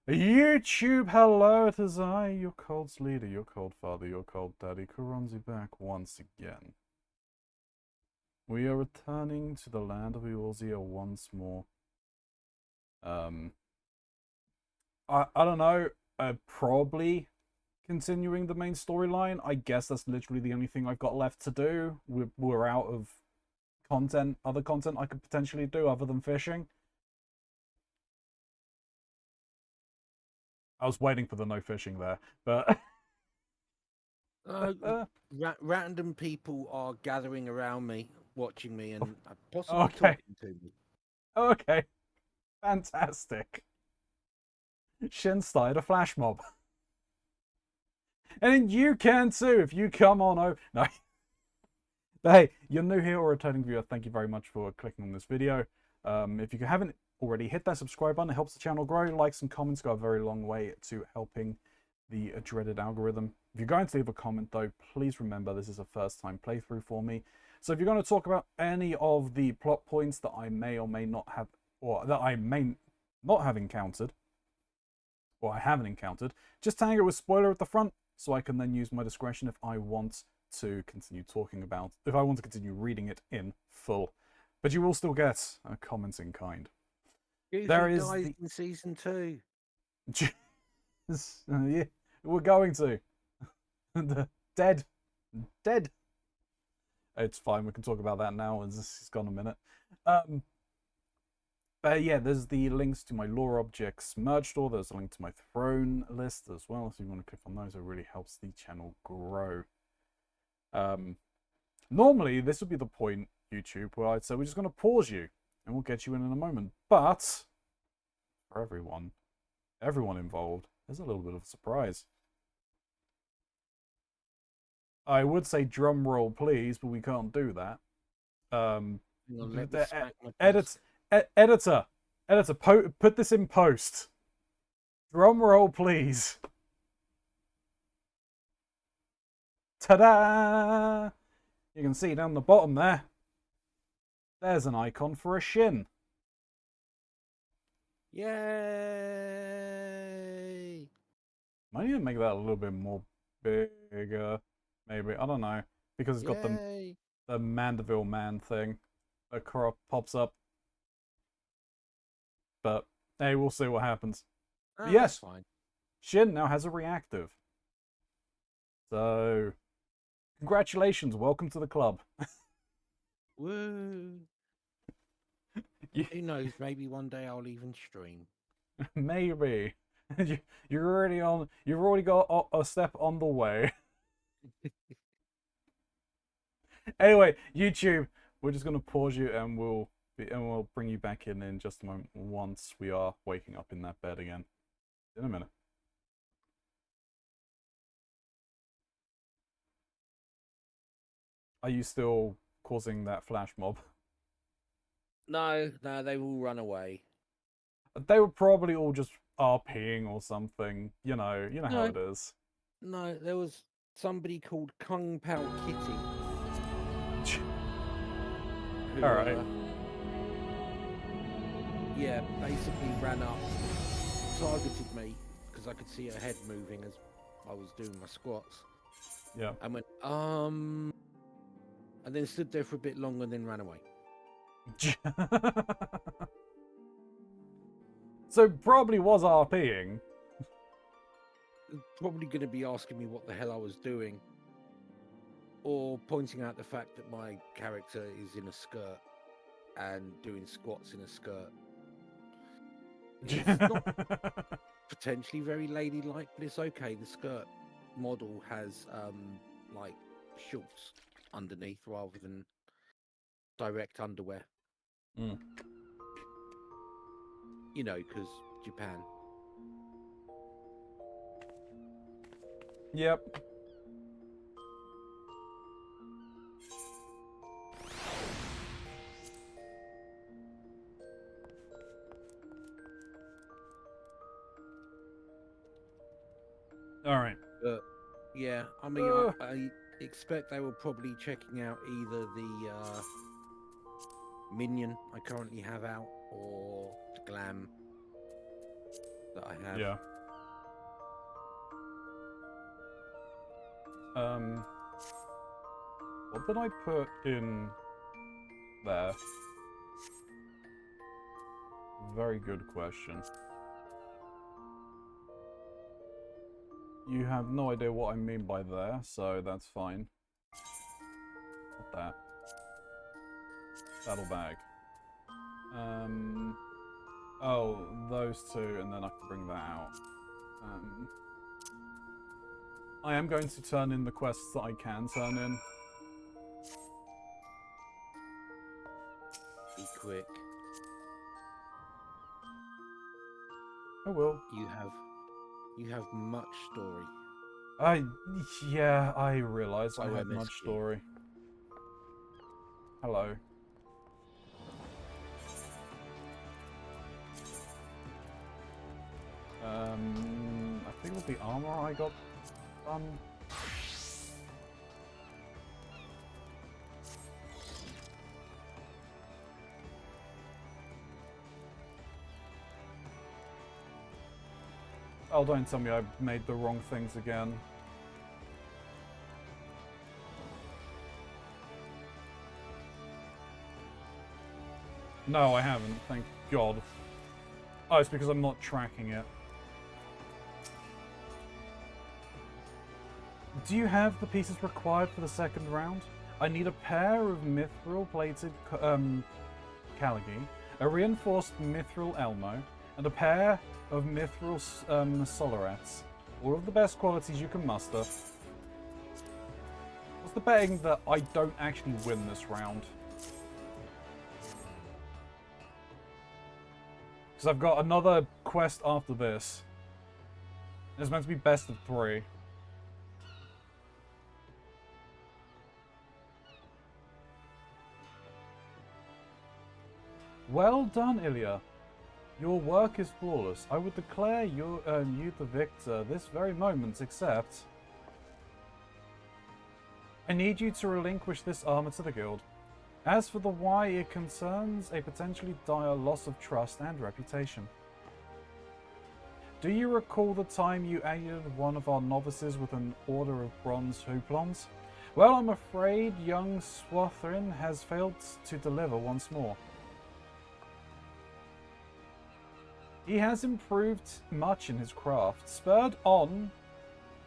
YouTube, hello, it is I, your cold's leader, your cold father, your cold daddy, Keronzi back once again. We are returning to the land of Eorzea once more. I don't know, probably continuing the main storyline. I guess that's literally the only thing I've got left to do. We're out of content, other content I could potentially do other than fishing. I was waiting for the no fishing there, but Random people are gathering around me, watching me, and possibly okay, talking to me. okay, fantastic. Shin started a flash mob. And you can too if you come on over. No. But hey, you're new here or a returning viewer, thank you very much for clicking on this video. If you haven't already, hit that subscribe button. It helps the channel grow. Likes and comments go a very long way to helping the dreaded algorithm. If you're going to leave a comment though, please remember this is a first time playthrough for me. So if you're going to talk about any of the plot points that I may or may not have, or that I may not have encountered, or I haven't encountered, just tag it with spoiler at the front so I can then use my discretion if I want to continue talking about, if I want to continue reading it in full. But you will still get comments in kind. There Goofy is dies the. in season 2. Yeah, we're going to. Dead. Dead. It's fine, we can talk about that now, as this has gone a minute. But yeah, there's the links to my lore objects merge store. There's a link to my throne list as well. So if you want to click on those, it really helps the channel grow. Normally, this would be the point, YouTube, where I'd say we're just going to pause you and we'll get you in a moment. But for everyone involved, there's a little bit of a surprise. I would say drum roll, please, but we can't do that. Hang on, let me smack my Edit, desk. editor, put this in post. Drum roll, please. Ta-da! You can see down the bottom there. There's an icon for a shin. Yay! Might need to make that a little bit more bigger. Maybe, I don't know, because it's got Yay! the Mandeville man thing that pops up. But hey, we'll see what happens. Oh, But that's yes, fine. Shin now has a reactive. So, congratulations, welcome to the club. Woo! You, Who knows? Maybe one day I'll even stream. maybe you're already on. You've already got a step on the way. Anyway, YouTube, we're just gonna pause you and we'll bring you back in just a moment once we are waking up in that bed again. In a minute. Are you still causing that flash mob? No, they've all run away. They were probably all just RPing or something. You know how No, it is. no, there was somebody called Kung Pao Kitty All who, right. yeah, basically ran up, targeted me because I could see her head moving as I was doing my squats, Yeah. and went, and then stood there for a bit longer and then ran away. So probably was RPing. Probably going to be asking me what the hell I was doing, or pointing out the fact that my character is in a skirt and doing squats in a skirt. It's not potentially very ladylike, but it's okay. The skirt model has like shorts underneath rather than direct underwear. Mm. You know, because Japan. Yep. All right. But yeah, I mean, I expect they were probably checking out either the minion I currently have out or the glam. that I have. Yeah. What did I put in there? Very good question. You have no idea what I mean by there, so that's fine. Not that. Saddlebag. Oh, those two, and then I can bring that out. I am going to turn in the quests that I can turn in. Be quick. I will. You have much story. Yeah, I realise I Oh, I have much missed you. story. Hello. I think with the armor I got done. Oh, don't tell me I made the wrong things again. No, I haven't, thank God. Oh, it's because I'm not tracking it. Do you have the pieces required for the second round? I need a pair of mithril plated Caligy, a reinforced mithril Elmo, and a pair of mithril Solarats. All of the best qualities you can muster. What's the betting that I don't actually win this round? Because I've got another quest after this. It's meant to be best of 3. Well done, Ilya. Your work is flawless. I would declare you the victor this very moment, except I need you to relinquish this armor to the guild. As for the why, it concerns a potentially dire loss of trust and reputation. Do you recall the time you aided one of our novices with an order of bronze hooplons? Well, I'm afraid young Swathrin has failed to deliver once more. He has improved much in his craft, spurred on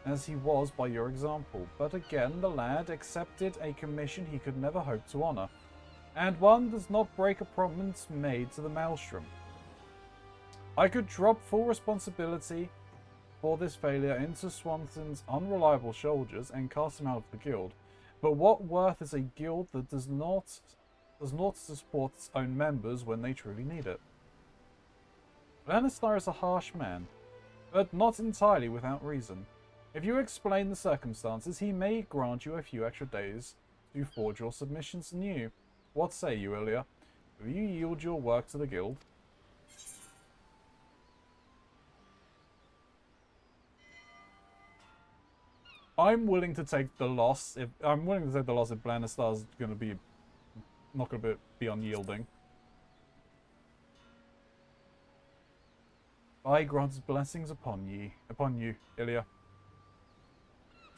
as he was by your example, but again the lad accepted a commission he could never hope to honour, and one does not break a promise made to the Maelstrom. I could drop full responsibility for this failure into Swanson's unreliable shoulders and cast him out of the guild, but what worth is a guild that does not support its own members when they truly need it? Lannister is a harsh man, but not entirely without reason. If you explain the circumstances, he may grant you a few extra days to forge your submissions anew. What say you, Ilya? Will you yield your work to the guild? I'm willing to take the loss if Lannister's going to be not going to be unyielding. I grant his blessings upon you, Ilya.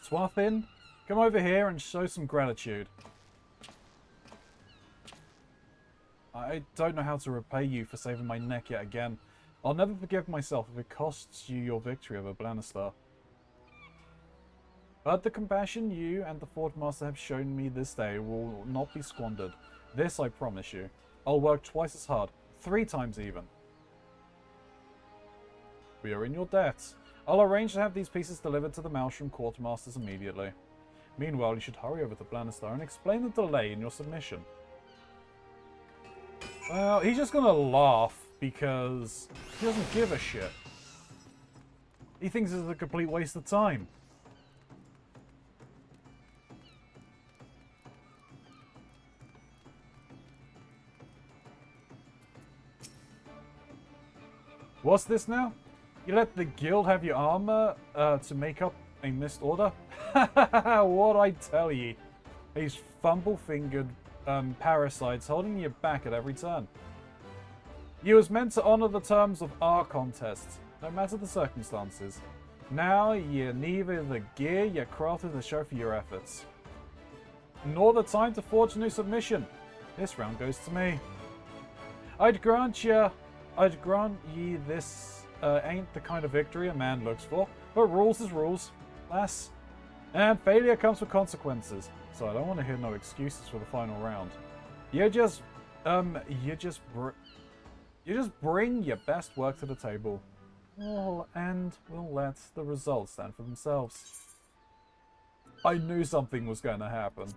Swathin, come over here and show some gratitude. I don't know how to repay you for saving my neck yet again. I'll never forgive myself if it costs you your victory over Lannister. But the compassion you and the Fort Master have shown me this day will not be squandered. This I promise you. I'll work twice as hard, 3 times even. We are in your debt. I'll arrange to have these pieces delivered to the Maelstrom Quartermasters immediately. Meanwhile, you should hurry over to Lannister and explain the delay in your submission. Well, he's just gonna laugh because he doesn't give a shit. He thinks it's a complete waste of time. What's this now? You let the guild have your armor to make up a missed order? What I tell ye? These fumble-fingered parasites holding you back at every turn. You was meant to honor the terms of our contest. no matter the circumstances. Now you're neither the gear you crafted to show for your efforts, nor the time to forge a new submission. This round goes to me. I'd grant ye this ain't the kind of victory a man looks for, but rules is rules, lass. And failure comes with consequences, so I don't want to hear no excuses for the final round. You just bring your best work to the table. And we'll let the results stand for themselves. I knew something was going to happen.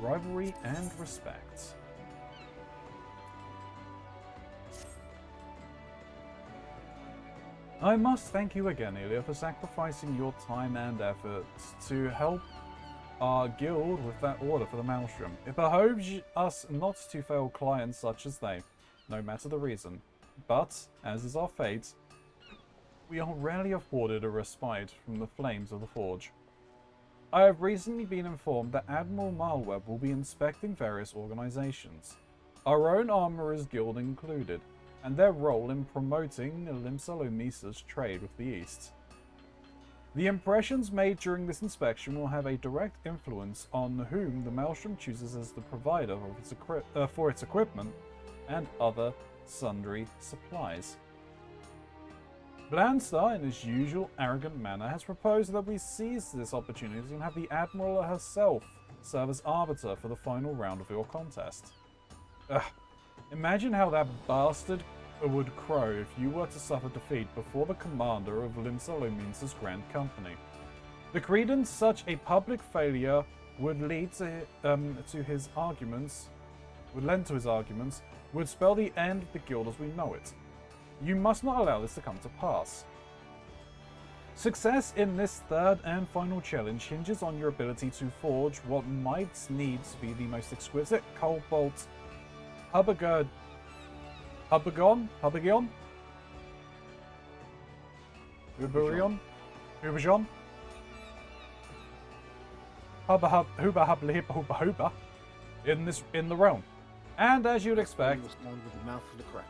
Rivalry and respect. I must thank you again, Elia, for sacrificing your time and efforts to help our guild with that order for the Maelstrom. It behoves us not to fail clients such as they, no matter the reason. But, as is our fate, we are rarely afforded a respite from the flames of the Forge. I have recently been informed that Admiral Marlweb will be inspecting various organizations, our own Armorers Guild included, and their role in promoting Limsalomisa's trade with the East. The impressions made during this inspection will have a direct influence on whom the Maelstrom chooses as the provider of for its equipment and other sundry supplies. Blanstar, in his usual arrogant manner, has proposed that we seize this opportunity and have the Admiral herself serve as arbiter for the final round of your contest. Imagine how that bastard would crow if you were to suffer defeat before the commander of Limsalomisa's Grand Company. The credence such a public failure would lead to his arguments, would spell the end of the guild as we know it. You must not allow this to come to pass. Success in this third and final challenge hinges on your ability to forge what might needs to be the most exquisite cobalt Hubagon? Uberion? Huba in the realm. And as you'd expect, with the mouth of the crabs.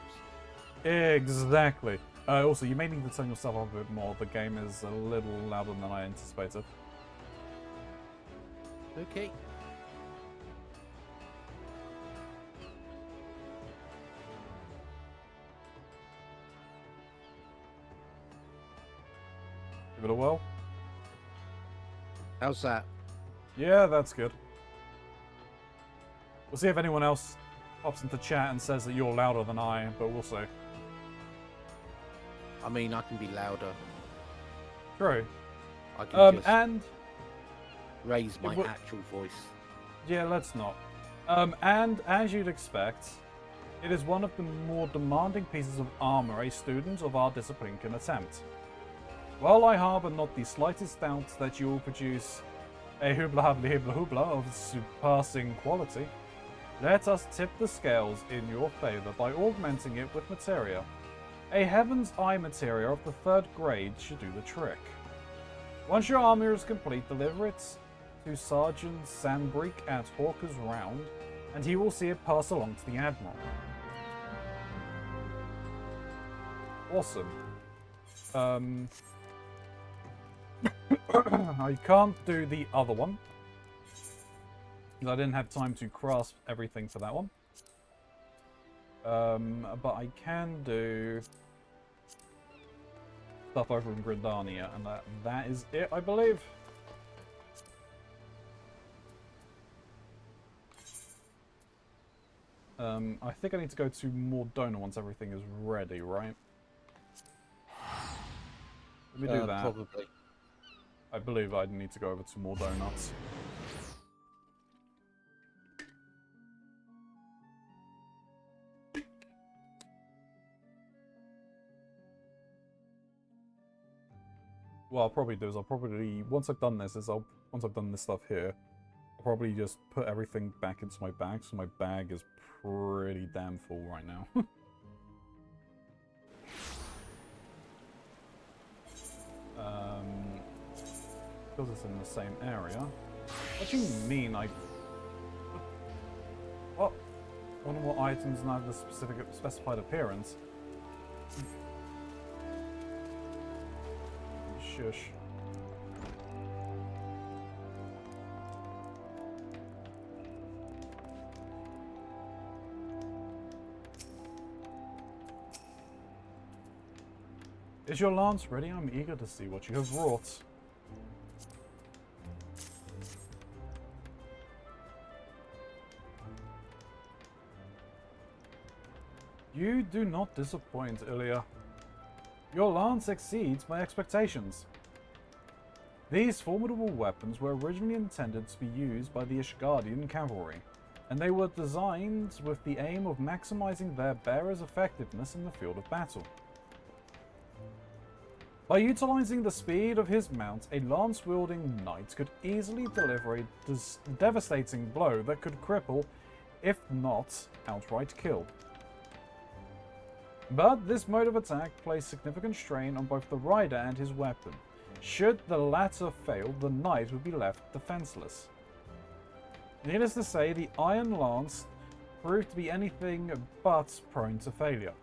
Exactly. Also, you may need to turn yourself up a bit more. The game is a little louder than I anticipated. Okay. Give it a whirl. How's that? Yeah, that's good. We'll see if anyone else pops into chat and says that you're louder than I, but we'll see. I mean, I can be louder. True. I can just and raise my actual voice. Yeah, let's not. And as you'd expect, it is one of the more demanding pieces of armor a student of our discipline can attempt. While I harbour not the slightest doubt that you will produce a hubla of surpassing quality, let us tip the scales in your favour by augmenting it with materia. A Heaven's Eye materia of the 3rd grade should do the trick. Once your armour is complete, deliver it to Sergeant Sandbreak at Hawker's Round, and he will see it pass along to the Admiral. Awesome. I can't do the other one, because I didn't have time to grasp everything for that one. But I can do stuff over in Gridania, and that is it, I believe. I think I need to go to Mordona once everything is ready, right? Let me do that. Probably. I believe I need to go over to Mordona. What I'll probably do is once I've done this stuff here, I'll probably just put everything back into my bag, so my bag is pretty damn full right now. because it's in the same area. What do you mean What? I wonder what items now have the specified appearance. Shush. Is your lance ready? I'm eager to see what you have wrought. You do not disappoint, Ilya. Your lance exceeds my expectations. These formidable weapons were originally intended to be used by the Ishgardian cavalry, and they were designed with the aim of maximizing their bearer's effectiveness in the field of battle. By utilizing the speed of his mount, a lance-wielding knight could easily deliver a devastating blow that could cripple, if not outright kill. But this mode of attack placed significant strain on both the rider and his weapon. Should the latter fail, the knight would be left defenseless. Needless to say, the Iron Lance proved to be anything but prone to failure,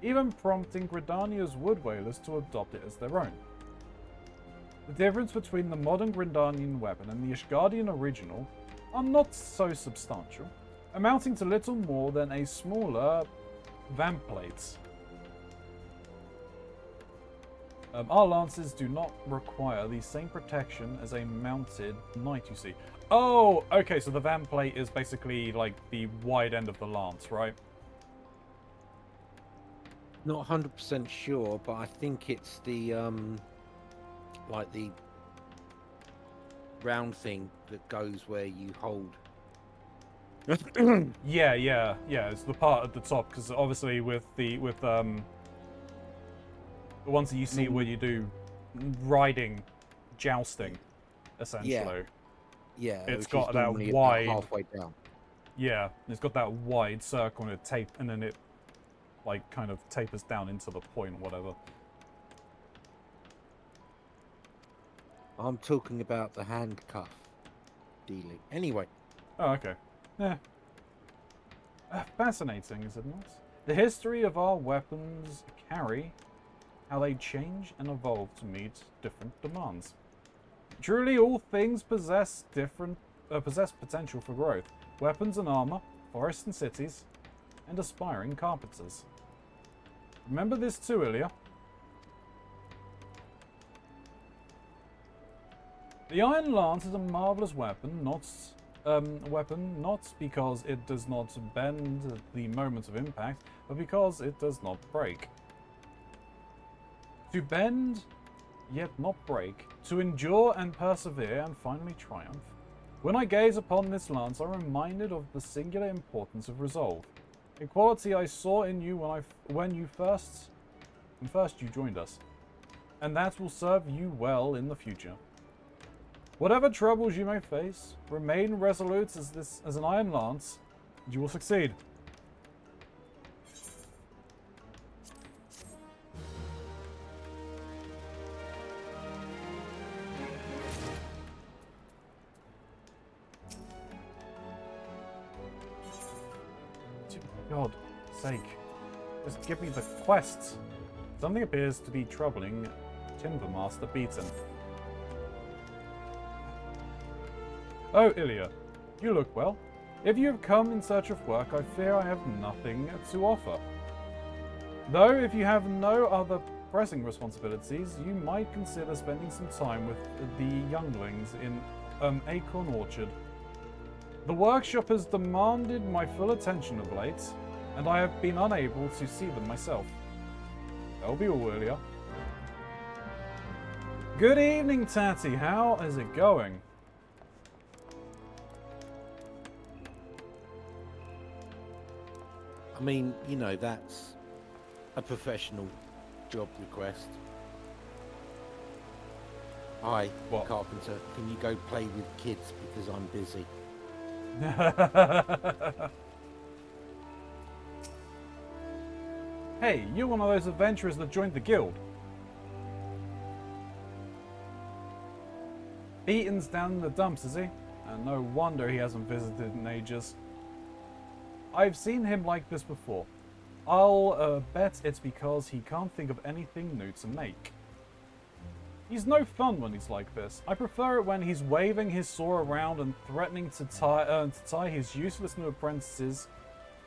even prompting Gridania's Wood Whalers to adopt it as their own. The difference between the modern Gridanian weapon and the Ishgardian original are not so substantial, amounting to little more than a smaller vamp plates. Our lances do not require the same protection as a mounted knight, you see. Oh, okay, so the vamp plate is basically like the wide end of the lance, right? Not 100% sure, but I think it's the like the round thing that goes where you hold. Yeah. It's the part at the top, because obviously with the ones that you see where you do riding, jousting, essentially. Yeah. It's got that normally about wide. halfway down. Yeah, it's got that wide circle and and then it like kind of tapers down into the point or whatever. I'm talking about the handcuff dealing. Anyway. Oh, okay. Yeah. Fascinating, is it not? The history of our weapons carry, how they change and evolve to meet different demands. Truly, all things possess potential for growth. Weapons and armor, forests and cities, and aspiring carpenters. Remember this too, Ilya. The Iron Lance is a marvelous weapon, not because it does not bend at the moment of impact, but because it does not break. To bend, yet not break, to endure and persevere, and finally triumph. When I gaze upon this lance, I'm reminded of the singular importance of resolve, a quality I saw in you when first you joined us, and that will serve you well in the future. Whatever troubles you may face, remain resolute as an Iron Lance, and you will succeed. For God's sake, just give me the quests. Something appears to be troubling Timbermaster Beaton. Oh, Ilya, you look well. If you have come in search of work, I fear I have nothing to offer. Though, if you have no other pressing responsibilities, you might consider spending some time with the younglings in Acorn Orchard. The workshop has demanded my full attention of late, and I have been unable to see them myself. That'll be all, Ilya. Good evening, Tatty. How is it going? I mean, you know, that's a professional job request. Hi, What? carpenter. Can you go play with kids because I'm busy? Hey, you're one of those adventurers that joined the guild. Beaton's down in the dumps, is he? And no wonder he hasn't visited in ages. I've seen him like this before. I'll bet it's because he can't think of anything new to make. He's no fun when he's like this. I prefer it when he's waving his saw around and threatening to tie his useless new apprentices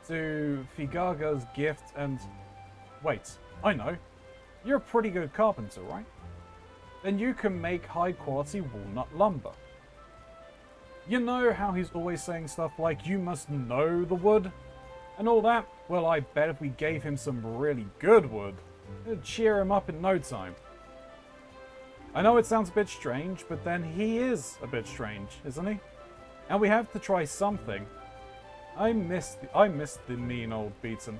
to Figaga's gift and... Wait, I know. You're a pretty good carpenter, right? Then you can make high-quality walnut lumber. You know how he's always saying stuff like, you must know the wood? And all that? Well, I bet if we gave him some really good wood, it'd cheer him up in no time. I know it sounds a bit strange, but then he is a bit strange, isn't he? And we have to try something. I miss the mean old Beaton.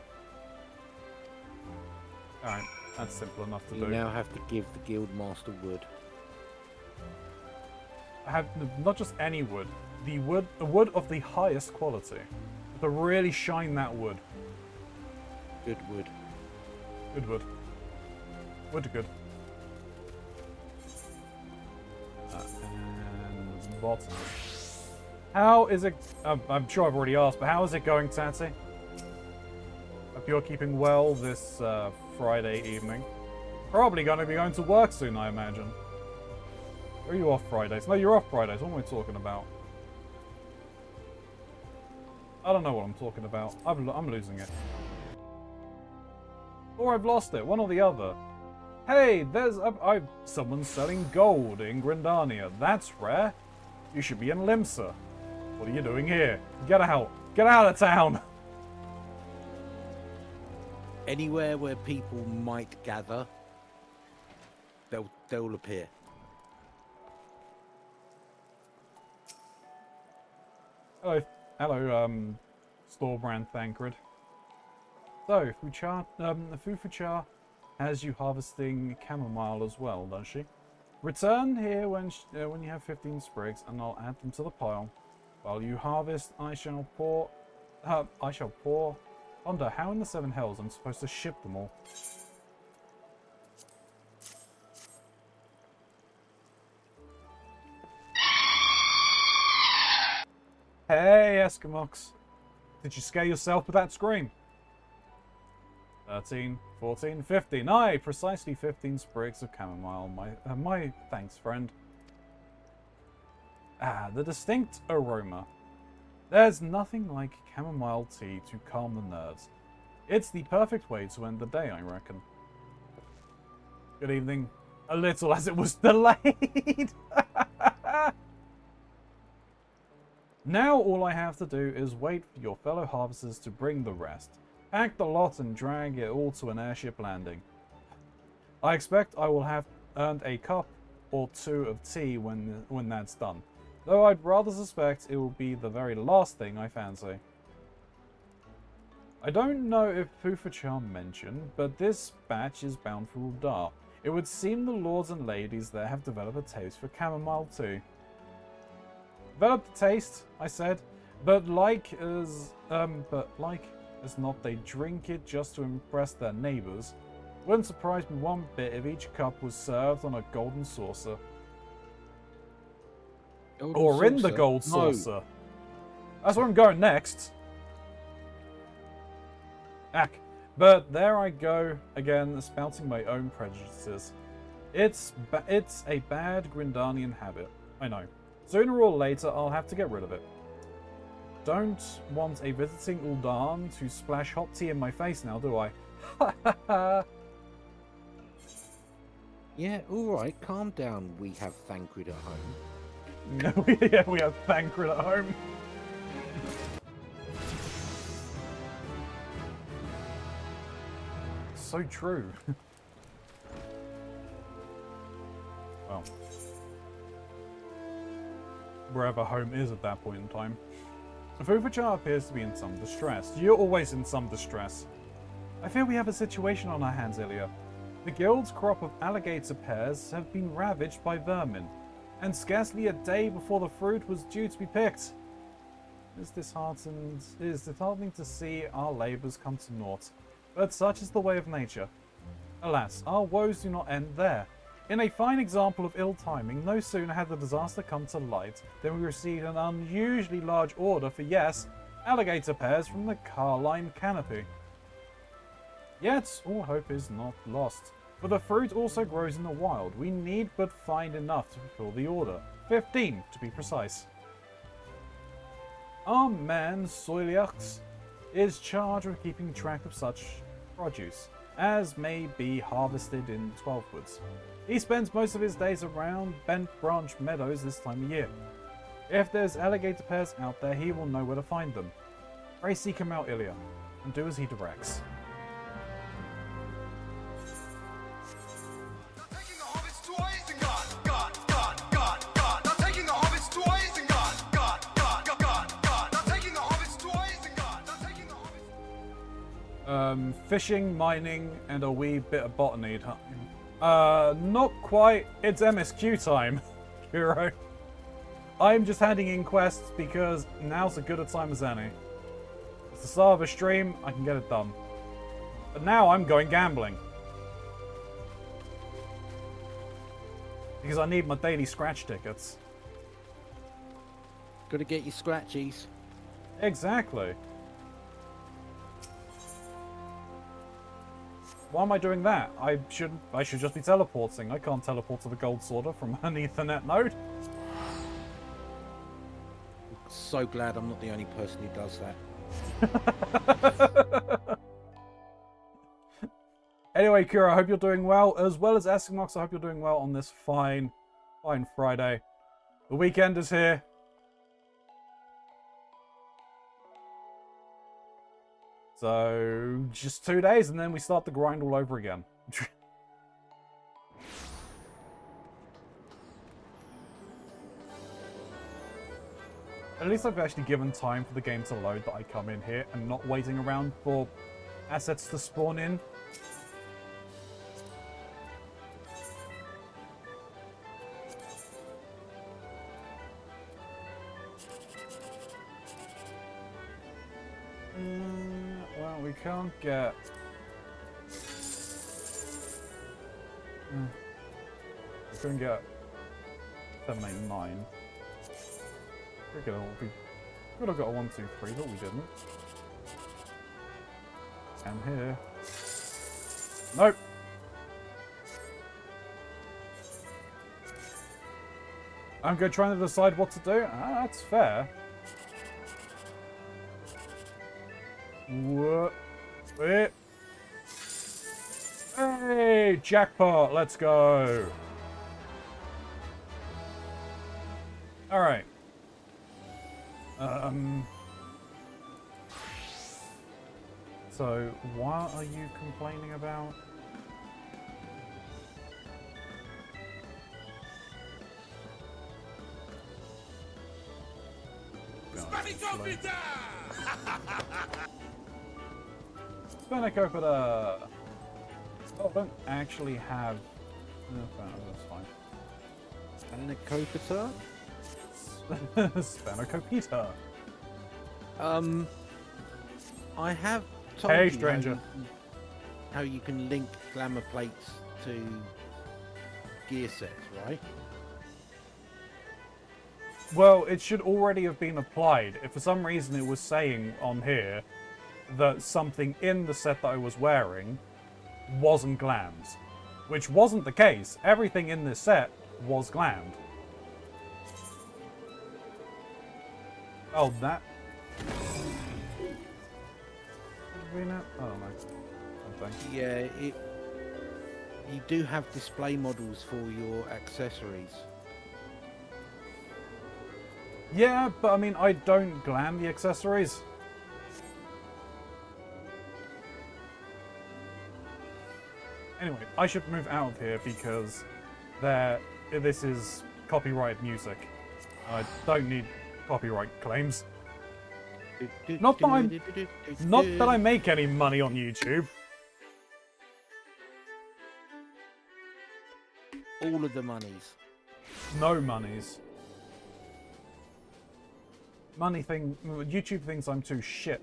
Alright, that's simple enough to do. You now have to give the guild master wood. I have not just any wood, the wood of the highest quality. To really shine that wood. Good wood. Good wood. Wood good. And bottom. How is it? I'm sure I've already asked, but how is it going, Tatsy? Hope you're keeping well this Friday evening. Probably going to be going to work soon, I imagine. Or are you off Fridays? No, you're off Fridays. What am I talking about? I don't know what I'm talking about. I'm losing it. Or I've lost it. One or the other. Hey, there's someone's selling gold in Grindania. That's rare. You should be in Limsa. What are you doing here? Get out. Get out of town. Anywhere where people might gather, they'll appear. Hello, store brand Thancred. So, Fufucha has you harvesting chamomile as well, does she? Return here when you have 15 sprigs, and I'll add them to the pile. While you harvest, I shall pour. Wonder how in the seven hells I'm supposed to ship them all. Hey, Eskimox. Did you scare yourself with that scream? 13, 14, 15. Aye, precisely 15 sprigs of chamomile. My thanks, friend. Ah, the distinct aroma. There's nothing like chamomile tea to calm the nerves. It's the perfect way to end the day, I reckon. Good evening. A little as it was delayed. Now all I have to do is wait for your fellow harvesters to bring the rest. Pack the lot and drag it all to an airship landing. I expect I will have earned a cup or two of tea when that's done. Though I'd rather suspect it will be the very last thing I fancy. I don't know if Fufucha mentioned, but this batch is bound for Uldar. It would seem the lords and ladies there have developed a taste for chamomile too. Developed a taste, I said, but like as not, they drink it just to impress their neighbours. Wouldn't surprise me one bit if each cup was served on a golden saucer. Or in the gold saucer. That's where I'm going next. Ack. But there I go again, spouting my own prejudices. It's a bad Grindanian habit. I know. Sooner or later, I'll have to get rid of it. Don't want a visiting Uldan to splash hot tea in my face now, do I? Ha ha ha! Yeah, alright, calm down, we have Thancred at home. No, yeah, we have Thancred at home. So true. Well, wherever home is at that point in time. Fufucha appears to be in some distress. You're always in some distress. I fear we have a situation on our hands, Ilya. The guild's crop of alligator pears have been ravaged by vermin, and scarcely a day before the fruit was due to be picked. It is disheartening to see our labours come to naught, but such is the way of nature. Alas, our woes do not end there. In a fine example of ill timing, no sooner had the disaster come to light than we received an unusually large order for, yes, alligator pears from the Carline canopy. Yet, all hope is not lost, for the fruit also grows in the wild. We need but find enough to fulfill the order. 15, to be precise. Our man, Soiliax, is charged with keeping track of such produce as may be harvested in 12 woods. He spends most of his days around Bent Branch Meadows this time of year. If there's alligator pears out there, he will know where to find them. Pray seek him out, Ilya, and do as he directs. Fishing, mining, and a wee bit of botany time. Not quite. It's MSQ time, Kuro. I'm just handing in quests because now's as good a time as any. It's the start of a stream, I can get it done. But now I'm going gambling. Because I need my daily scratch tickets. Gotta get your scratchies. Exactly. Why am I doing that? I should just be teleporting. I can't teleport to the gold sorter from an Ethernet node. So glad I'm not the only person who does that. Anyway, Kira, I hope you're doing well. As well as Esimox, I hope you're doing well on this fine Friday. The weekend is here. So, just 2 days and then we start the grind all over again. At least I've actually given time for the game to load that I come in here and not waiting around for assets to spawn in. Well, we can't get... We couldn't get 789. We could have got a 1, 2, 3, but we didn't. And here. Nope. I'm good trying to decide what to do. Ah, that's fair. What? Wait. Hey, jackpot, let's go. All right. So, what are you complaining about? Spanakopita! Oh, I don't actually have... No, that's fine. Spanakopita? Spanakopita. I have told Hey, you stranger. how you can link glamour plates to gear sets, right? Well, it should already have been applied. If for some reason it was saying on here that something in the set that I was wearing wasn't glammed, which wasn't the case. Everything in this set was glammed. Oh, that... Oh, no. Yeah, you do have display models for your accessories. Yeah, but I mean, I don't glam the accessories. Anyway, I should move out of here because this is copyright music. I don't need copyright claims. Not that I make any money on YouTube. All of the monies. No monies. YouTube thinks I'm too shit.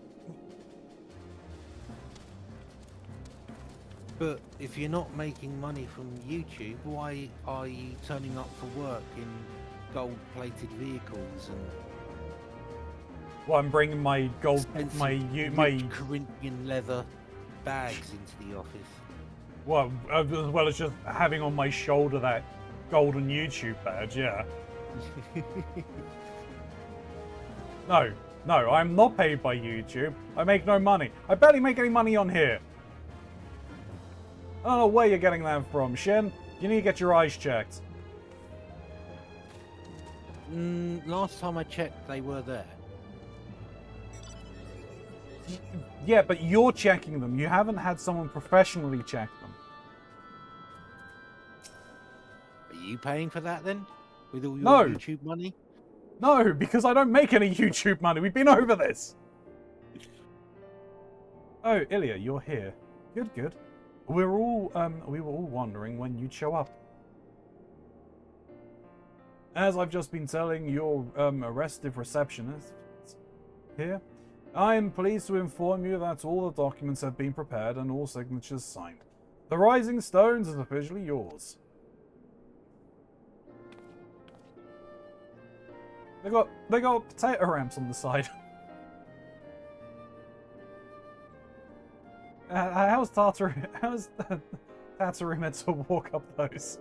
But if you're not making money from YouTube, why are you turning up for work in gold-plated vehicles and Well, I'm bringing my gold, expensive my rich Corinthian leather bags into the office? well, as well as just having on my shoulder that golden YouTube badge. Yeah. No, no, I'm not paid by YouTube. I make no money. I barely make any money on here. I don't know where you're getting that from, Shin. You need to get your eyes checked. Last time I checked, they were there. Yeah, but you're checking them. You haven't had someone professionally check them. Are you paying for that then? With all your No. YouTube money? No, because I don't make any YouTube money. We've been over this. Oh, Ilya, you're here. Good, good. We were all wondering when you'd show up. As I've just been telling your arrestive receptionist here, I am pleased to inform you that all the documents have been prepared and all signatures signed. The Rising Stones is officially yours. They got potato ramps on the side. How's Tatari meant to walk up those?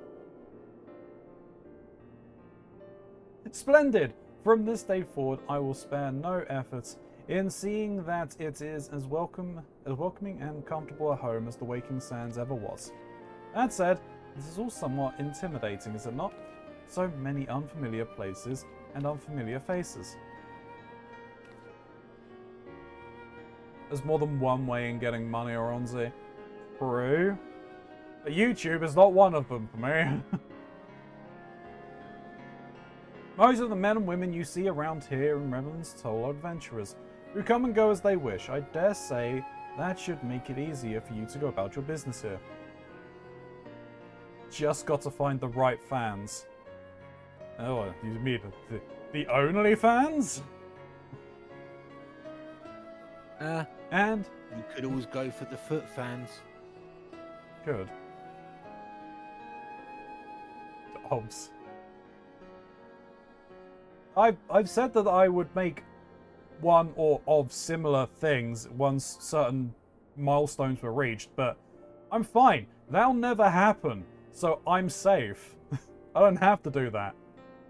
Splendid! From this day forward, I will spare no efforts in seeing that it is as welcoming and comfortable a home as the Waking Sands ever was. That said, this is all somewhat intimidating, is it not? So many unfamiliar places and unfamiliar faces. There's more than one way in getting money, Keronzi. True. But YouTube is not one of them for me. Most of the men and women you see around here in Revenant's Toll are adventurers, who come and go as they wish. I dare say that should make it easier for you to go about your business here. Just got to find the right fans. Oh, you mean the only fans? And you could always go for the foot fans. Good. Obs. I've said that I would make one or of similar things once certain milestones were reached, but I'm fine. That'll never happen, so I'm safe. I don't have to do that.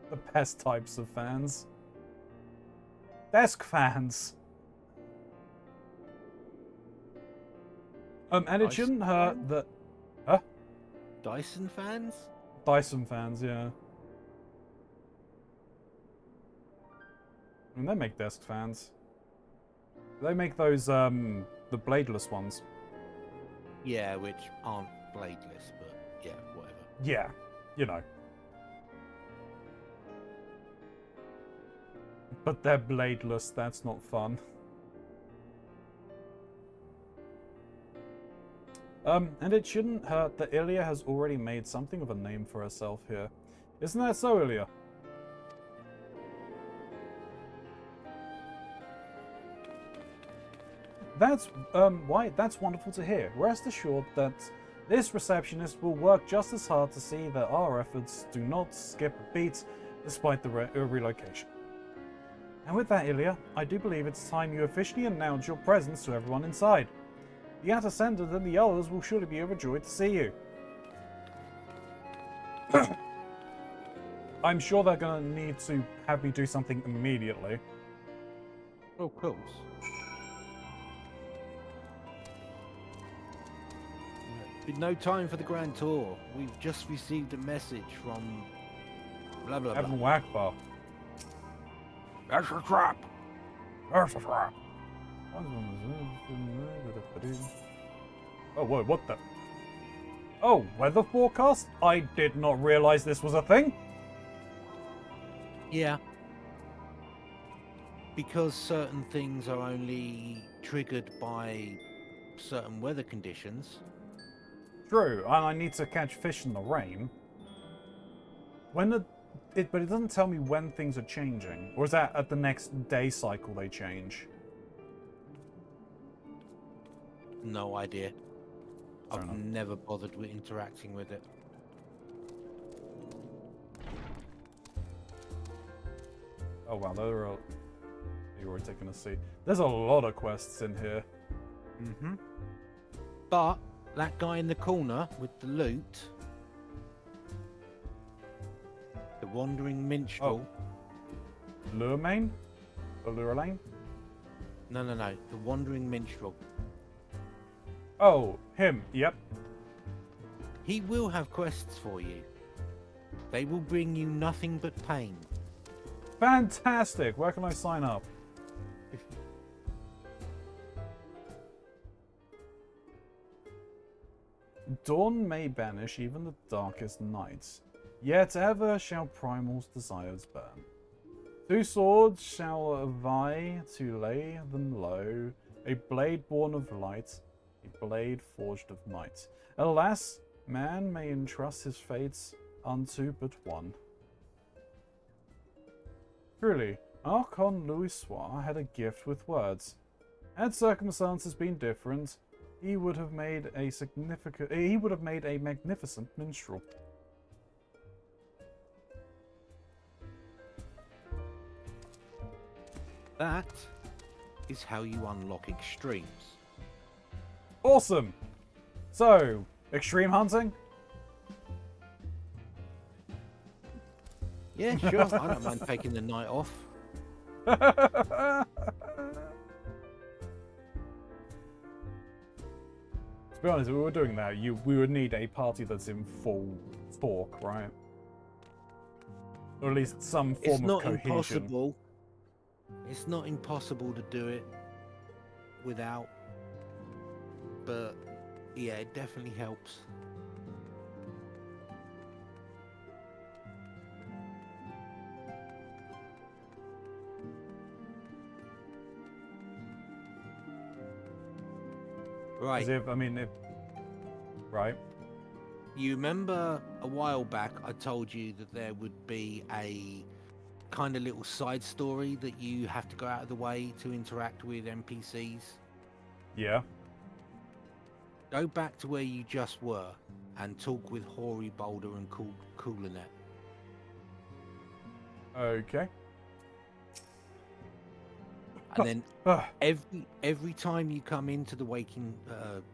The best types of fans. Desk fans. And it shouldn't hurt that... Huh? Dyson fans? Dyson fans, yeah. I mean, they make desk fans. They make those, the bladeless ones. Yeah, which aren't bladeless, but yeah, whatever. Yeah, you know. But they're bladeless, that's not fun. And it shouldn't hurt that Ilya has already made something of a name for herself here. Isn't that so, Ilya? That's wonderful to hear. Rest assured that this receptionist will work just as hard to see that our efforts do not skip a beat despite the relocation. And with that, Ilya, I do believe it's time you officially announce your presence to everyone inside. The Attendant and the others will surely be overjoyed to see you. I'm sure they're going to need to have me do something immediately. Of course. Been no time for the grand tour. We've just received a message from blah blah blah. Evan Wackbar. That's a trap. That's a trap. Oh, whoa, what the? Oh, weather forecast? I did not realize this was a thing. Yeah. Because certain things are only triggered by certain weather conditions. True, and I need to catch fish in the rain. But it doesn't tell me when things are changing. Or is that at the next day cycle they change? No idea. Fair I've enough. never bothered with interacting with it. Oh wow, you were taking a seat. There's a lot of quests in here. Mm-hmm. But that guy in the corner with the loot, the wandering minstrel. Luremain? Or Lurelane? No, the wandering minstrel. Oh, him. Yep. He will have quests for you. They will bring you nothing but pain. Fantastic. Where can I sign up? Dawn may banish even the darkest nights, yet ever shall primal's desires burn. Two swords shall vie to lay them low, a blade born of light, a blade forged of might. Alas, man may entrust his fates unto but one. Truly, Archon Louis Soir had a gift with words. Had circumstances been different, he would have made a magnificent minstrel. That is how you unlock extremes. Awesome! So, extreme hunting? Yeah, sure. I don't mind taking the night off. To be honest, if we were doing that, we would need a party that's in full talk, right? Or at least some form of cohesion. Impossible. It's not impossible to do it without, but yeah, it definitely helps. Right. Right. You remember a while back I told you that there would be a kind of little side story that you have to go out of the way to interact with NPCs? Yeah. Go back to where you just were and talk with Hoary Boulder and Coolanet. Okay. And then every time you come into the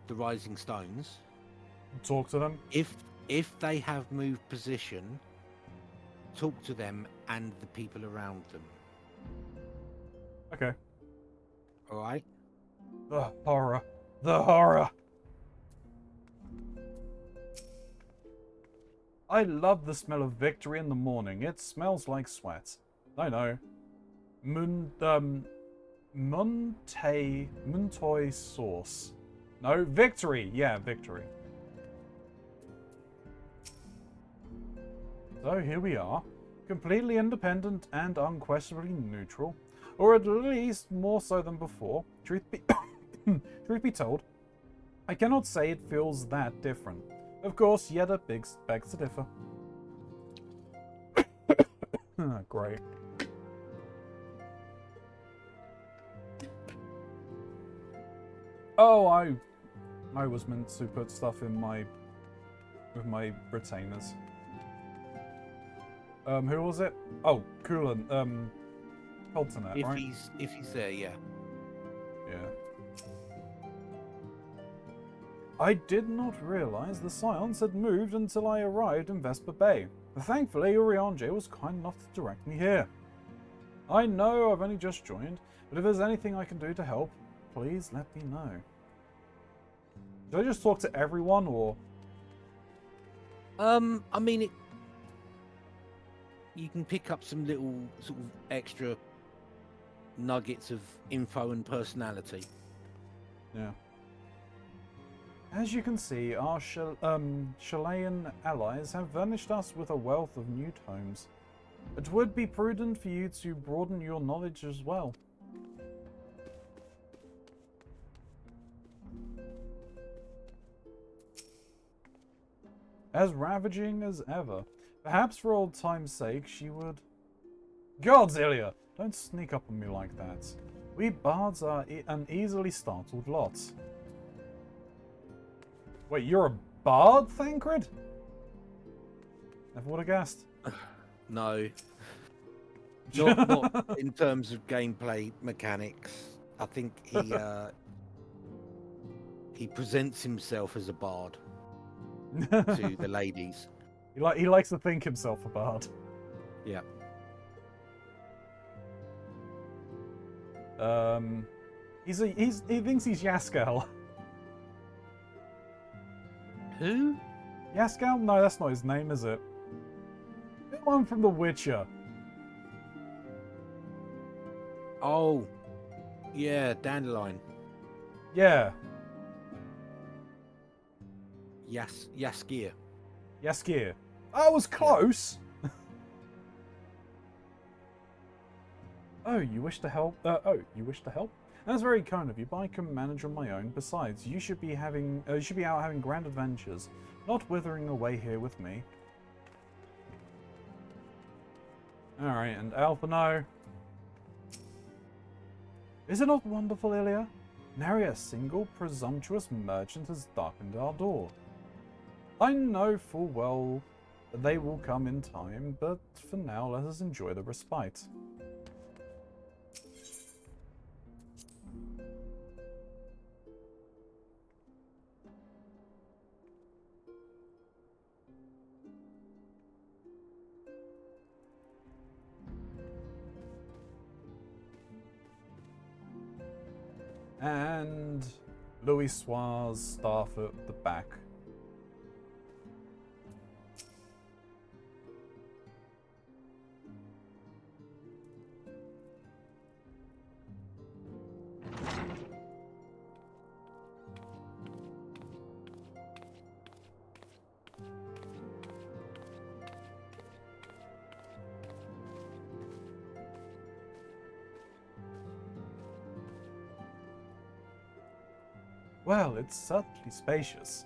Rising Stones, talk to them. If they have moved position, talk to them and the people around them. Okay. All right. The horror. The horror. I love the smell of victory in the morning. It smells like sweat. I know. Muntoy sauce. No, victory. Yeah, victory. So here we are, completely independent and unquestionably neutral, or at least more so than before. Truth be told, I cannot say it feels that different. Of course, yet a begs to differ. Great. Oh, I was meant to put stuff in with my retainers. Who was it? Oh, Coolan. Coltonet, right? If he's there, yeah. Yeah. I did not realize the Scions had moved until I arrived in Vesper Bay. Thankfully, Urianger was kind enough to direct me here. I know I've only just joined, but if there's anything I can do to help, please let me know. Should I just talk to everyone, or? I mean, you can pick up some little sort of extra nuggets of info and personality. Yeah. As you can see, our Chilean allies have furnished us with a wealth of new tomes. It would be prudent for you to broaden your knowledge as well. As ravaging as ever. Perhaps for old time's sake she would... Godzilla! Don't sneak up on me like that. We bards are an easily startled lot. Wait, you're a bard, Thancred? Never would have guessed. No, not in terms of gameplay mechanics. I think he presents himself as a bard to the ladies. He likes to think himself a bard. Yeah. He thinks he's Yaskell. Who? Yaskell? No, that's not his name, is it? The one from The Witcher. Oh, yeah, Dandelion. Yeah, Yaskir. Yaskir. I was close. Oh, you wish to help? You wish to help? That's very kind of you, but I can manage on my own. Besides, you should be out having grand adventures, not withering away here with me. All right, and Alphino. Is it not wonderful, Ilya? Nary a single presumptuous merchant has darkened our door. I know full well that they will come in time, but for now let us enjoy the respite. And Louis Soir's staff at the back. Well, it's certainly spacious.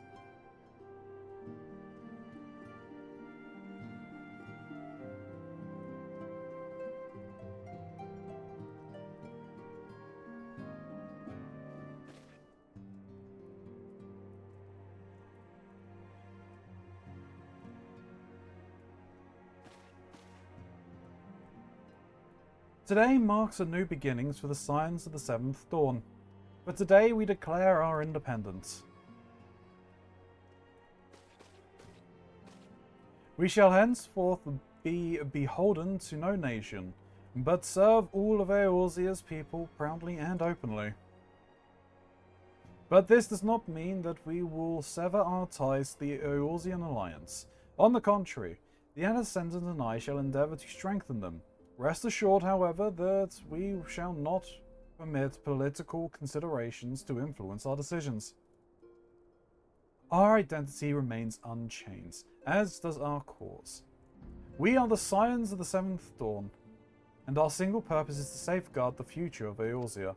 Today marks a new beginnings for the Scions of the Seventh Dawn. But today we declare our independence. We shall henceforth be beholden to no nation, but serve all of Eorzea's people proudly and openly. But this does not mean that we will sever our ties to the Eorzean alliance. On the contrary, the Ascendant and I shall endeavour to strengthen them. Rest assured, however, that we shall not permit political considerations to influence our decisions. Our identity remains unchanged, as does our cause. We are the Scions of the Seventh Dawn, and our single purpose is to safeguard the future of Eorzea.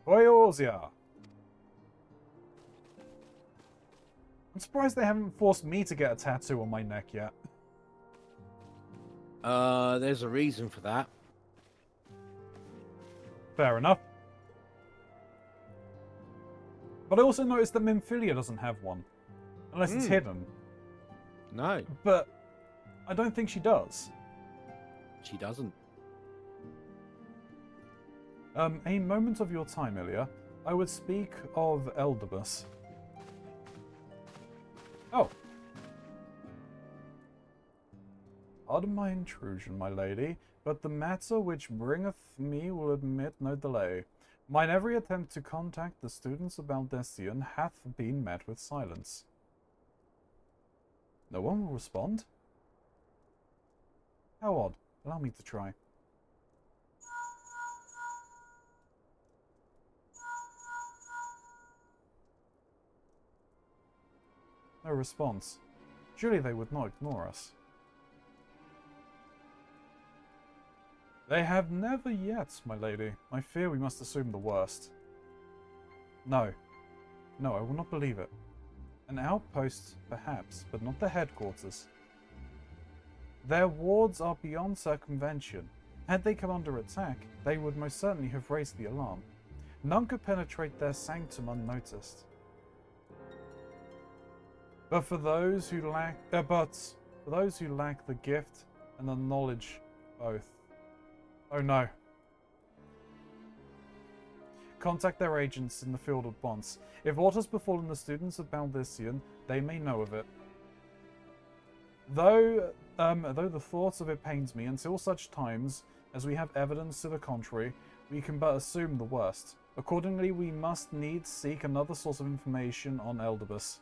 Eorzea! I'm surprised they haven't forced me to get a tattoo on my neck yet. There's a reason for that. Fair enough. But I also noticed that Minfilia doesn't have one. Unless it's hidden. No. But I don't think she does. She doesn't. A moment of your time, Ilya. I would speak of Eldebus. Oh. Pardon my intrusion, my lady, but the matter which bringeth me will admit no delay. Mine every attempt to contact the students of Baldestian hath been met with silence. No one will respond? How odd. Allow me to try. No response. Surely they would not ignore us. They have never yet, my lady. I fear we must assume the worst. No. No, I will not believe it. An outpost, perhaps, but not the headquarters. Their wards are beyond circumvention. Had they come under attack, they would most certainly have raised the alarm. None could penetrate their sanctum unnoticed. But for those who lack the gift and the knowledge both. Oh no. Contact their agents in the field at once. If what has befallen the students of Baldissian, they may know of it. Though the thought of it pains me, until such times as we have evidence to the contrary, we can but assume the worst. Accordingly, we must needs seek another source of information on Eldebus.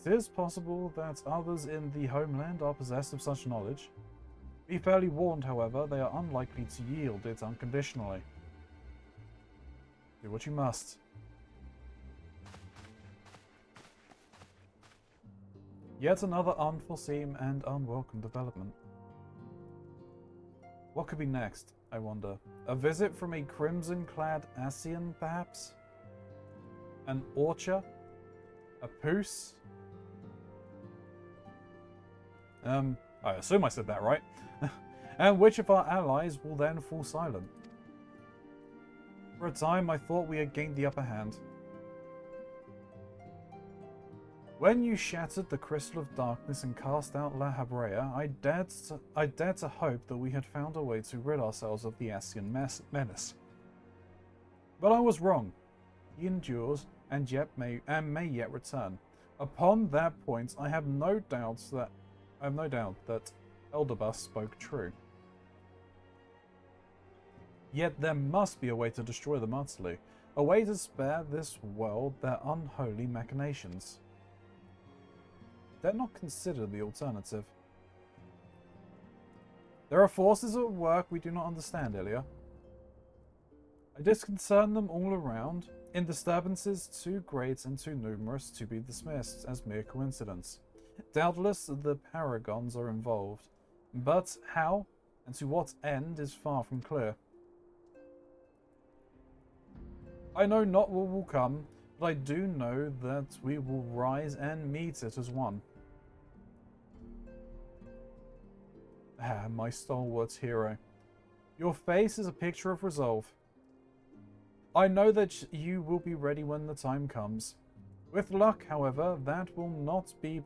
It is possible that others in the homeland are possessed of such knowledge. Be fairly warned, however, they are unlikely to yield it unconditionally. Do what you must. Yet another unforeseen and unwelcome development. What could be next, I wonder? A visit from a crimson-clad Asian, perhaps? An Orcha? A Poos? I assume I said that right. And which of our allies will then fall silent? For a time, I thought we had gained the upper hand. When you shattered the Crystal of Darkness and cast out La Habrea, I dared to hope that we had found a way to rid ourselves of the Asian menace. But I was wrong. He endures and may yet return. Upon that point, I have no doubt that Eldebus spoke true. Yet there must be a way to destroy them utterly, a way to spare this world their unholy machinations. Dare not consider the alternative. There are forces at work we do not understand, Ilya. I disconcern them all around, in disturbances too great and too numerous to be dismissed as mere coincidence. Doubtless the paragons are involved, but how and to what end is far from clear. I know not what will come, but I do know that we will rise and meet it as one. Ah, my stalwart hero. Your face is a picture of resolve. I know that you will be ready when the time comes. With luck, however, that will not be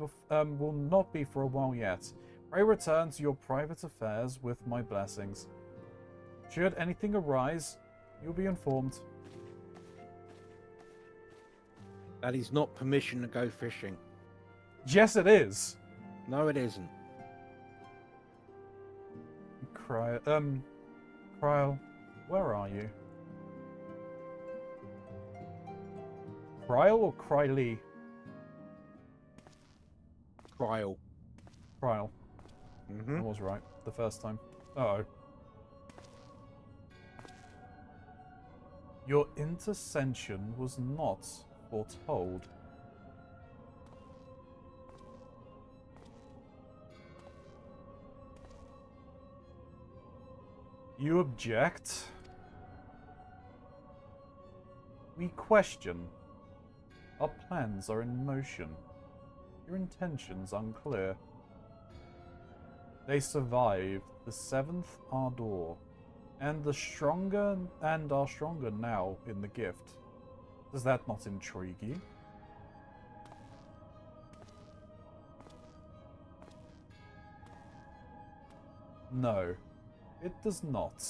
for a while yet. Pray return to your private affairs with my blessings. Should anything arise, you'll be informed. That is not permission to go fishing. Yes, it is. No, it isn't. Kryl, where are you? Kryl or Krylee? Trial. Kryl. Mm-hmm. I was right the first time. Uh-oh. Your intercession was not foretold. You object? We question. Our plans are in motion. Your intentions unclear. They survived the seventh Ardor, and are stronger now in the gift. Does that not intrigue you? No, it does not.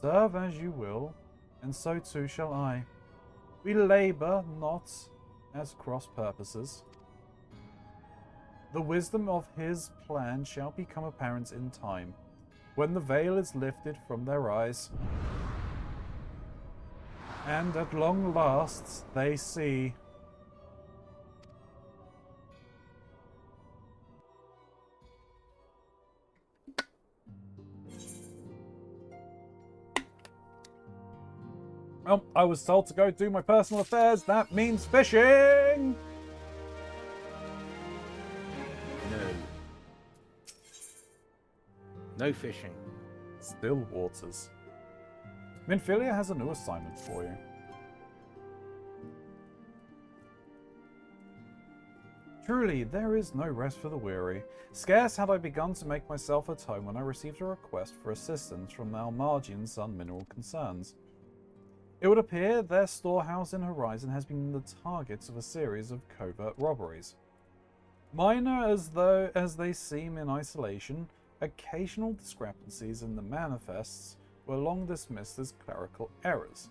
Serve as you will, and so too shall I. We labour not as cross purposes. The wisdom of his plan shall become apparent in time, when the veil is lifted from their eyes, and at long last they see. Well, I was told to go do my personal affairs. That means fishing! No. No fishing. Still waters. Minfilia has a new assignment for you. Truly, there is no rest for the weary. Scarce had I begun to make myself at home when I received a request for assistance from the Almargian Sun Mineral Concerns. It would appear their storehouse in Horizon has been the target of a series of covert robberies. Minor as they seem in isolation, occasional discrepancies in the manifests were long dismissed as clerical errors.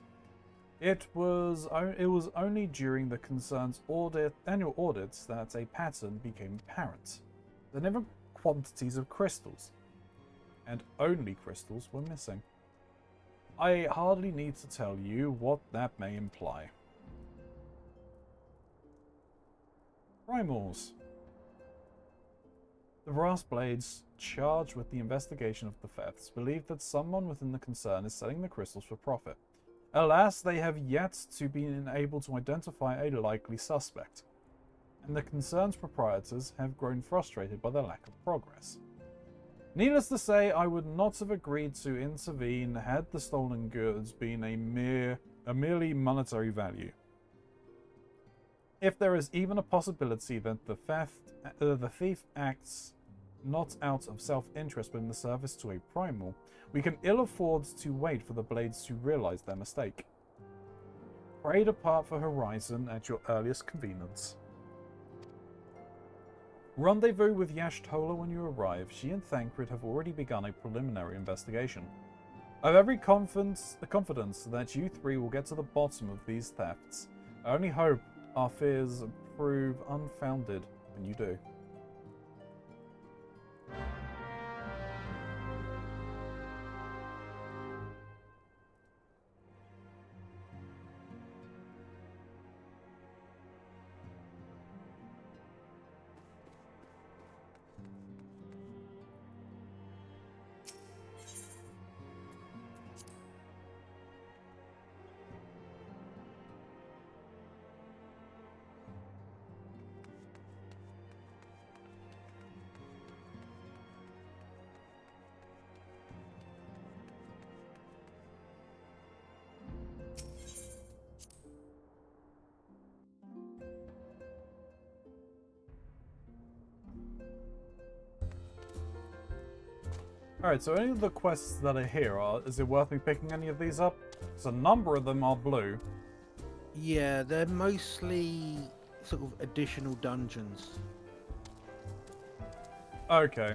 It was only during the concern's annual audits that a pattern became apparent. There were never quantities of crystals, and only crystals were missing. I hardly need to tell you what that may imply. Primals. The Brass Blades, charged with the investigation of the thefts, believe that someone within the concern is selling the crystals for profit. Alas, they have yet to be able to identify a likely suspect, and the concern's proprietors have grown frustrated by the lack of progress. Needless to say, I would not have agreed to intervene had the stolen goods been a merely monetary value. If there is even a possibility that the thief acts not out of self-interest but in the service to a primal, we can ill afford to wait for the Blades to realize their mistake. Pray depart for Horizon at your earliest convenience. Rendezvous with Yashtola when you arrive. She and Thancred have already begun a preliminary investigation. I have every confidence that you three will get to the bottom of these thefts. I only hope our fears prove unfounded when you do. Alright, so any of the quests that are here, is it worth me picking any of these up? Because a number of them are blue. Yeah, they're mostly sort of additional dungeons. Okay.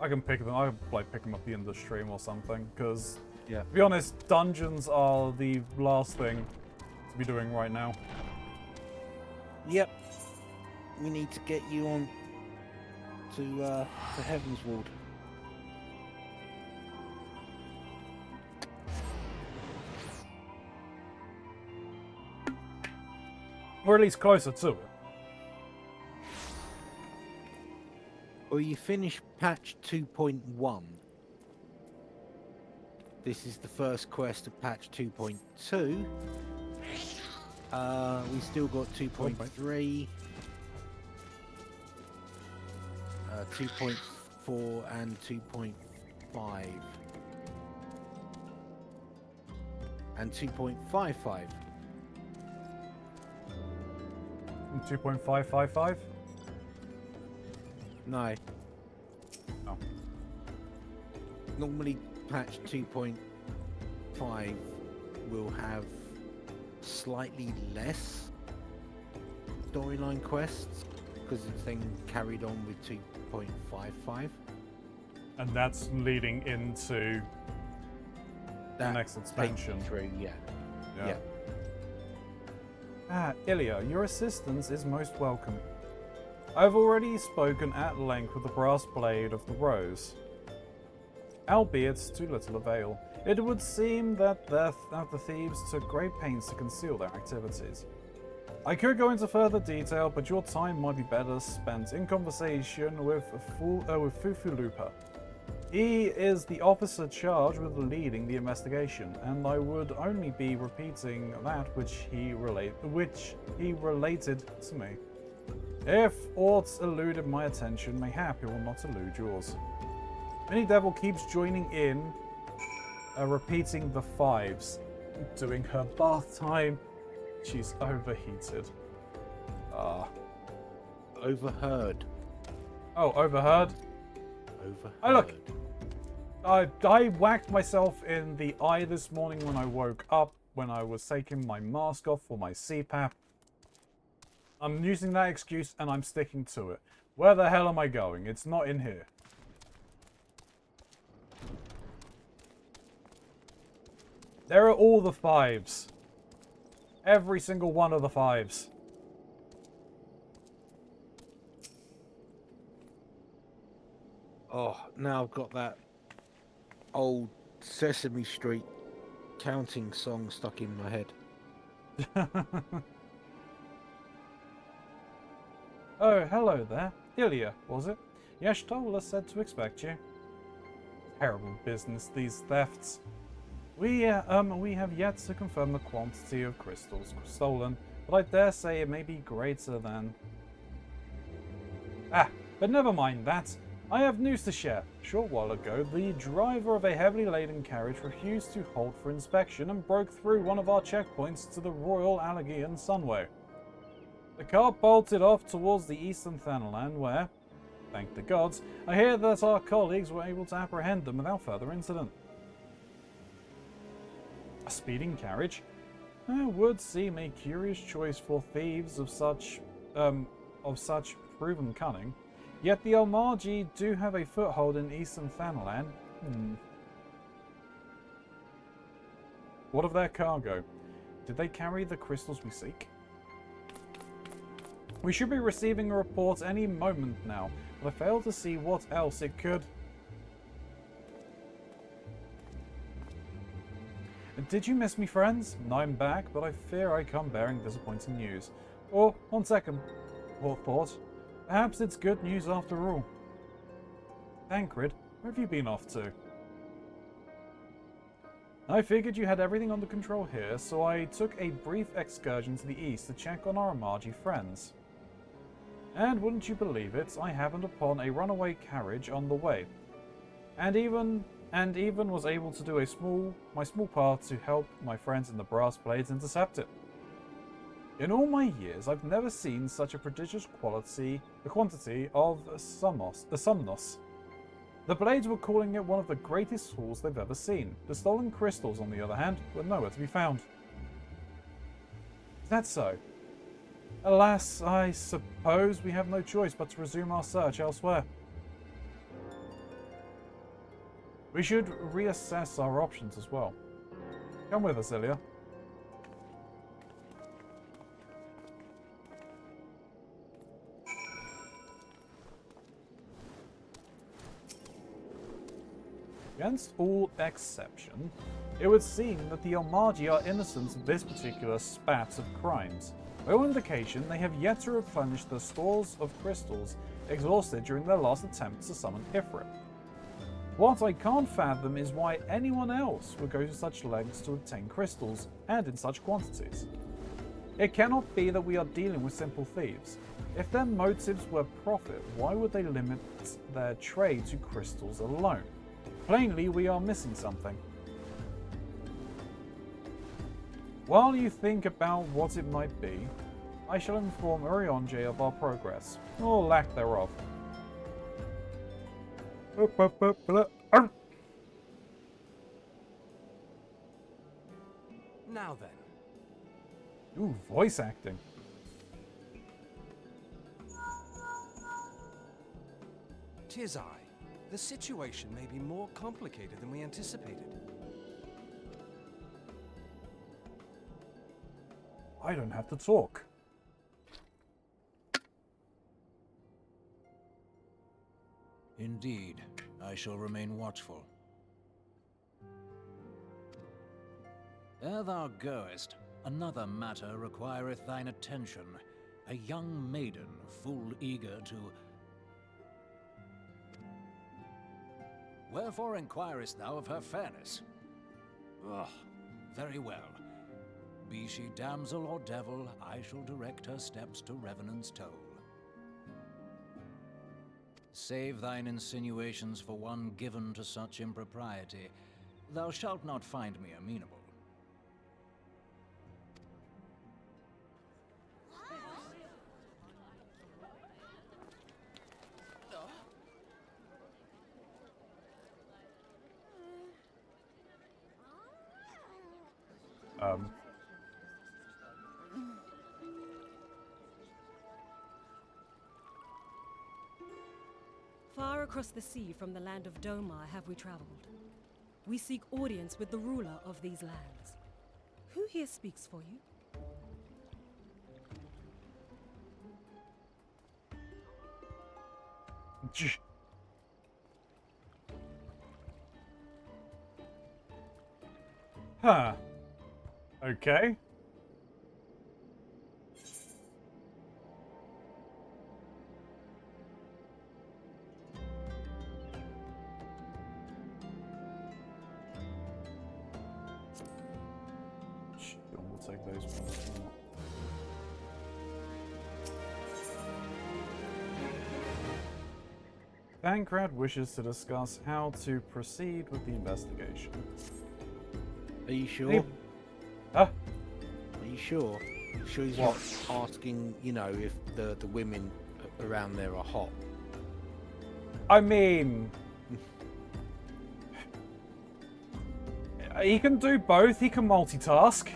I can pick them. I can like pick them up at the end of the stream or something. Because, Yeah. to be honest, dungeons are the last thing to be doing right now. Yep. We need to get you on to Heaven's Ward. Or at least closer to it. Or you finish patch 2.1. This is the first quest of patch 2.2. We still got 2.3, 2.4 and 2.5. And 2.55. 2.555? No. Oh. Normally patch 2.5 will have slightly less storyline quests because it's then carried on with 2.55. And that's leading into the next takes expansion. you through, yeah. Yeah. Ah, Ilya, your assistance is most welcome. I have already spoken at length with the Brass Blade of the Rose, albeit to little avail. It would seem that the thieves took great pains to conceal their activities. I could go into further detail, but your time might be better spent in conversation with Fufulupa. He is the officer charged with leading the investigation, and I would only be repeating that which he related to me. If aught eluded my attention, mayhap it will not elude yours. Minnie Devil keeps joining in, repeating the fives, doing her bath time. She's overheated. Overheard. Oh, overheard? Overheard. Hey, look! I whacked myself in the eye this morning when I woke up, when I was taking my mask off for my CPAP. I'm using that excuse and I'm sticking to it. Where the hell am I going? It's not in here. There are all the 5s. Every single one of the 5s. Oh, now I've got that old Sesame Street counting song stuck in my head. Oh, hello there. Ilya, was it? Yashtola said to expect you. Terrible business, these thefts. We have yet to confirm the quantity of crystals stolen, but I dare say it may be greater than... Ah, but never mind that. I have news to share. A short while ago, the driver of a heavily laden carriage refused to halt for inspection and broke through one of our checkpoints to the Royal Allegian Sunway. The car bolted off towards the eastern Thanalan where, thank the gods, I hear that our colleagues were able to apprehend them without further incident. A speeding carriage? Would seem a curious choice for thieves of such proven cunning. Yet the Almargi do have a foothold in eastern Thanalan. What of their cargo? Did they carry the crystals we seek? We should be receiving a report any moment now, but I fail to see what else it could. Did you miss me, friends? I'm back, but I fear I come bearing disappointing news. Or, on second thought, perhaps it's good news after all. Tancred, where have you been off to? I figured you had everything under control here, so I took a brief excursion to the east to check on our Almargi friends. And wouldn't you believe it, I happened upon a runaway carriage on the way, and even was able to do my small part to help my friends in the Brass Blades intercept it. In all my years, I've never seen such a prodigious quantity of Somnos. The Blades were calling it one of the greatest hauls they've ever seen. The stolen crystals, on the other hand, were nowhere to be found. Is that so? Alas, I suppose we have no choice but to resume our search elsewhere. We should reassess our options as well. Come with us, Ilya. Against all exception, it would seem that the Almargi are innocent of this particular spat of crimes. By all indication, they have yet to replenish the stores of crystals exhausted during their last attempt to summon Ifrit. What I can't fathom is why anyone else would go to such lengths to obtain crystals, and in such quantities. It cannot be that we are dealing with simple thieves. If their motives were profit, why would they limit their trade to crystals alone? Plainly, we are missing something. While you think about what it might be, I shall inform Urionje of our progress, or lack thereof. Now then. Ooh, voice acting. Tis I. The situation may be more complicated than we anticipated. I don't have to talk. Indeed, I shall remain watchful. Ere thou goest, another matter requireth thine attention. A young maiden, full eager to... Wherefore inquirest thou of her fairness? Very well. Be she damsel or devil, I shall direct her steps to Revenant's Toll. Save thine insinuations for one given to such impropriety. Thou shalt not find me amenable. Um, Far across the sea from the land of Domar have we traveled. We seek audience with the ruler of these lands. Who here speaks for you? Huh. Okay. Sure, we'll take those ones. Bancrad wishes to discuss how to proceed with the investigation. Are you sure? Hey. Huh? Are you sure? Sure he's not asking, you know, if the women around there are hot? I mean... he can do both. He can multitask.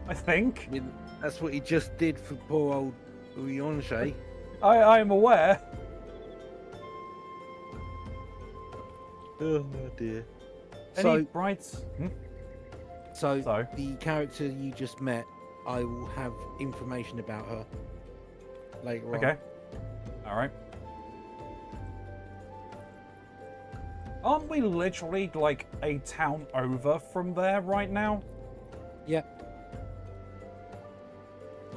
I think. I mean, that's what he just did for poor old Uyonshe. I am aware. Oh dear. Any brights? So So? the character you just met, I will have information about her later on. Okay. Alright. Aren't we literally like a town over from there right now? Yeah.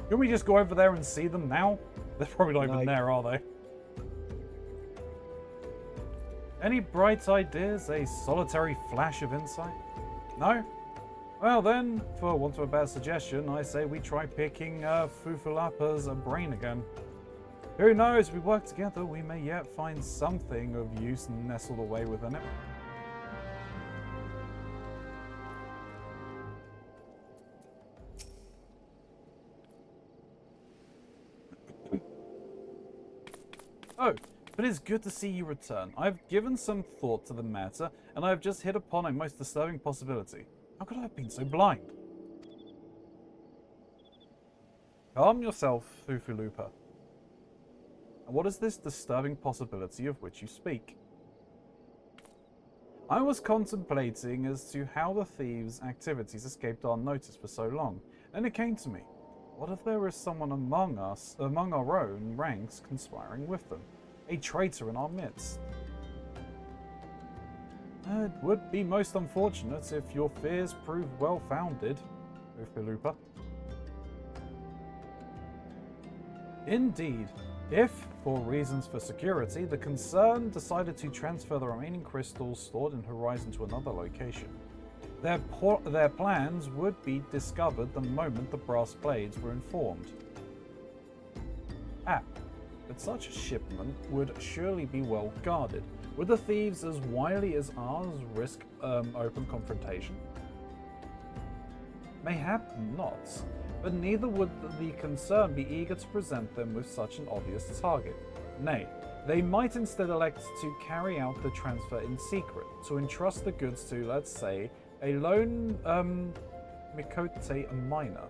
Can we just go over there and see them now? They're probably not even No. there, are they? Any bright ideas? A solitary flash of insight? No? Well then, for want of a better suggestion, I say we try picking Fufulapa's brain again. Who knows, if we work together, we may yet find something of use nestled away within it. Oh, but it's good to see you return. I've given some thought to the matter, and I have just hit upon a most disturbing possibility. How could I have been so blind? Calm yourself, Fufulupa. And what is this disturbing possibility of which you speak? I was contemplating as to how the thieves' activities escaped our notice for so long, and it came to me. What if there is someone among us, among our own ranks, conspiring with them? A traitor in our midst? It would be most unfortunate if your fears proved well-founded, Ufilupa. Indeed, if, for reasons for security, the concern decided to transfer the remaining crystals stored in Horizon to another location, their plans would be discovered the moment the brass blades were informed. But such a shipment would surely be well guarded. Would the thieves as wily as ours risk open confrontation? Mayhap not, but neither would the concern be eager to present them with such an obvious target. Nay, they might instead elect to carry out the transfer in secret, to entrust the goods to, let's say, a lone Mikote miner,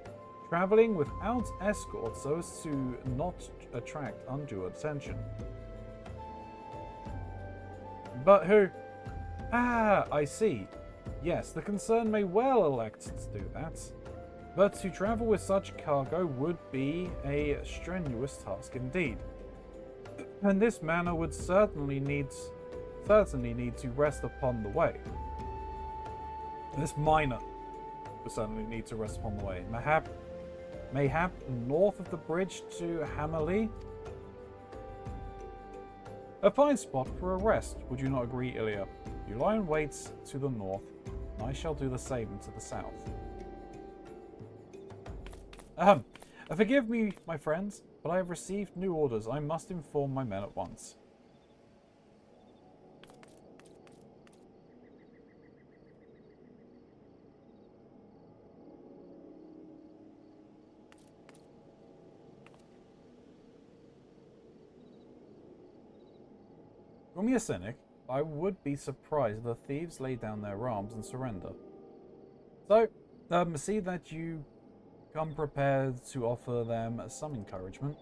traveling without escort so as to not attract undue attention. But who? Ah, I see. Yes, the concern may well elect to do that. But to travel with such cargo would be a strenuous task indeed. And this manor would certainly need to rest upon the way. This miner would certainly need to rest upon the way. Mayhap north of the bridge to Hammerley? A fine spot for a rest, would you not agree, Ilya? You lie in wait to the north, and I shall do the same to the south. Forgive me, my friends, but I have received new orders. I must inform my men at once. Call me a cynic, I would be surprised if the thieves lay down their arms and surrender. So, See that you come prepared to offer them some encouragement.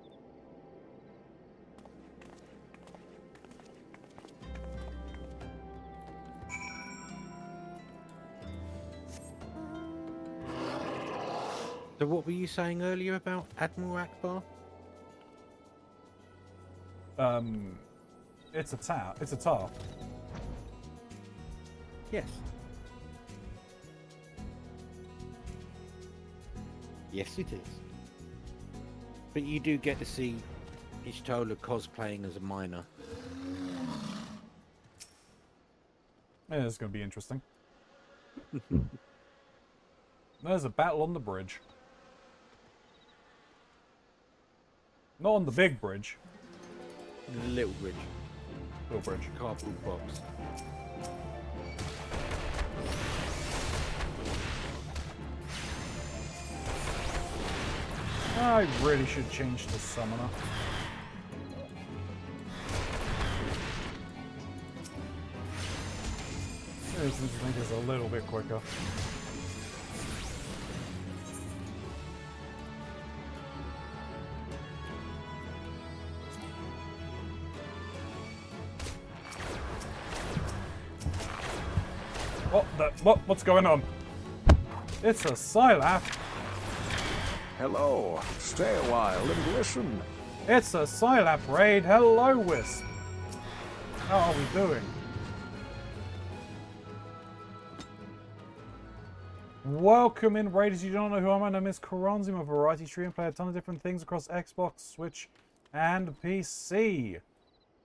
So what were you saying earlier about Admiral Akbar? It's a tar. It's a tar. Yes. Yes, it is. But you do get to see Ishtola cosplaying as a miner. Yeah, it's going to be interesting. There's a battle on the bridge. Not on the big bridge. Little bridge. Little bridge. Cardboard box. I really should change to summoner. This thing is a little bit quicker. What's going on? It's a Scilap. Hello. Stay a while and listen. It's a Scilap raid. Hello, Wisp. How are we doing? Welcome in, Raiders. You don't know who I am. My name is Keronzi. I'm a variety streamer and play a ton of different things across Xbox, Switch, and PC.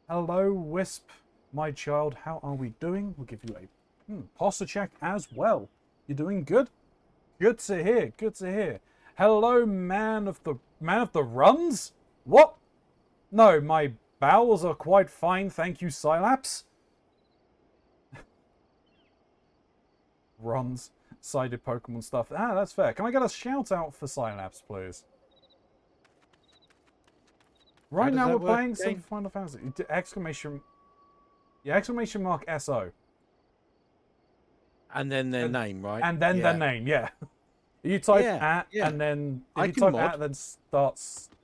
Hello, Wisp, my child. How are we doing? We'll give you a posture check as well. You're doing good? Good to hear. Good to hear. Hello, man of the runs? What? No, my bowels are quite fine, thank you, Scilap's. Runs. Sided Pokemon stuff. Ah, that's fair. Can I get a shout out for Scilap's, please? Right now we're playing some Final Fantasy. Exclamation. Yeah, exclamation mark SO. And then their name, right? And then their name, yeah. You type and then if you type at,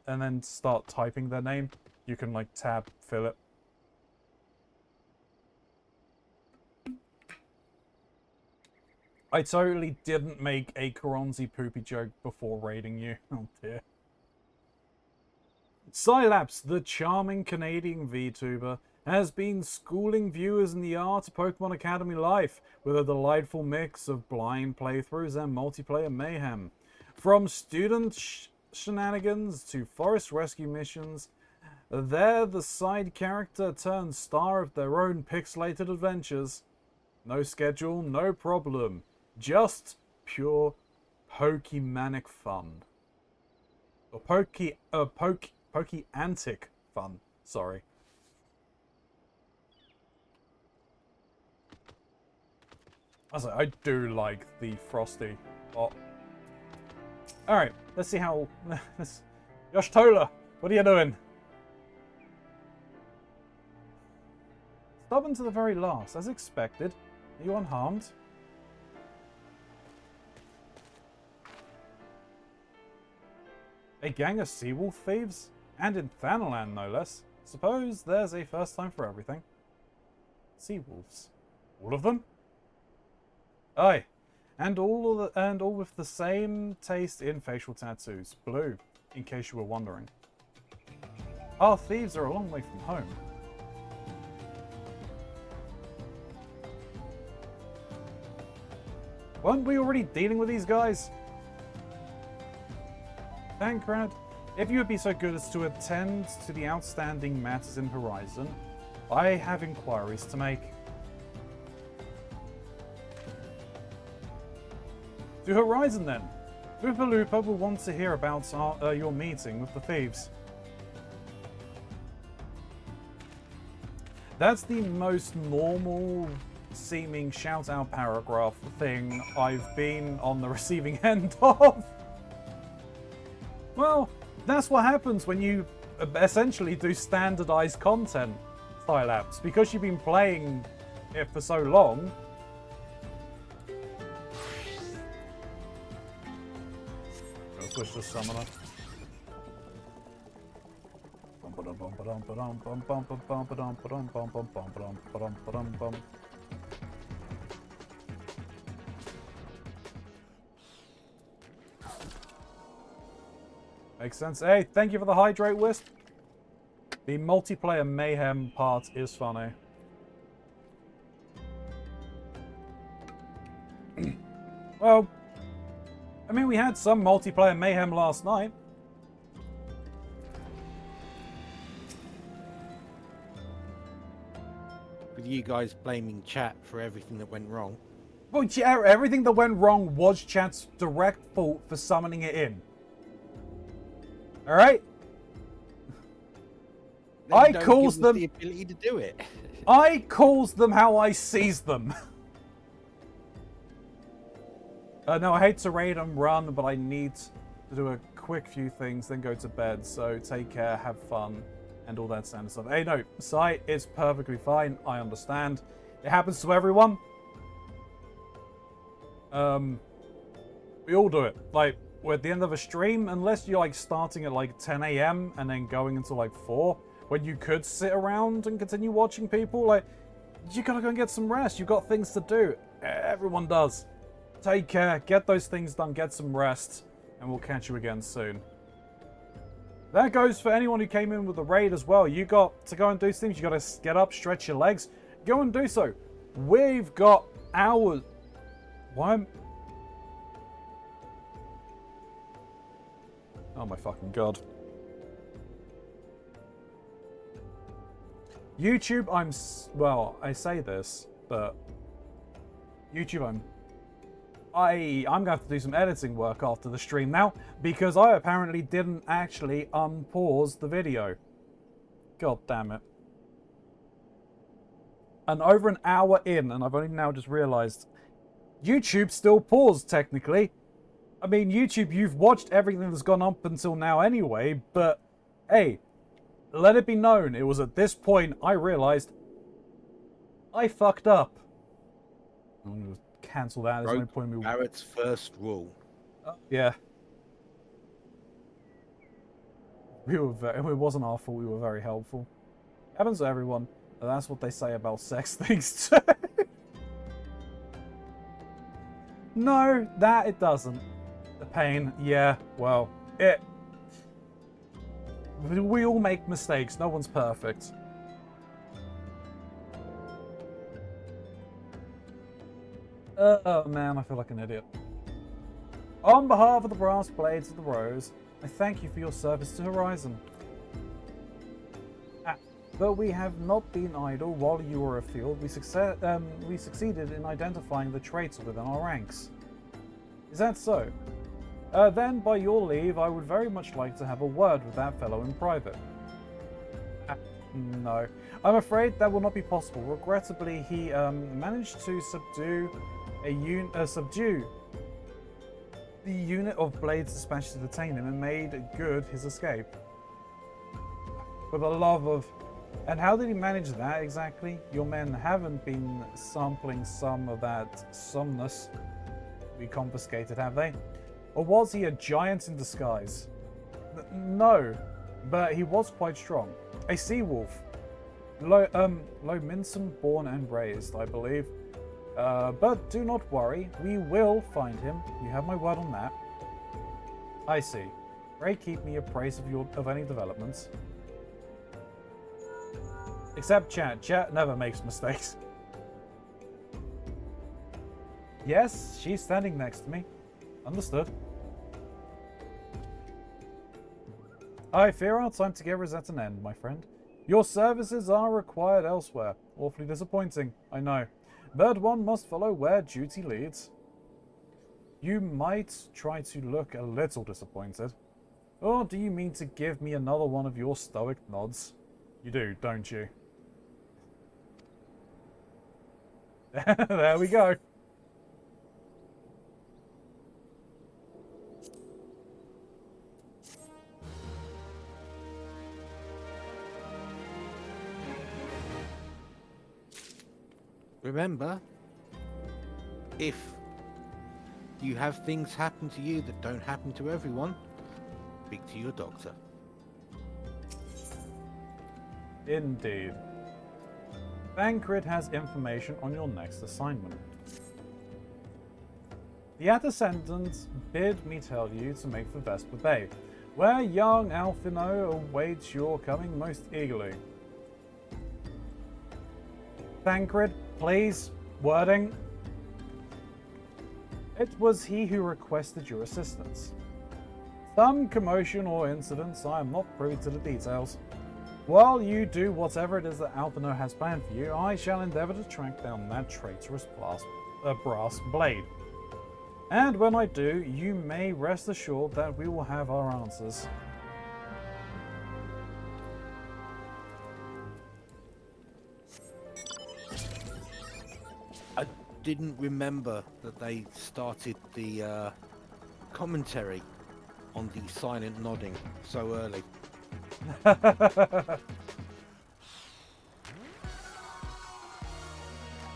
then start typing their name. You can like tab fill it. I totally didn't make a Keronzi poopy joke before raiding you. Oh dear. Scilap's, the charming Canadian VTuber, has been schooling viewers in the art of Pokemon Academy life with a delightful mix of blind playthroughs and multiplayer mayhem. From student shenanigans to forest rescue missions, they're the side character turned star of their own pixelated adventures. No schedule, no problem. Just pure Pokemanic fun. Or Pokeantic fun, sorry. I do like the frosty. Oh. Alright, let's see how... Yoshtola, what are you doing? Stubborn to the very last, as expected. Are you unharmed? A gang of seawolf thieves? And in Thanalan, no less. Suppose there's a first time for everything. Seawolves. All of them? Aye. And all with the same taste in facial tattoos. Blue, in case you were wondering. Our thieves are a long way from home. Weren't we already dealing with these guys? Thankrad, if you would be so good as to attend to the outstanding matters in Horizon, I have inquiries to make. To Horizon then. Loopa Loopa will want to hear about your meeting with the thieves. That's the most normal seeming shout out paragraph thing I've been on the receiving end of. Well, that's what happens when you essentially do standardized content, Scilap's, because you've been playing it for so long. switch to summoner. Makes sense. Hey, thank you for the hydrate, Wisp. The multiplayer mayhem part is funny. Well, I mean, we had some multiplayer mayhem last night. With you guys blaming chat for everything that went wrong. Well, yeah, everything that went wrong was chat's direct fault for summoning it in. Alright? I calls them the ability to do it. I calls them how I sees them. No, I hate to raid and run, but I need to do a quick few things, then go to bed. So take care, have fun, and all that standard stuff. Hey, no, Sai, it's perfectly fine. I understand. It happens to everyone. We all do it. Like, we're at the end of a stream, unless you're like starting at like 10 AM and then going until like 4, when you could sit around and continue watching people, like, you gotta go and get some rest. You've got things to do. Everyone does. Take care, get those things done, get some rest, and we'll catch you again soon. That goes for anyone who came in with the raid as well. You got to go and do things. You got to get up, stretch your legs. Go and do so. We've got hours. Why? Oh my fucking god. YouTube, well, I say this, but YouTube, I'm going to have to do some editing work after the stream now, because I apparently didn't actually unpause the video. God damn it. And over an hour in, and I've only now just realised, YouTube still paused, technically. I mean, YouTube, you've watched everything that's gone up until now anyway, but hey, let it be known, it was at this point I realised I fucked up. I'm going to cancel that. There's no point in me. Barrett's first rule. Yeah. It wasn't our fault, we were very helpful. Happens to everyone. That's what they say about sex things too. No, that it doesn't. The pain, yeah, well, we all make mistakes, no one's perfect. Oh man, I feel like an idiot. On behalf of the Brass Blades of the Rose, I thank you for your service to Horizon. But we have not been idle while you were afield. We succeeded in identifying the traitors within our ranks. Is that so? Then, by your leave, I would very much like to have a word with that fellow in private. No. I'm afraid that will not be possible. Regrettably, he managed to subdue the unit of blades dispatched to detain him and made good his escape. For the love of... And how did he manage that exactly? Your men haven't been sampling some of that somnus we confiscated, have they? Or was he a giant in disguise? No, but he was quite strong. A sea wolf. Lominson born and raised, I believe. But do not worry, we will find him. You have my word on that. I see. Pray keep me appraised of any developments. Except chat. Chat never makes mistakes. Yes, she's standing next to me. Understood. I fear our time together is at an end, my friend. Your services are required elsewhere. Awfully disappointing, I know. But one must follow where duty leads. You might try to look a little disappointed. Or do you mean to give me another one of your stoic nods? You do, don't you? There we go. Remember, if you have things happen to you that don't happen to everyone, speak to your doctor. Indeed. Thancred has information on your next assignment. The Attendants bid me tell you to make for Vesper Bay, where young Alfino awaits your coming most eagerly. Thancred, please. Wording. It was he who requested your assistance. Some commotion or incidents, I am not privy to the details. While you do whatever it is that Alfino has planned for you, I shall endeavor to track down that traitorous brass blade. And when I do, you may rest assured that we will have our answers. I didn't remember that they started the commentary on the silent nodding so early.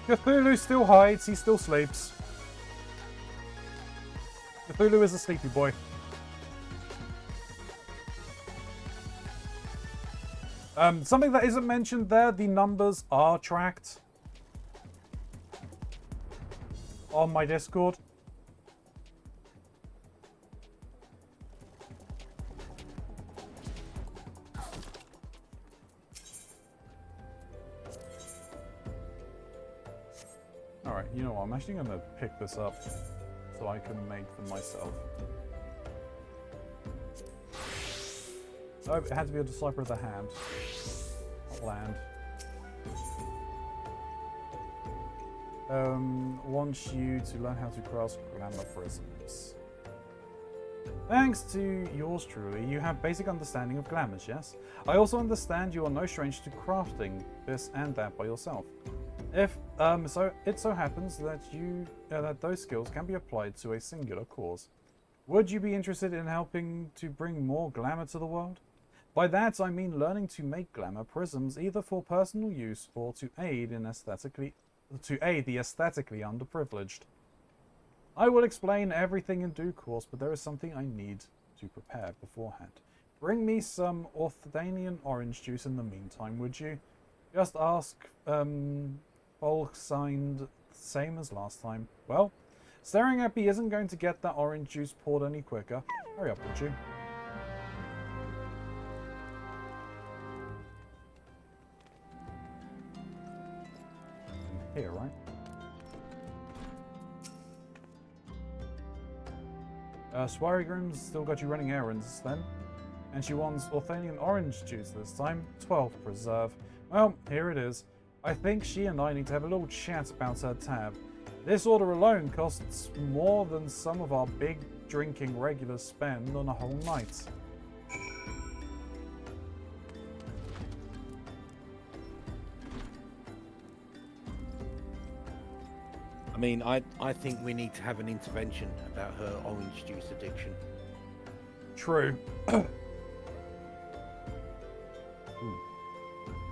Cthulhu still hides, he still sleeps. Cthulhu is a sleepy boy. Something that isn't mentioned there, the numbers are tracked on my Discord. Alright, you know what, I'm actually going to pick this up so I can make them myself. Oh, it had to be a Decipher of the Hand, not land. Wants you to learn how to craft glamour prisms. Thanks to yours truly, you have basic understanding of glamours, yes? I also understand you are no stranger to crafting this and that by yourself. If it so happens that that those skills can be applied to a singular cause. Would you be interested in helping to bring more glamour to the world? By that I mean learning to make glamour prisms either for personal use or to aid the aesthetically underprivileged. I will explain everything in due course, but there is something I need to prepare beforehand. Bring me some Orthanian orange juice in the meantime, would you? Just ask bulk signed, same as last time. Well, staring at me isn't going to get that orange juice poured any quicker. Hurry up, would you? Here, right? Swarigrim's still got you running errands then. And she wants Orthanian orange juice this time. 12 preserve. Well, here it is. I think she and I need to have a little chat about her tab. This order alone costs more than some of our big drinking regulars spend on a whole night. I mean, I think we need to have an intervention about her orange juice addiction. True.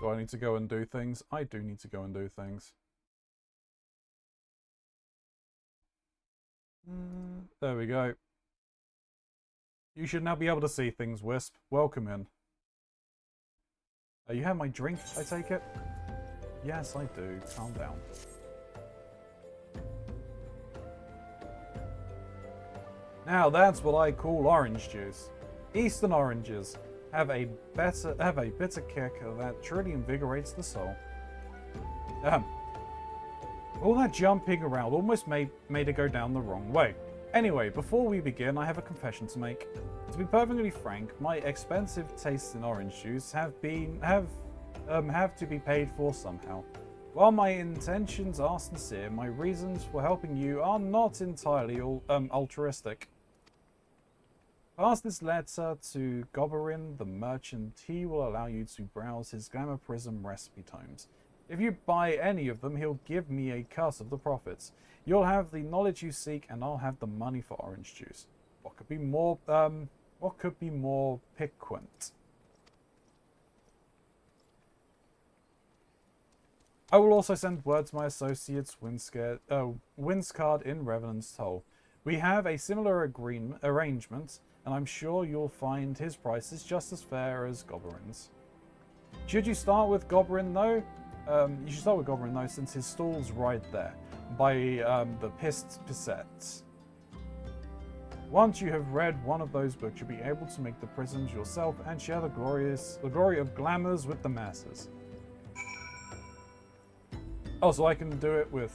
Do I need to go and do things? I do need to go and do things. There we go. You should now be able to see things, Wisp. Welcome in. You have my drink, I take it? Yes, I do. Calm down. Now that's what I call orange juice. Eastern oranges have a bitter kick that truly invigorates the soul. All that jumping around almost made it go down the wrong way. Anyway, before we begin, I have a confession to make. To be perfectly frank, my expensive tastes in orange juice have to be paid for somehow. While my intentions are sincere, my reasons for helping you are not entirely altruistic. Pass this letter to Goberin, the merchant. He will allow you to browse his Glamour Prism recipe tomes. If you buy any of them, he'll give me a cut of the profits. You'll have the knowledge you seek, and I'll have the money for orange juice. What could be more piquant? I will also send word to my associates, Winscard in Revenant's Toll. We have a similar arrangement and I'm sure you'll find his price is just as fair as Goberin's. Should you start with Goberin though? You should start with Goberin though, since his stall's right there, by the Pissettes. Once you have read one of those books, you'll be able to make the prisms yourself and share the glory of glamours with the masses. Oh, so I can do it with...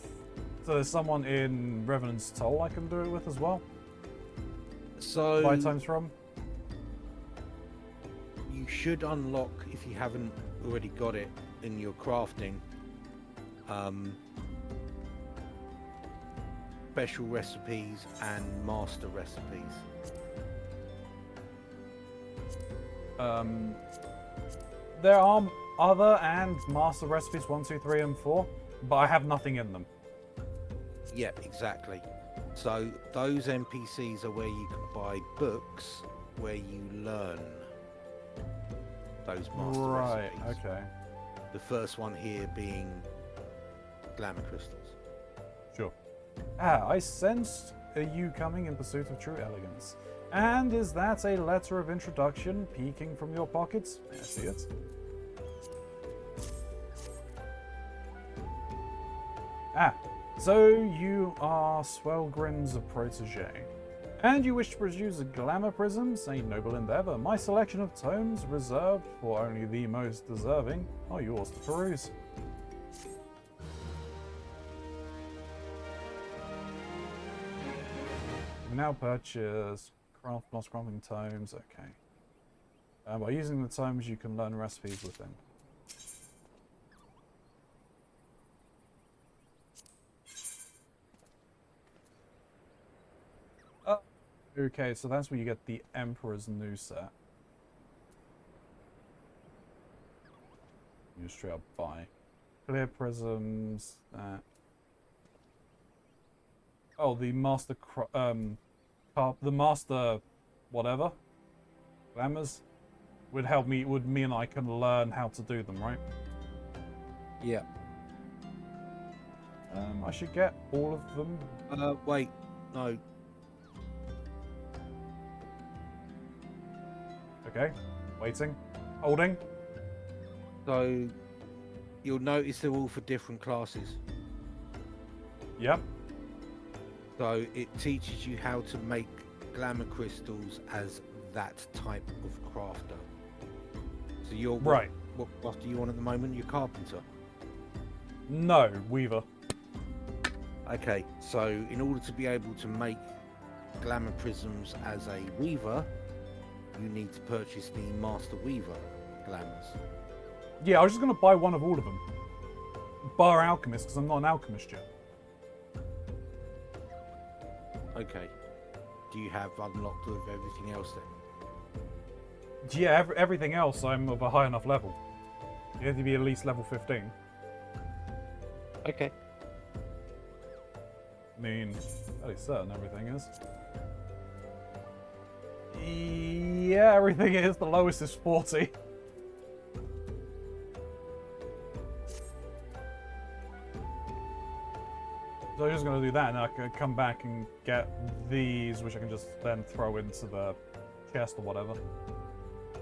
So there's someone in Revenant's Toll I can do it with as well? So 5 times from? you should unlock, if you haven't already got it in your crafting, special recipes and master recipes. There are other and master recipes 1, 2, 3, and 4, but I have nothing in them. Yeah, exactly. So those NPCs are where you can buy books where you learn those master Right, recipes. okay. The first one here being glamour crystals. Sure. Ah, I sensed you coming in pursuit of true elegance. And is that a letter of introduction peeking from your pockets? May I see it? Ah, so you are Swellgrim's protege. And you wish to produce glamour prisms, a noble endeavor. My selection of tomes, reserved for only the most deserving, are yours to peruse. Now purchase craft plus crafting tomes. Okay. By using the tomes, you can learn recipes within. Okay, so that's where you get the Emperor's new set. You straight up buy clear prisms. Oh, the master, the master, whatever, glamours, would help me. Would mean I can learn how to do them, right? Yeah. I should get all of them. Wait, no. Okay, waiting, holding. So you'll notice they're all for different classes. Yep. So it teaches you how to make glamour crystals as that type of crafter. So you're Right. What do you want at the moment? You're carpenter. No, Weaver. Okay, so in order to be able to make glamour prisms as a weaver, you need to purchase the master weaver glamours. Yeah, I was just gonna buy one of all of them. Bar alchemist, because I'm not an alchemist yet. Okay. Do you have unlocked with everything else then? Yeah, everything else I'm of a high enough level. You have to be at least level 15. Okay. I mean, fairly certain everything is. Yeah, everything is. The lowest is 40. So I'm just going to do that, and I can come back and get these, which I can just then throw into the chest or whatever.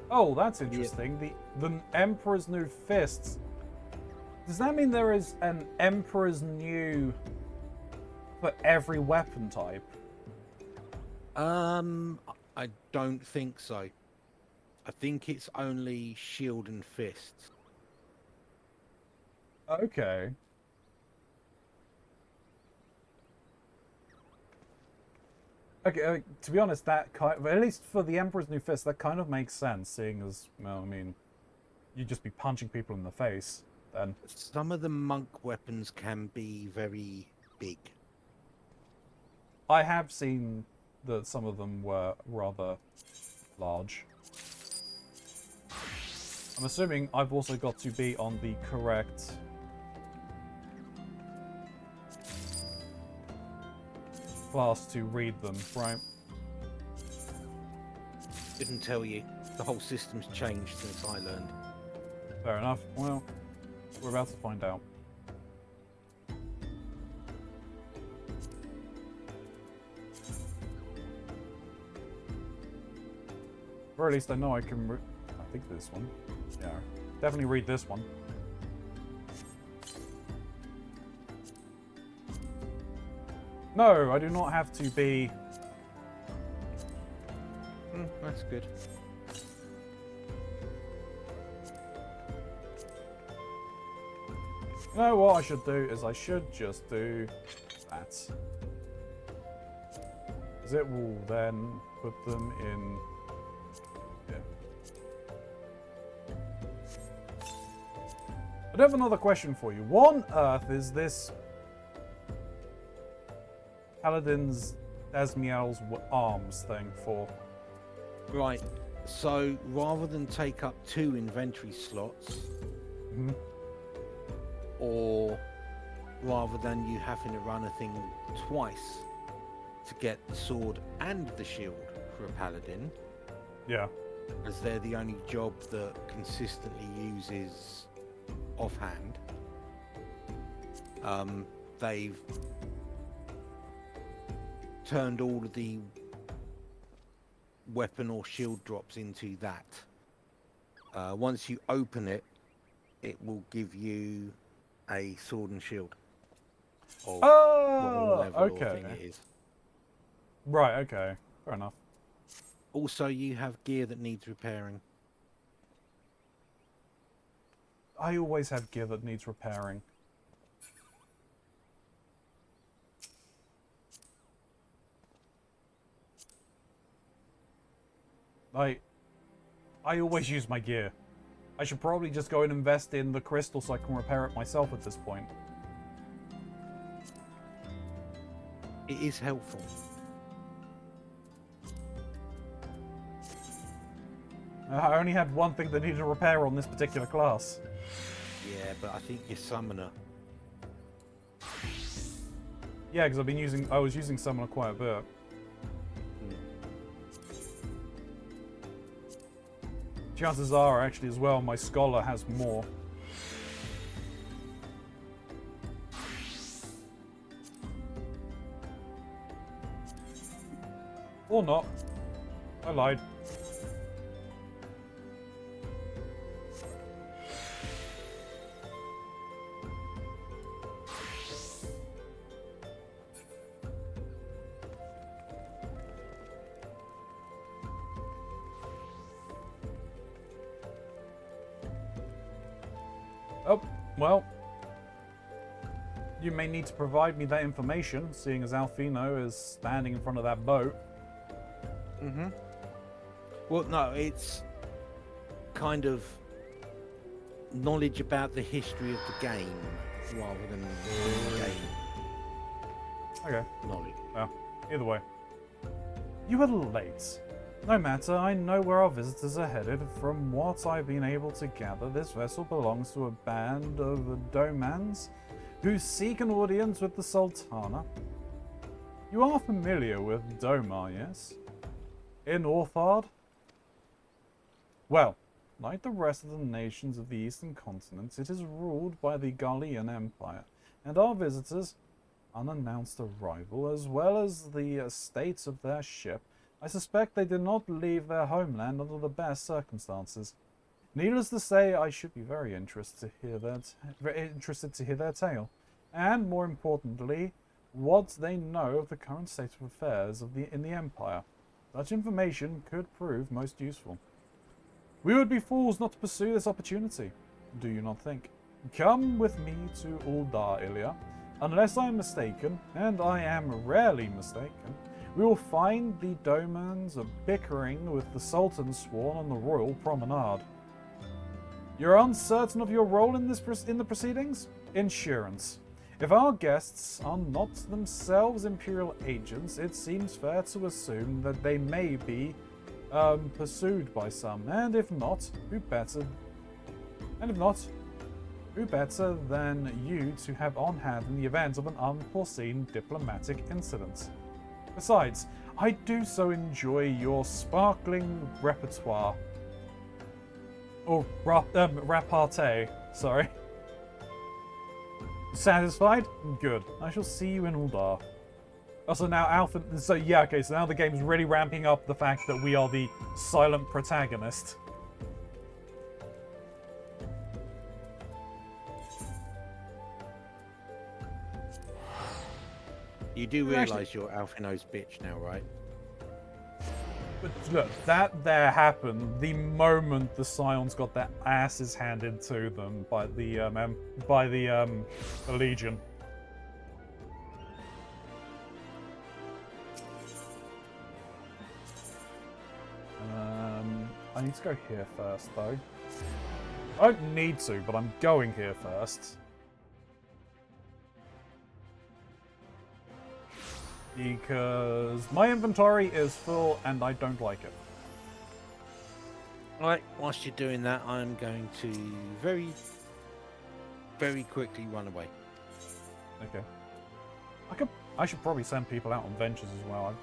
Oh, that's interesting. The Emperor's New Fists. Does that mean there is an Emperor's New for every weapon type? I don't think so. I think it's only shield and fist. Okay. Okay, to be honest, that at least for the Emperor's New Fist, that kind of makes sense, seeing as, well, I mean, you'd just be punching people in the face, then. Some of the monk weapons can be very big. I have seen that some of them were rather large. I'm assuming I've also got to be on the correct class to read them, right? Didn't tell you. The whole system's changed since I learned. Fair enough. Well, we're about to find out. Or at least I know I can I think this one. Yeah, definitely read this one. No, I do not have to be... That's good. You know what I should do is I should just do that. Because it will then put them in... Yeah. I do have another question for you. What on earth is this Paladin's Asmiel's arms thing for? Right. So rather than take up 2 inventory slots, Mhm. or rather than you having to run a thing twice to get the sword and the shield for a paladin, Yeah. as they're the only job that consistently uses offhand, they've turned all of the weapon or shield drops into that. Once you open it, it will give you a sword and shield. Or Oh, whatever level or okay. thing it is. Right, okay. Fair enough. Also, you have gear that needs repairing. I always have gear that needs repairing. I always use my gear. I should probably just go and invest in the crystal so I can repair it myself at this point. It is helpful. I only had one thing that needed a repair on this particular class. Yeah, but I think your summoner. Yeah, because I was using Summoner quite a bit. Chances are, actually, as well, my Scholar has more. Or not. I lied. Oh, well. You may need to provide me that information, seeing as Alfino is standing in front of that boat. Mm-hmm. Well, no, it's kind of knowledge about the history of the game rather than the game Okay. knowledge. Well, either way. You are late. No matter, I know where our visitors are headed. From what I've been able to gather, this vessel belongs to a band of Domans who seek an audience with the Sultana. You are familiar with Domar, yes? In Orthard? Well, like the rest of the nations of the eastern continent, it is ruled by the Gallian Empire, and our visitors' unannounced arrival, as well as the state of their ship, I suspect they did not leave their homeland under the best circumstances. Needless to say, I should be very interested to hear their tale, and more importantly, what they know of the current state of affairs in the Empire. Such information could prove most useful. We would be fools not to pursue this opportunity, do you not think? Come with me to Uldar, Ilya. Unless I am mistaken, and I am rarely mistaken, we will find the Domans bickering with the Sultan's sworn on the royal promenade. You're uncertain of your role in the proceedings? Insurance. If our guests are not themselves Imperial agents, it seems fair to assume that they may be pursued by some, and if not, who better than you to have on hand in the event of an unforeseen diplomatic incident? Besides, I do so enjoy your sparkling repertoire. Or repartee, sorry. Satisfied? Good. I shall see you in Uldar. Also now Alpha, so yeah, okay, so now the game's really ramping up the fact that we are the silent protagonist. You do Actually- realise you're Alphino's bitch now, right? But look, that there happened the moment the Scions got their asses handed to them by the the Legion. I need to go here first, though. I don't need to, but I'm going here first. Because my inventory is full and I don't like it. Right, whilst you're doing that, I'm going to very, very quickly run away. Okay. I should probably send people out on ventures as well.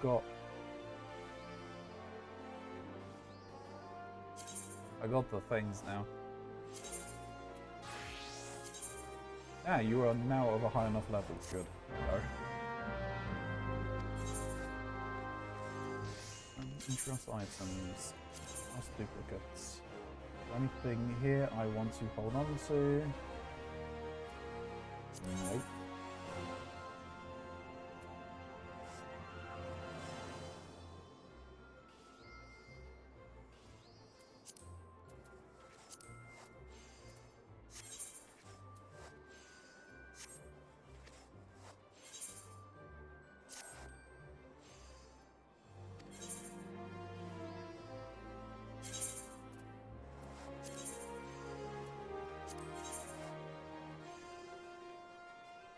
I got the things now. Ah, you are now of a high enough level. Good. Go. Interest items. House duplicates. Anything here I want to hold on to? Nope.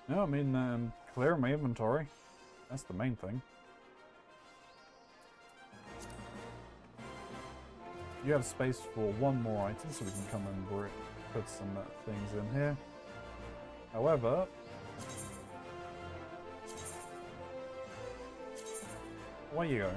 No, I mean, clear my inventory. That's the main thing. You have space for one more item, so we can come and put some things in here. However, where you go?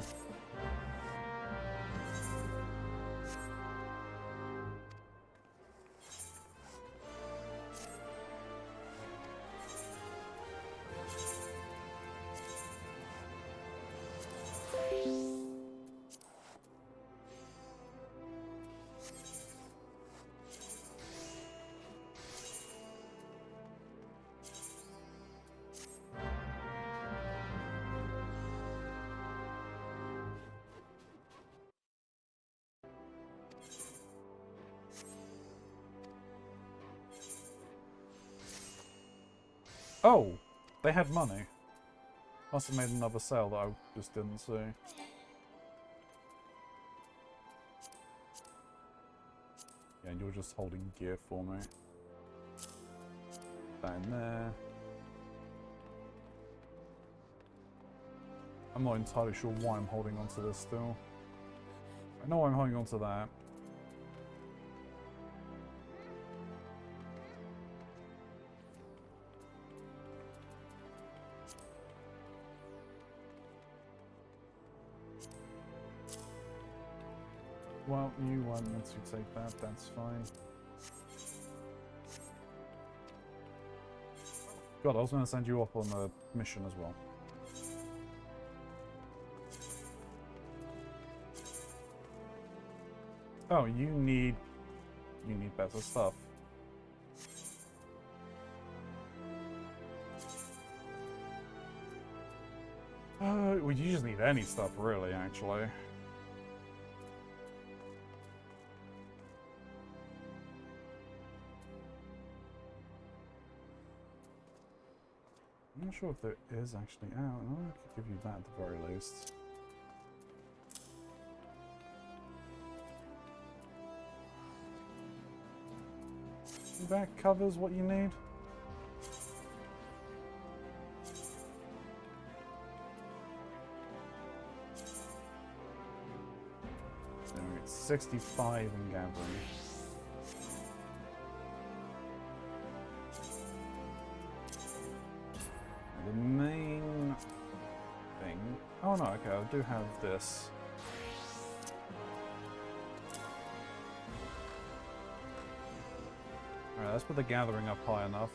Oh, they had money. Must have made another sale that I just didn't see. Yeah, and you're just holding gear for me. That in there. I'm not entirely sure why I'm holding onto this still. I know I'm holding onto that. Well, you want me to take that, that's fine. God, I was going to send you off on a mission as well. Oh, you need better stuff. Well, you just need any stuff, really, actually. I'm not sure if there is actually. Oh, I could give you that at the very least. That covers what you need. So it's 65 in gathering. The main thing. Oh no, okay, I do have this. Alright, let's put the gathering up high enough.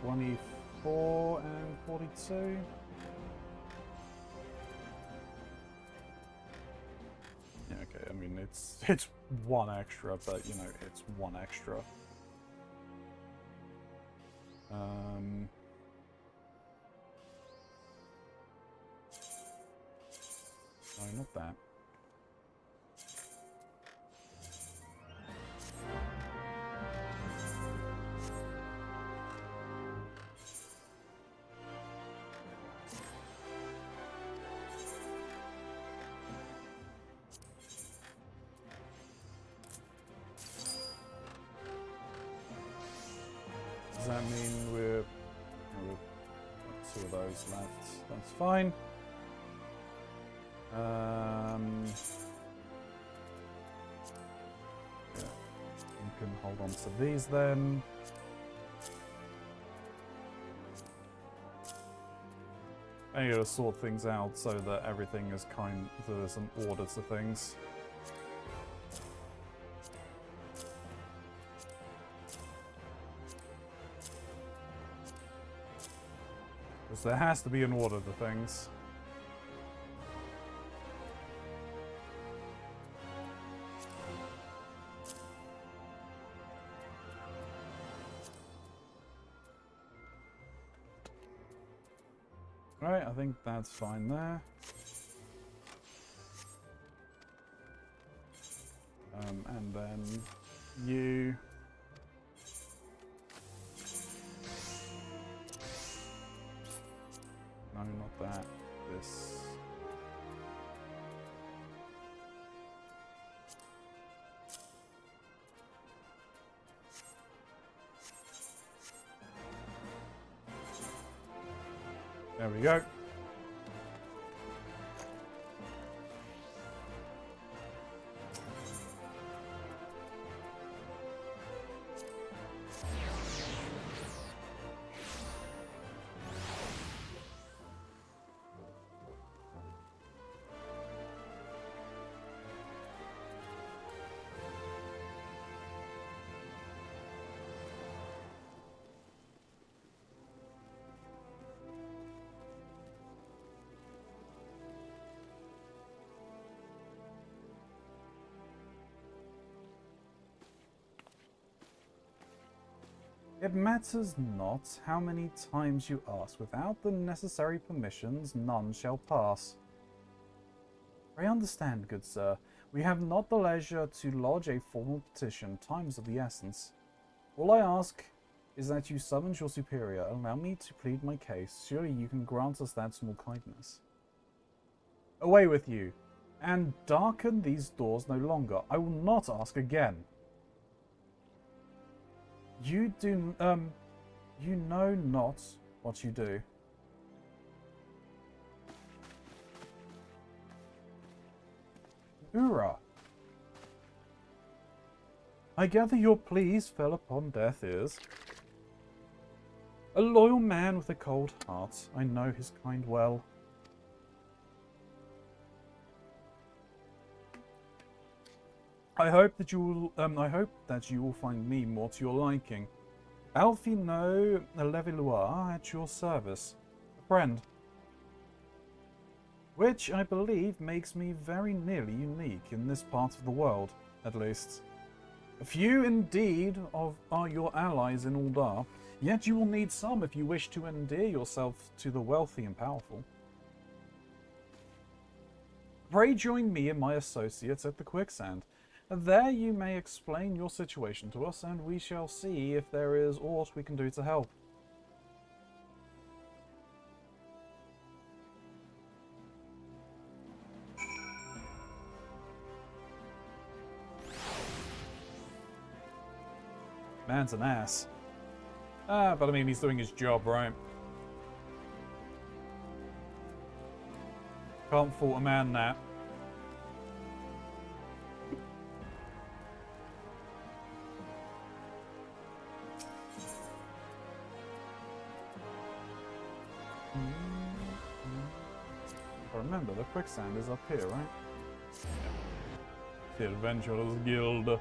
24 and 42. Yeah, okay, I mean, it's one extra, but, you know, it's one extra. No, not that. Does that mean we've got 2 of those left? That's fine. Yeah, you can hold on to these then. I gotta sort things out so that everything is there's an order to things. Because there has to be an order to things. Right, I think that's fine there. And then you... No, not that. This. There we go. It matters not how many times you ask. Without the necessary permissions, none shall pass. I understand, good sir. We have not the leisure to lodge a formal petition. Time's of the essence. All I ask is that you summons your superior. Allow me to plead my case. Surely you can grant us that small kindness. Away with you, and darken these doors no longer. I will not ask again. You know not what you do. Hoorah! I gather your pleas fell upon deaf ears. A loyal man with a cold heart. I know his kind well. I hope that you will find me more to your liking. Alfino Levillois at your service. A friend. Which, I believe, makes me very nearly unique in this part of the world, at least. Few, indeed, are your allies in Uldar, yet you will need some if you wish to endear yourself to the wealthy and powerful. Pray join me and my associates at the Quicksand. There you may explain your situation to us, and we shall see if there is aught we can do to help. Man's an ass. But I mean, he's doing his job, right? Can't fault a man that. But remember, the quicksand is up here, right? The Adventurers Guild.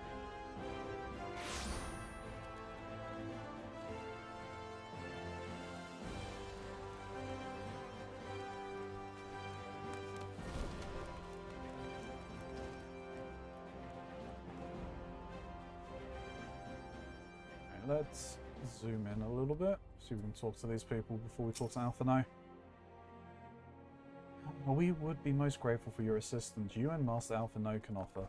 let's zoom in a little bit. See if we can talk to these people before we talk to Alphino. Well, we would be most grateful for your assistance you and Master Alphino can offer.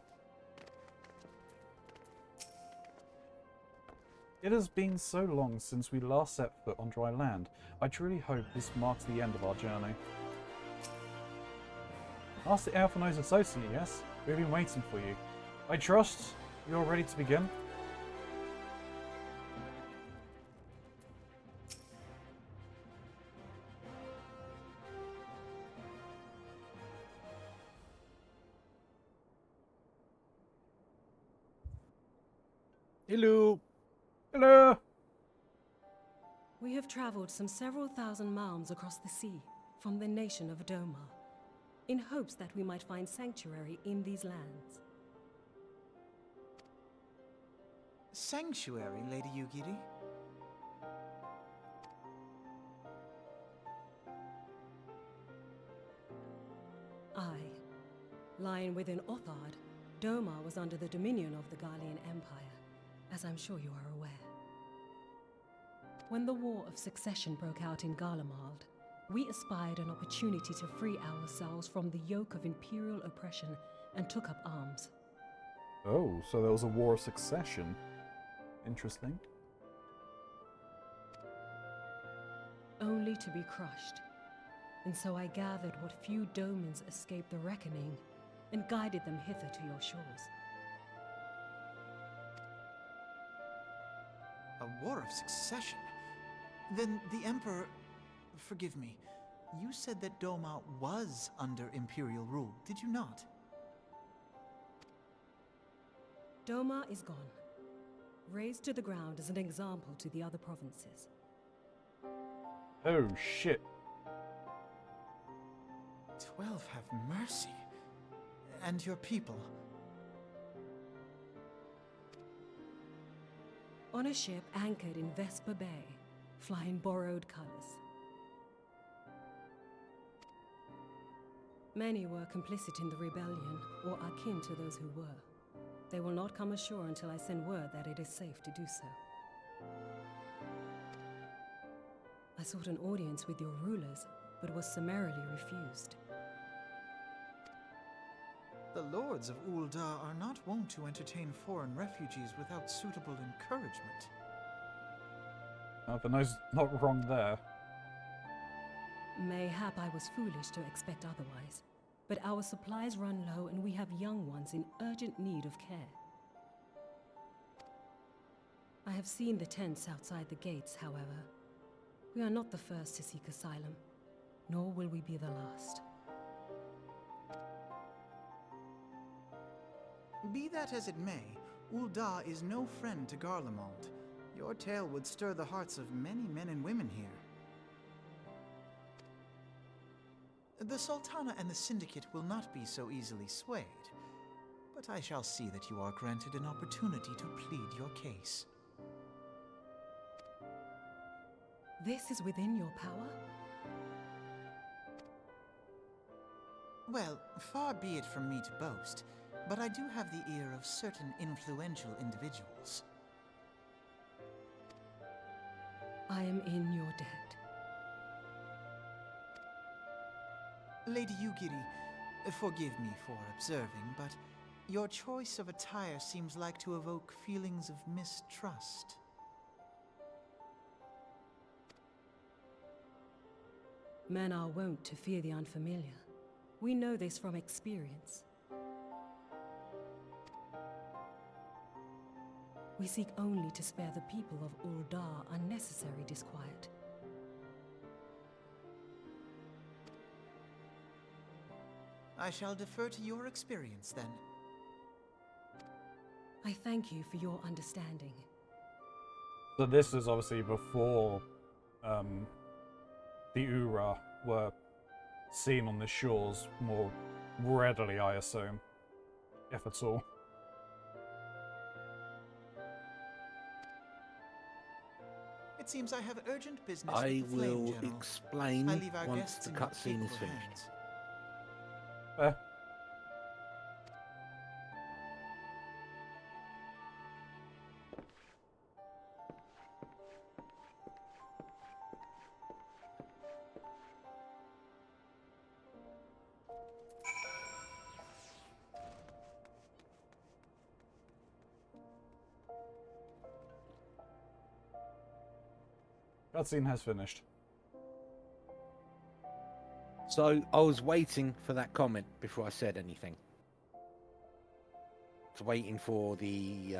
It has been so long since we last set foot on dry land. I truly hope this marks the end of our journey. Master Alphino's associate, yes? We've been waiting for you. I trust you're ready to begin? Hello. Hello! We have traveled some several thousand miles across the sea from the nation of Doma, in hopes that we might find sanctuary in these lands. Sanctuary, Lady Yugiri? Aye. Lying within Othard, Doma was under the dominion of the Garlean Empire, as I'm sure you are aware. When the War of Succession broke out in Garlemald, we espied an opportunity to free ourselves from the yoke of imperial oppression and took up arms. Oh, so there was a war of succession. Interesting. Only to be crushed. And so I gathered what few Domans escaped the reckoning and guided them hither to your shores. A war of succession? Then the Emperor... Forgive me. You said that Doma was under Imperial rule, did you not? Doma is gone. Razed to the ground as an example to the other provinces. Oh, shit. 12 have mercy. And your people? On a ship anchored in Vesper Bay, flying borrowed colors. Many were complicit in the rebellion, or akin to those who were. They will not come ashore until I send word that it is safe to do so. I sought an audience with your rulers, but was summarily refused. The lords of Ul'dah are not wont to entertain foreign refugees without suitable encouragement. Alphino's not wrong there. Mayhap I was foolish to expect otherwise, but our supplies run low and we have young ones in urgent need of care. I have seen the tents outside the gates, however. We are not the first to seek asylum, nor will we be the last. Be that as it may, Ul'dah is no friend to Garlemald. Your tale would stir the hearts of many men and women here. The Sultana and the Syndicate will not be so easily swayed, but I shall see that you are granted an opportunity to plead your case. This is within your power? Well, far be it from me to boast, but I do have the ear of certain influential individuals. I am in your debt. Lady Yugiri, forgive me for observing, but your choice of attire seems like to evoke feelings of mistrust. Men are wont to fear the unfamiliar. We know this from experience. We seek only to spare the people of Ul'dah unnecessary disquiet. I shall defer to your experience, then. I thank you for your understanding. So this is obviously before the Ura were seen on the shores more readily, I assume. If at all. It seems I have urgent business I with the Flame will General. explain I leave our once guests the in your cutscene is capable finished. hands. Fair. Cutscene has finished. So I was waiting for that comment before I said anything. I was waiting for the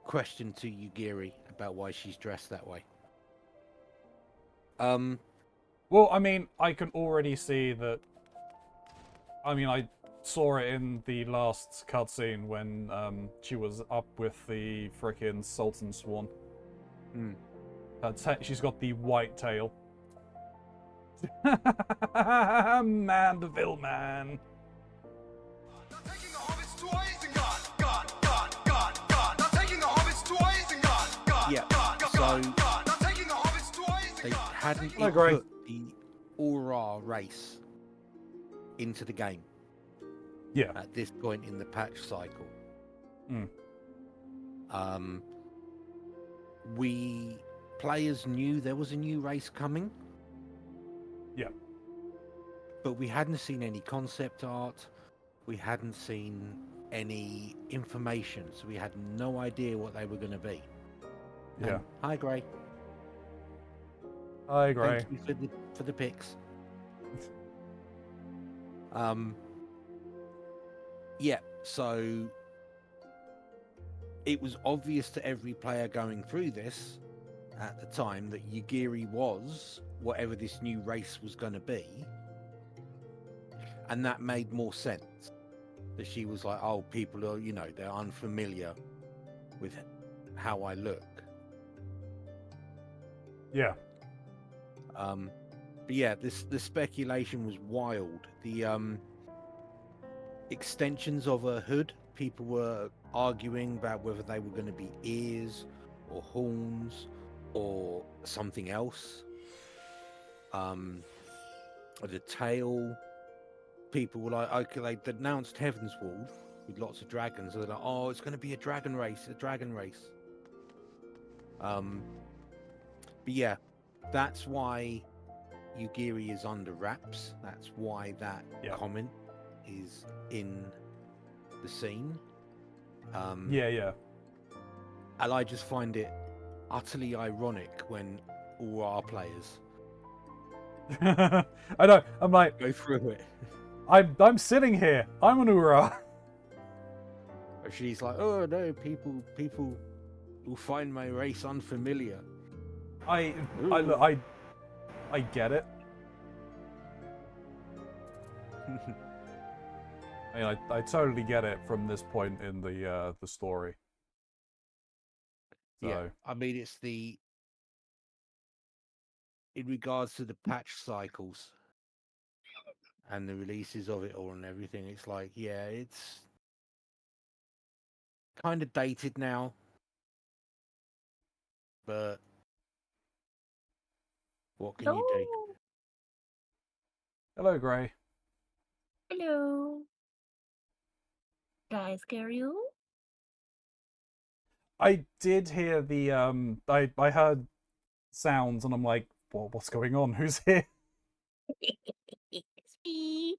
question to Yugiri about why she's dressed that way. Well, I mean, I can already see that. I mean, I saw it in the last cutscene when she was up with the frickin' Sultan Swan. She's got the white tail. Man, the Vil man. Yeah, so they hadn't I agree. put the Aura race into the game Yeah. at this point in the patch cycle. We players knew there was a new race coming. Yeah. But we hadn't seen any concept art. We hadn't seen any information, so we had no idea what they were going to be. Yeah. Hi, Gray. I agree. Thank you for the pics. Yeah, so it was obvious to every player going through this at the time that Yugiri was whatever this new race was going to be, and that made more sense. That she was like, oh, people are, they're unfamiliar with how I look. Yeah. But yeah, the speculation was wild. The extensions of her hood, people were arguing about whether they were going to be ears or horns or something else. The tail, people were like, okay, they announced Heaven's Wall with lots of dragons. So they're like, oh, it's going to be a dragon race. But yeah, that's why Yugiri is under wraps. That's why that comment is in the scene. Yeah. And I just find it utterly ironic when all our players I know. I'm like, go through it. I'm sitting here. I'm an Ura. She's like, oh no, people will find my race unfamiliar. I get it. I mean, I totally get it from this point in the story. So. Yeah, I mean, it's in regards to the patch cycles and the releases of it all and everything. It's like, yeah, it's kind of dated now, but what can you do? Hello, Gray. Hello. Did I scare you? I did hear the I heard sounds and I'm like, what's going on? Who's here? It's me.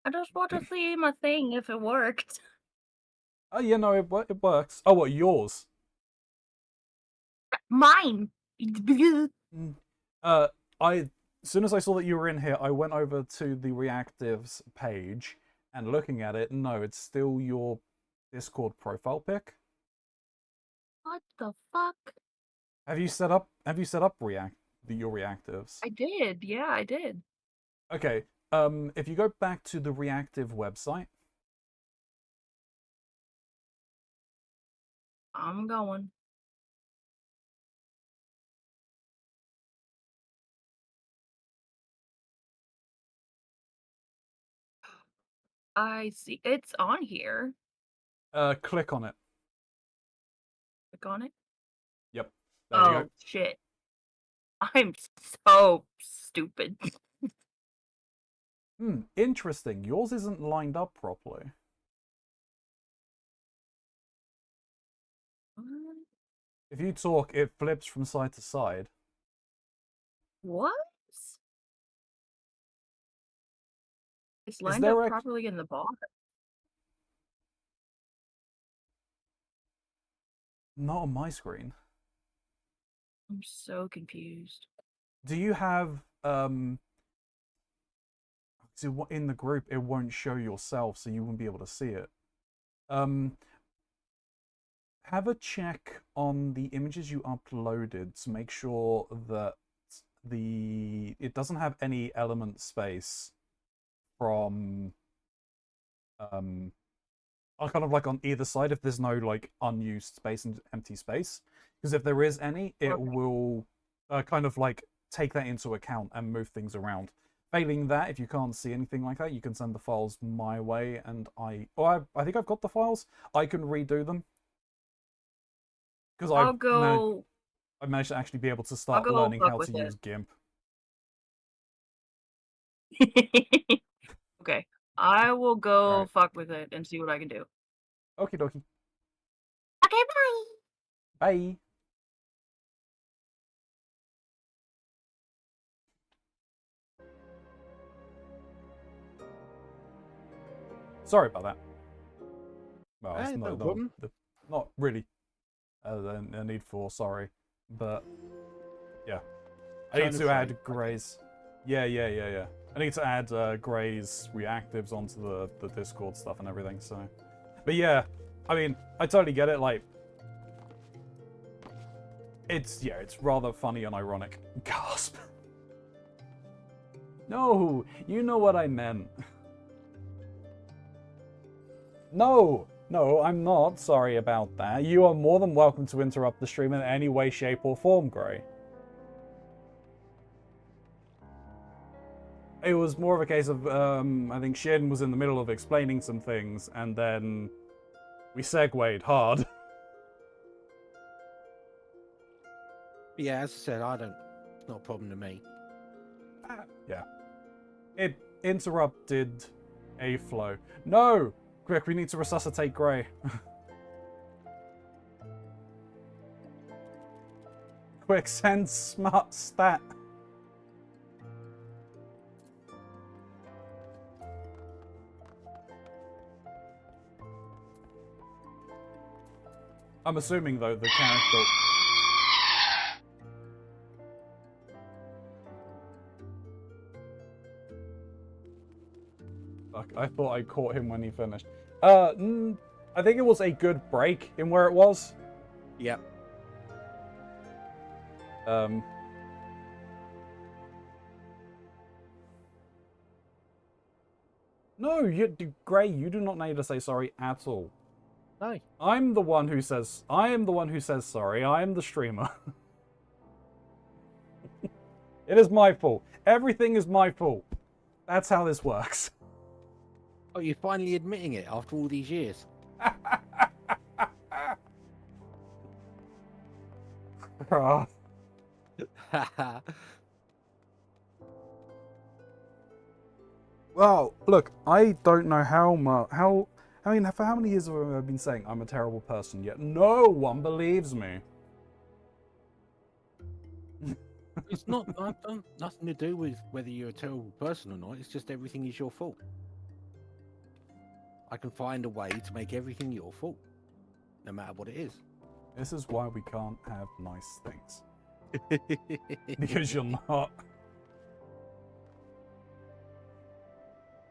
I just want to see my thing if it worked. Oh, yeah, no, it works. Oh, what, yours? Mine. As soon as I saw that you were in here, I went over to the reactives page and looking at it, no, it's still your Discord profile pic. What the fuck? Have you set up your reactives? I did. Yeah, I did. Okay. If you go back to the reactive website. I'm going. I see. It's on here. Click on it. Click on it. Yep. There you go. Shit. I'm so stupid. Interesting. Yours isn't lined up properly. If you talk, it flips from side to side. What? It's lined up properly in the bottom. Not on my screen. I'm so confused. Do you have so in the group it won't show yourself, so you won't be able to see it. Have a check on the images you uploaded to make sure that it doesn't have any element space from kind of like on either side, if there's no like unused space and empty space, because if there is any, it will kind of like take that into account and move things around. Failing that, if you can't see anything like that, you can send the files my way, and I think I've got the files. I can redo them because I've managed to actually be able to start learning how to use GIMP. Okay, I will go fuck with it and see what I can do. Okie dokie. Okay, bye. Bye. Sorry about that. Well, it's No problem. not really a need for sorry, but yeah. I need to add Gray's. Yeah. I need to add Gray's reactives onto the Discord stuff and everything, so. But yeah, I mean, I totally get it, like, it's rather funny and ironic. Gasp. No, you know what I meant. No, I'm not sorry about that. You are more than welcome to interrupt the stream in any way, shape, or form, Gray. It was more of a case of, I think Shin was in the middle of explaining some things, and then we segued hard. Yeah, as I said, it's not a problem to me. Yeah. It interrupted a flow. No! Quick, we need to resuscitate Gray. Quick, send smart stat. I'm assuming, though, the character... Fuck, I thought I caught him when he finished. I think it was a good break in where it was. Yep. No, Gray, you do not need to say sorry at all. No. I am the one who says sorry. I am the streamer. It is my fault. Everything is my fault. That's how this works. Oh, you're finally admitting it after all these years. Well, look, I don't know I mean, for how many years have I been saying I'm a terrible person, yet no one believes me. It's not nothing to do with whether you're a terrible person or not. It's just everything is your fault. I can find a way to make everything your fault, no matter what it is. This is why we can't have nice things. Because you're not.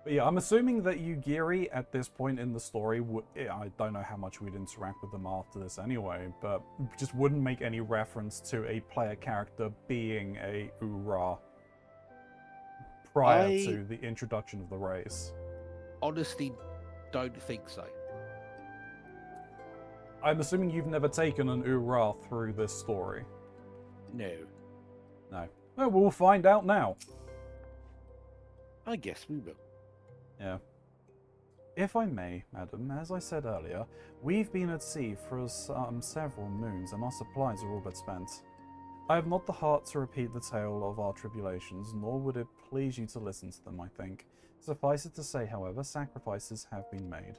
But yeah, I'm assuming that Yugiri at this point in the story, I don't know how much we'd interact with them after this anyway, but just wouldn't make any reference to a player character being a Ura prior to the introduction of the race. Honestly, don't think so. I'm assuming you've never taken an Ura through this story. No. No. Well, we'll find out now. I guess we will. Yeah. If I may, madam, as I said earlier, we've been at sea for several moons and our supplies are all but spent. I have not the heart to repeat the tale of our tribulations, nor would it please you to listen to them, I think. Suffice it to say, however, sacrifices have been made.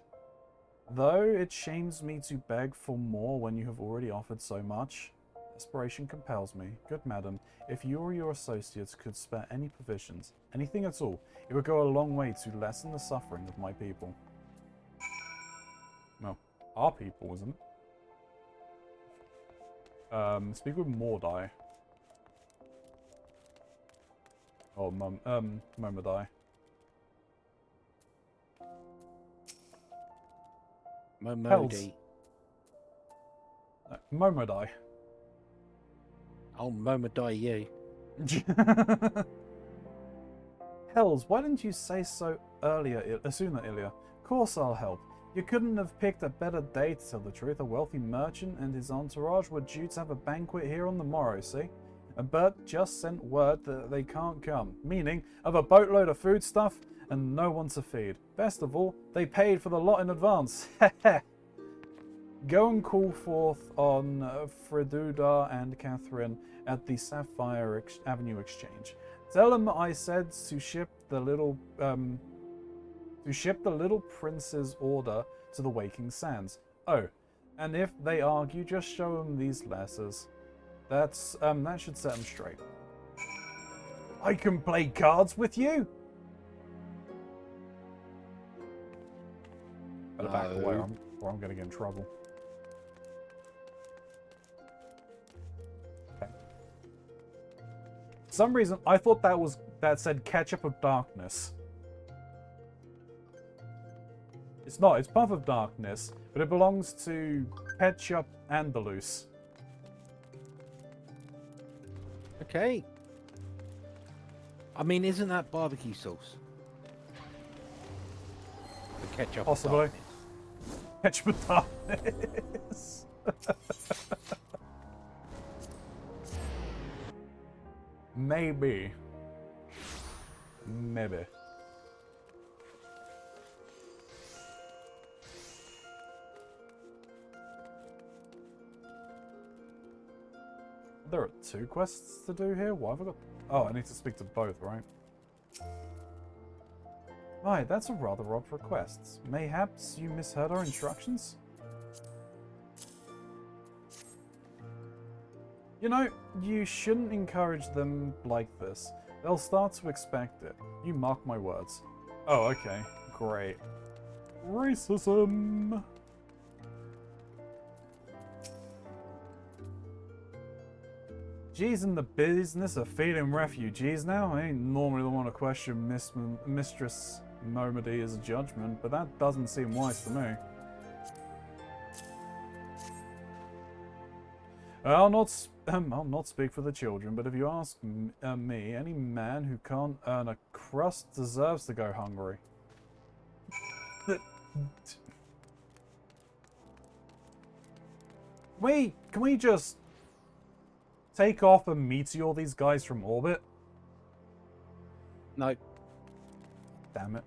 Though it shames me to beg for more when you have already offered so much, desperation compels me. Good madam, if you or your associates could spare any provisions, anything at all, it would go a long way to lessen the suffering of my people. Well, our people, isn't it? Speak with Mordai. Oh, Momodai. Momodi. Momodai. Oh, Momodi, you. Hells, why didn't you say so sooner, Ilya? Of course I'll help. You couldn't have picked a better day to tell the truth. A wealthy merchant and his entourage were due to have a banquet here on the morrow, see? And Bert just sent word that they can't come, meaning of a boatload of foodstuff and no one to feed. Best of all, they paid for the lot in advance. Go and call forth on Freduda and Catherine at the Sapphire Avenue Exchange. Tell them I said to ship the little prince's order to the Waking Sands. Oh, and if they argue, just show them these letters. That should set them straight. I can play cards with you. Better back away, or I'm gonna get in trouble. Okay. For some reason, I thought that said Ketchup of Darkness. It's not. It's Puff of Darkness, but it belongs to Ketchup Andalus. Okay. I mean, isn't that barbecue sauce? The ketchup. Possibly. Ketchup of Darkness. Maybe. Maybe. There are 2 quests to do here? Why have I got... Oh, I need to speak to both, right? Right, that's a rather odd request. Mayhaps you misheard our instructions? You know, you shouldn't encourage them like this. They'll start to expect it. You mark my words. Oh, okay. Great. Racism! G's in the business of feeding refugees now. I ain't normally the one to question Mistress Momodi as a judgment, but that doesn't seem wise to me. I'll not speak for the children, but if you ask me, any man who can't earn a crust deserves to go hungry. Can we just take off and meteor these guys from orbit? No. Damn it.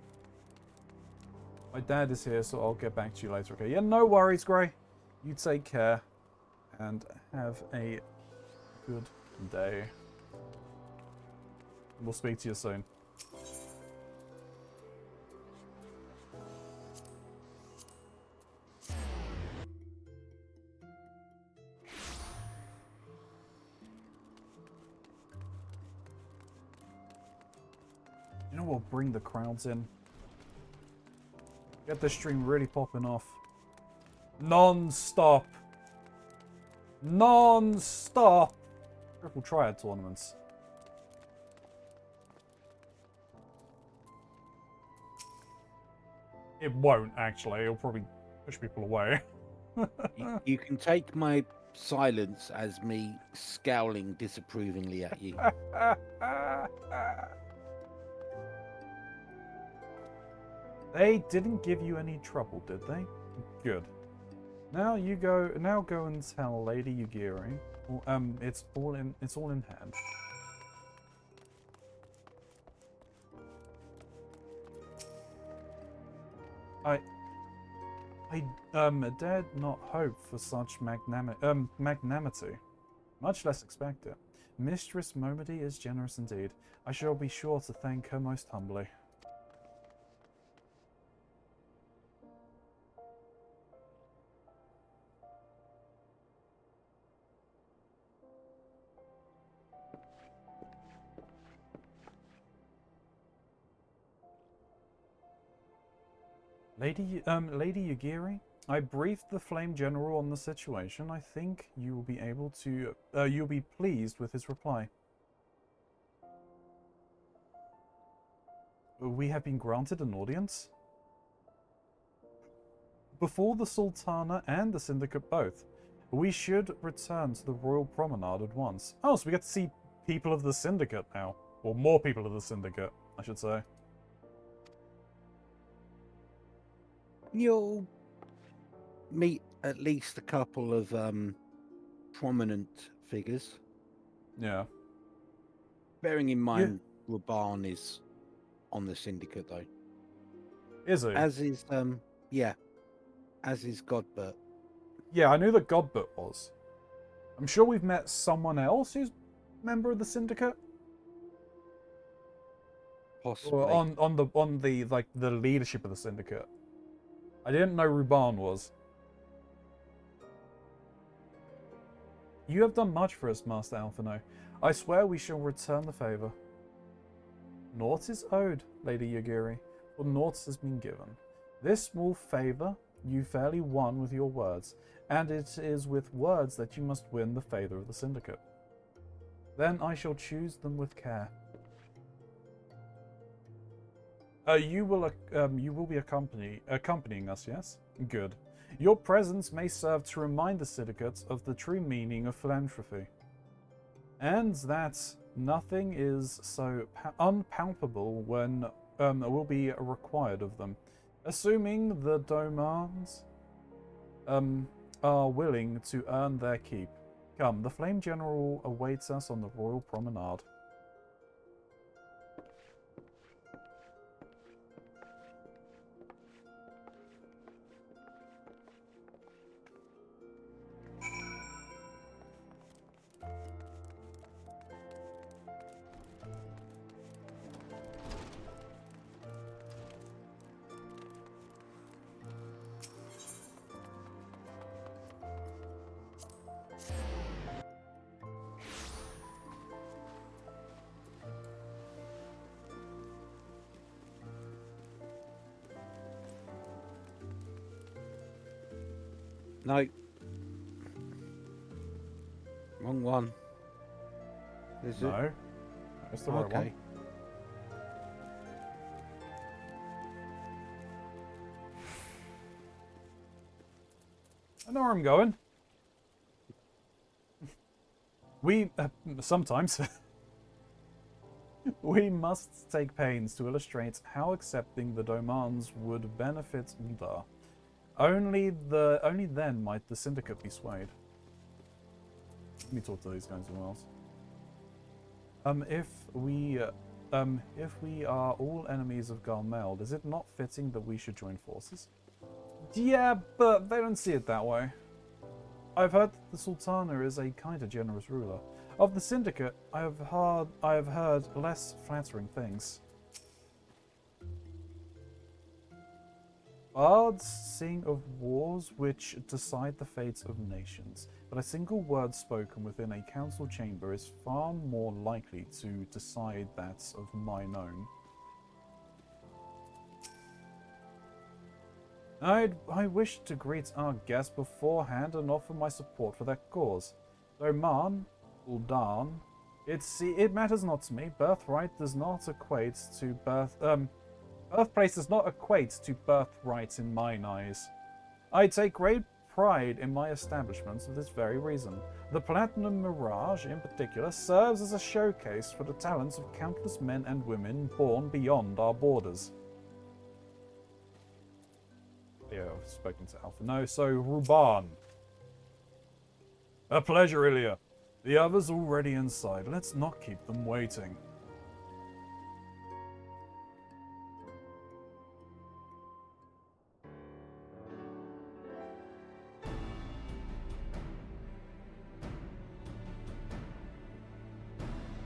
My dad is here, so I'll get back to you later, okay? Yeah, no worries, Gray. You take care. And have a good day. We'll speak to you soon. You know what will bring the crowds in? Get the stream really popping off. Non-stop. Non-stop. Triple Triad tournaments. It won't, actually. It'll probably push people away. You can take my silence as me scowling disapprovingly at you. They didn't give you any trouble, did they? Good. Now go and tell Lady Yugiri. It's all in hand. I dared not hope for such magnanimity, much less expect it. Mistress Momodi is generous indeed. I shall be sure to thank her most humbly. Lady Yugiri, I briefed the Flame General on the situation. I think you will be able to... you'll be pleased with his reply. We have been granted an audience. Before the Sultana and the Syndicate both. We should return to the Royal Promenade at once. Oh, so we get to see people of the Syndicate now. Or more people of the Syndicate, I should say. You'll meet at least a couple of prominent figures. Yeah. Bearing in mind, Raban is on the Syndicate, though. Is he? As is, yeah, as is Godbert. Yeah, I knew that Godbert was. I'm sure we've met someone else who's a member of the Syndicate. Possibly. Or on the like the leadership of the Syndicate. I didn't know Ruban was. You have done much for us, Master Alphino. I swear we shall return the favour. Naught is owed, Lady Yagiri, for naught has been given. This small favour you fairly won with your words, and it is with words that you must win the favour of the Syndicate. Then I shall choose them with care. You will be accompanying us, yes? Good. Your presence may serve to remind the Syndicate of the true meaning of philanthropy, and that nothing is so unpalpable when will be required of them, assuming the Domans are willing to earn their keep. Come, the Flame General awaits us on the Royal Promenade. No. Wrong one. Is it? No. That's the right one. I know where I'm going. We, sometimes, we must take pains to illustrate how accepting the Domans would benefit Uldar. Only then might the Syndicate be swayed. Let me talk to these guys as well. If we are all enemies of Garmeld, is it not fitting that we should join forces? Yeah, but they don't see it that way. I've heard that the Sultana is a kind of generous ruler. Of the Syndicate, I have heard less flattering things. Bards sing of wars which decide the fates of nations, but a single word spoken within a council chamber is far more likely to decide that of mine own. I wish to greet our guests beforehand and offer my support for their cause. Doman, Uldan, it matters not to me. Birthright does not equate to birthplace does not equate to birthright in mine eyes. I take great pride in my establishments for this very reason. The Platinum Mirage, in particular, serves as a showcase for the talents of countless men and women born beyond our borders. Yeah, I've spoken to Alpha. No, so Ruban. A pleasure, Ilya. The others already inside. Let's not keep them waiting.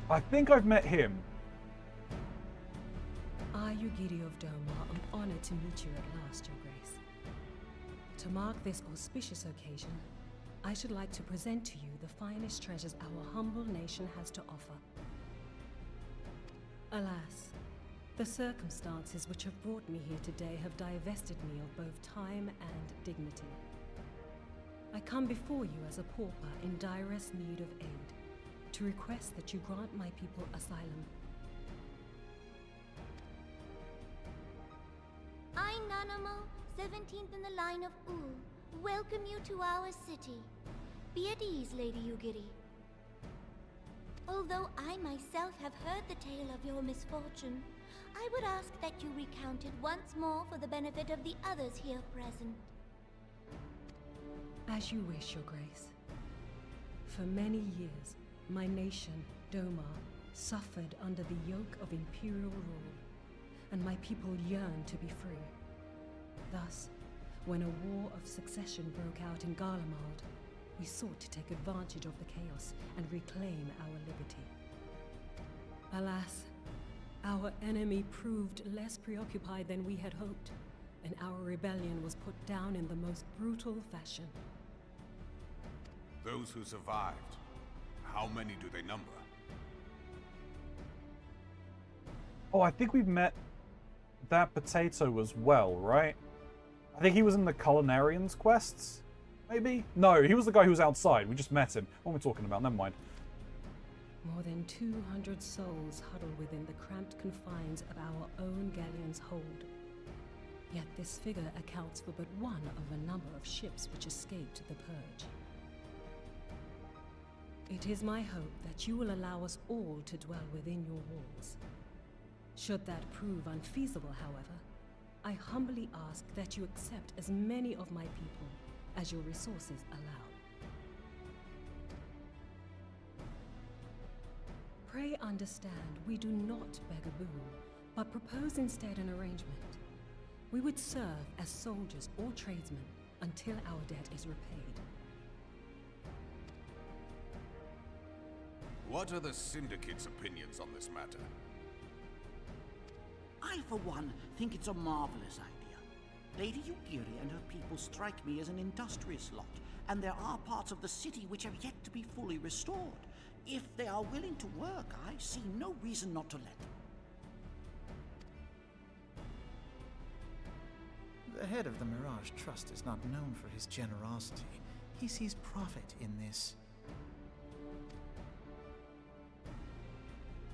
I think I've met him. I, Yugiri of Doma, am honored to meet you at last, Your Grace. To mark this auspicious occasion, I should like to present to you the finest treasures our humble nation has to offer. Alas, The circumstances which have brought me here today have divested me of both time and dignity. I come before you as a pauper in direst need of aid, to request that you grant my people asylum. I, Nanamo, 17th in the line of Ul, welcome you to our city. Be at ease, Lady Ugiri. Although I myself have heard the tale of your misfortune, I would ask that you recount it once more for the benefit of the others here present. As you wish, Your Grace. For many years, my nation, Doma, suffered under the yoke of imperial rule, and my people yearned to be free. Thus, when a war of succession broke out in Garlemald, we sought to take advantage of the chaos and reclaim our liberty. Alas, our enemy proved less preoccupied than we had hoped, and our rebellion was put down in the most brutal fashion. Those who survived, how many do they number? Oh, I think we've met that potato as well, right? I think he was in the Culinarian's quests, maybe? No, he was the guy who was outside. We just met him. What am I talking about? Never mind. More than 200 souls huddle within the cramped confines of our own galleon's hold. Yet this figure accounts for but one of a number of ships which escaped the purge. It is my hope that you will allow us all to dwell within your walls. Should that prove unfeasible, however, I humbly ask that you accept as many of my people as your resources allow. Pray understand, we do not beg a boon, but propose instead an arrangement. We would serve as soldiers or tradesmen until our debt is repaid. What are the Syndicate's opinions on this matter? I, for one, think it's a marvelous idea. Lady Ugiri and her people strike me as an industrious lot, and there are parts of the city which have yet to be fully restored. If they are willing to work, I see no reason not to let them. The head of the Mirage Trust is not known for his generosity. He sees profit in this.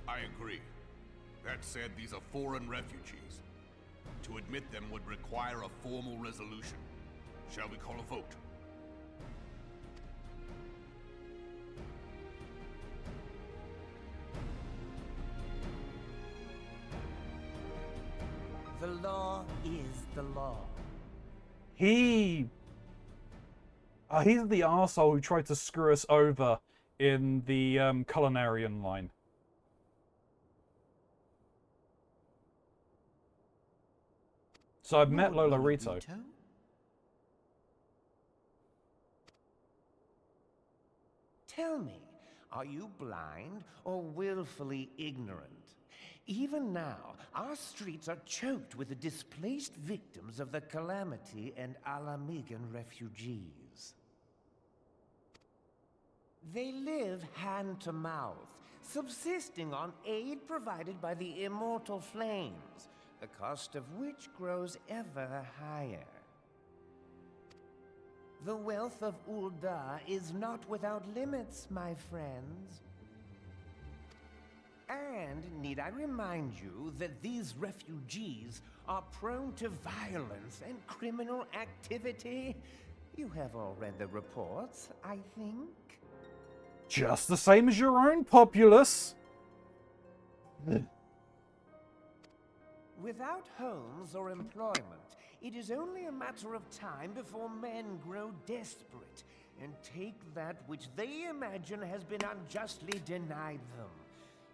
I agree. That said, these are foreign refugees. To admit them would require a formal resolution. Shall we call a vote? The law is the law. He's the arsehole who tried to screw us over in the Culinarian line. So I've met Lola Rito. Tell me, are you blind or willfully ignorant? Even now, our streets are choked with the displaced victims of the Calamity and Alamigan refugees. They live hand to mouth, subsisting on aid provided by the immortal flames, the cost of which grows ever higher. The wealth of Ul'dah is not without limits, my friends. And need I remind you that these refugees are prone to violence and criminal activity? You have all read the reports, I think. Just the same as your own populace. Without homes or employment, it is only a matter of time before men grow desperate and take that which they imagine has been unjustly denied them.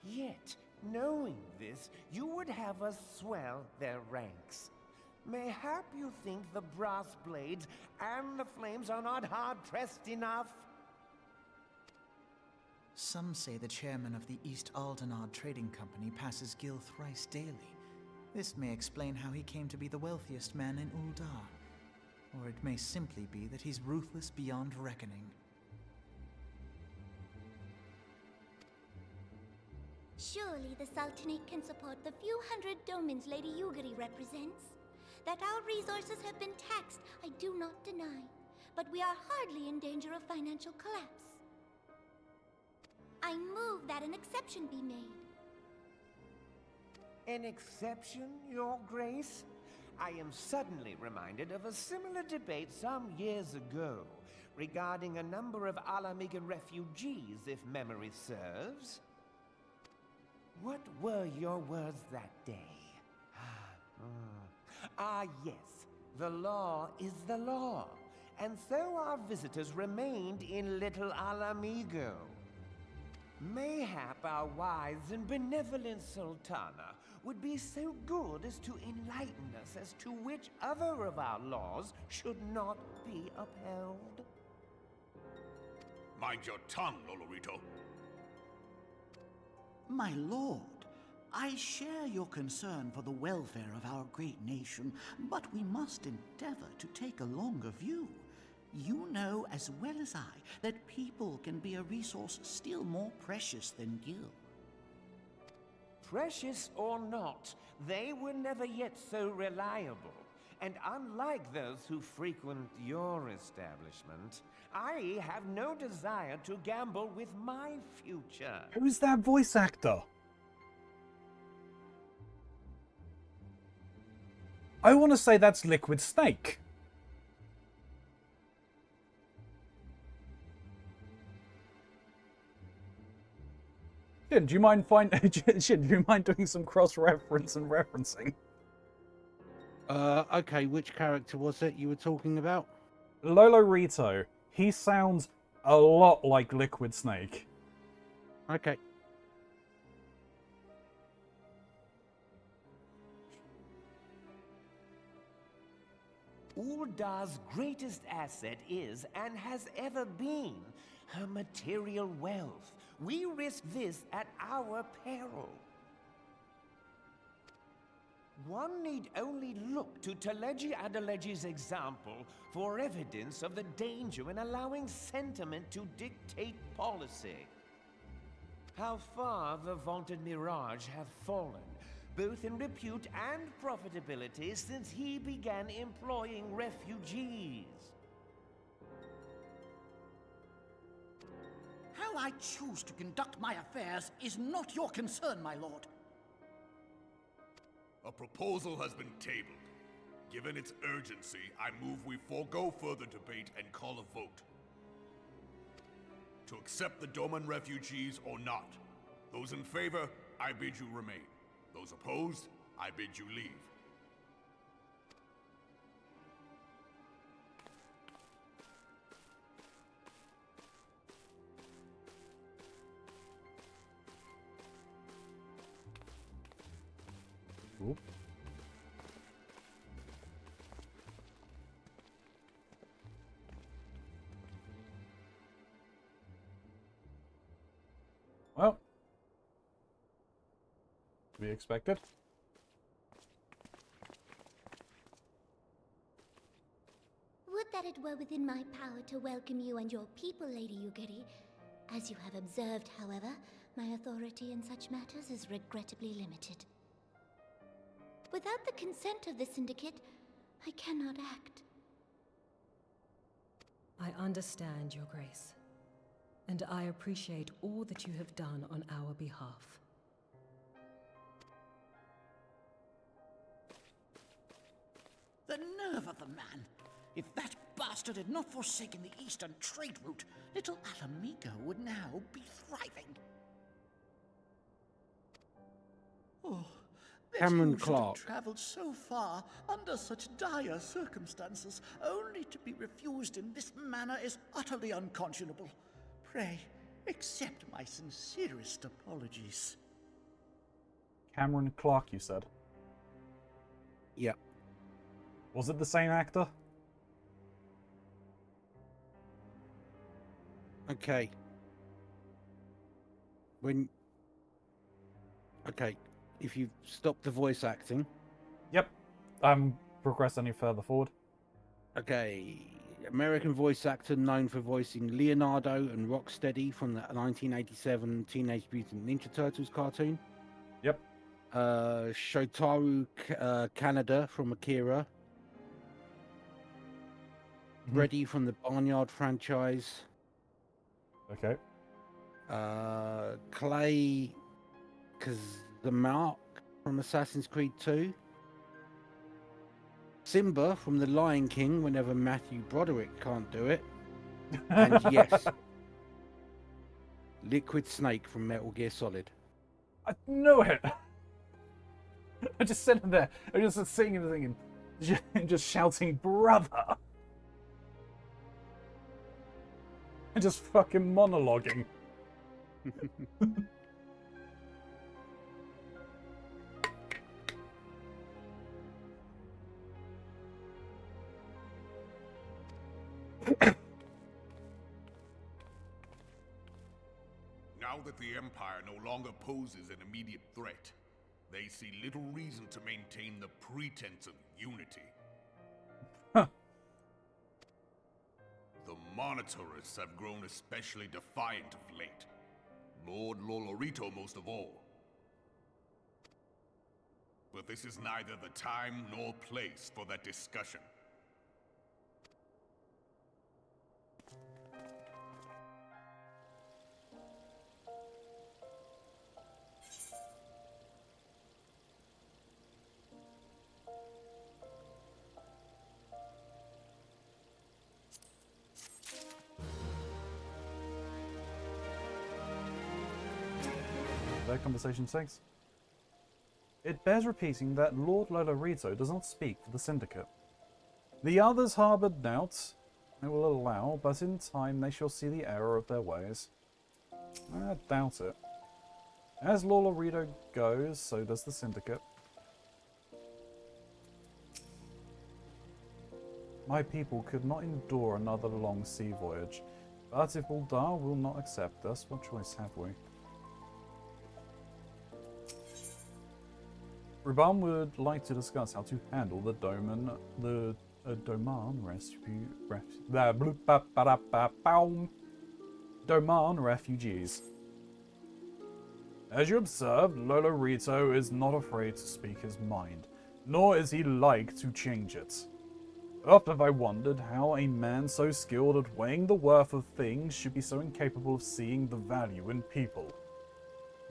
Yet, knowing this, you would have us swell their ranks. Mayhap you think the brass blades and the flames are not hard-pressed enough? Some say the chairman of the East Aldenard Trading Company passes Gil thrice daily. This may explain how he came to be the wealthiest man in Ul'dah. Or it may simply be that he's ruthless beyond reckoning. Surely the Sultanate can support the few hundred domins Lady Yugiri represents. That our resources have been taxed, I do not deny. But we are hardly in danger of financial collapse. I move that an exception be made. An exception, Your Grace? I am suddenly reminded of a similar debate some years ago regarding a number of Alamigan refugees, if memory serves. What were your words that day? Yes, the law is the law, and so our visitors remained in Little Alamigo. Mayhap our wise and benevolent Sultana would be so good as to enlighten us as to which other of our laws should not be upheld. Mind your tongue, Lolorito. My lord, I share your concern for the welfare of our great nation, but we must endeavor to take a longer view. You know as well as I that people can be a resource still more precious than gil. Precious or not, they were never yet so reliable. And unlike those who frequent your establishment, I have no desire to gamble with my future. Who's that voice actor? I want to say that's Liquid Snake. Shin, do you mind Shin, do you mind doing some cross-reference and referencing? Okay, which character was it you were talking about? Lolorito. He sounds a lot like Liquid Snake. Okay. Uldar's greatest asset is, and has ever been, her material wealth. We risk this at our peril. One need only look to Teleji Adeleji's example for evidence of the danger in allowing sentiment to dictate policy. How far the vaunted Mirage have fallen, both in repute and profitability, since he began employing refugees. How I choose to conduct my affairs is not your concern, my lord. A proposal has been tabled. Given its urgency, I move we forego further debate and call a vote. To accept the Doman refugees or not. Those in favor, I bid you remain. Those opposed, I bid you leave. Ooh. Well, to be expected. Would that it were within my power to welcome you and your people, Lady Yugiri. As you have observed, however, my authority in such matters is regrettably limited. Without the consent of the Syndicate, I cannot act. I understand, Your Grace, and I appreciate all that you have done on our behalf. The nerve of the man! If that bastard had not forsaken the eastern trade route, Little Alamigo would now be thriving. Oh, that Cameron you should Clark. have traveled so far under such dire circumstances, only to be refused in this manner is utterly unconscionable. Pray, accept my sincerest apologies. Cameron Clark, you said? Yep. Was it the same actor? Okay. Okay, if you stop the voice acting. Yep. Progress any further forward. Okay. American voice actor known for voicing Leonardo and Rocksteady from the 1987 Teenage Mutant Ninja Turtles cartoon. Yep. Shotaro Kaneda from Akira. Freddy from the Barnyard franchise. Okay. Clay Kazamark from Assassin's Creed 2. Simba from The Lion King whenever Matthew Broderick can't do it. And yes, Liquid Snake from Metal Gear Solid. I know it. I just sitting there. I just sitting and thinking, just shouting, brother. And just fucking monologuing. Now that the Empire no longer poses an immediate threat, they see little reason to maintain the pretense of unity. Huh. The Monitorists have grown especially defiant of late. Lord Lolorito most of all. But this is neither the time nor place for that discussion. Their conversation 6. It bears repeating that Lord Lolorito does not speak for the Syndicate. The others harboured doubts, I will allow, but in time they shall see the error of their ways. I doubt it. As Lolorito goes, so does the Syndicate. My people could not endure another long sea voyage, but if Uldar will not accept us, what choice have we? Ruban would like to discuss how to handle the Doman refugees. As you observed, Lolorito is not afraid to speak his mind, nor is he like to change it. Oft have I wondered how a man so skilled at weighing the worth of things should be so incapable of seeing the value in people.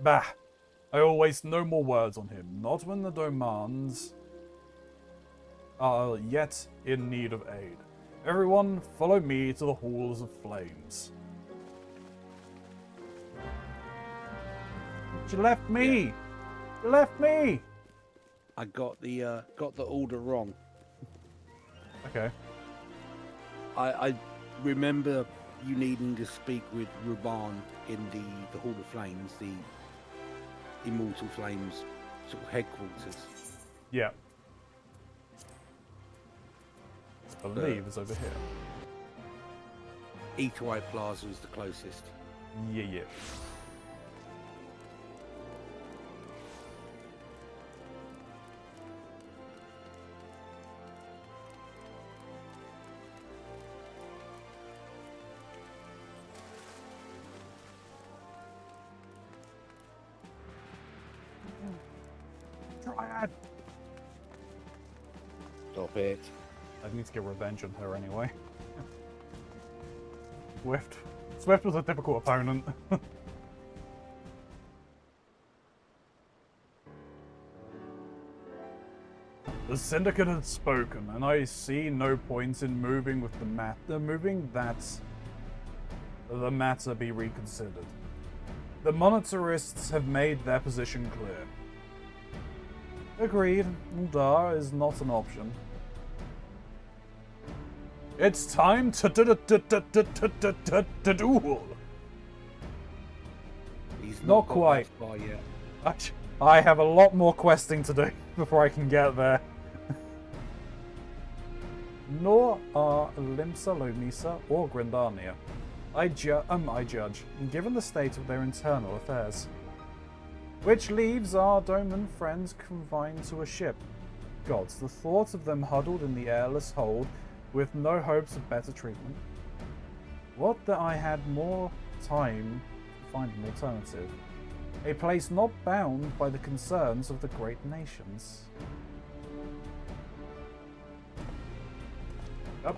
Bah! I will waste no more words on him, not when the Domans are yet in need of aid. Everyone, follow me to the Halls of Flames. She left me! Yeah. She left me! I got the order wrong. Okay. I remember you needing to speak with Ruban in the Hall of Flames, the Immortal Flames sort of headquarters. Yeah. I believe it's over here. Eagle Eye Plaza is the closest. Yeah, yeah. Dryad! Stop it. I need to get revenge on her anyway. Swift. Swift was a difficult opponent. The Syndicate had spoken, and I see no point in moving with the matter. Moving that the matter be reconsidered. The Monitorists have made their position clear. Agreed. Uldar is not an option. It's time to duel. He's Not got quite. that far yet. I have a lot more questing to do before I can get there. Nor are Limsa, Lomisa, or Grindania. I judge, given the state of their internal affairs. Which leaves our Doman friends confined to a ship. Gods, the thought of them huddled in the airless hold with no hopes of better treatment. What that I had more time to find an alternative. A place not bound by the concerns of the great nations. Yep.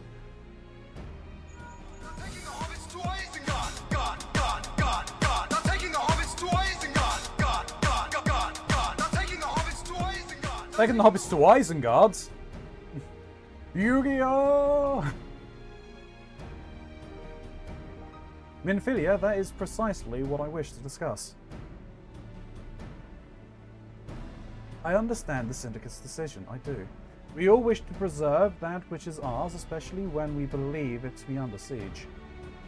Taking the hobbits to Isengard? Yu-Gi-Oh! Minfilia, that is precisely what I wish to discuss. I understand the Syndicate's decision, I do. We all wish to preserve that which is ours, especially when we believe it to be under siege.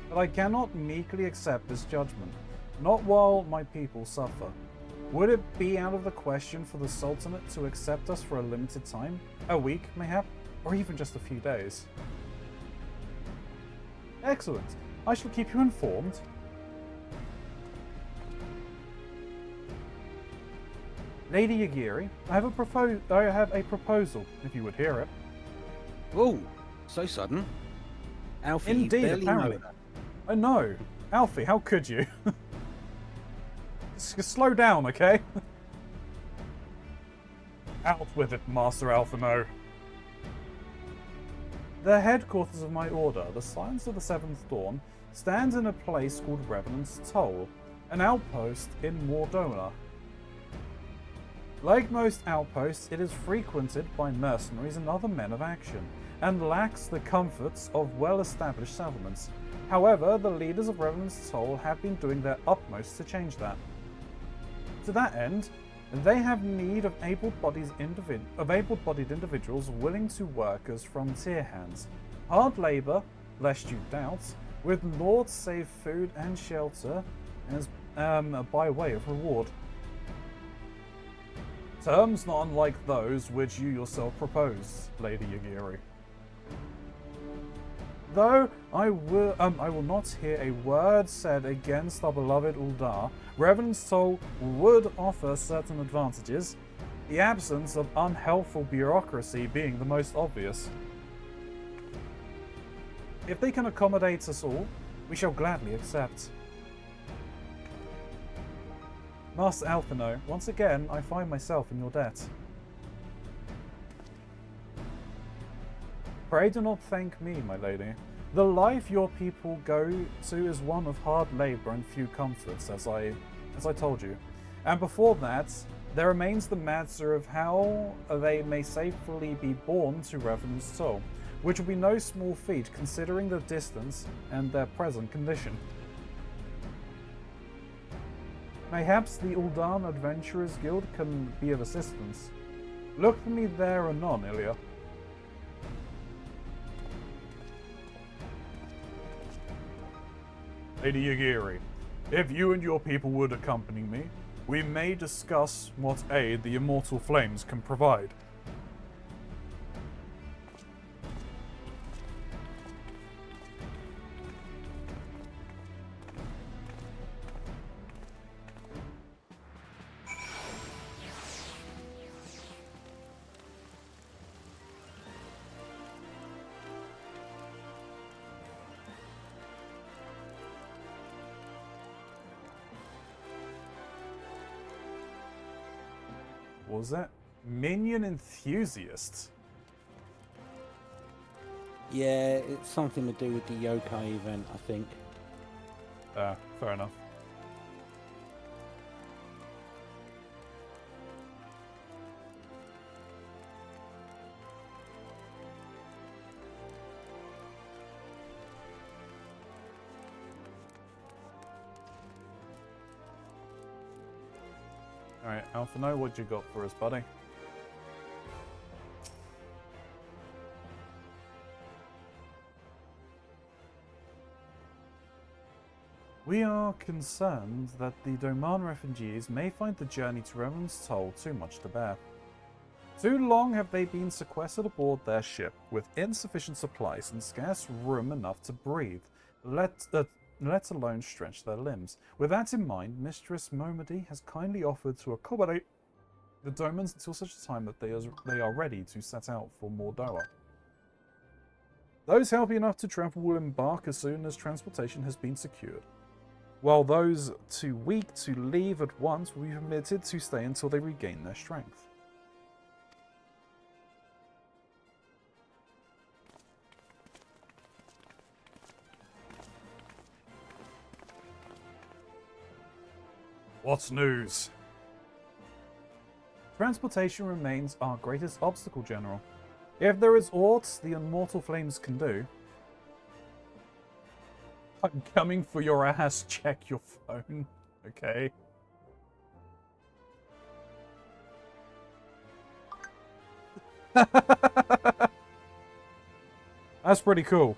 But I cannot meekly accept this judgment, not while my people suffer. Would it be out of the question for the Sultanate to accept us for a limited time? A week, mayhap? Or even just a few days? Excellent. I shall keep you informed. Lady Yagiri, I have a proposal, if you would hear it. Oh, so sudden. Alfie, you Indeed, barely apparently. know her. I know. Alfie, how could you? Slow down, okay? Out with it, Master Alphino. The headquarters of my order, the Scions of the Seventh Dawn, stands in a place called Revenant's Toll, an outpost in Mordona. Like most outposts, it is frequented by mercenaries and other men of action, and lacks the comforts of well-established settlements. However, the leaders of Revenant's Toll have been doing their utmost to change that. To that end, they have need of able-bodied individuals willing to work as frontier hands. Hard labour, lest you doubt, with lords save food and shelter as by way of reward. Terms not unlike those which you yourself propose, Lady Yagiri. Though I will not hear a word said against our beloved Uldar, Revenant's Toll would offer certain advantages, the absence of unhelpful bureaucracy being the most obvious. If they can accommodate us all, we shall gladly accept. Master Alphino, once again I find myself in your debt. Pray do not thank me, my lady. The life your people go to is one of hard labour and few comforts, as I told you. And before that, there remains the matter of how they may safely be borne to Revenant's Toll, which will be no small feat considering the distance and their present condition. Mayhaps the Uldan Adventurers Guild can be of assistance. Look for me there anon, Ilya. Lady Yagiri, if you and your people would accompany me, we may discuss what aid the immortal flames can provide. What was that? Minion enthusiast. Yeah, it's something to do with the yokai event, I think. Fair enough. Alright, Alphino, what you got for us, buddy? We are concerned that the Doman refugees may find the journey to Revenant's Toll too much to bear. Too long have they been sequestered aboard their ship, with insufficient supplies and scarce room enough to breathe, let alone stretch their limbs. With that in mind, Mistress Momody has kindly offered to accommodate the Domans until such a time that they are ready to set out for Mordoa. Those healthy enough to travel will embark as soon as transportation has been secured, while those too weak to leave at once will be permitted to stay until they regain their strength. What's news? Transportation remains our greatest obstacle, General. If there is aught the immortal flames can do... I'm coming for your ass, check your phone. Okay. That's pretty cool.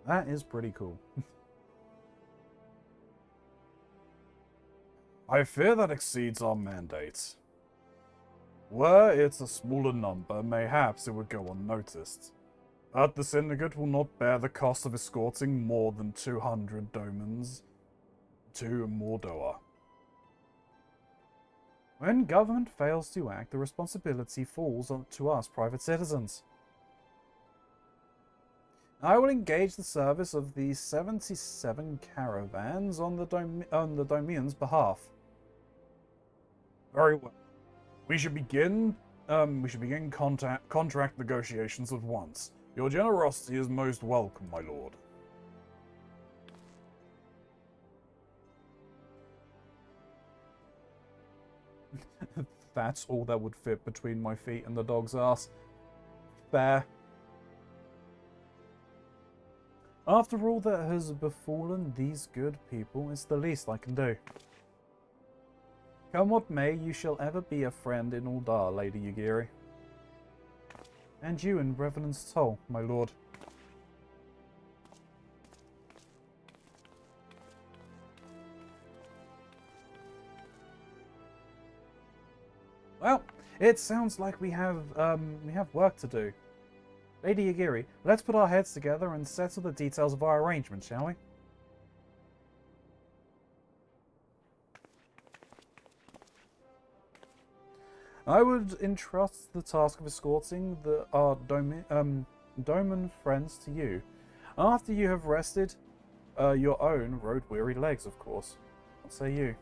That is pretty cool. I fear that exceeds our mandate. Were it a smaller number, mayhaps it would go unnoticed. But the Syndicate will not bear the cost of escorting more than 200 domans to Mordor. When government fails to act, the responsibility falls to us private citizens. I will engage the service of the 77 caravans on the Dominion's behalf. Very well. We should begin contract negotiations at once. Your generosity is most welcome, my lord. That's all that would fit between my feet and the dog's ass. Fair. After all that has befallen these good people, it's the least I can do. Come what may, you shall ever be a friend in Uldar, Lady Yugiri. And you in Revenant's Toll, my lord. Well, it sounds like we have work to do. Lady Yugiri, let's put our heads together and settle the details of our arrangement, shall we? I would entrust the task of escorting our Doman friends to you, after you have rested your own road-weary legs, of course. What say you?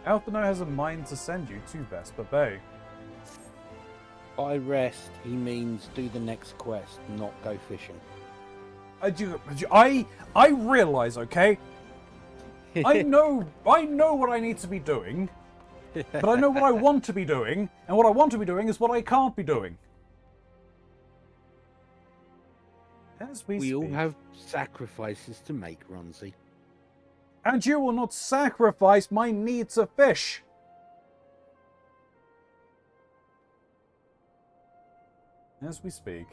Alphino has a mind to send you to Vesper Bay. By rest, he means do the next quest, not go fishing. I realize, okay? I know what I need to be doing, but I know what I want to be doing, and what I want to be doing is what I can't be doing. As we all have sacrifices to make, Ronzi. And you will not sacrifice my need to fish. As we speak,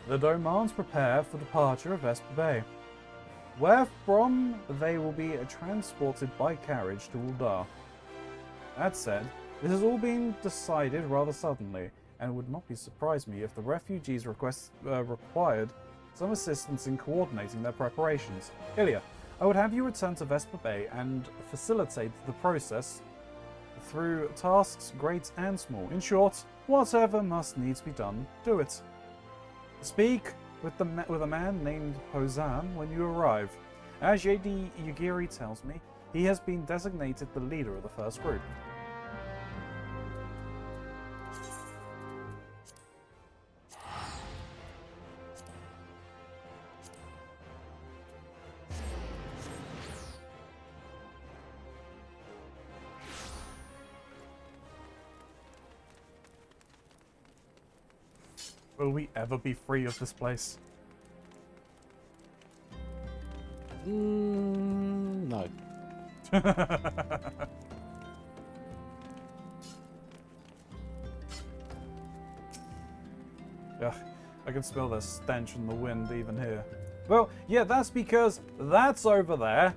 the Domans prepare for departure of Vesper Bay, wherefrom they will be transported by carriage to Uldar. That said, this has all been decided rather suddenly, and it would not surprise me if the refugees required some assistance in coordinating their preparations. Ilya, I would have you return to Vesper Bay and facilitate the process through tasks great and small. In short, whatever must needs be done, do it. Speak with a man named Hosan when you arrive. As Lady Yugiri tells me, he has been designated the leader of the first group. Will we ever be free of this place? No. I can smell the stench in the wind even here. Well, yeah, that's because that's over there.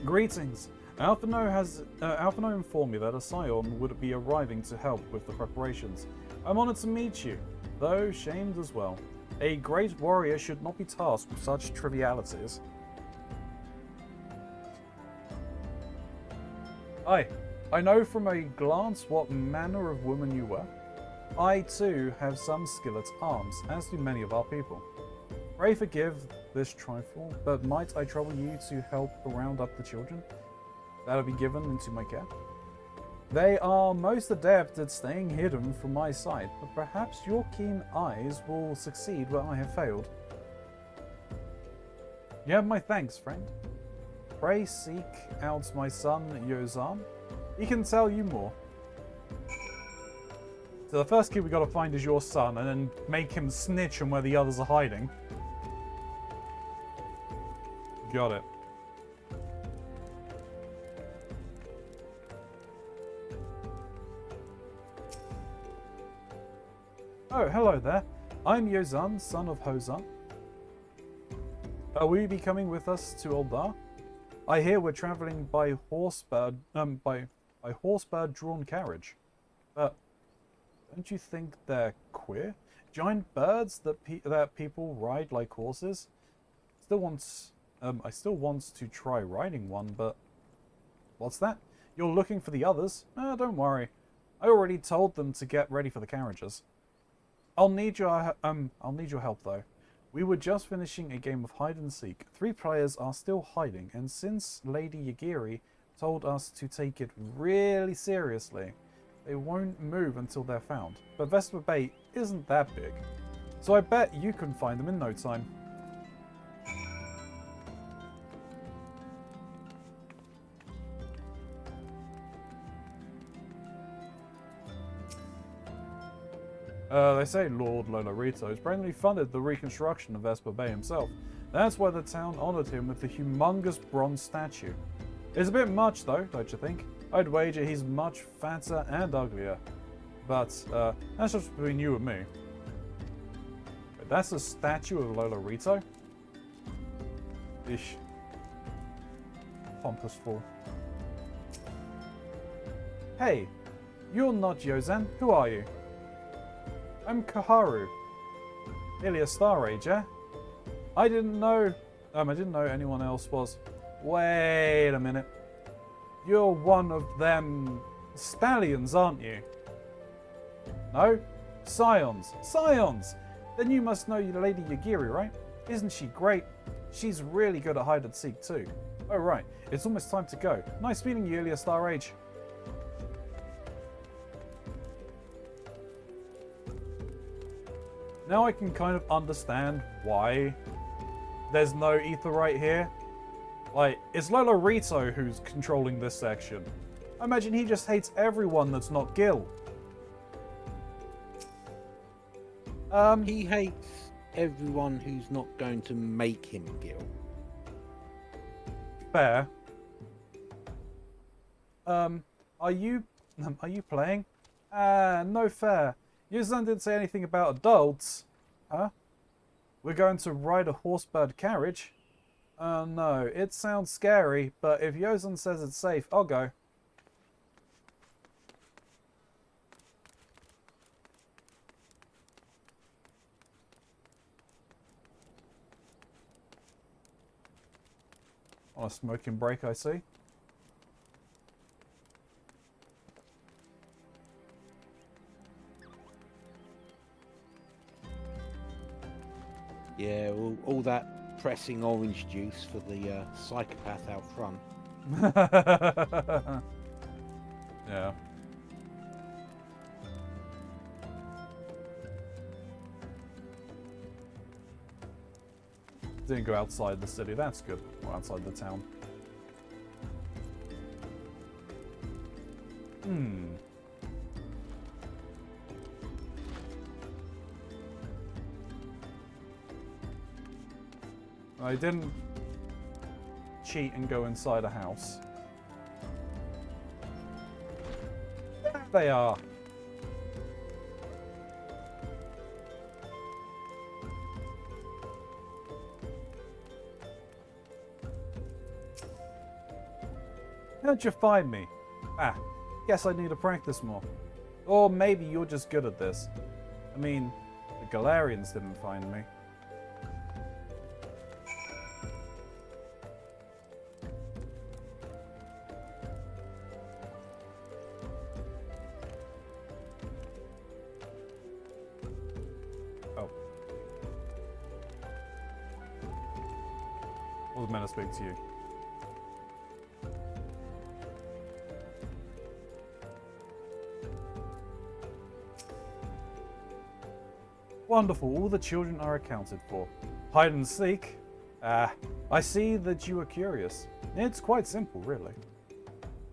Greetings. Alphino informed me that a scion would be arriving to help with the preparations. I'm honored to meet you, though shamed as well. A great warrior should not be tasked with such trivialities. Aye, I know from a glance what manner of woman you were. I too have some skill at arms, as do many of our people. Pray forgive this trifle, but might I trouble you to help round up the children that will be given into my care? They are most adept at staying hidden from my sight, but perhaps your keen eyes will succeed where I have failed. You have my thanks, friend. Pray seek out my son, Yozan. He can tell you more. So the first kid we gotta find is your son, and then make him snitch on where the others are hiding. Got it. Oh, hello there. I'm Yozan, son of Hozan. Will you be coming with us to Uldar? I hear we're traveling by horsebird, by horsebird drawn carriage. But don't you think they're queer? Giant birds that people ride like horses? I still want to try riding one, but what's that? You're looking for the others? Don't worry. I already told them to get ready for the carriages. I'll need your help though. We were just finishing a game of hide and seek. 3 players are still hiding, and since Lady Yagiri told us to take it really seriously, they won't move until they're found. But Vesper Bay isn't that big, so I bet you can find them in no time. They say Lord Lolorito apparently funded the reconstruction of Vesper Bay himself. That's why the town honored him with the humongous bronze statue. It's a bit much though, don't you think? I'd wager he's much fatter and uglier. But, that's just between you and me. Wait, that's a statue of Lolorito? Ish. Pompous fool. Hey, you're not Yozan. Who are you? I'm Kaharu. Nearly a Star Age, eh? I didn't know anyone else was. Wait a minute. You're one of them stallions, aren't you? No? Scions. Scions! Then you must know Lady Yagiri, right? Isn't she great? She's really good at hide and seek too. Oh right, it's almost time to go. Nice meeting you, Elia Star Age. Now I can kind of understand why there's no Aetheryte here. Like, it's Lolorito who's controlling this section. I imagine he just hates everyone that's not Gil. He hates everyone who's not going to make him Gil. Fair. Are you playing? No fair. Yuzan didn't say anything about adults. Huh? We're going to ride a horsebird carriage? No, it sounds scary, but if Yozan says it's safe, I'll go. On a smoking break, I see. Yeah, all that pressing orange juice for the psychopath out front. Yeah. Didn't go outside the city, that's good. Or outside the town. I didn't cheat and go inside a house. They are. How'd you find me? Ah, guess I need to practice more. Or maybe you're just good at this. I mean, the Galarians didn't find me. Oh. I was meant to speak to you. Wonderful, all the children are accounted for. Hide and seek? I see that you are curious. It's quite simple, really.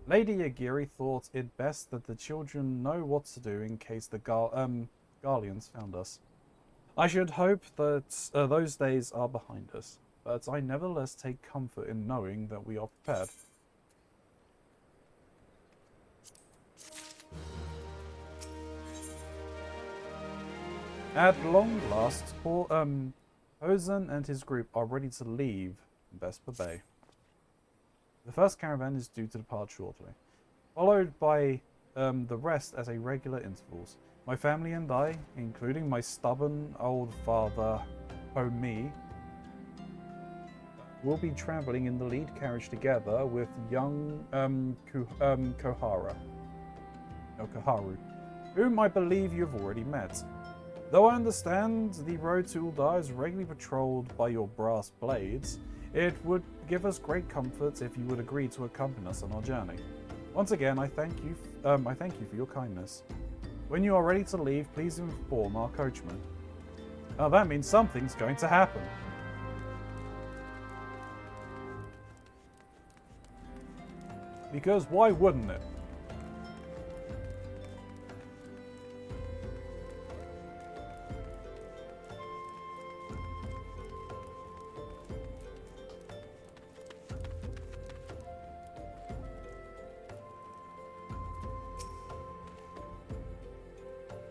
Lady Yagiri thought it best that the children know what to do in case the Garleans found us. I should hope that those days are behind us, but I nevertheless take comfort in knowing that we are prepared. At long last, Hosen and his group are ready to leave Vesper Bay. The first caravan is due to depart shortly, followed by the rest at irregular intervals. My family and I, including my stubborn old father, Homi, will be travelling in the lead carriage together with young Koharu, whom I believe you've already met. Though I understand the road to Uldar is regularly patrolled by your brass blades, it would give us great comfort if you would agree to accompany us on our journey. Once again, I thank you for your kindness. When you are ready to leave, please inform our coachman. Now that means something's going to happen. Because why wouldn't it?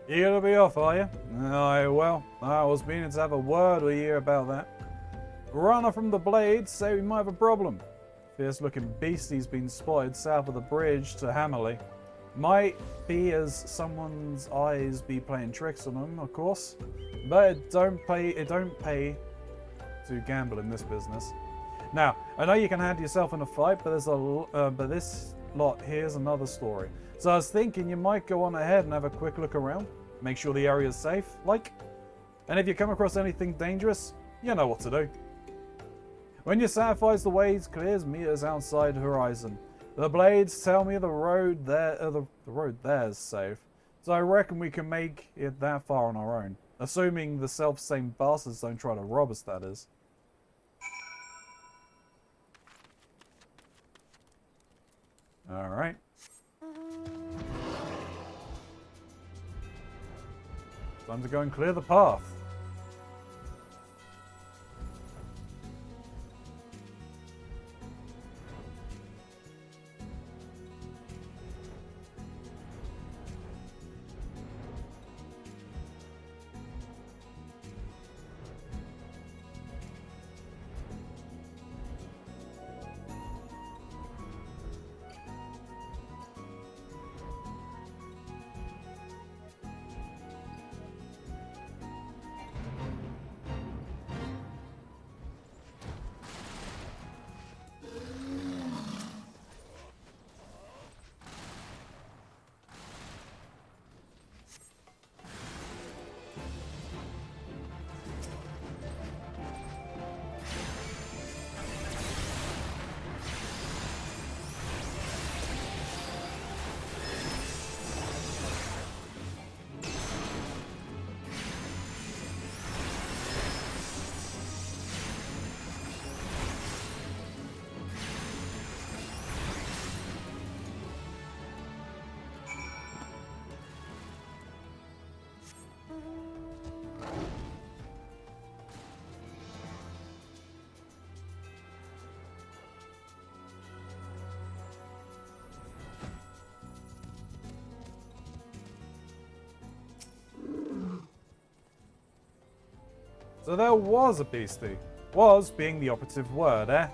You gonna be off, are you? Aye, well, I was meaning to have a word with you about that. Runner from the Blades say we might have a problem. Fierce-looking beastie's been spotted south of the bridge to Hammerley. Might be as someone's eyes be playing tricks on them, of course, but it don't pay to gamble in this business. Now, I know you can hand yourself in a fight, but this lot here's another story. So I was thinking you might go on ahead and have a quick look around, make sure the area is safe, and if you come across anything dangerous, you know what to do. When you're satisfied the ways clears meters outside horizon. The Blades tell me the road there's safe, so I reckon we can make it that far on our own, assuming the self-same bastards don't try to rob us, that is. Alright. Time to go and clear the path. So there was a beastie. Was being the operative word, eh?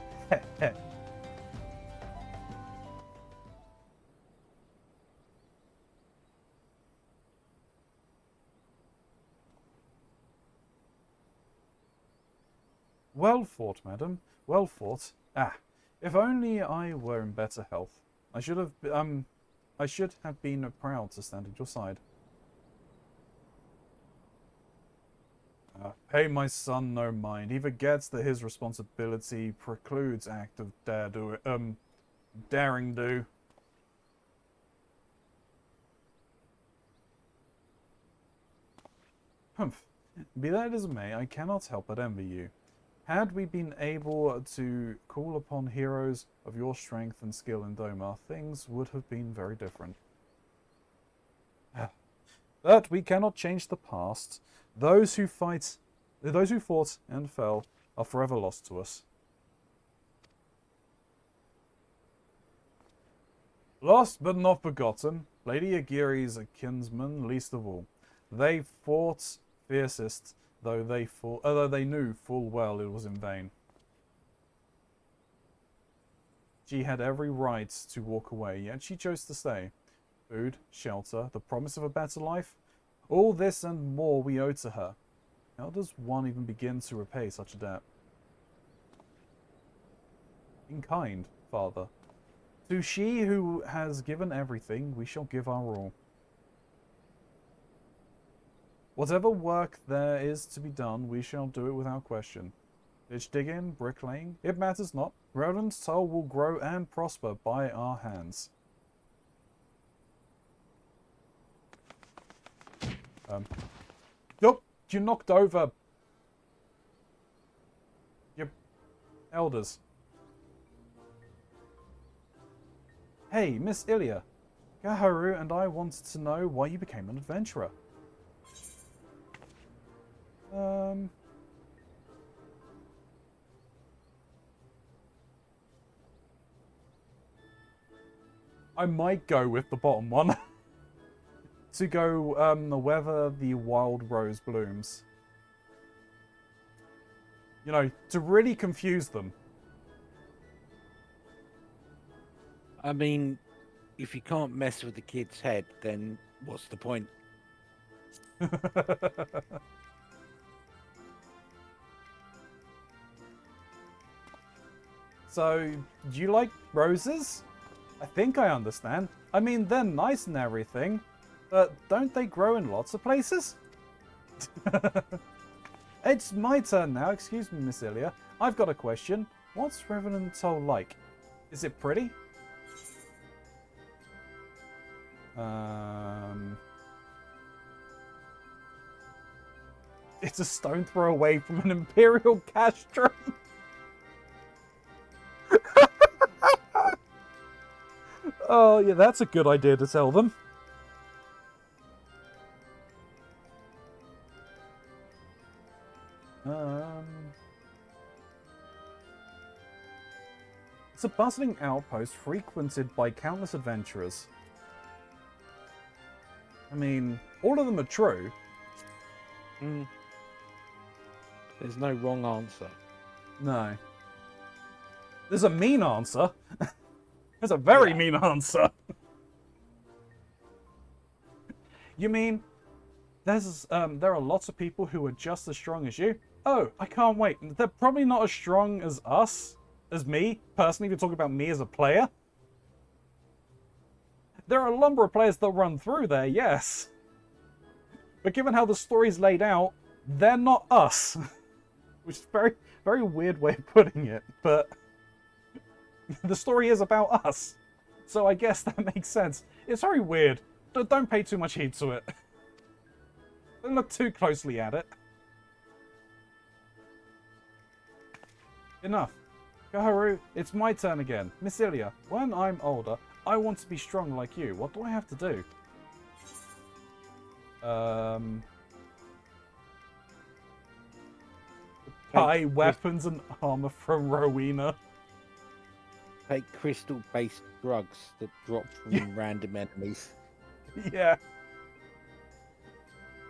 Well fought, madam. Well fought. Ah, if only I were in better health. I should have been proud to stand at your side. Pay my son no mind. He forgets that his responsibility precludes act of daring do. Humph. Be that as it may, I cannot help but envy you. Had we been able to call upon heroes of your strength and skill in Doma, things would have been very different. But we cannot change the past. Those who fought and fell are forever lost to us. Lost but not forgotten. Lady Aguirre's kinsmen least of all. They fought fiercest, though they knew full well it was in vain. She had every right to walk away, yet she chose to stay. Food, shelter, the promise of a better life, all this and more we owe to her. How does one even begin to repay such a debt? In kind, father. To she who has given everything, we shall give our all. Whatever work there is to be done, we shall do it without question. Ditch digging, bricklaying, it matters not. Roland's toll will grow and prosper by our hands. Yup, you knocked over your elders. Hey, Miss Ilya. Gaharu and I wanted to know why you became an adventurer. I might go with the bottom one. To go, whether the wild rose blooms. You know, to really confuse them. I mean, if you can't mess with the kid's head, then what's the point? So, do you like roses? I think I understand. I mean, they're nice and everything, but don't they grow in lots of places? It's my turn now. Excuse me, Miss Ilya. I've got a question. What's Reverend Toll like? Is it pretty? It's a stone throw away from an Imperial castrum. Oh, yeah, that's a good idea to tell them. It's a bustling outpost frequented by countless adventurers. I mean, all of them are true. There's no wrong answer. No. There's a mean answer. There's a very mean answer. You mean there are lots of people who are just as strong as you? Oh, I can't wait. They're probably not as strong as us, as me, personally, if you're talking about me as a player. There are a number of players that run through there, yes. But given how the story's laid out, they're not us. Which is a very, very weird way of putting it, but the story is about us. So I guess that makes sense. It's very weird. Don't pay too much heed to it. Don't look too closely at it. Enough. Gaharu, it's my turn again. Miss Ilya, when I'm older, I want to be strong like you. What do I have to do? Buy weapons and armor from Rowena. Take crystal-based drugs that drop from random enemies. Yeah.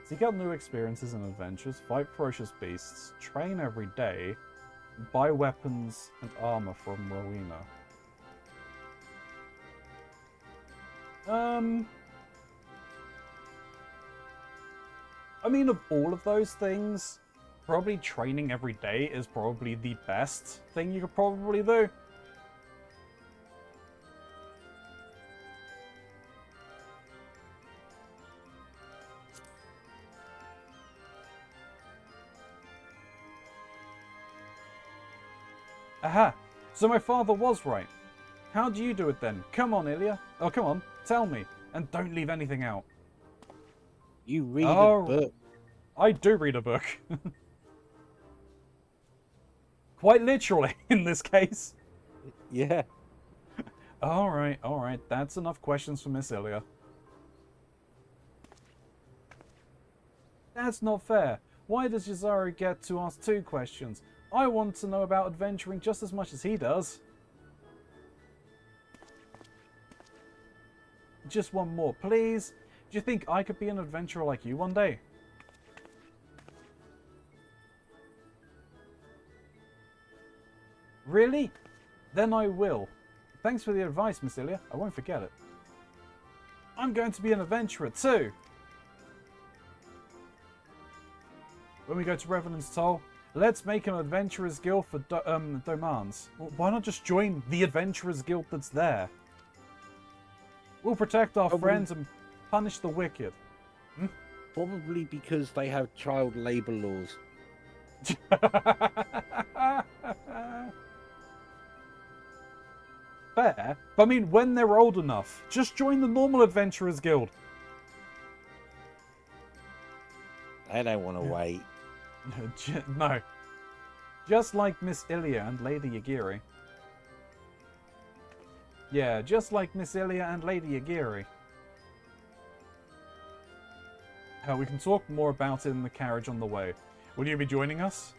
Seek out new experiences and adventures, fight ferocious beasts, train every day, buy weapons and armor from Rowena. I mean, of all of those things, probably training every day is probably the best thing you could probably do. Aha! So my father was right. How do you do it then? Come on, Ilya. Oh, come on. Tell me. And don't leave anything out. You read a book. I do read a book. Quite literally, in this case. Yeah. Alright, alright. That's enough questions for Miss Ilya. That's not fair. Why does Yazaru get to ask 2 questions? I want to know about adventuring just as much as he does. Just one more, please. Do you think I could be an adventurer like you one day? Really? Then I will. Thanks for the advice, Miss Ilya. I won't forget it. I'm going to be an adventurer too. When we go to Revenant's Toll, let's make an Adventurers Guild for Domans. Well, why not just join the Adventurers Guild that's there? We'll protect our friends and punish the wicked. Hmm? Probably because they have child labour laws. Fair. But I mean, when they're old enough, just join the normal Adventurers Guild. They don't want to wait. No. Just like Miss Ilya and Lady Yagiri. Yeah, just like Miss Ilya and Lady Yagiri. We can talk more about it in the carriage on the way. Will you be joining us?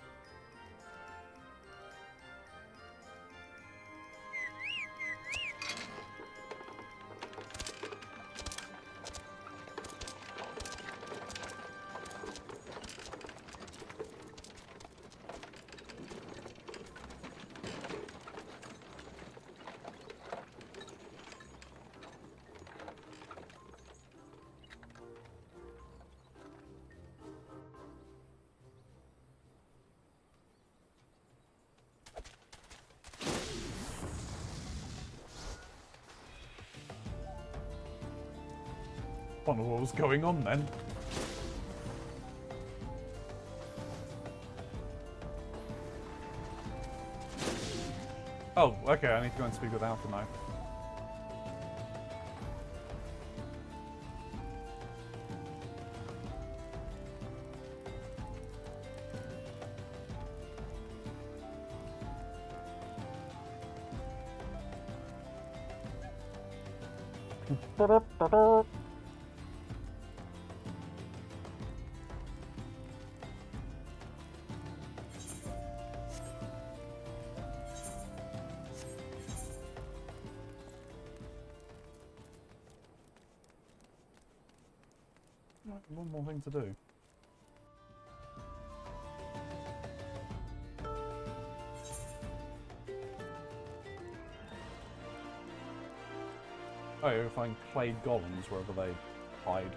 I don't know what was going on then. Oh, okay, I need to go and speak with Alpha now. One more thing to do. Oh, you find clay golems wherever they hide.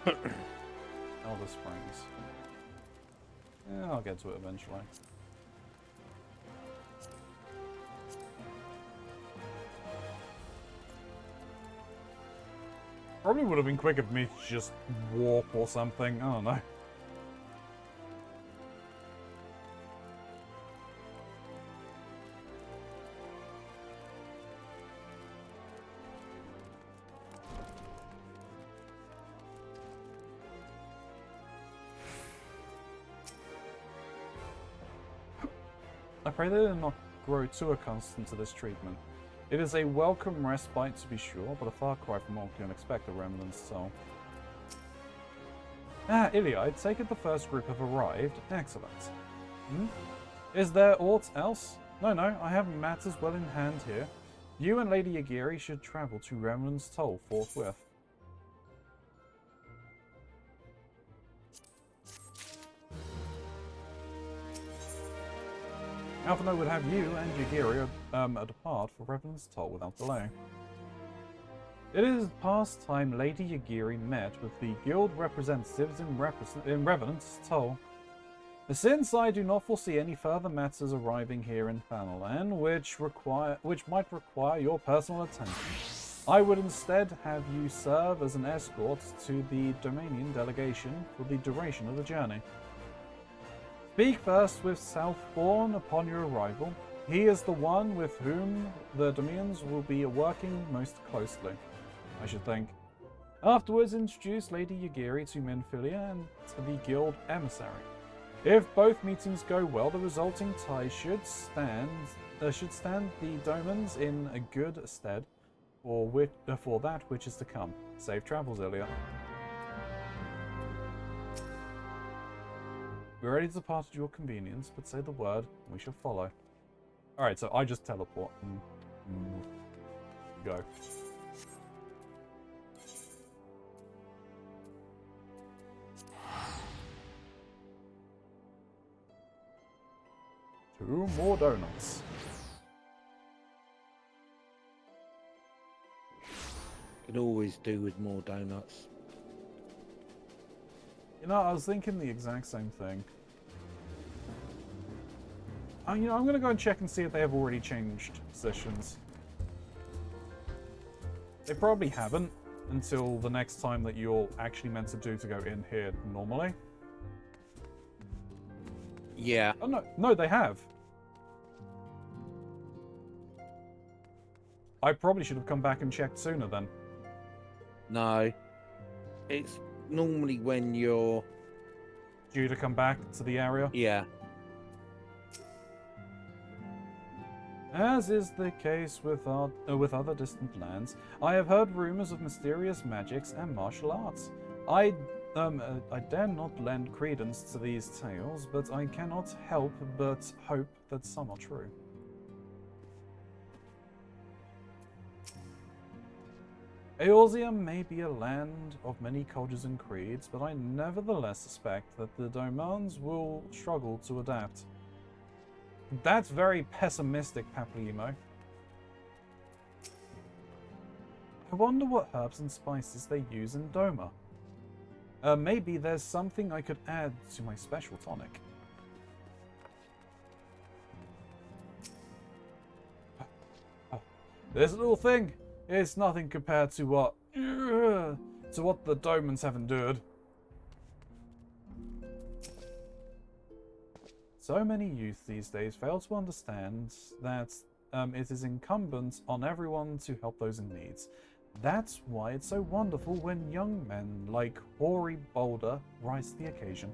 Elder Springs. Yeah, I'll get to it eventually. Probably would have been quicker for me to just warp or something. I don't know. I pray they do not grow too accustomed to this treatment. It is a welcome respite to be sure, but a far cry from what you can expect of Remnant's Soul. Ah, Ilya, I take it the first group have arrived. Excellent. Hmm? Is there aught else? No, I have matters well in hand here. You and Lady Yagiri should travel to Remnant's Toll forthwith. Alphino would have you and Yagiri depart for Revenant's Toll without delay. It is past time Lady Yagiri met with the guild representatives in Revenant's Toll. Since I do not foresee any further matters arriving here in Thanalan which might require your personal attention, I would instead have you serve as an escort to the Domanion delegation for the duration of the journey. Speak first with Southbourne upon your arrival. He is the one with whom the Dominions will be working most closely, I should think. Afterwards, introduce Lady Yagiri to Menphilia and to the guild emissary. If both meetings go well, the resulting tie should stand the Domans in a good stead for that which is to come. Safe travels, Ilya. We're ready to depart at your convenience, but say the word, and we shall follow. Alright, so I just teleport and go. Two more donuts. Could always do with more donuts. You know, I was thinking the exact same thing. You know, I'm going to go and check and see if they have already changed positions. They probably haven't until the next time that you're actually meant to go in here normally. Yeah. Oh, no, they have. I probably should have come back and checked sooner then. No. It's normally when you're due to come back to the area. Yeah. As is the case with other distant lands, I have heard rumors of mysterious magics and martial arts. I dare not lend credence to these tales, but I cannot help but hope that some are true. Eorzea may be a land of many cultures and creeds, but I nevertheless suspect that the Domans will struggle to adapt. That's very pessimistic, Paplimo. I wonder what herbs and spices they use in Doma. Maybe there's something I could add to my special tonic. This little thing, it's nothing compared to what the Domans have endured. So many youth these days fail to understand that it is incumbent on everyone to help those in need. That's why it's so wonderful when young men like Hoary Boulder rise to the occasion.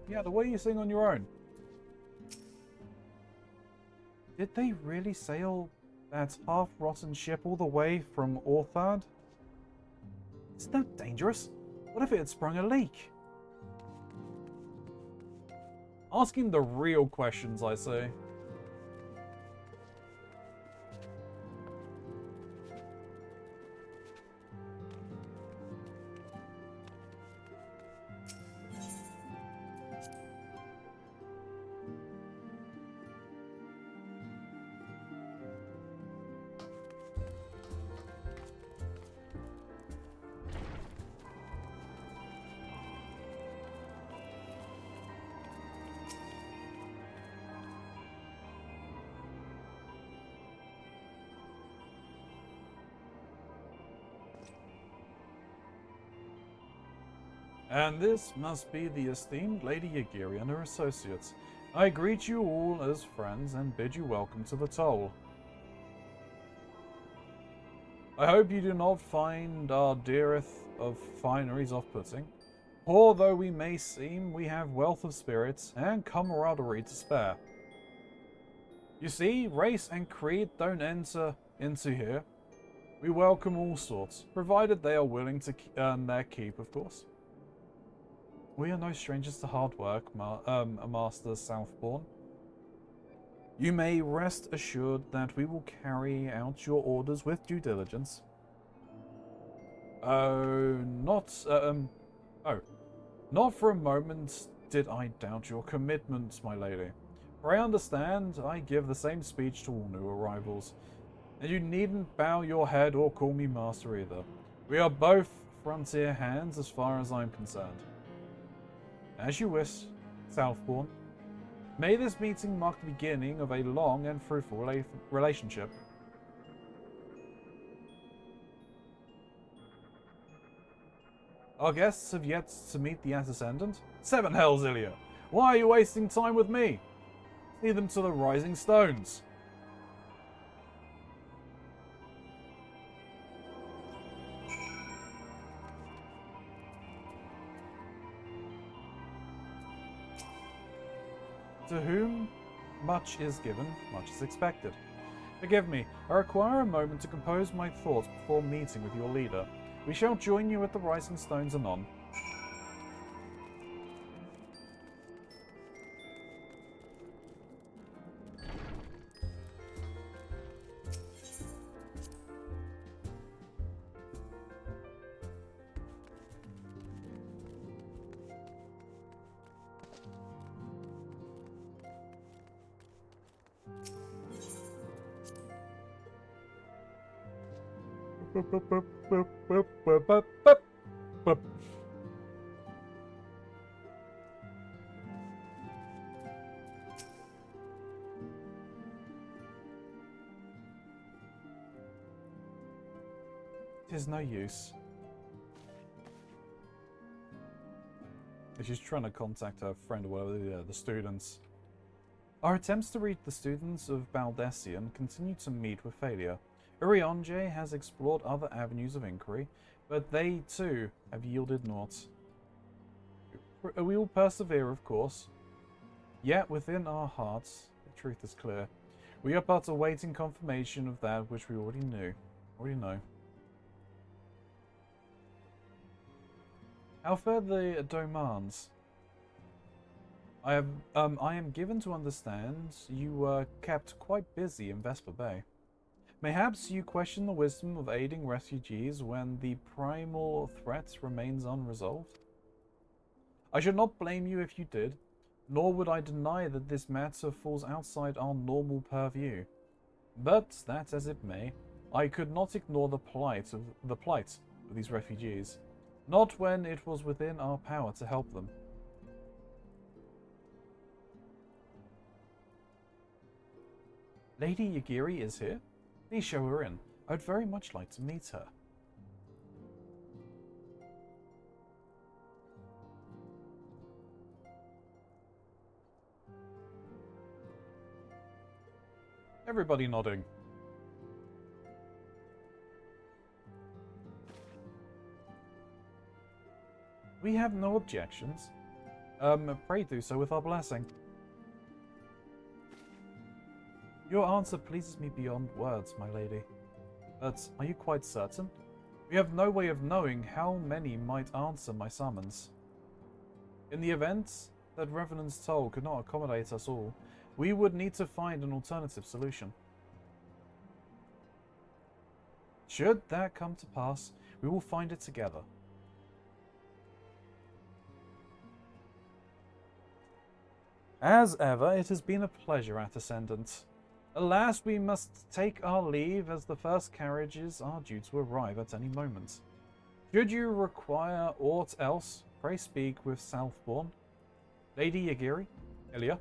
Yeah, the way you sing on your own. Did they really sail that half-rotten ship all the way from Orthard? Isn't that dangerous? What if it had sprung a leak? Asking the real questions, I say. And this must be the esteemed Lady Yagiri and her associates. I greet you all as friends and bid you welcome to the Toll. I hope you do not find our dearth of fineries off-putting. Poor though we may seem, we have wealth of spirits and camaraderie to spare. You see, race and creed don't enter into here. We welcome all sorts, provided they are willing to earn their keep, of course. We are no strangers to hard work, Master Southbourne. You may rest assured that we will carry out your orders with due diligence. Not for a moment did I doubt your commitment, my lady. For I understand I give the same speech to all new arrivals, and you needn't bow your head or call me master either. We are both frontier hands as far as I'm concerned. As you wish, Southbourne. May this meeting mark the beginning of a long and fruitful relationship. Our guests have yet to meet the Ascendant. Seven hells, Ilya! Why are you wasting time with me? Lead them to the Rising Stones. To whom much is given, much is expected. Forgive me, I require a moment to compose my thoughts before meeting with your leader. We shall join you at the Rising Stones anon. It is no use. She's trying to contact her friend or whatever, the students. Our attempts to reach the students of Baldessian continue to meet with failure. Urianger has explored other avenues of inquiry, but they too have yielded naught. We will persevere, of course. Yet within our hearts, the truth is clear. We are but awaiting confirmation of that which we already know. How fare the demands? I am given to understand you were kept quite busy in Vesper Bay. Mayhaps you question the wisdom of aiding refugees when the primal threat remains unresolved? I should not blame you if you did, nor would I deny that this matter falls outside our normal purview. But, that as it may, I could not ignore the plight of these refugees, not when it was within our power to help them. Lady Yagiri is here? Please show her in. I'd very much like to meet her. Everybody nodding. We have no objections. Pray do so with our blessing. Your answer pleases me beyond words, my lady. But are you quite certain? We have no way of knowing how many might answer my summons. In the event that Revenant's toll could not accommodate us all, we would need to find an alternative solution. Should that come to pass, we will find it together. As ever, it has been a pleasure, Ascendant. Alas, we must take our leave as the first carriages are due to arrive at any moment. Should you require aught else, pray speak with Southbourne. Lady Yagiri, Ilya.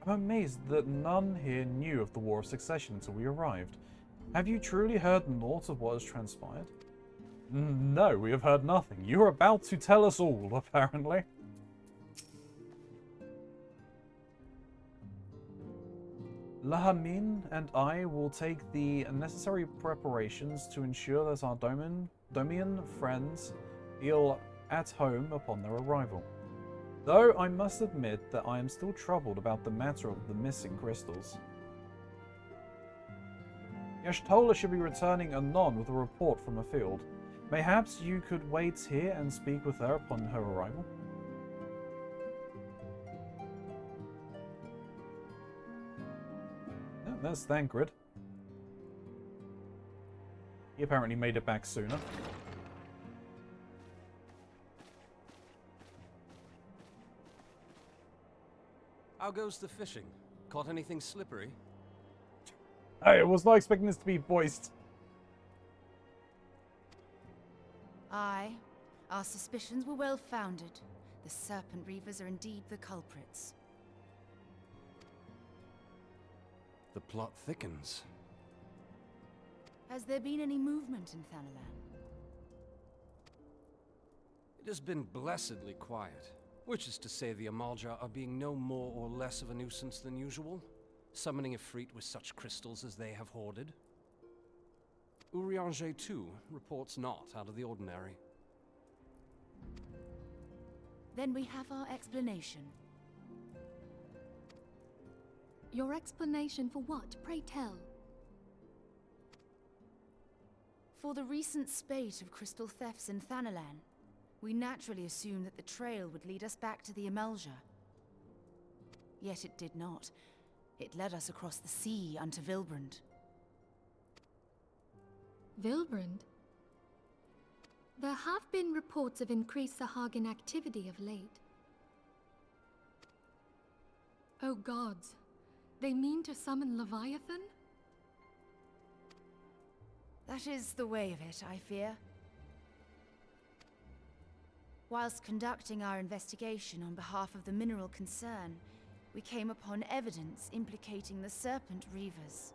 I'm amazed that none here knew of the War of Succession until we arrived. Have you truly heard naught of what has transpired? No, we have heard nothing. You are about to tell us all, apparently. Lahamin and I will take the necessary preparations to ensure that our Domian friends feel at home upon their arrival. Though I must admit that I am still troubled about the matter of the missing crystals. Yashtola should be returning anon with a report from a field. Mayhaps you could wait here and speak with her upon her arrival? Yeah, there's Thancred. He apparently made it back sooner. How goes the fishing? Caught anything slippery? I was not expecting this to be voiced. Aye, our suspicions were well founded. The Serpent Reavers are indeed the culprits. The plot thickens. Has there been any movement in Thanalan? It has been blessedly quiet, which is to say the Amalja are being no more or less of a nuisance than usual, summoning Ifrit with such crystals as they have hoarded. Urianger, too, reports not out of the ordinary. Then we have our explanation. Your explanation for what, pray tell? For the recent spate of crystal thefts in Thanalan, we naturally assumed that the trail would lead us back to the Amalja. Yet it did not. It led us across the sea unto Vilbrand. Vilbrand? There have been reports of increased Sahagin activity of late. Oh gods, they mean to summon Leviathan? That is the way of it, I fear. Whilst conducting our investigation on behalf of the mineral concern, we came upon evidence implicating the Serpent Reavers.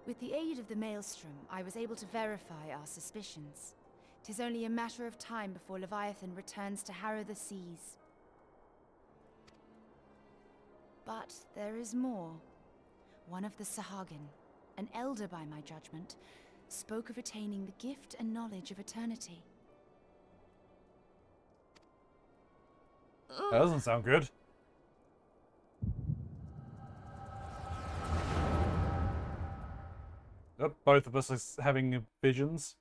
With the aid of the Maelstrom, I was able to verify our suspicions. 'Tis only a matter of time before Leviathan returns to harrow the seas. But there is more. One of the Sahagin, an elder by my judgment, spoke of attaining the gift and knowledge of eternity. That doesn't sound good. Oh, both of us are having visions.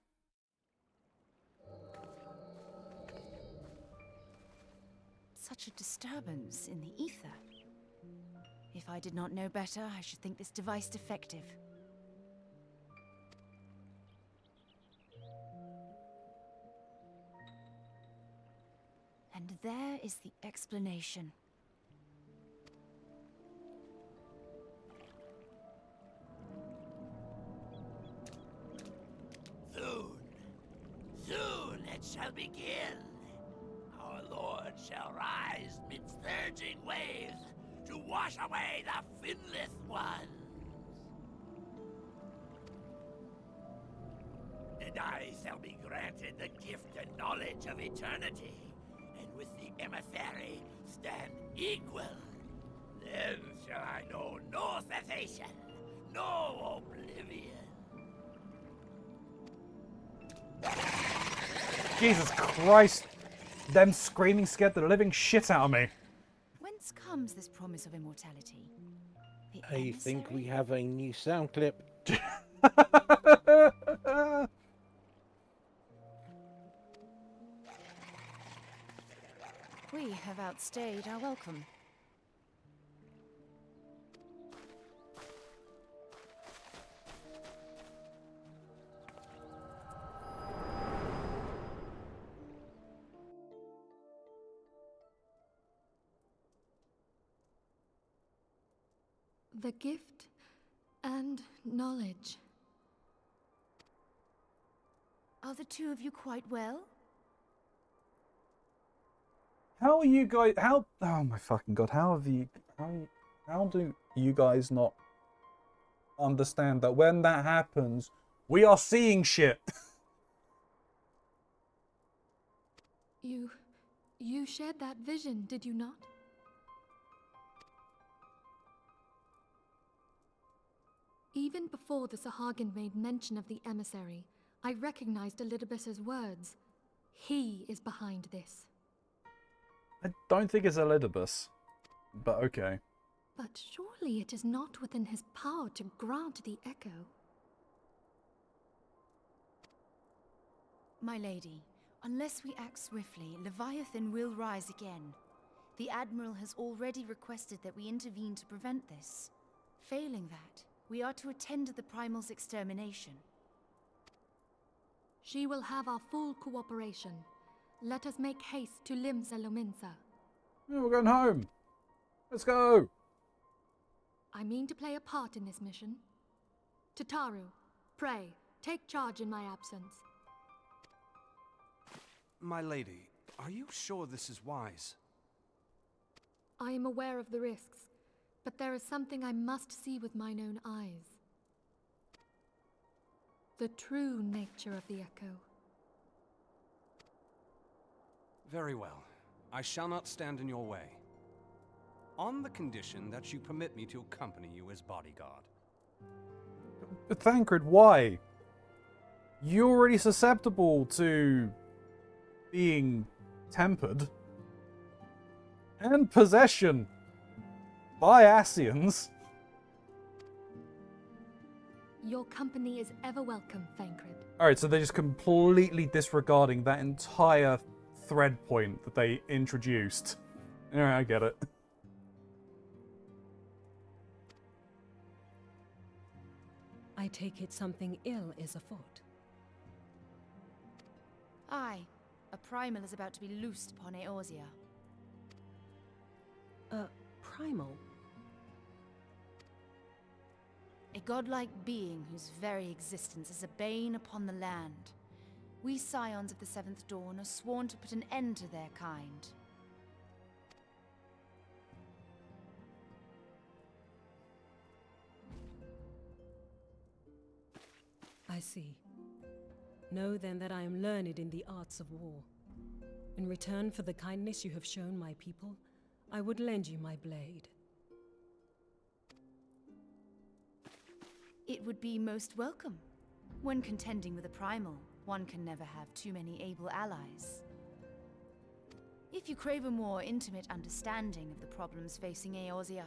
Such a disturbance in the ether. If I did not know better, I should think this device defective. And there is the explanation. Soon it shall begin. Our Lord shall rise midst surging waves to wash away the finless ones. And I shall be granted the gift and knowledge of eternity, and with the emissary stand equal. Then shall I know no cessation, no oblivion. Jesus Christ! Them screaming scared the living shit out of me. Whence comes this promise of immortality? The I think we have a new sound clip. We have outstayed our welcome. The gift and knowledge. Are the two of you quite well? How are you guys? How? Oh my fucking god! How have you? How do you guys not understand that when that happens, we are seeing shit? You shared that vision, did you not? Even before the Sahagin made mention of the emissary, I recognized Elidibus's words. He is behind this. I don't think it's Elidibus, but okay. But surely it is not within his power to grant the echo. My lady, unless we act swiftly, Leviathan will rise again. The Admiral has already requested that we intervene to prevent this. Failing that, we are to attend to the Primal's extermination. She will have our full cooperation. Let us make haste to Limsa Lominsa. Yeah, we're going home. Let's go. I mean to play a part in this mission. Tataru, pray, take charge in my absence. My lady, are you sure this is wise? I am aware of the risks, but there is something I must see with mine own eyes. The true nature of the Echo. Very well. I shall not stand in your way. On the condition that you permit me to accompany you as bodyguard. But Thancred, why? You're already susceptible to being tempered and possession by Ascians. Your company is ever welcome, Thancred. Alright, so they're just completely disregarding that entire thread point that they introduced. Alright, I get it. I take it something ill is afoot. Aye, a primal is about to be loosed upon Eorzea. Primal? A godlike being whose very existence is a bane upon the land. We scions of the Seventh Dawn are sworn to put an end to their kind. I see. Know then that I am learned in the arts of war. In return for the kindness you have shown my people, I would lend you my blade. It would be most welcome. When contending with a primal, one can never have too many able allies. If you crave a more intimate understanding of the problems facing Eorzea,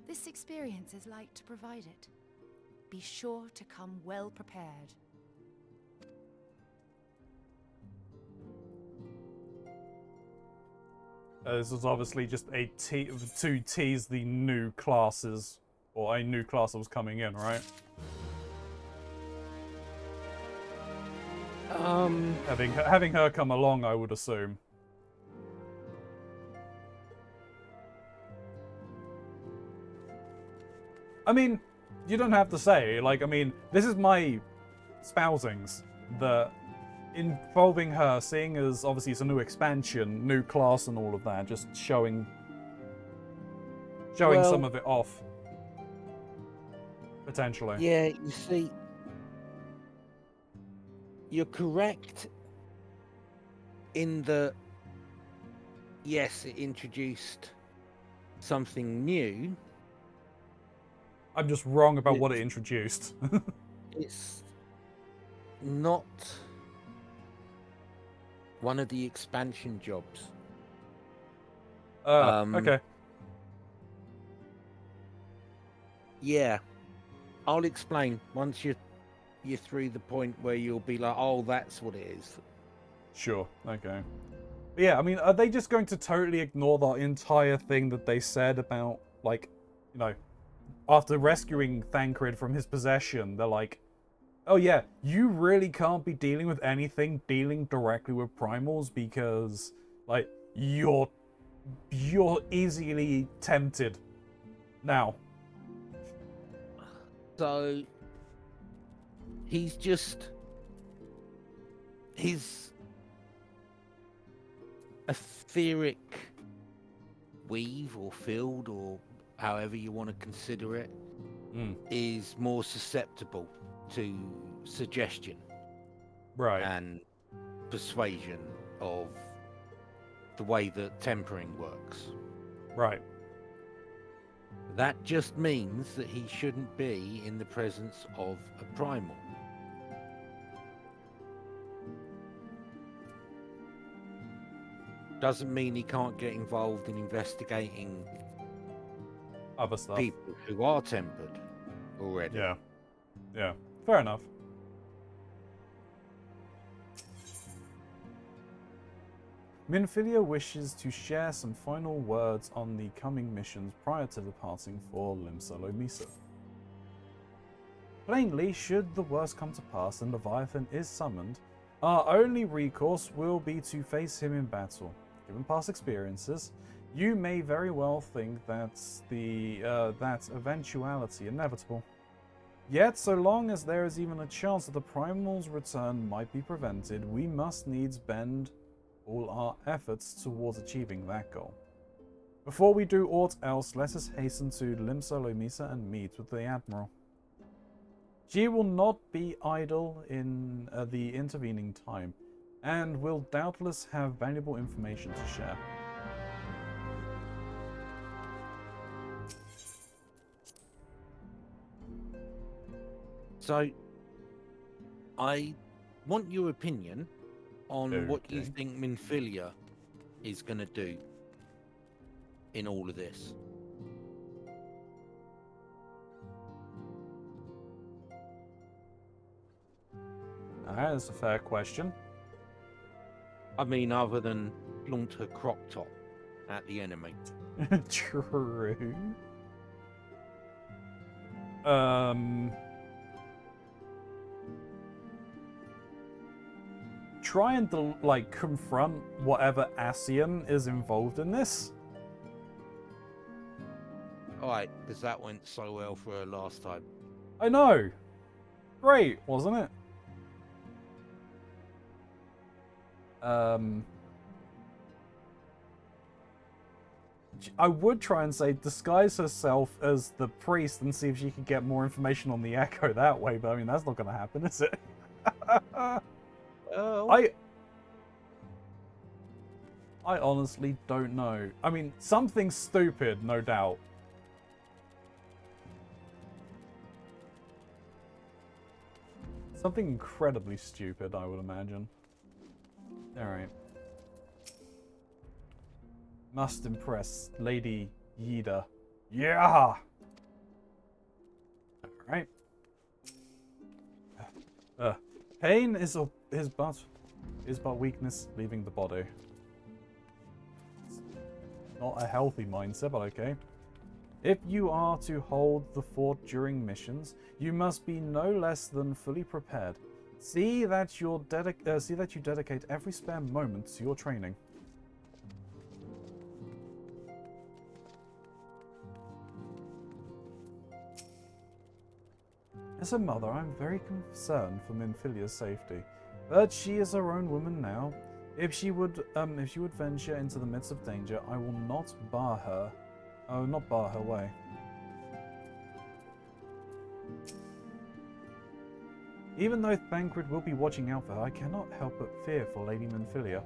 this experience is like to provide it. Be sure to come well prepared. This is obviously just to tease the new classes, or a new class that was coming in, right? Having her come along, I would assume. I mean, you don't have to say. Like, I mean, this is my spousings that involving her, seeing as obviously it's a new expansion, new class, and all of that, just showing some of it off potentially. Yeah, you see, you're correct in that, yes, it introduced something new. I'm just wrong about what it introduced. It's not one of the expansion jobs. Okay. Yeah, I'll explain once you're through the point where you'll be like, oh, that's what it is. Sure, okay. But yeah, I mean, are they just going to totally ignore the entire thing that they said about, like, you know, after rescuing Thancred from his possession, they're like, oh yeah, you really can't be dealing with anything dealing directly with primals because, like, you're easily tempted now. So he's etheric weave or field, or however you want to consider it, is more susceptible to suggestion, right, and persuasion of the way that tempering works. Right. That just means that he shouldn't be in the presence of a primal. Doesn't mean he can't get involved in investigating other stuff. People who are tempered already. Yeah. Yeah. Fair enough. Minfilia wishes to share some final words on the coming missions prior to departing for Limsa. Plainly, should the worst come to pass and Leviathan is summoned, our only recourse will be to face him in battle. Given past experiences, you may very well think that's that eventuality inevitable. Yet, so long as there is even a chance that the Primal's return might be prevented, we must needs bend all our efforts towards achieving that goal. Before we do aught else, let us hasten to Limsa and meet with the Admiral. She will not be idle in the intervening time, and will doubtless have valuable information to share. So, I want your opinion on what you Okay. think Minfilia is going to do in all of this. That is a fair question. I mean, other than flaunt her crop top at the enemy. True. Try and like confront whatever Asian is involved in this. Alright, because that went so well for her last time. I know. Great, wasn't it? I would try and say disguise herself as the priest and see if she could get more information on the Echo that way, but I mean that's not going to happen, is it? I honestly don't know. I mean, something stupid, no doubt. Something incredibly stupid, I would imagine. Alright. Must impress Lady Yida. Yeah! Alright. Pain is but weakness leaving the body. It's not a healthy mindset, but okay. If you are to hold the fort during missions, you must be no less than fully prepared. See that you dedicate every spare moment to your training. As a mother, I'm very concerned for Minfilia's safety, but she is her own woman now. If she would venture into the midst of danger, I will not bar her. I will not bar her way. Even though Thancred will be watching out for her, I cannot help but fear for Lady Minfilia.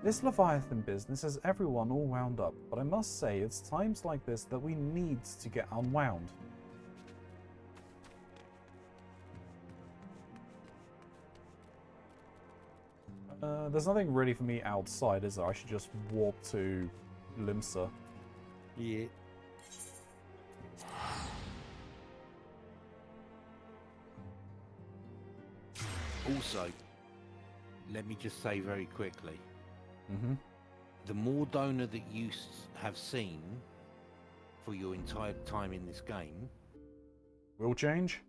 This Leviathan business has everyone all wound up, but I must say it's times like this that we need to get unwound. There's nothing really for me outside, is there? I should just warp to Limsa. Yeah. Also, let me just say very quickly. The more donor that you have seen for your entire time in this game will change?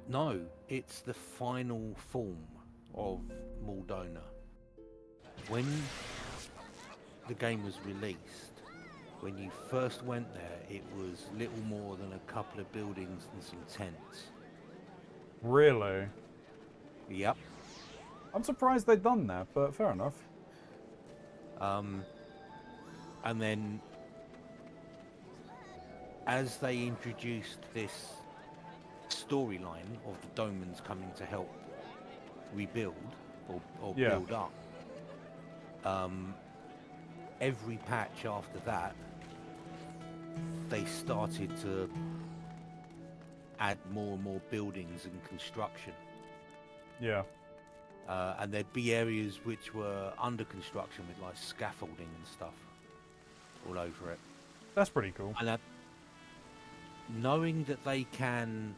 No, it's the final form of Mordona. When the game was released, when you first went there, it was little more than a couple of buildings and some tents. Really? Yep. I'm surprised they'd done that, but fair enough. And then as they introduced this storyline of the Domans coming to help rebuild or build up, every patch after that they started to add more and more buildings and construction. Yeah. And there'd be areas which were under construction with like scaffolding and stuff all over it. That's pretty cool. And knowing that they can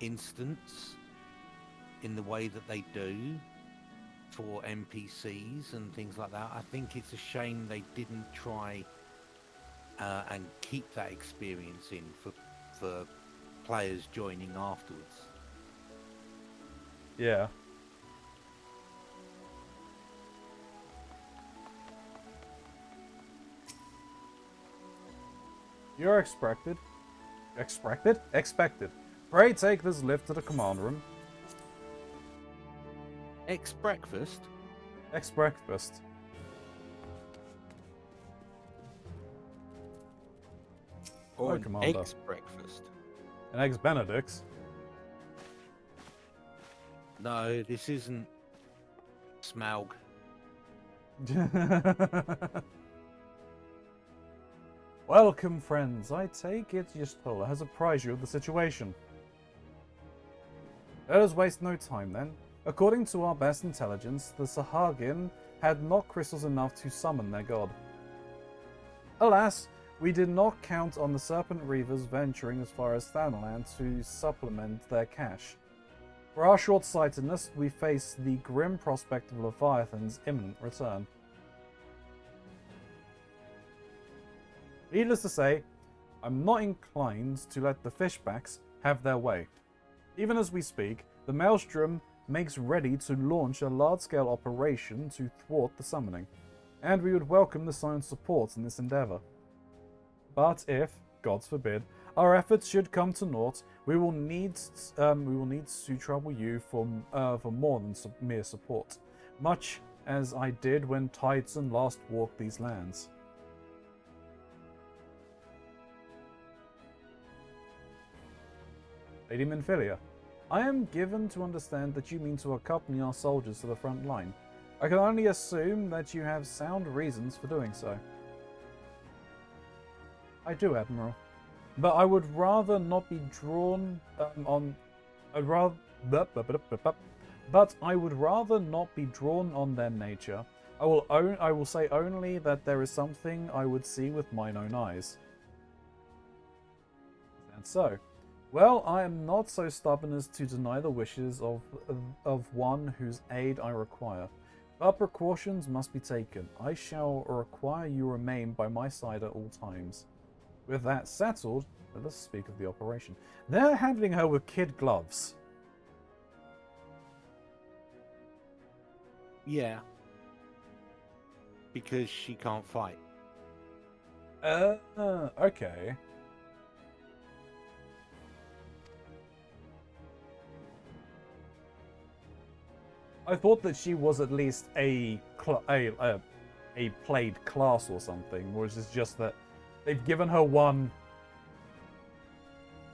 instance in the way that they do, for NPCs and things like that. I think it's a shame they didn't try and keep that experience in for players joining afterwards. Yeah. You're expected. Expected? Expected. Pray take this lift to the command room. Ex-breakfast? Ex-breakfast. Or Oh, an Commander. eggs-breakfast? An Eggs Benedict's. No, this isn't Smaug. Welcome, friends. I take it Ystola has apprised you of the situation. Let us waste no time then. According to our best intelligence, the Sahagin had not crystals enough to summon their god. Alas, we did not count on the Serpent Reavers venturing as far as Thanalan to supplement their cache. For our short-sightedness, we face the grim prospect of Leviathan's imminent return. Needless to say, I'm not inclined to let the fishbacks have their way. Even as we speak, the Maelstrom makes ready to launch a large-scale operation to thwart the summoning, and we would welcome the Scion's support in this endeavour. But if, God forbid, our efforts should come to naught, we will need to trouble you for more than mere support, much as I did when Titan last walked these lands. Lady Minfilia, I am given to understand that you mean to accompany our soldiers to the front line. I can only assume that you have sound reasons for doing so. I do, Admiral. But I would rather not be drawn on... But I would rather not be drawn on their nature. I will say only that there is something I would see with mine own eyes. And so... Well, I am not so stubborn as to deny the wishes of one whose aid I require. But precautions must be taken. I shall require you remain by my side at all times. With that settled, let us speak of the operation. They're handling her with kid gloves. Yeah. Because she can't fight. Okay. I thought that she was at least a played class or something, or is it just that they've given her one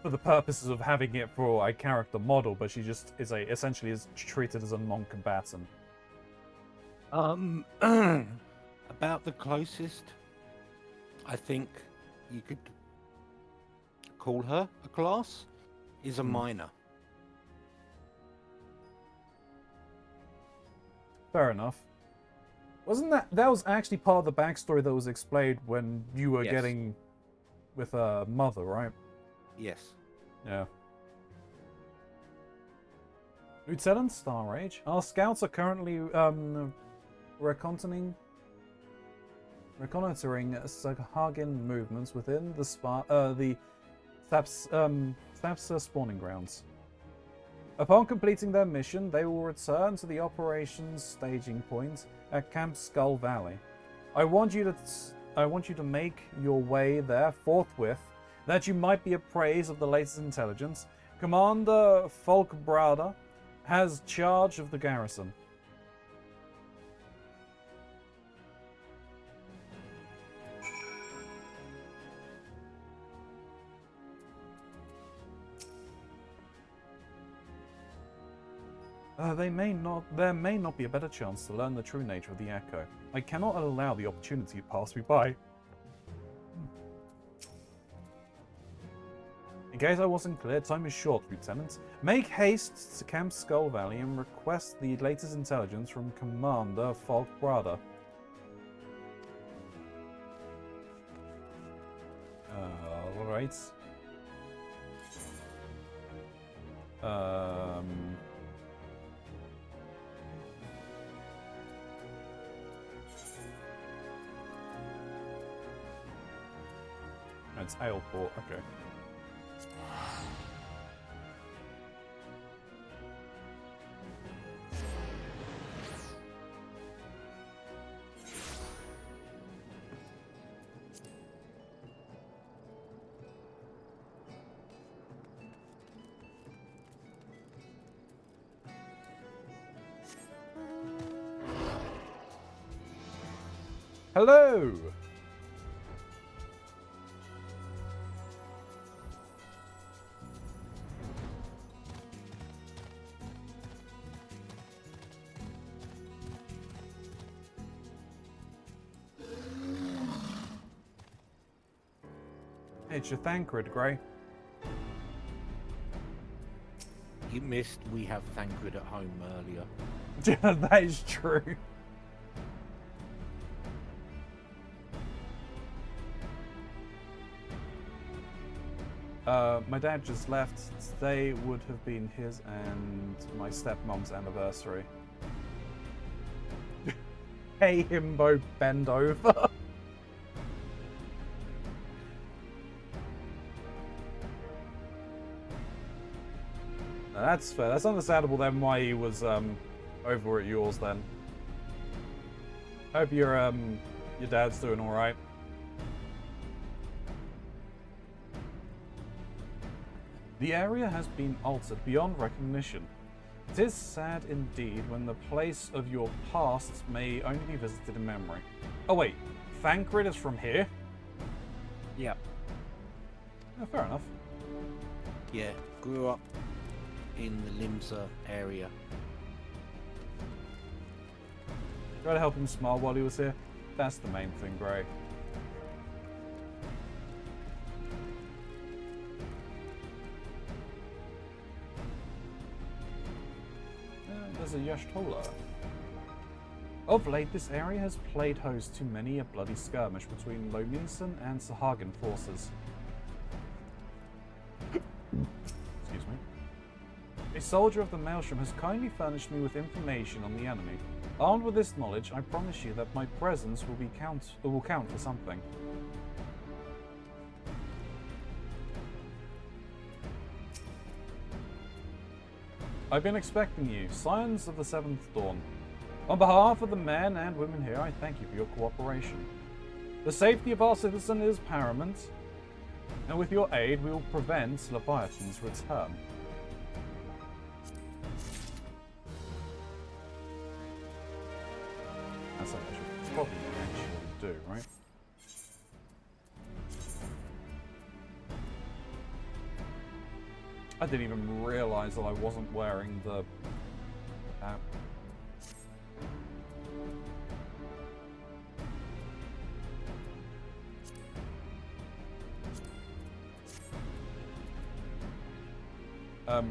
for the purposes of having it for a character model, but she just is essentially is treated as a non-combatant. About the closest I think you could call her a class is a minor. Fair enough. Wasn't that was actually part of the backstory that was explained when you were getting with a mother, right? Yes. Yeah. Lieutenant Starrage, our scouts are currently reconnoitering Sahagin movements within the Thapsa spawning grounds. Upon completing their mission, they will return to the operations staging point at Camp Skull Valley. I want you to make your way there forthwith, that you might be appraised of the latest intelligence. Commander Folkbrada has charge of the garrison. There may not be a better chance to learn the true nature of the Echo. I cannot allow the opportunity to pass me by. In case I wasn't clear, time is short, Lieutenant. Make haste to Camp Skull Valley and request the latest intelligence from Commander Folkbrada. Alright. It's Aleport, okay. Hello! It's your Thancred, Grey. You missed we have Thancred at home earlier. That is true. My dad just left. Today would have been his and my stepmom's anniversary. Hey, himbo, bend over. Now, that's fair. That's understandable then why he was over at yours then. Hope your dad's doing all right. The area has been altered beyond recognition. It is sad indeed when the place of your past may only be visited in memory. Oh wait, Thancred is from here? Yep. Yeah, fair enough. Yeah, grew up in the Limsa area. Try to help him smile while he was here. That's the main thing, Gray. There's a Yashtola. Of late, this area has played host to many a bloody skirmish between Lomisan and Sahagin forces. Excuse me. A soldier of the Maelstrom has kindly furnished me with information on the enemy. Armed with this knowledge, I promise you that my presence will count for something. I've been expecting you, Scions of the Seventh Dawn. On behalf of the men and women here, I thank you for your cooperation. The safety of our citizen is paramount, and with your aid, we will prevent Leviathan's return. That's something I should probably actually do, right? I didn't even realise that I wasn't wearing the app.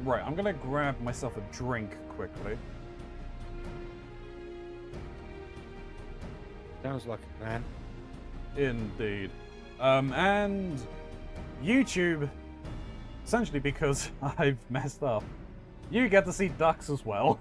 Right, I'm gonna grab myself a drink quickly. Sounds like a plan. Indeed. And YouTube, essentially because I've messed up, you get to see ducks as well.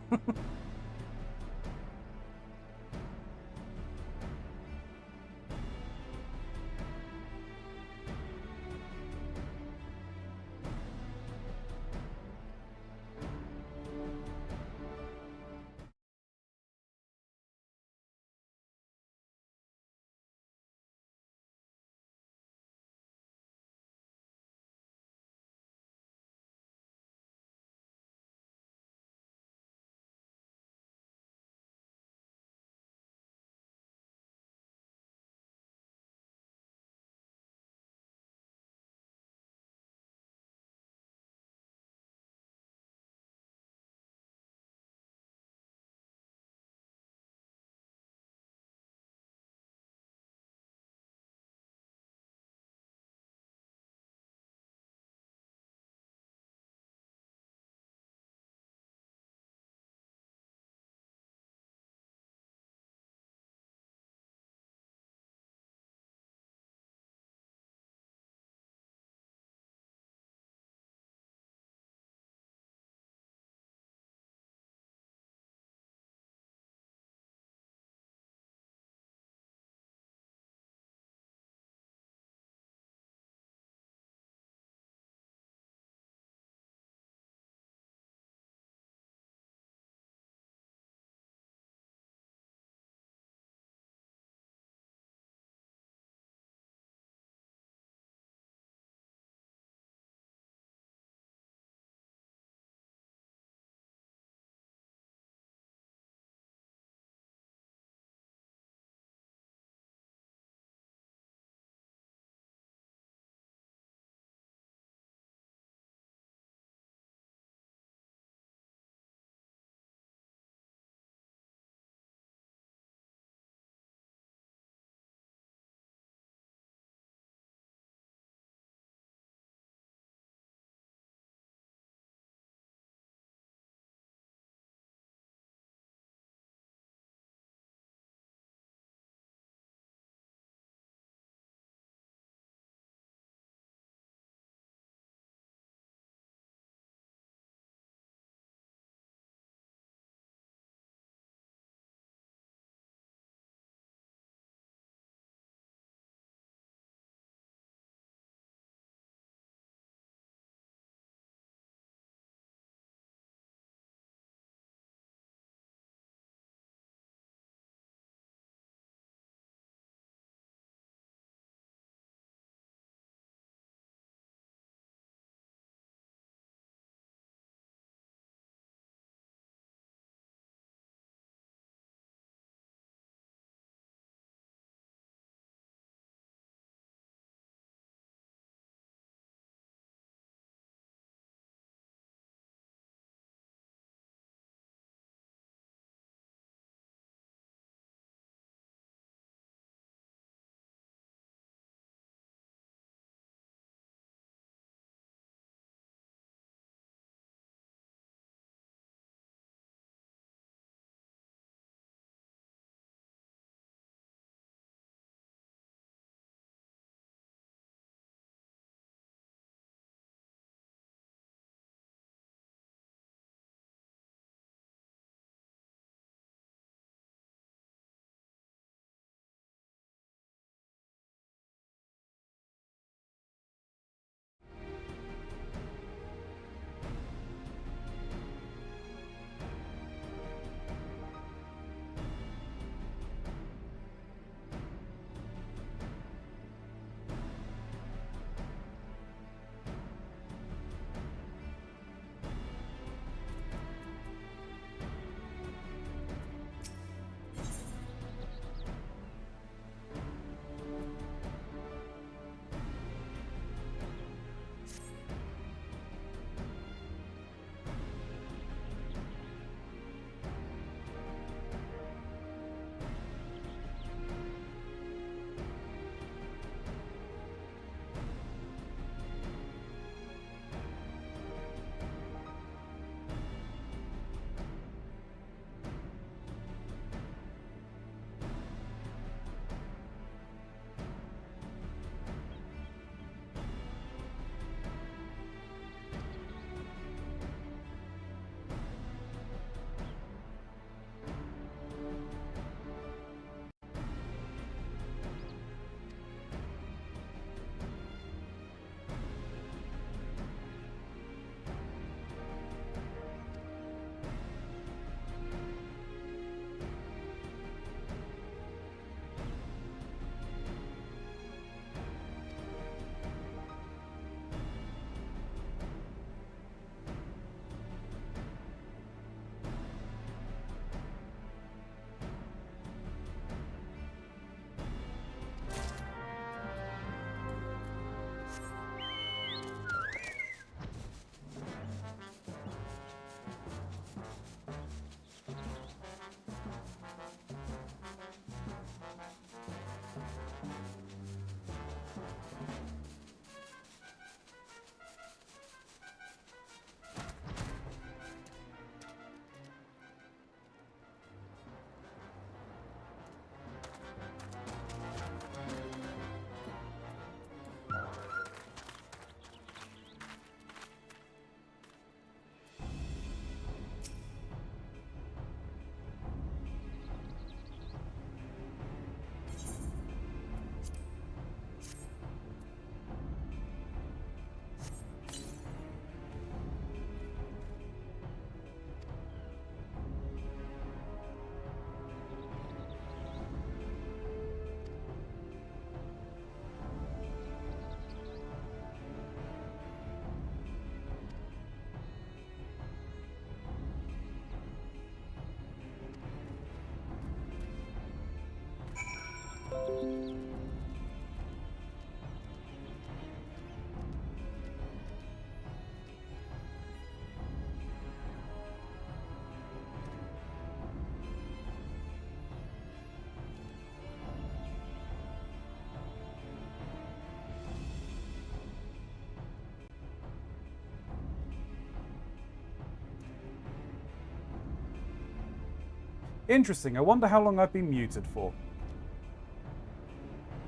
Interesting. I wonder how long I've been muted for.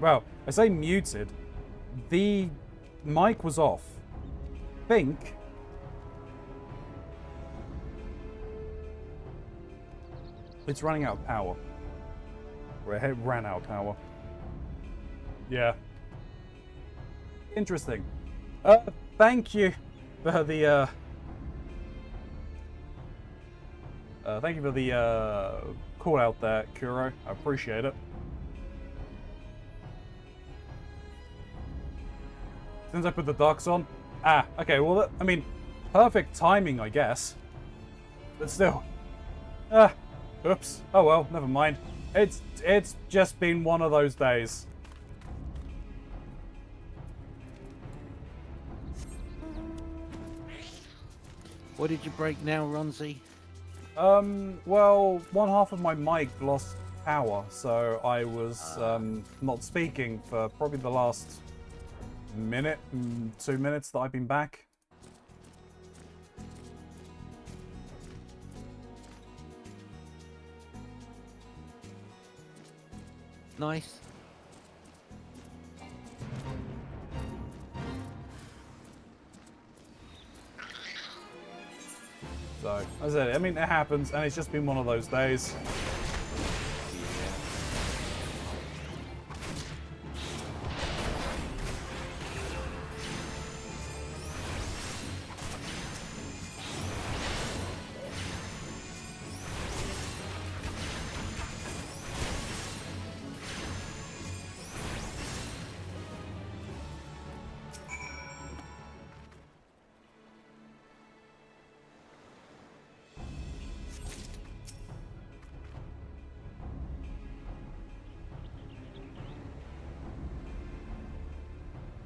Well, I say muted. The mic was off. Think. It's running out of power. Or it ran out of power. Yeah. Interesting. Thank you for the, thank you for the call out there, Kuro. I appreciate it. Since I put the ducks on. Ah, okay, well, I mean, perfect timing, I guess. But still. Oops. Oh well, never mind. It's just been one of those days. What did you break now, Ronzi? Well, one half of my mic lost power, so I was not speaking for probably the last minute, 2 minutes that I've been back. Nice. So, as I said, I mean, it happens, and it's just been one of those days.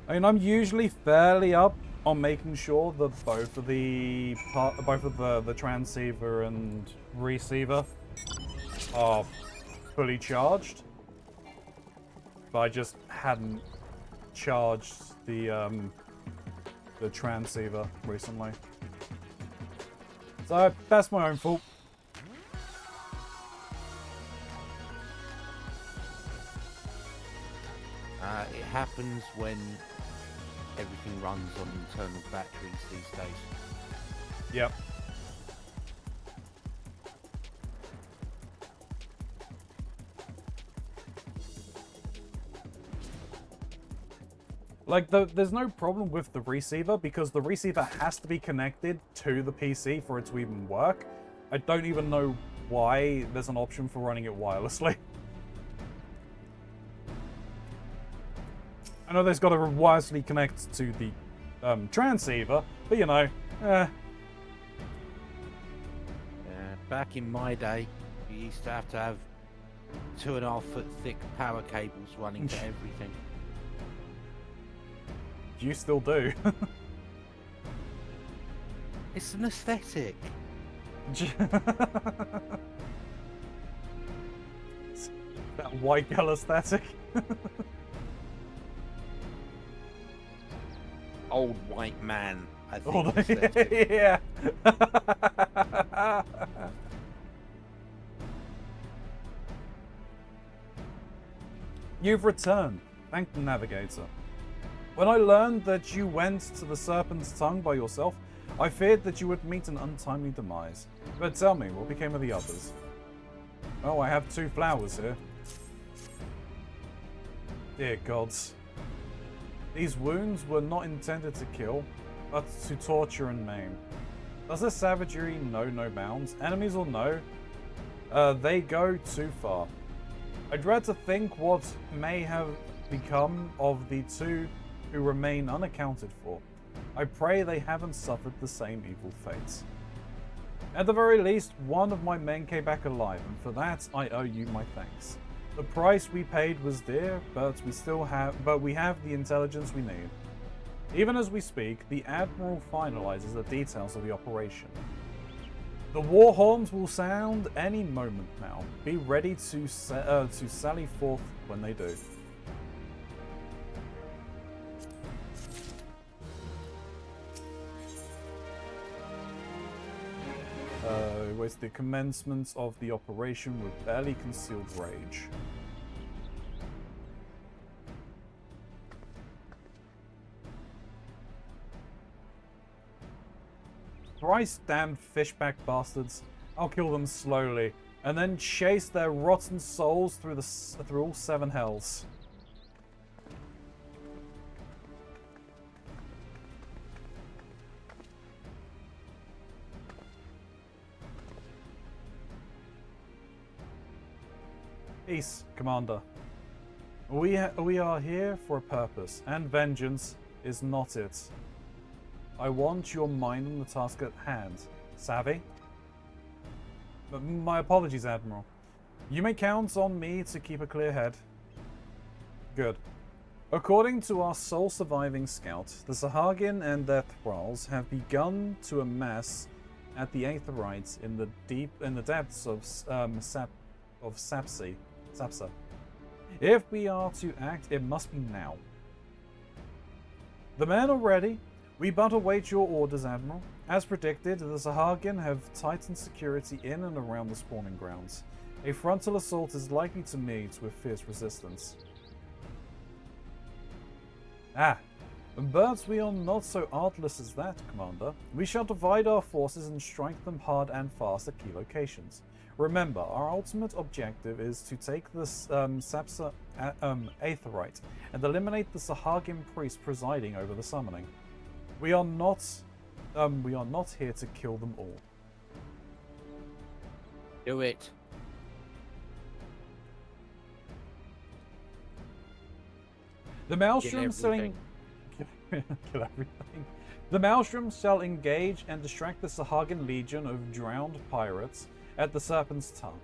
I mean, I'm usually fairly up on making sure that both of the transceiver and receiver are fully charged, but I just hadn't charged the transceiver recently, so that's my own fault. It happens when everything runs on internal batteries these days. Yep. Like, there's no problem with the receiver, because the receiver has to be connected to the PC for it to even work. I don't even know why there's an option for running it wirelessly. I know there's got to wirelessly connect to the transceiver, but you know, back in my day, you used to have 2.5 foot thick power cables running to everything. You still do. It's an aesthetic. That white girl aesthetic. Old white man, I think. Yeah. You've returned. Thank the navigator. When I learned that you went to the Serpent's Tongue by yourself, I feared that you would meet an untimely demise. But tell me, what became of the others? Oh, I have 2 flowers here. Dear gods. These wounds were not intended to kill, but to torture and maim. Does the savagery know no bounds? Enemies or no? They go too far. I dread to think what may have become of the 2 who remain unaccounted for. I pray they haven't suffered the same evil fates. At the very least, one of my men came back alive, and for that I owe you my thanks. The price we paid was dear, but we have the intelligence we need. Even as we speak, the Admiral finalizes the details of the operation. The war horns will sound any moment now. Be ready to sally forth when they do. Was the commencement of the operation with barely concealed rage. Thrice damned fishback bastards. I'll kill them slowly, and then chase their rotten souls through all 7 hells. Peace, Commander. We are here for a purpose, and vengeance is not it. I want your mind on the task at hand. Savvy? My apologies, Admiral. You may count on me to keep a clear head. Good. According to our sole surviving scout, the Sahagin and their thralls have begun to amass at the Aetherites in the depths of Sapsa. If we are to act, it must be now. The men are ready. We but await your orders, Admiral. As predicted, the Sahagin have tightened security in and around the spawning grounds. A frontal assault is likely to meet with fierce resistance. But we are not so artless as that, Commander. We shall divide our forces and strike them hard and fast at key locations. Remember, our ultimate objective is to take the Sapsa Aetherite and eliminate the Sahagin priest presiding over the summoning. We are not here to kill them all. Do it. The Maelstrom selling kill everything. The Maelstrom shall engage and distract the Sahagin legion of drowned pirates at the Serpent's Tongue.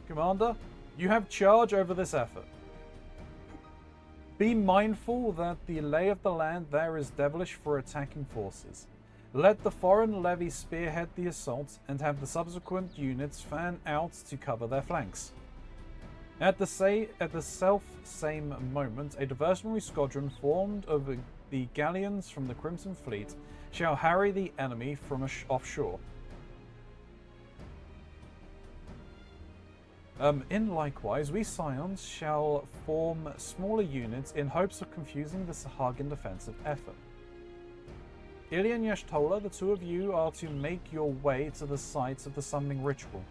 Commander, you have charge over this effort. Be mindful that the lay of the land there is devilish for attacking forces. Let the foreign levy spearhead the assault and have the subsequent units fan out to cover their flanks. At the self-same moment, a diversionary squadron formed of the galleons from the Crimson Fleet shall harry the enemy from offshore. In likewise, we Scions shall form smaller units in hopes of confusing the Sahagin defensive effort. Ilya and Yashtola, the two of you are to make your way to the sites of the summoning ritual.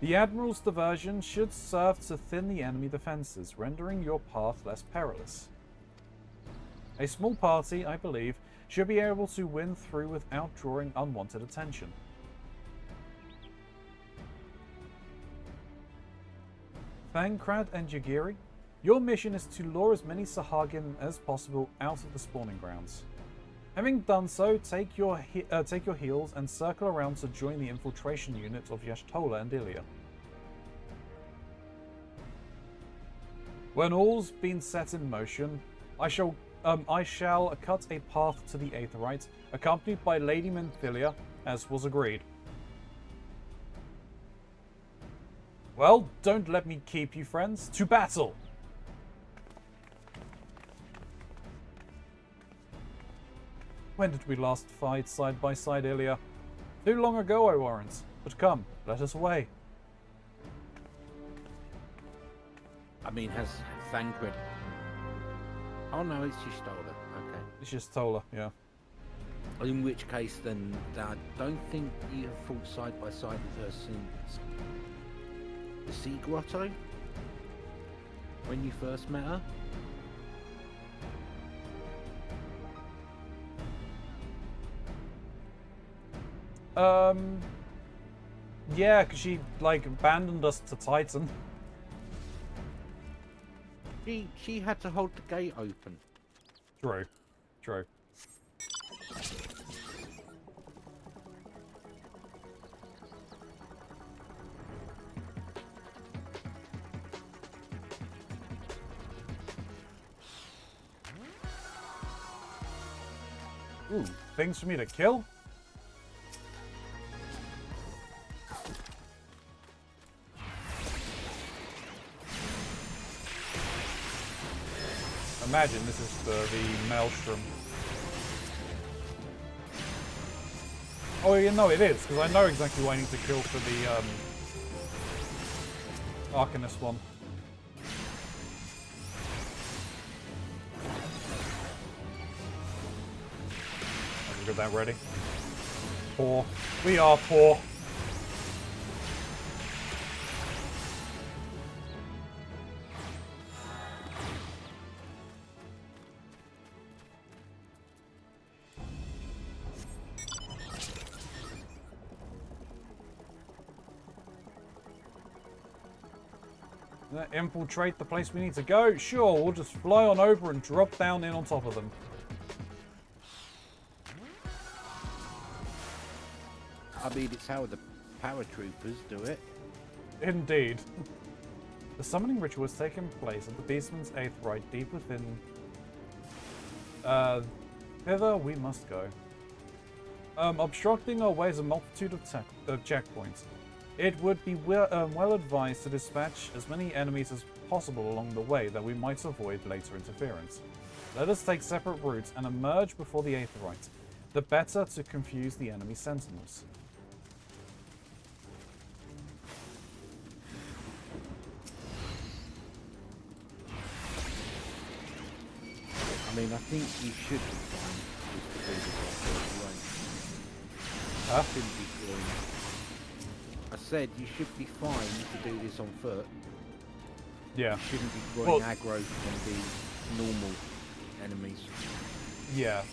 The Admiral's diversion should serve to thin the enemy defenses, rendering your path less perilous. A small party, I believe, should be able to win through without drawing unwanted attention. Thancred and Jagiri, your mission is to lure as many Sahagin as possible out of the spawning grounds. Having done so, take your heals and circle around to join the infiltration unit of Yashtola and Ilya. When all's been set in motion, I shall cut a path to the Aetherite, accompanied by Lady Menthilia, as was agreed. Well, don't let me keep you, friends. To battle! When did we last fight side by side, Ilya? Too long ago, I warrant. But come, let us away. I mean, has Thancred... Oh no, it's Yashtola. Okay. It's Yashtola, yeah. In which case, then, I don't think you have fought side by side with her since the Sea Grotto? When you first met her? Yeah, because she, like, abandoned us to Titan. She had to hold the gate open. True. True. Ooh, things for me to kill? Imagine this is the Maelstrom. Oh, you know it is, because I know exactly what I need to kill for the Arcanist one. Have we got that ready? Poor. We are poor. Infiltrate the place we need to go? Sure, we'll just fly on over and drop down in on top of them. I mean, it's how the paratroopers do it. Indeed. The summoning ritual has taken place at the Beastman's 8th Rite, deep within... Hither we must go. Obstructing our way is a multitude of checkpoints. It would be well advised to dispatch as many enemies as possible along the way that we might avoid later interference. Let us take separate routes and emerge before the 8th Rite, the better to confuse the enemy sentinels. I mean, I think you should be fine with the food Huh? Shouldn't be doing. I said you should be fine to do this on foot. Yeah. You shouldn't be drawing aggro from the normal enemies. Yeah.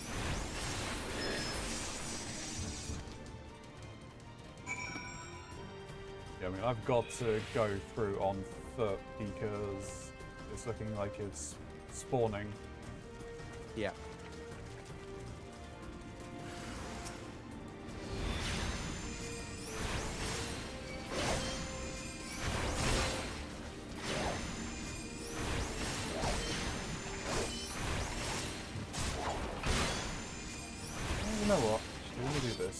Yeah, I mean, I've got to go through on foot because it's looking like it's spawning. Yeah. You know what? Actually, let me do this.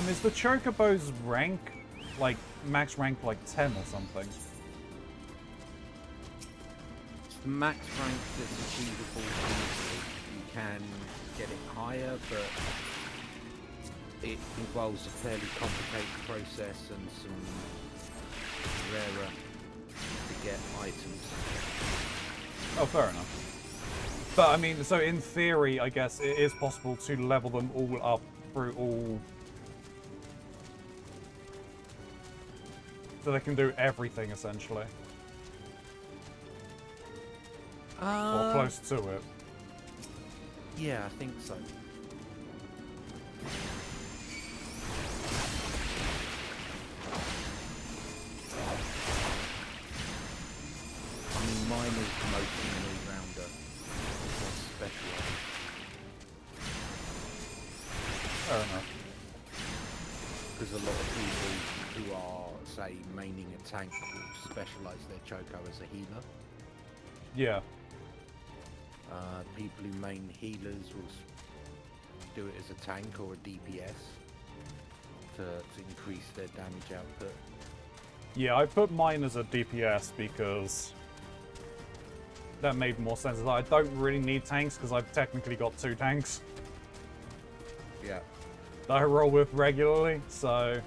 Is the Chocobo's rank, like, max rank, like 10 or something? It's the max rank that's achievable easily. You can get it higher, but it involves a fairly complicated process and some rarer to get items. Oh, fair enough. But, I mean, so in theory, I guess, it is possible to level them all up through all... So they can do everything, essentially. Or close to it. Yeah, I think so. I mean, mine is mostly an all-rounder. Not specialised. Fair enough. Because a lot of people who are, say, maining a tank will specialise their Choco as a healer. Yeah. People who main healers will do it as a tank or a DPS to increase their damage output. Yeah, I put mine as a DPS because that made more sense. I don't really need tanks because I've technically got 2 tanks Yeah. that I roll with regularly, so...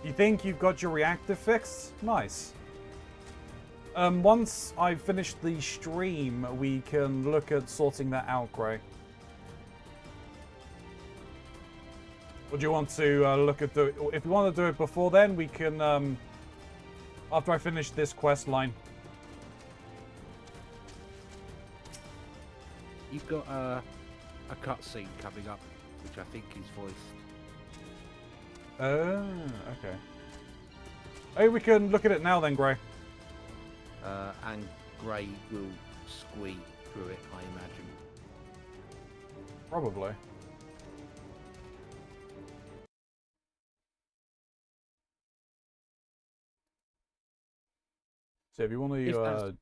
You think you've got your reactor fixed? Nice. Once I've finished the stream, we can look at sorting that out, Gray. Or do you want to look at the... If you want to do it before then, we can... after I finish this quest line. You've got a cutscene coming up, which I think is voiced. Okay. Hey, we can look at it now then, Gray. And Grey will squeak through it, I imagine. Probably. So if you want to,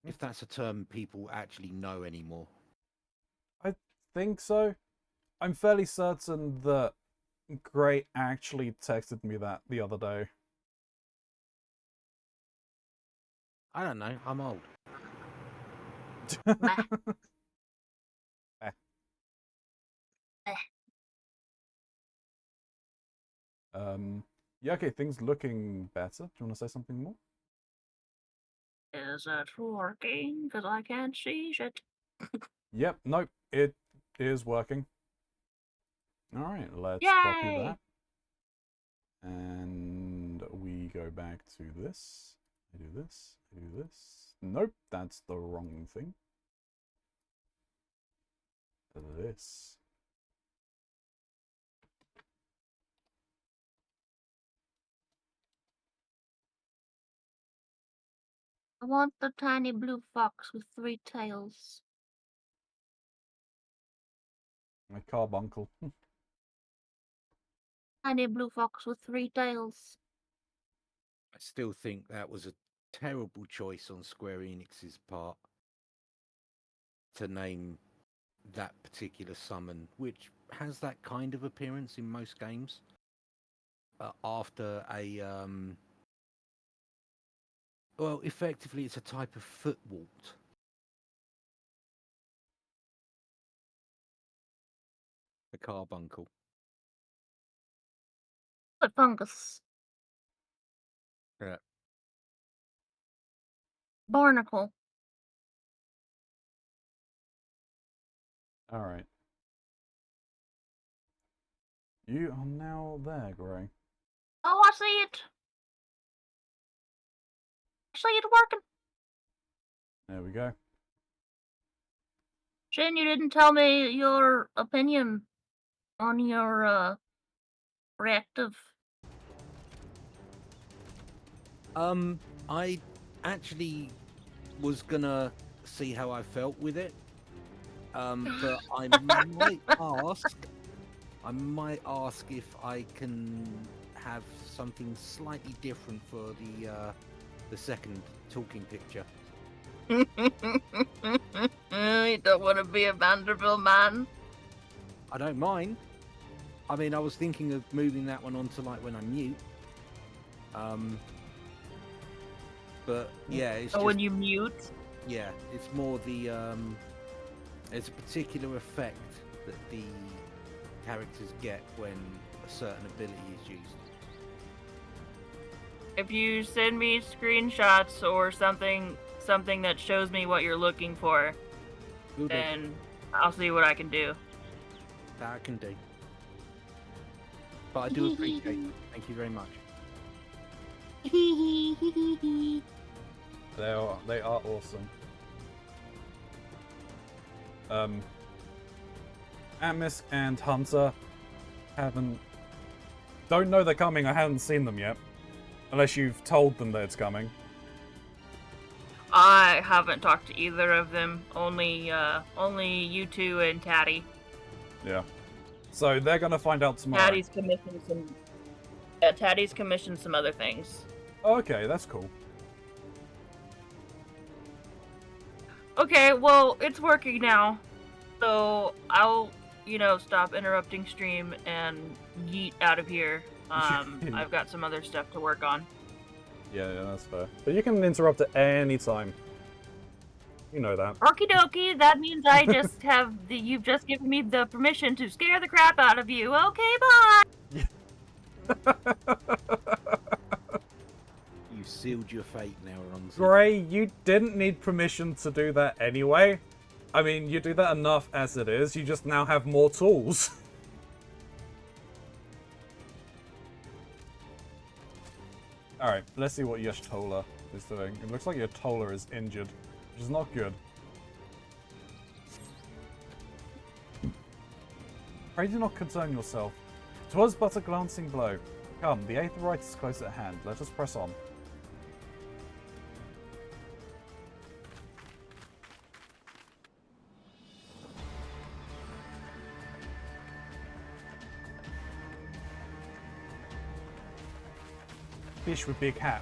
if that's a term people actually know anymore. I think so. I'm fairly certain that Gray actually texted me that the other day. I don't know. I'm old. Yeah, okay, things looking better. Do you want to say something more? Is it working? Because I can't see shit. Yep, nope, it is working. Alright, let's copy Yay! that. And we go back to this. I do this, I do this. Nope, that's the wrong thing. This. I want the tiny blue fox with 3 tails. My carbuncle. Tiny blue fox with 3 tails. I still think that was a terrible choice on Square Enix's part to name that particular summon, which has that kind of appearance in most games, after a well, effectively it's a type of footwalt. A carbuncle. Foot fungus. Yeah. Barnacle. Alright. You are now there, Gray. Oh, I see it. I see it working. There we go. Shin, you didn't tell me your opinion on your reactive. I actually was gonna see how I felt with it. But I might ask if I can have something slightly different for the second talking picture. You don't want to be a Vanderbilt man? I don't mind. I mean, I was thinking of moving that one on to like when I'm mute. But yeah, it's just, when you mute? Yeah, it's more the there's a particular effect that the characters get when a certain ability is used. If you send me screenshots or something that shows me what you're looking for, then I'll see what I can do. That I can do. But I do appreciate it. Thank you very much. They are awesome. Atmis and Hunter don't know they're coming. I haven't seen them yet, unless you've told them that it's coming. I haven't talked to either of them. Only you two and Taddy. Yeah. So they're gonna find out tomorrow. Taddy's commissioned some other things. Okay, that's cool. Okay, well, it's working now. So I'll, stop interrupting stream and yeet out of here. I've got some other stuff to work on. Yeah, that's fair. But you can interrupt at any time. You know that. Okie dokie, that means I just you've just given me the permission to scare the crap out of you. Okay, bye! You sealed your fate now, Ronzi. Gray, you didn't need permission to do that anyway. I mean, you do that enough as it is. You just now have more tools. Alright, let's see what Yashtola is doing. It looks like Yashtola is injured, which is not good. Pray do not concern yourself. 'Twas but a glancing blow. Come, the Eighth Rite is close at hand. Let us press on. Fish with big hat.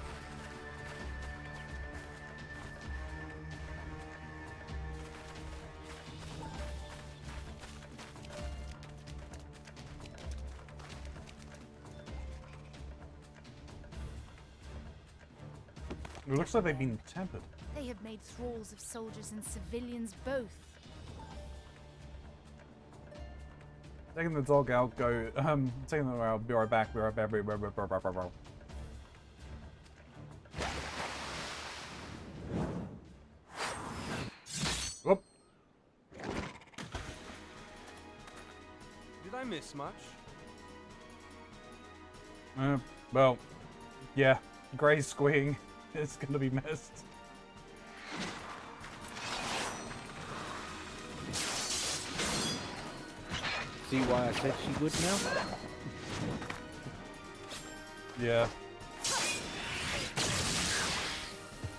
It looks like they've been tempered. They have made thralls of soldiers and civilians both. Taking the dog out, go, taking them out, be right back, be right back, be right back, be right back, be right back. Whoop. Did I miss much? Well, yeah, Grey's squeeing. It's gonna be missed. See why I said she would now? Yeah.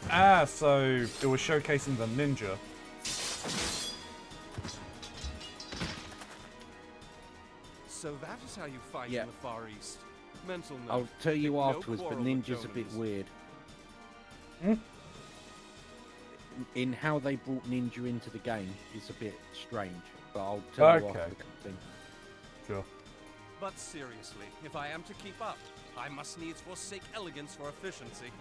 Ah, so it was showcasing the ninja. So that is how you fight Yeah. in the Far East. Mental note. I'll tell you no afterwards, but quarrel with Ninja's a bit Jonans. weird. Hmm? In how they brought Ninja into the game, it's a bit strange. But I'll tell you Okay. after the cutscene. Sure. But seriously, if I am to keep up, I must needs forsake elegance for efficiency.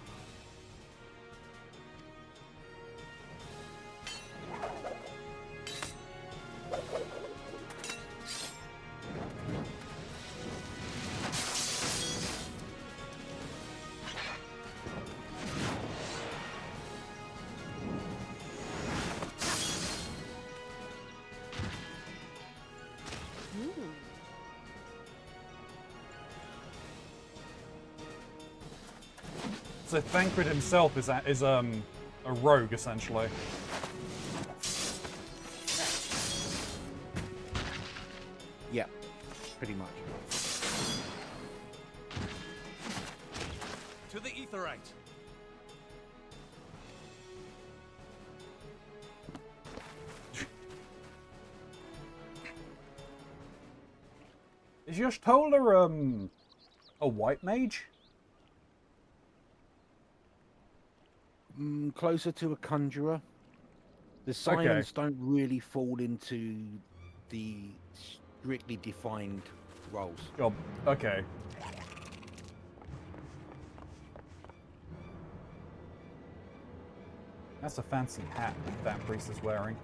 So Thancred himself is a rogue essentially. Yeah, pretty much. To the Aetherite. Is Y'shtola a white mage? Closer to a conjurer. The science don't really fall into the strictly defined roles. Job. Okay. That's a fancy hat that priest is wearing.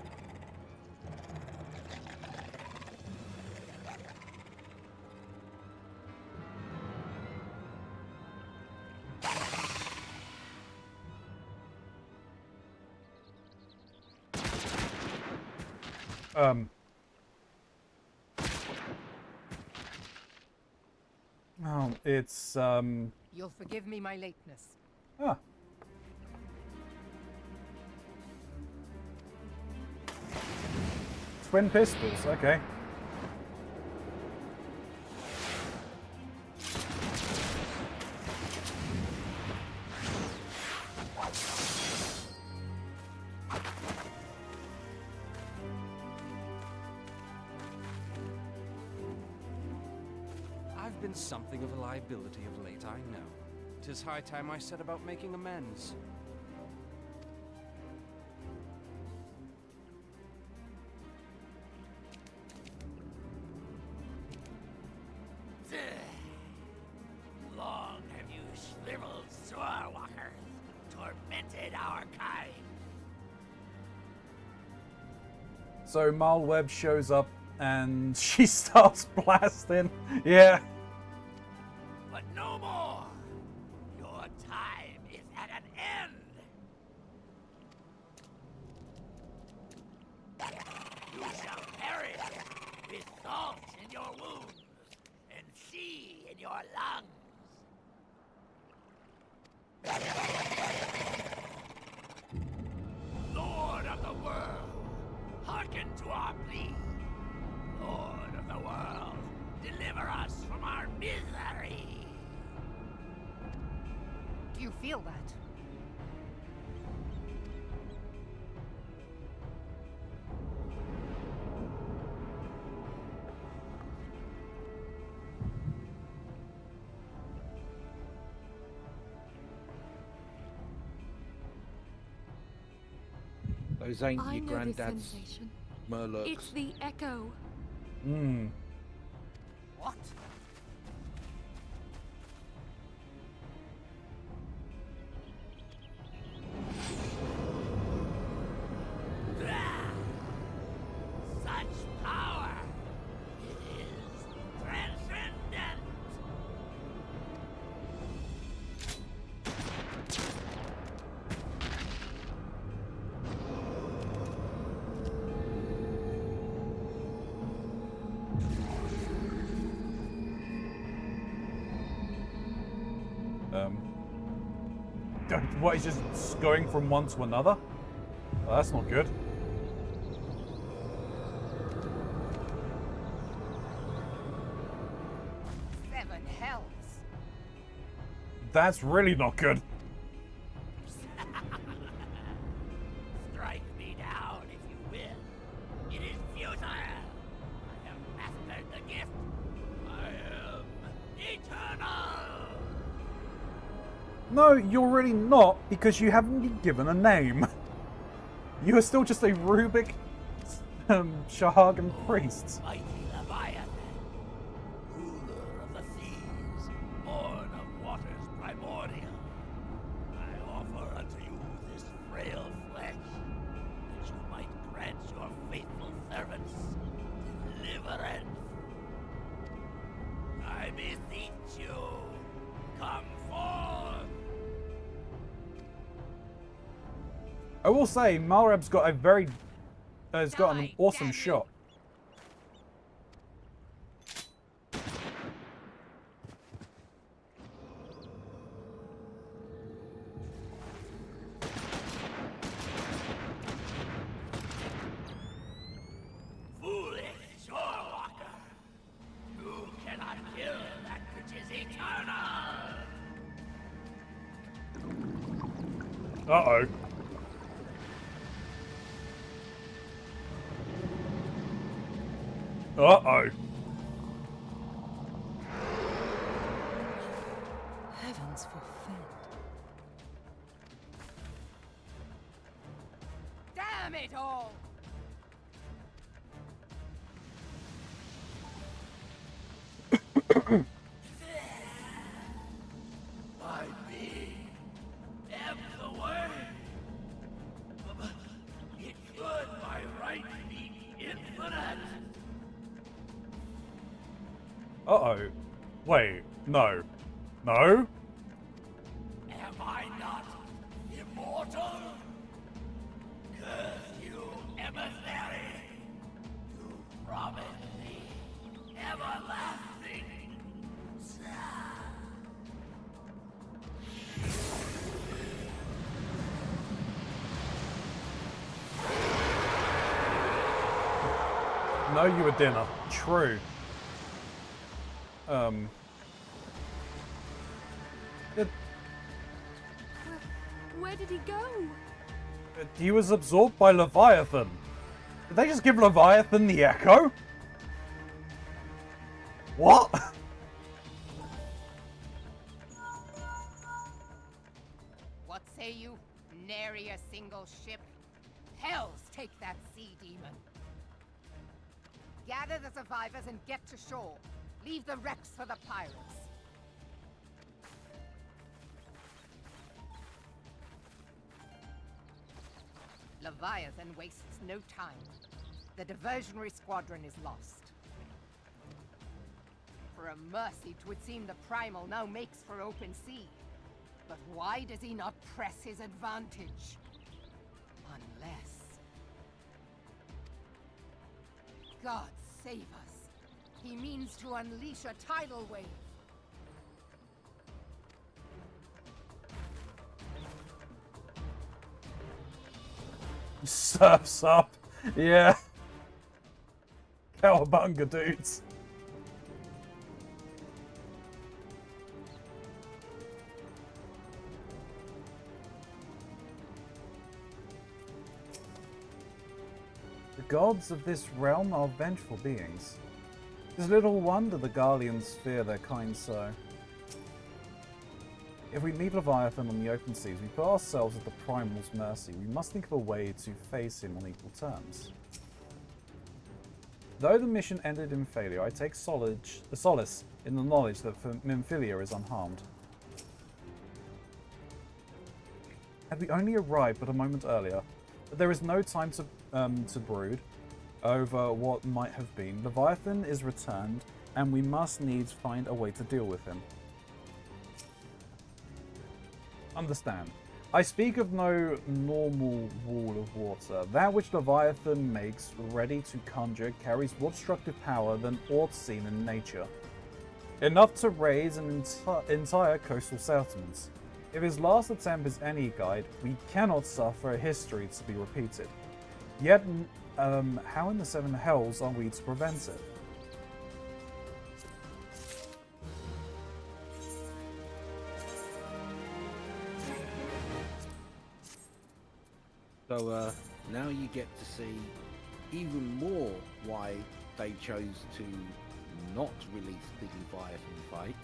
Oh, it's You'll forgive me my lateness. Ah. Twin pistols, okay. I've been something of a liability of late, I know. 'Tis high time I set about making amends. Long have you shriveled Swordwalkers, tormented our kind. So Malweb shows up and she starts blasting. Yeah. But no more. Your time is at an end. You shall perish with salt in your wounds and sea in your lungs. Lord of the world, hearken to our plea. Lord of the world, deliver us from our misery. Do you feel that? Those ain't I your know this granddad's sensation. murlocs. It's the echo. Hmm. What? What, he's just going from one to another? Oh, that's not good. Seven hells. That's really not good. Strike me down if you will. It is futile. I have mastered the gift. I am eternal. No, you're really not, because you haven't been given a name. You are still just a Rubik Shahagan priest. Mighty Leviathan, ruler of the seas, born of waters primordial. I offer unto you this frail flesh, that you might grant your faithful servants deliverance. I beseech you, come forth. I will say, Malreb's got a very... has got an awesome shot. Foolish shorewalker! You cannot kill that which is eternal! Uh-oh. Uh-oh. Heavens forfend. Damn it all! My being ebbs away. It could by right be infinite. Uh-oh. Wait, no. No? Am I not immortal? Curse you, emissary! You promised me everlasting. No, you were dinner. True. Where did he go? He was absorbed by Leviathan. Did they just give Leviathan the echo? What? What say you? Nary a single ship? Hells take that sea demon. Gather the survivors and get to shore. Leave the wrecks for the pirates. Leviathan wastes no time. The diversionary squadron is lost. For a mercy, 'twould seem the Primal now makes for open sea. But why does he not press his advantage? Unless... God save us. He means to unleash a tidal wave. Surf's up. Yeah. Cowabunga, dudes. The gods of this realm are vengeful beings. It is little wonder the Garleans fear their kind so. If we meet Leviathan on the open seas, we put ourselves at the Primal's mercy. We must think of a way to face him on equal terms. Though the mission ended in failure, I take solace in the knowledge that Memphilia is unharmed. Had we only arrived but a moment earlier, but there is no time to brood over what might have been. Leviathan is returned, and we must needs find a way to deal with him. Understand. I speak of no normal wall of water. That which Leviathan makes ready to conjure carries more destructive power than aught seen in nature. Enough to raise an entire coastal settlement. If his last attempt is any guide, we cannot suffer history to be repeated. Yet, how in the seven hells are we to prevent it? So now you get to see even more why they chose to not release the Leviathan fight,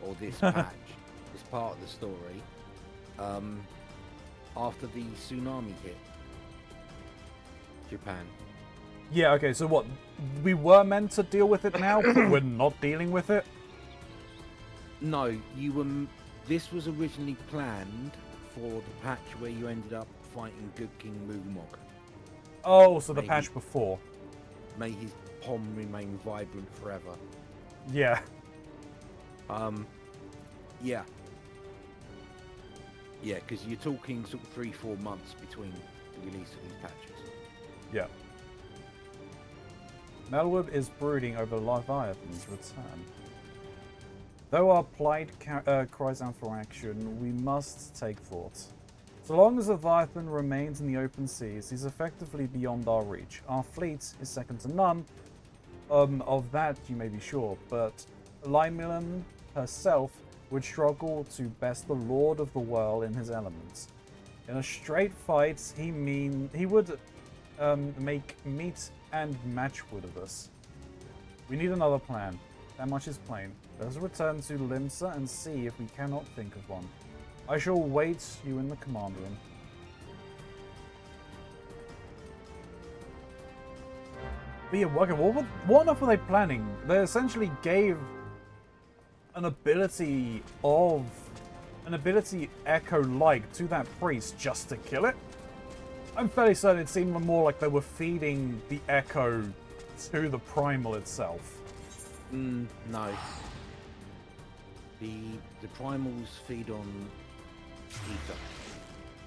or this patch, this part of the story, after the tsunami hit Japan. Yeah, okay, so what? We were meant to deal with it now, but we're not dealing with it? No, you were. This was originally planned for the patch where you ended up fighting Good King Mugmog. Oh, so the patch before. May his pom remain vibrant forever. Yeah. Yeah. Yeah, because you're talking sort of 3-4 months between the release of these patches. Yeah. Melwood is brooding over Leviathan's return. Though our plight cries out for action, we must take thought. So long as Leviathan remains in the open seas, he's effectively beyond our reach. Our fleet is second to none, of that you may be sure, but Lymilan herself would struggle to best the Lord of the World in his elements. In a straight fight, he would make meat and matchwood of us. We need another plan. That much is plain. Let us return to Limsa and see if we cannot think of one. I shall wait you in the command room. But yeah, okay, what on earth were they planning? They essentially gave an ability echo-like to that priest just to kill it? I'm fairly certain it seemed more like they were feeding the echo to the primal itself. No. The primals feed on ether.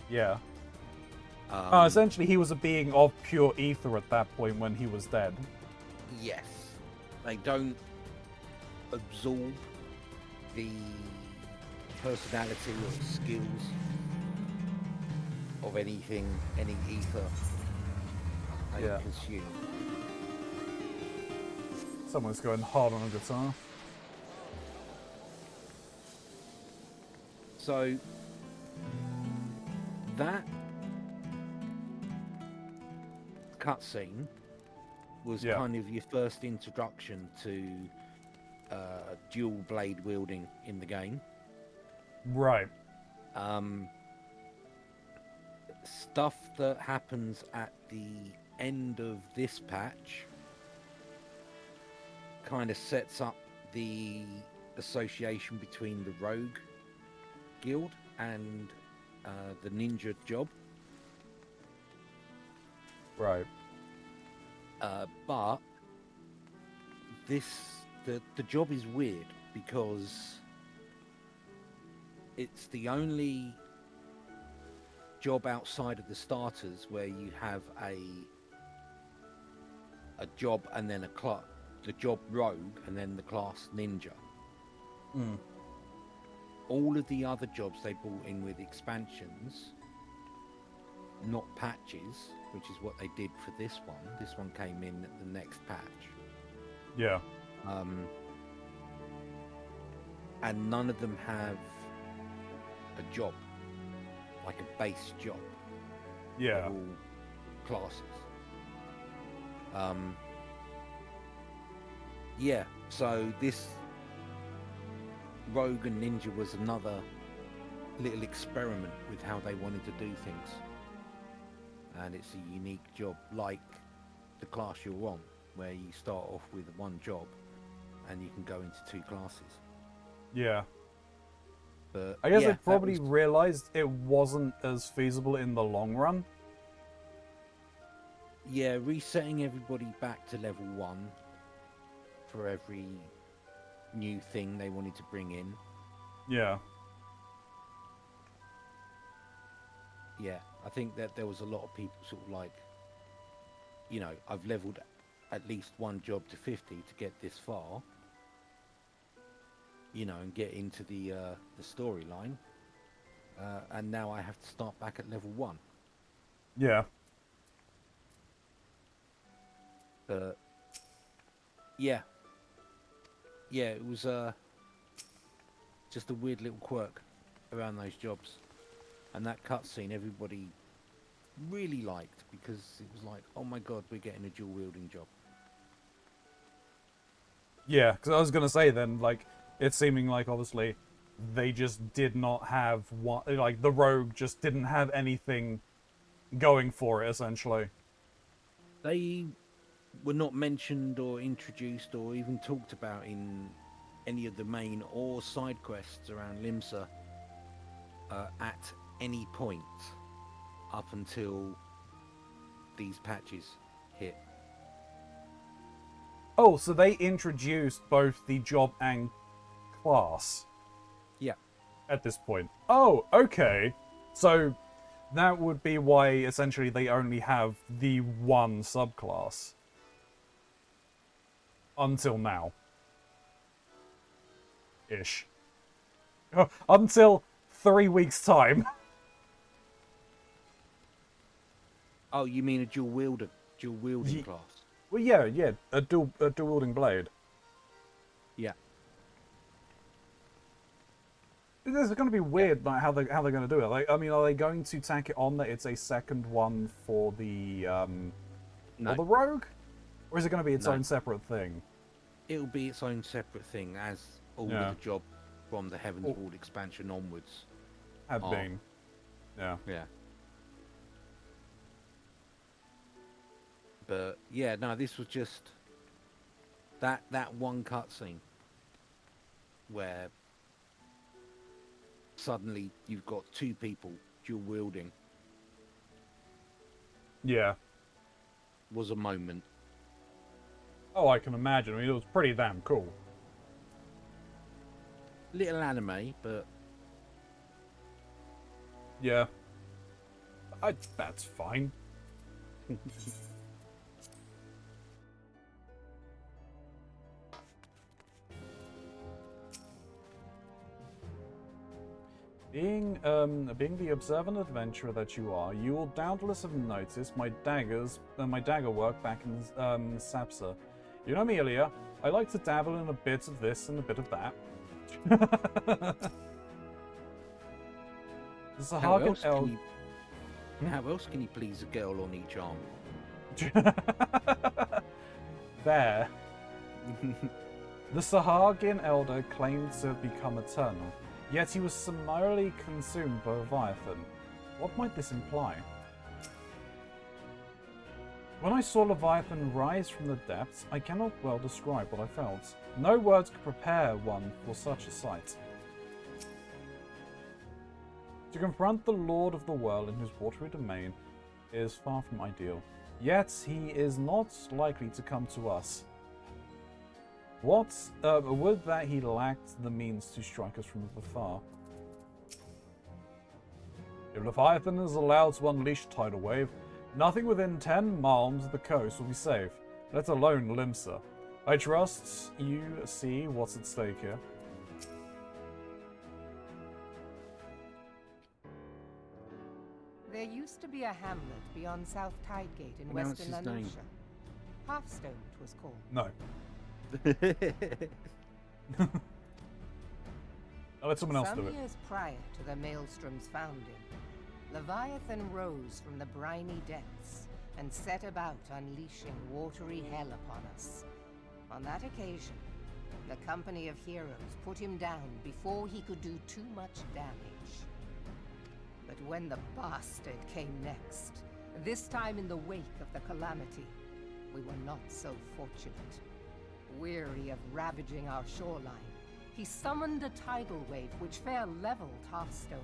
Yeah. Essentially, he was a being of pure ether at that point when he was dead. Yes. They don't absorb the personality or skills of anything, any ether they consume. Someone's going hard on a guitar. So that cutscene was kind of your first introduction to dual blade wielding in the game. Right. Stuff that happens at the end of this patch kind of sets up the association between the rogue guild and the ninja job. Right. But the job is weird because it's the only job outside of the starters where you have a job and then the job rogue and then the class ninja. All of the other jobs they brought in with expansions, not patches, which is what they did for this one. This one came in at the next patch. Yeah. And none of them have a job, like a base job. Yeah. They're all classes. Yeah, so this Rogue and Ninja was another little experiment with how they wanted to do things. And it's a unique job, like the class you're on, where you start off with one job and you can go into 2 classes. Yeah. But I guess they probably realized it wasn't as feasible in the long run. Yeah, resetting everybody back to level 1 for every new thing they wanted to bring in. Yeah. Yeah, I think that there was a lot of people sort of like, you know, I've leveled at least one job to 50 to get this far, you know, and get into the storyline. and now I have to start back at level 1. Yeah. Yeah, it was just a weird little quirk around those jobs, and that cutscene everybody really liked because it was like, oh my god, we're getting a dual wielding job. Yeah, because I was gonna say then, like, it's seeming like obviously they just did not have one, like the rogue just didn't have anything going for it essentially. They were not mentioned or introduced or even talked about in any of the main or side quests around Limsa at any point up until these patches hit. Oh, so they introduced both the job and class. Yeah. At this point. Oh, okay. So that would be why essentially they only have the one subclass. Until now. Ish. Until 3 weeks' time. Oh, you mean a dual wielding class? Well, yeah, a dual wielding blade. Yeah. This is going to be weird, like how they're going to do it. Like, I mean, are they going to tack it on that it's a second one for the for the rogue, or is it going to be its own separate thing? It'll be its own separate thing, as all of the job from the Heaven's Ward expansion onwards have been. Yeah. Yeah. But yeah, no, this was just that one cutscene where suddenly you've got 2 people dual wielding. Yeah. Was a moment. Oh, I can imagine. I mean, it was pretty damn cool. Little anime, but yeah, that's fine. Being the observant adventurer that you are, you will doubtless have noticed my dagger work back in Sapsa. You know me, Ilya. I like to dabble in a bit of this and a bit of that. The Sahagin Elder. How else can you please a girl on each arm? There. The Sahagin Elder claimed to have become eternal, yet he was summarily consumed by Leviathan. What might this imply? When I saw Leviathan rise from the depths, I cannot well describe what I felt. No words could prepare one for such a sight. To confront the Lord of the World in his watery domain is far from ideal. Yet he is not likely to come to us. Would that he lacked the means to strike us from afar. If Leviathan is allowed to unleash a tidal wave, nothing within 10 miles of the coast will be safe, let alone Limsa. I trust you see what's at stake here. There used to be a hamlet beyond South Tidegate in Pronounce western his name. Lanarkshire. Hearthstone, it was called. No. I'll let someone else do it. Some years prior to the Maelstrom's founding, Leviathan rose from the briny depths and set about unleashing watery hell upon us. On that occasion, the company of heroes put him down before he could do too much damage. But when the bastard came next, this time in the wake of the calamity, we were not so fortunate. Weary of ravaging our shoreline, he summoned a tidal wave which fair leveled Hearthstone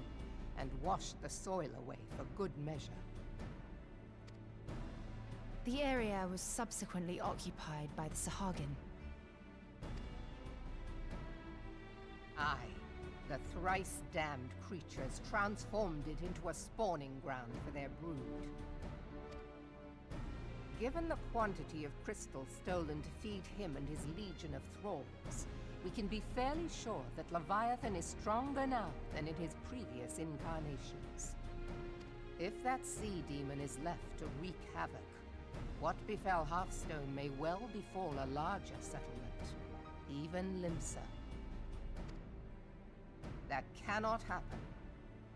and washed the soil away for good measure. The area was subsequently occupied by the Sahagin. Aye, the thrice-damned creatures transformed it into a spawning ground for their brood. Given the quantity of crystal stolen to feed him and his legion of thralls, we can be fairly sure that Leviathan is stronger now than in his previous incarnations. If that sea demon is left to wreak havoc, what befell Hearthstone may well befall a larger settlement, even Limsa. That cannot happen.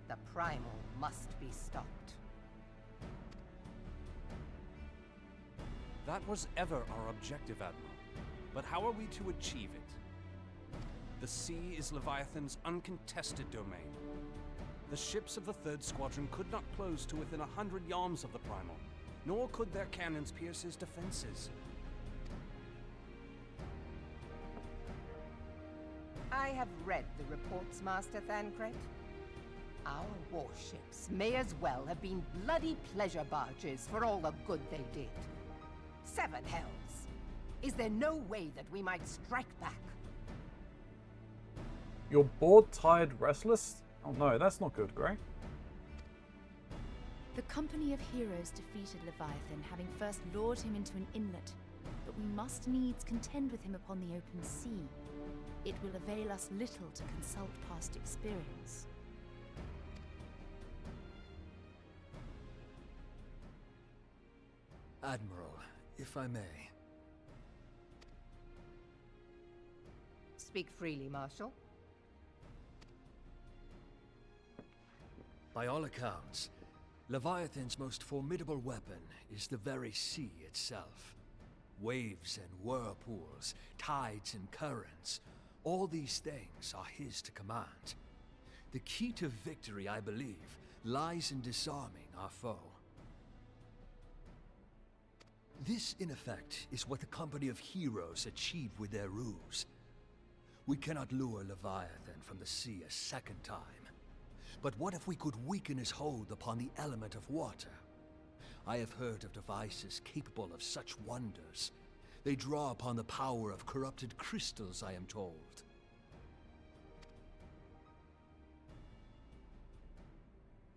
The primal must be stopped. That was ever our objective, Admiral. But how are we to achieve it? The sea is Leviathan's uncontested domain. The ships of the 3rd Squadron could not close to within 100 yards of the primal, nor could their cannons pierce his defenses. I have read the reports, Master Thancred. Our warships may as well have been bloody pleasure barges for all the good they did. 7 hells! Is there no way that we might strike back? You're bored, tired, restless? Oh no, that's not good, Grey. The company of heroes defeated Leviathan, having first lured him into an inlet, but we must needs contend with him upon the open sea. It will avail us little to consult past experience. Admiral, if I may. Speak freely, Marshal. By all accounts, Leviathan's most formidable weapon is the very sea itself. Waves and whirlpools, tides and currents, all these things are his to command. The key to victory, I believe, lies in disarming our foe. This, in effect, is what the company of heroes achieved with their ruse. We cannot lure Leviathan from the sea a second time. But what if we could weaken his hold upon the element of water? I have heard of devices capable of such wonders. They draw upon the power of corrupted crystals, I am told.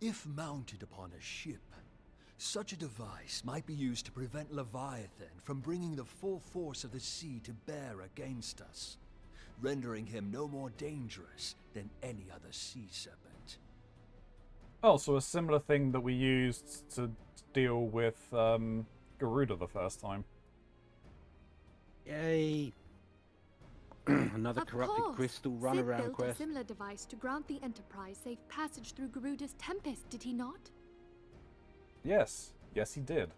If mounted upon a ship, such a device might be used to prevent Leviathan from bringing the full force of the sea to bear against us, rendering him no more dangerous than any other sea serpent. Oh, so a similar thing that we used to deal with Garuda the first time. Yay! Another Of corrupted course. crystal Sid runaround built quest. a similar device to grant the Enterprise safe passage through Garuda's Tempest, did he not? Yes. Yes, he did.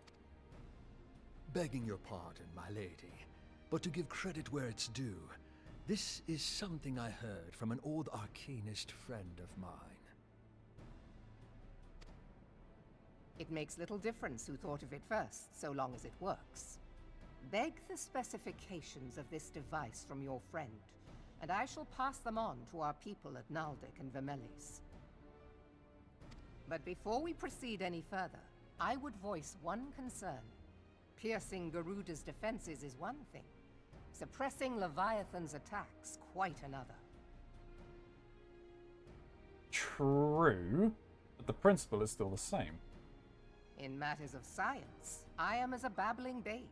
Begging your pardon, my lady, but to give credit where it's due, this is something I heard from an old arcanist friend of mine. It makes little difference who thought of it first, so long as it works. Beg the specifications of this device from your friend, and I shall pass them on to our people at Naldic and Vermelis. But before we proceed any further, I would voice one concern. Piercing Garuda's defenses is one thing. Suppressing Leviathan's attacks, quite another. True, but the principle is still the same. In matters of science, I am as a babbling babe.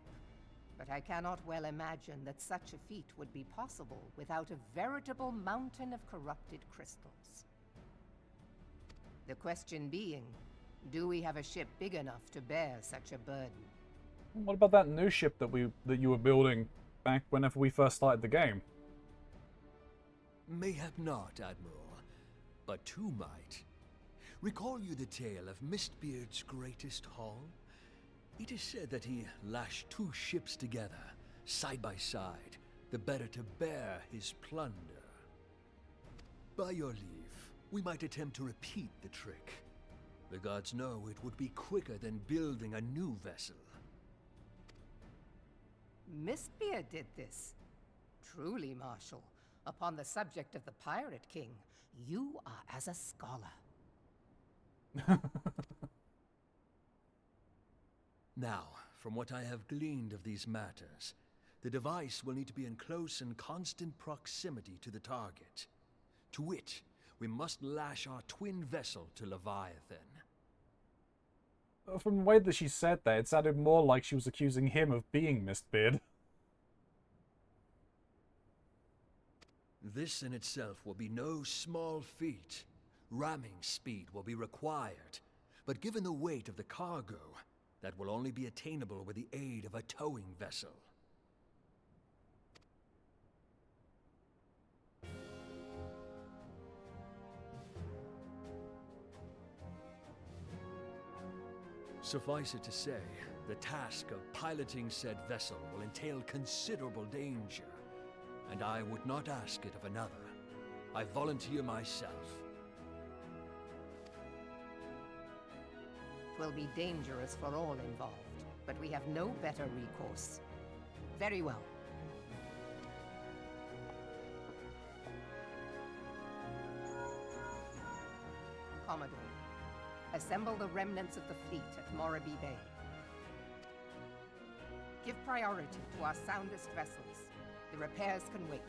But I cannot well imagine that such a feat would be possible without a veritable mountain of corrupted crystals. The question being, do we have a ship big enough to bear such a burden? What about that new ship that you were building back whenever we first started the game? Mayhap not, Admiral, but two might. Recall you the tale of Mistbeard's greatest haul? It is said that he lashed two ships together, side by side, the better to bear his plunder. By your leave, we might attempt to repeat the trick. The gods know it would be quicker than building a new vessel. Mistbeard did this. Truly, Marshal, upon the subject of the Pirate King, you are as a scholar. Now, from what I have gleaned of these matters, the device will need to be in close and constant proximity to the target. To wit, we must lash our twin vessel to Leviathan. From the way that she said that, it sounded more like she was accusing him of being Mistbeard. This in itself will be no small feat. Ramming speed will be required, but given the weight of the cargo, that will only be attainable with the aid of a towing vessel. Suffice it to say, the task of piloting said vessel will entail considerable danger, and I would not ask it of another. I volunteer myself. Will be dangerous for all involved, but we have no better recourse. Very well. Commodore, assemble the remnants of the fleet at Morabie Bay. Give priority to our soundest vessels. The repairs can wait.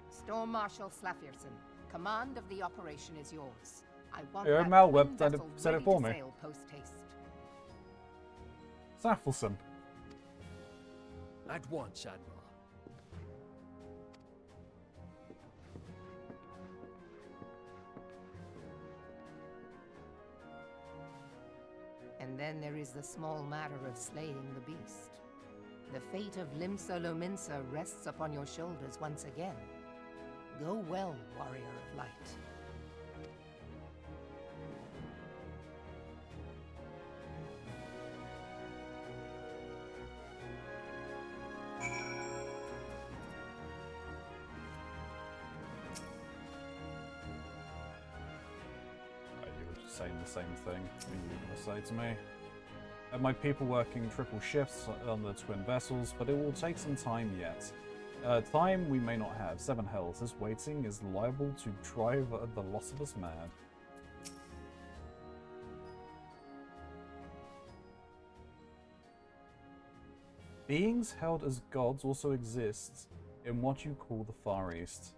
Storm Marshal Slafierson, command of the operation is yours. I want Yeah, that Malweb twin said it- vessel said it ready for to me. sail post-haste. Saffleson. At once, Admiral. And then there is the small matter of slaying the beast. The fate of Limsa Lominsa rests upon your shoulders once again. Go well, warrior of light. You were just saying the same thing. What are you going to say to me? Have my people working triple shifts on the twin vessels, but it will take some time yet. Time we may not have. Seven hells. This waiting is liable to drive the loss of us mad. Beings held as gods also exist in what you call the Far East.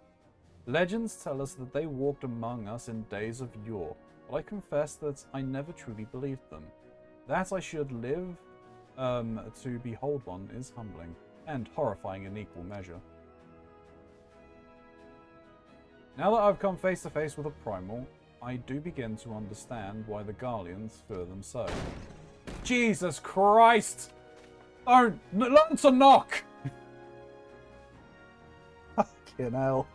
Legends tell us that they walked among us in days of yore, but I confess that I never truly believed them. That I should live to behold one is humbling, and horrifying in equal measure. Now that I've come face to face with a primal, I do begin to understand why the Garleans fear them so. Jesus Christ! Don't learn to knock! Fucking hell.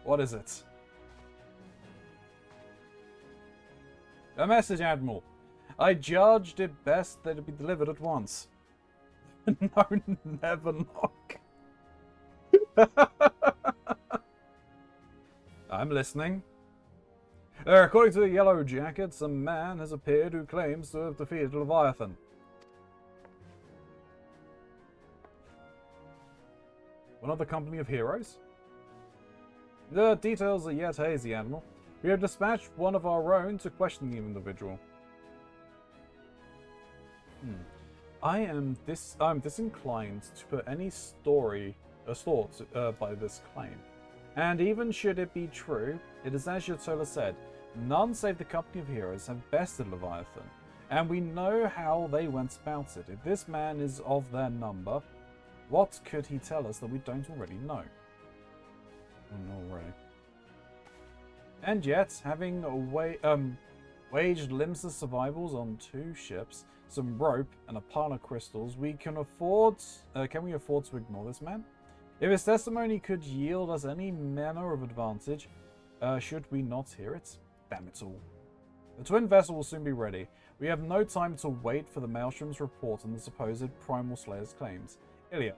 What is it? A message, Admiral. I judged it best that it be delivered at once. No, never knock. I'm listening. According to the Yellow Jackets, a man has appeared who claims to have defeated Leviathan. One of the company of heroes? The details are yet hazy, Admiral. We have dispatched one of our own to question the individual. I'm disinclined to put any thought by this claim. And even should it be true, it is as Yatola said, none save the company of heroes have bested Leviathan, and we know how they went about it. If this man is of their number, what could he tell us that we don't already know? Already. And yet, having waged Limsa's survivals on 2 ships, some rope, and a pile of crystals, we can afford. Can we afford to ignore this man? If his testimony could yield us any manner of advantage, should we not hear it? Damn it all. The twin vessel will soon be ready. We have no time to wait for the Maelstrom's report on the supposed Primal Slayer's claims. Ilya,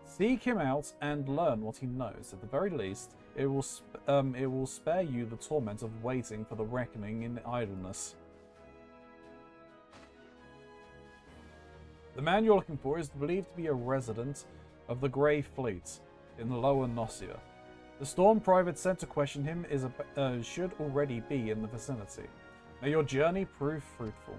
seek him out and learn what he knows. At the very least, it will spare you the torment of waiting for the reckoning in idleness. The man you're looking for is believed to be a resident of the Grey Fleet in the Lower Nosia. The Storm private sent to question him should already be in the vicinity. May your journey prove fruitful.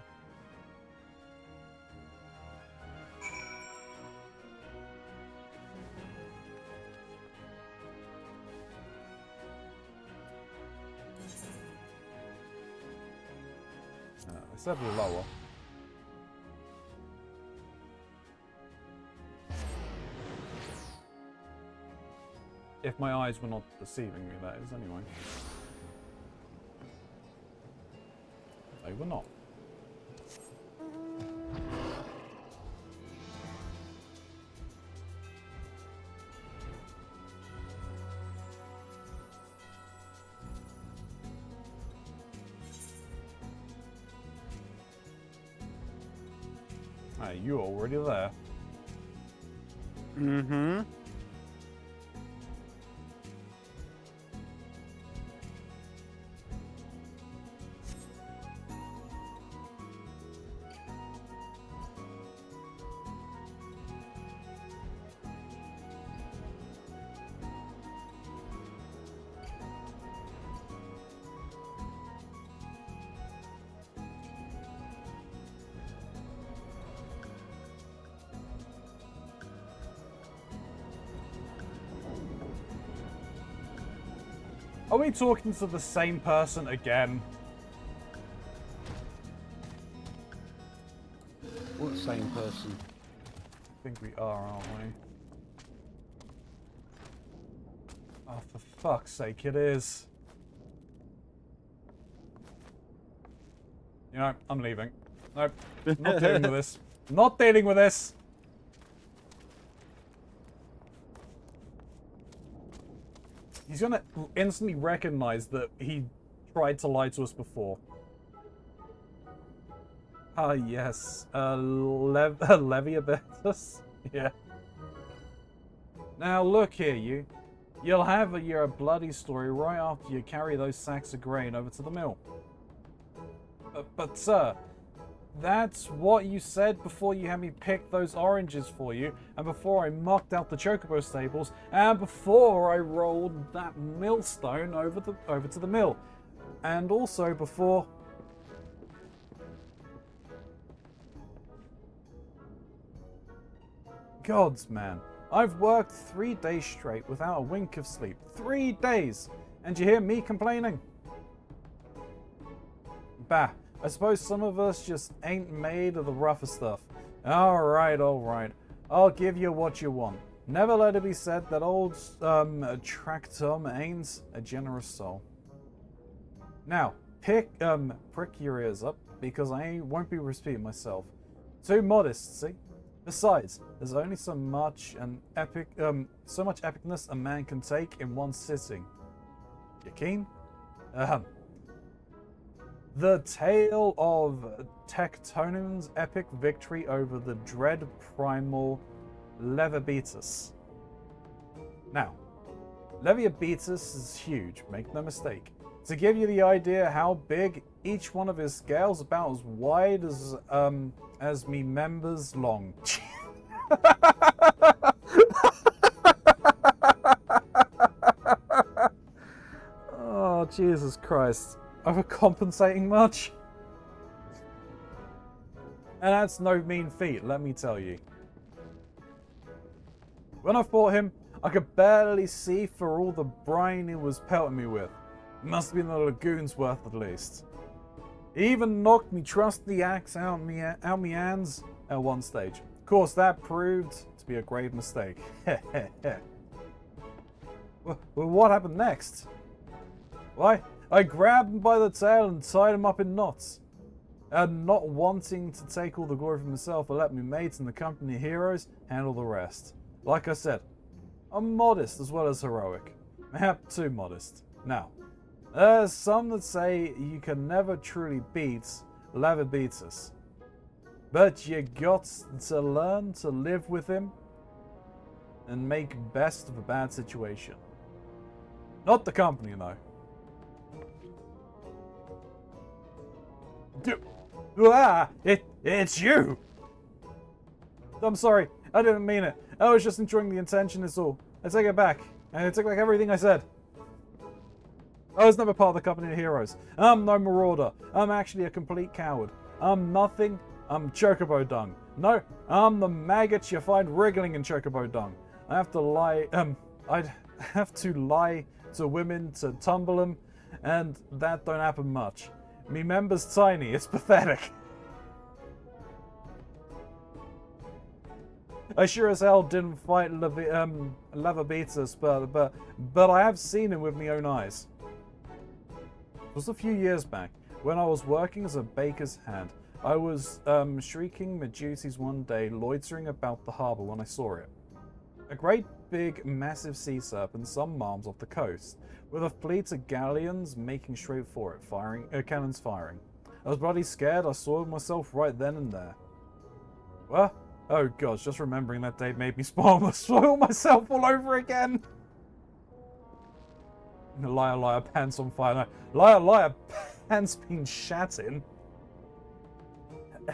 Several lower. If my eyes were not deceiving me, that is, anyway. They were not. Hey, you're already there. Mm-hmm. Are we talking to the same person again? What same person? I think we are, aren't we? Oh, for fuck's sake, it is. You know, I'm leaving. Nope. Not dealing with this. Not dealing with this! He's gonna instantly recognize that he tried to lie to us before. Ah, yes. Leviabetus? Yeah. Now, look here, you. You'll have your bloody story right after you carry those sacks of grain over to the mill. But sir, that's what you said before you had me pick those oranges for you, and before I mucked out the chocobo stables, and before I rolled that millstone over to the mill, and also before. Gods, man, I've worked 3 days straight without a wink of sleep. 3 days, and you hear me complaining? Bah. I suppose some of us just ain't made of the rougher stuff. Alright, alright. I'll give you what you want. Never let it be said that old Tractum ain't a generous soul. Now, prick your ears up, because I won't be repeating myself. Too modest, see? Besides, there's only so much epicness a man can take in one sitting. You keen? The tale of Tectonum's epic victory over the dread primal Leviabetus. Now, Leviabetus is huge, make no mistake. To give you the idea how big, each one of his scales about as wide as me members long. Oh, Jesus Christ. Overcompensating much? And that's no mean feat, let me tell you. When I fought him, I could barely see for all the brine he was pelting me with. Must have been the lagoon's worth at least. He even knocked me trusty axe out me hands at one stage. Of course, that proved to be a grave mistake. Well, what happened next? Why, I grabbed him by the tail and tied him up in knots. And not wanting to take all the glory for myself, I let my mates and the company of heroes handle the rest. Like I said, I'm modest as well as heroic. Perhaps too modest. Now, there's some that say you can never truly beat Leviabetus. But you got to learn to live with him and make best of a bad situation. Not the company, though. It's you! I'm sorry, I didn't mean it. I was just enjoying the intention is all. I take it back. And I take back everything I said. I was never part of the company of heroes. I'm no marauder. I'm actually a complete coward. I'm nothing. I'm chocobo dung. No, I'm the maggot you find wriggling in chocobo dung. I have to lie, I'd have to lie to women to tumble them, and that don't happen much. Me member's tiny. It's pathetic. I sure as hell didn't fight Levabetus, but I have seen him with my own eyes. It was a few years back, when I was working as a baker's hand. I was shrieking my duties one day, loitering about the harbour when I saw it. A great big, massive sea serpent some miles off the coast, with a fleet of galleons making straight for it, cannons firing. I was bloody scared. I saw myself right then and there. What? Oh gosh, just remembering that day made me spoil myself all over again. Liar, liar, pants on fire. No, liar, liar, pants been shat in.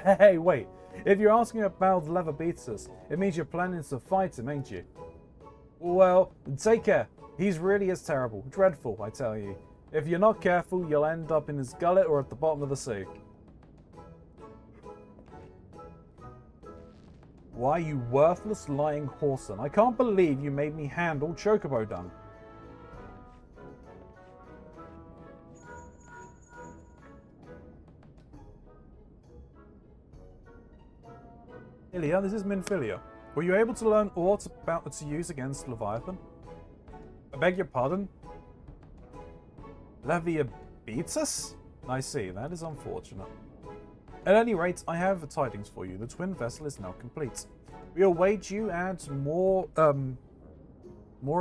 Hey, wait. If you're asking about Levabetus, it means you're planning to fight him, ain't you? Well, take care. He's really is terrible. Dreadful, I tell you. If you're not careful, you'll end up in his gullet or at the bottom of the sea. Why, you worthless, lying whoreson. I can't believe you made me handle chocobo dung. Ilia, this is Minfilia. Were you able to learn aught about to use against Leviathan? I beg your pardon? Leviabetus? I see, that is unfortunate. At any rate, I have tidings for you. The twin vessel is now complete. We await you at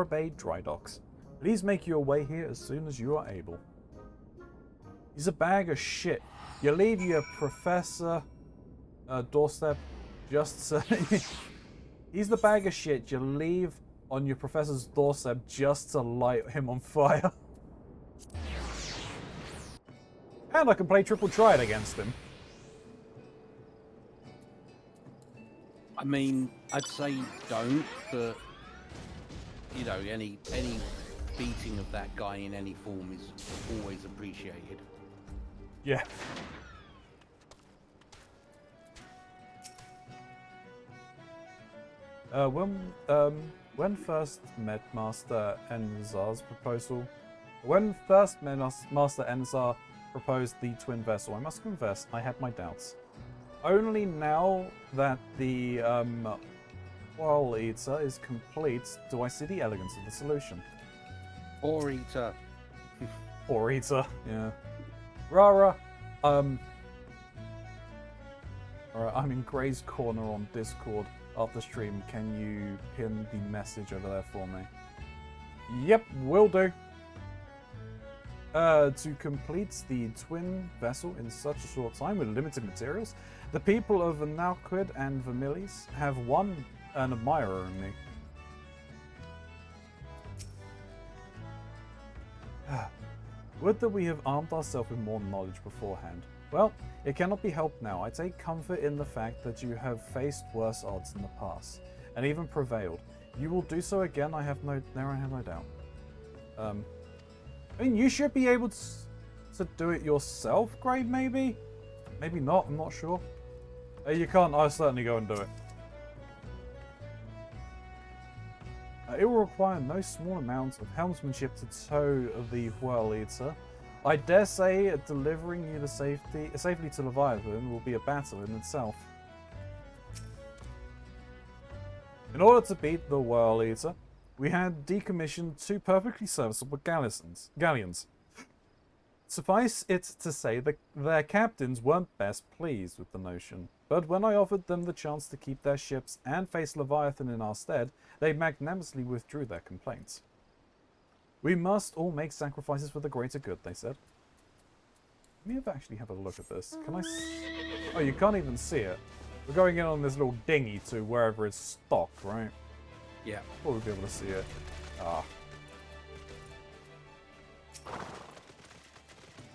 Bay dry docks. Please make your way here as soon as you are able. He's a bag of shit. You leave your professor doorstep just to... He's the bag of shit you leave on your professor's doorstep just to light him on fire. And I can play triple triad against him. I mean, I'd say don't, but you know, any beating of that guy in any form is always appreciated. Yeah. When first met Master Enzar's proposal, Master Enzar proposed the twin vessel, I must confess I had my doubts. Only now that the Whirl Eater is complete do I see the elegance of the solution. Or Eater. Or Eater, yeah. Rara, alright, I'm in Gray's Corner on Discord after stream. Can you pin the message over there for me? Yep, will do. To complete the twin vessel in such a short time with limited materials, the people of Nalquid and Vermilius have an admirer in me. Would that we have armed ourselves with more knowledge beforehand. Well, it cannot be helped now. I take comfort in the fact that you have faced worse odds in the past, and even prevailed. You will do so again, I have no doubt. I mean, you should be able to do it yourself, Gray, maybe? Maybe not, I'm not sure. You can't, I'll certainly go and do it. It will require no small amount of helmsmanship to tow the Whirl Eater. I dare say delivering you safely to Leviathan will be a battle in itself. In order to beat the Whirl Eater, we had decommissioned 2 perfectly serviceable galleons. Suffice it to say that their captains weren't best pleased with the notion, but when I offered them the chance to keep their ships and face Leviathan in our stead, they magnanimously withdrew their complaints. We must all make sacrifices for the greater good, they said. Let me actually have a look at this. Can I oh, you can't even see it. We're going in on this little dinghy to wherever it's stocked, right? Yeah. Thought we'd be able to see it. Ah.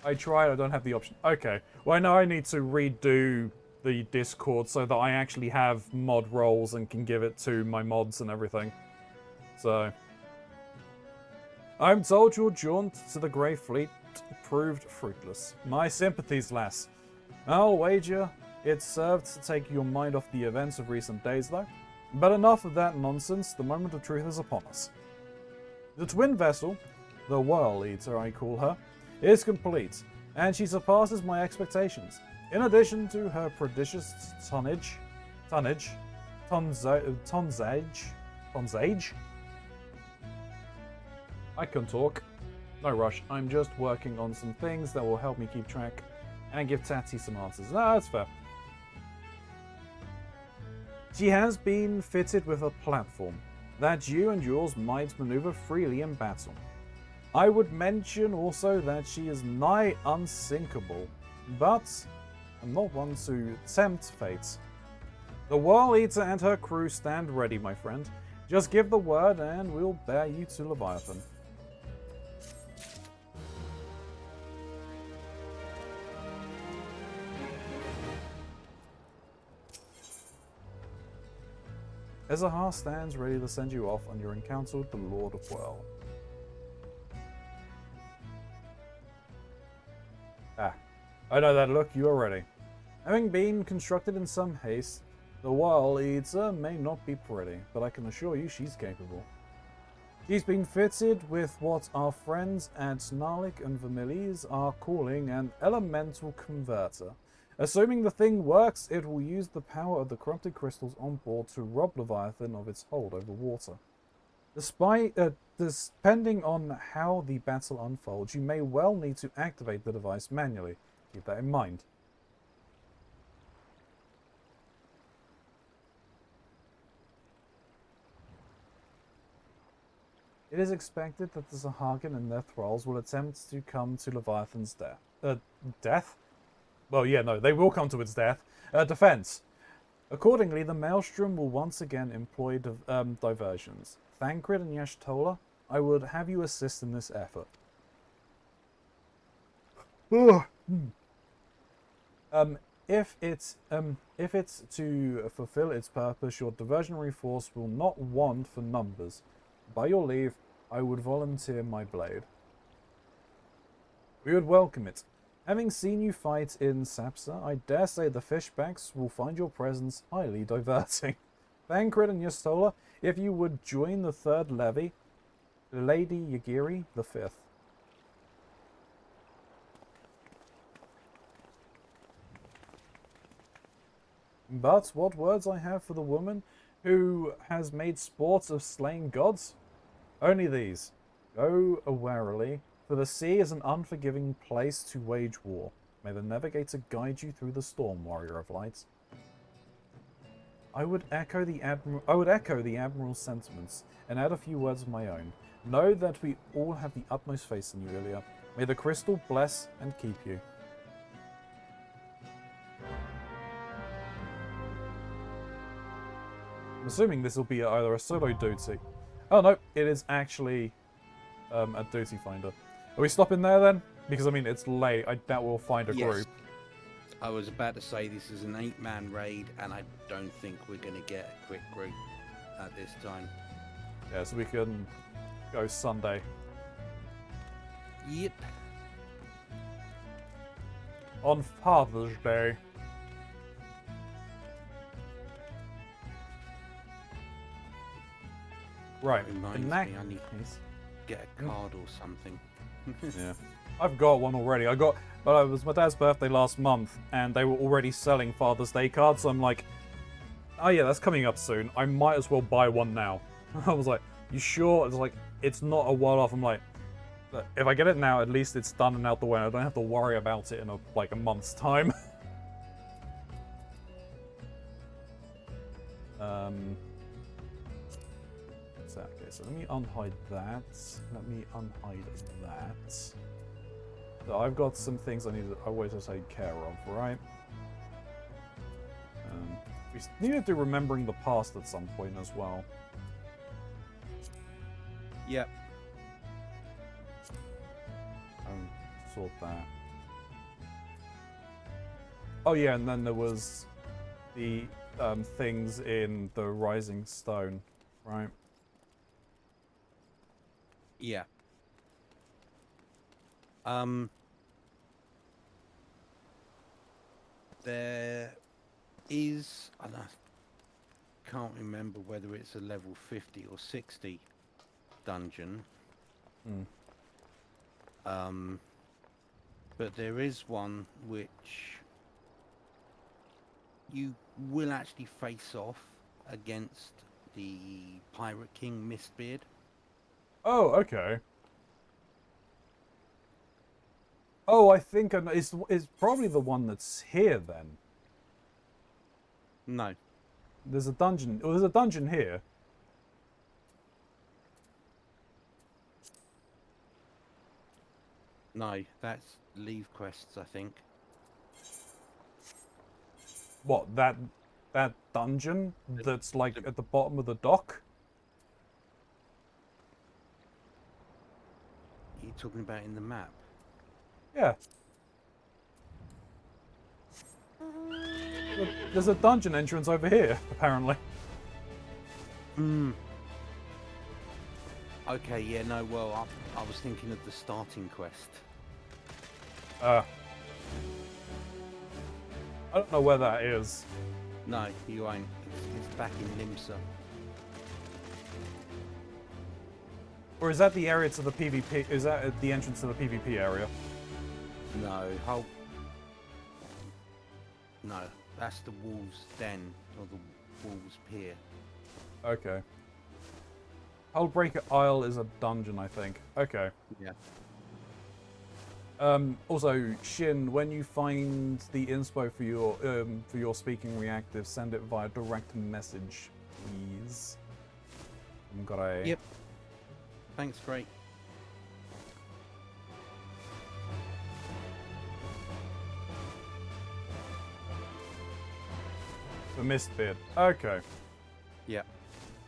I tried, I don't have the option. Okay. Well, I know I need to redo the Discord so that I actually have mod roles and can give it to my mods and everything. So... I'm told your jaunt to the Grey Fleet proved fruitless. My sympathies, lass. I'll wager it served to take your mind off the events of recent days, though. But enough of that nonsense, the moment of truth is upon us. The twin vessel, the Whirl Eater I call her, is complete. and she surpasses my expectations. In addition to her prodigious tonnage, I can talk. No rush. I'm just working on some things that will help me keep track and give Tatty some answers. No, that's fair. She has been fitted with a platform that you and yours might maneuver freely in battle. I would mention also that she is nigh unsinkable, but I'm not one to tempt fate. The Whirl Eater and her crew stand ready, my friend. Just give the word and we'll bear you to Leviathan. Ezahar stands ready to send you off on your encounter with the Lord of Whirl. Ah, I know that look, you are ready. Having been constructed in some haste, the Whirl Eater may not be pretty, but I can assure you she's capable. She's been fitted with what our friends at Snarlik and Vermilies are calling an elemental converter. Assuming the thing works, it will use the power of the corrupted crystals on board to rob Leviathan of its hold over water. Depending on how the battle unfolds, you may well need to activate the device manually. Keep that in mind. It is expected that the Sahagin and their thralls will attempt to come to Leviathan's death? Well, yeah, no, they will come to its death. Defense. Accordingly, the Maelstrom will once again employ diversions. Thancred and Yashtola, I would have you assist in this effort. If it's to fulfill its purpose, your diversionary force will not want for numbers. By your leave, I would volunteer my blade. We would welcome it. Having seen you fight in Sapsa, I dare say the fishbacks will find your presence highly diverting. Thancred and Yastola, if you would join the third levy, Lady Yagiri the fifth. But what words I have for the woman who has made sport of slaying gods? Only these. Go warily, for the sea is an unforgiving place to wage war. May the navigator guide you through the storm, warrior of light. I would echo the Admiral's sentiments and add a few words of my own. Know that we all have the utmost faith in you, Ilya. May the crystal bless and keep you. I'm assuming this will be either a solo duty. Oh no, it is actually a duty finder. Are we stopping there then? Because I mean, it's late. I doubt we'll find a group. I was about to say this is an 8-man raid, and I don't think we're going to get a quick group at this time. Yeah, so we can go Sunday. Yep. On Father's Day. Right, Reminds in that me, I need to get a card or something. Yeah, I've got one already. It was my dad's birthday last month, and they were already selling Father's Day cards. So I'm like, oh yeah, that's coming up soon. I might as well buy one now. I was like, you sure? It's like, it's not a while off. I'm like, if I get it now, at least it's done and out the way. I don't have to worry about it in a month's time. Okay, so let me unhide that. Let me unhide that. So I've got some things I always have to take care of, right? We need to do remembering the past at some point as well. Yep. Sort that. Oh yeah, and then there was the things in the Rising Stone, right? Yeah. There is, and I can't remember whether it's a level 50 or 60 dungeon. But there is one which you will actually face off against the Pirate King Mistbeard. Oh, okay. Oh, I think it's probably the one that's here then. No. There's a dungeon. Oh, there's a dungeon here. No, that's Leave Quests, I think. What, that dungeon that's like at the bottom of the dock? Are you talking about in the map? Yeah. There's a dungeon entrance over here, apparently. Hmm. Okay, yeah, no, well, I was thinking of the starting quest. I don't know where that is. No, you won't. It's back in Limsa. Or is that the area to the PvP? Is that at the entrance to the PvP area? No, no, that's the Wolves' Den, or the Wolves' Pier. Okay. Hullbreaker Isle is a dungeon, I think. Okay. Yeah. Also, Shin, when you find the inspo for your speaking reactive, send it via direct message, please. Yep. Thanks, great. The Mistbeard. Okay. Yeah.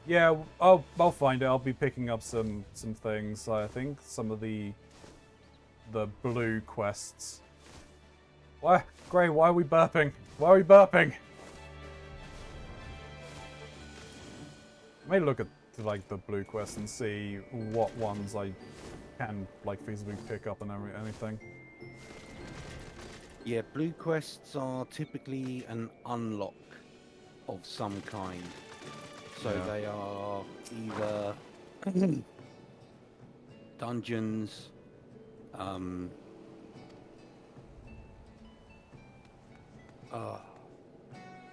Yeah, I'll find it. I'll be picking up some things. I think some of the blue quests. Why, Gray? Why are we burping? Why are we burping? I may look at like the blue quests and see what ones I can like feasibly pick up and anything. Yeah, blue quests are typically an unlock of some kind. So Yeah. they are either dungeons, oh,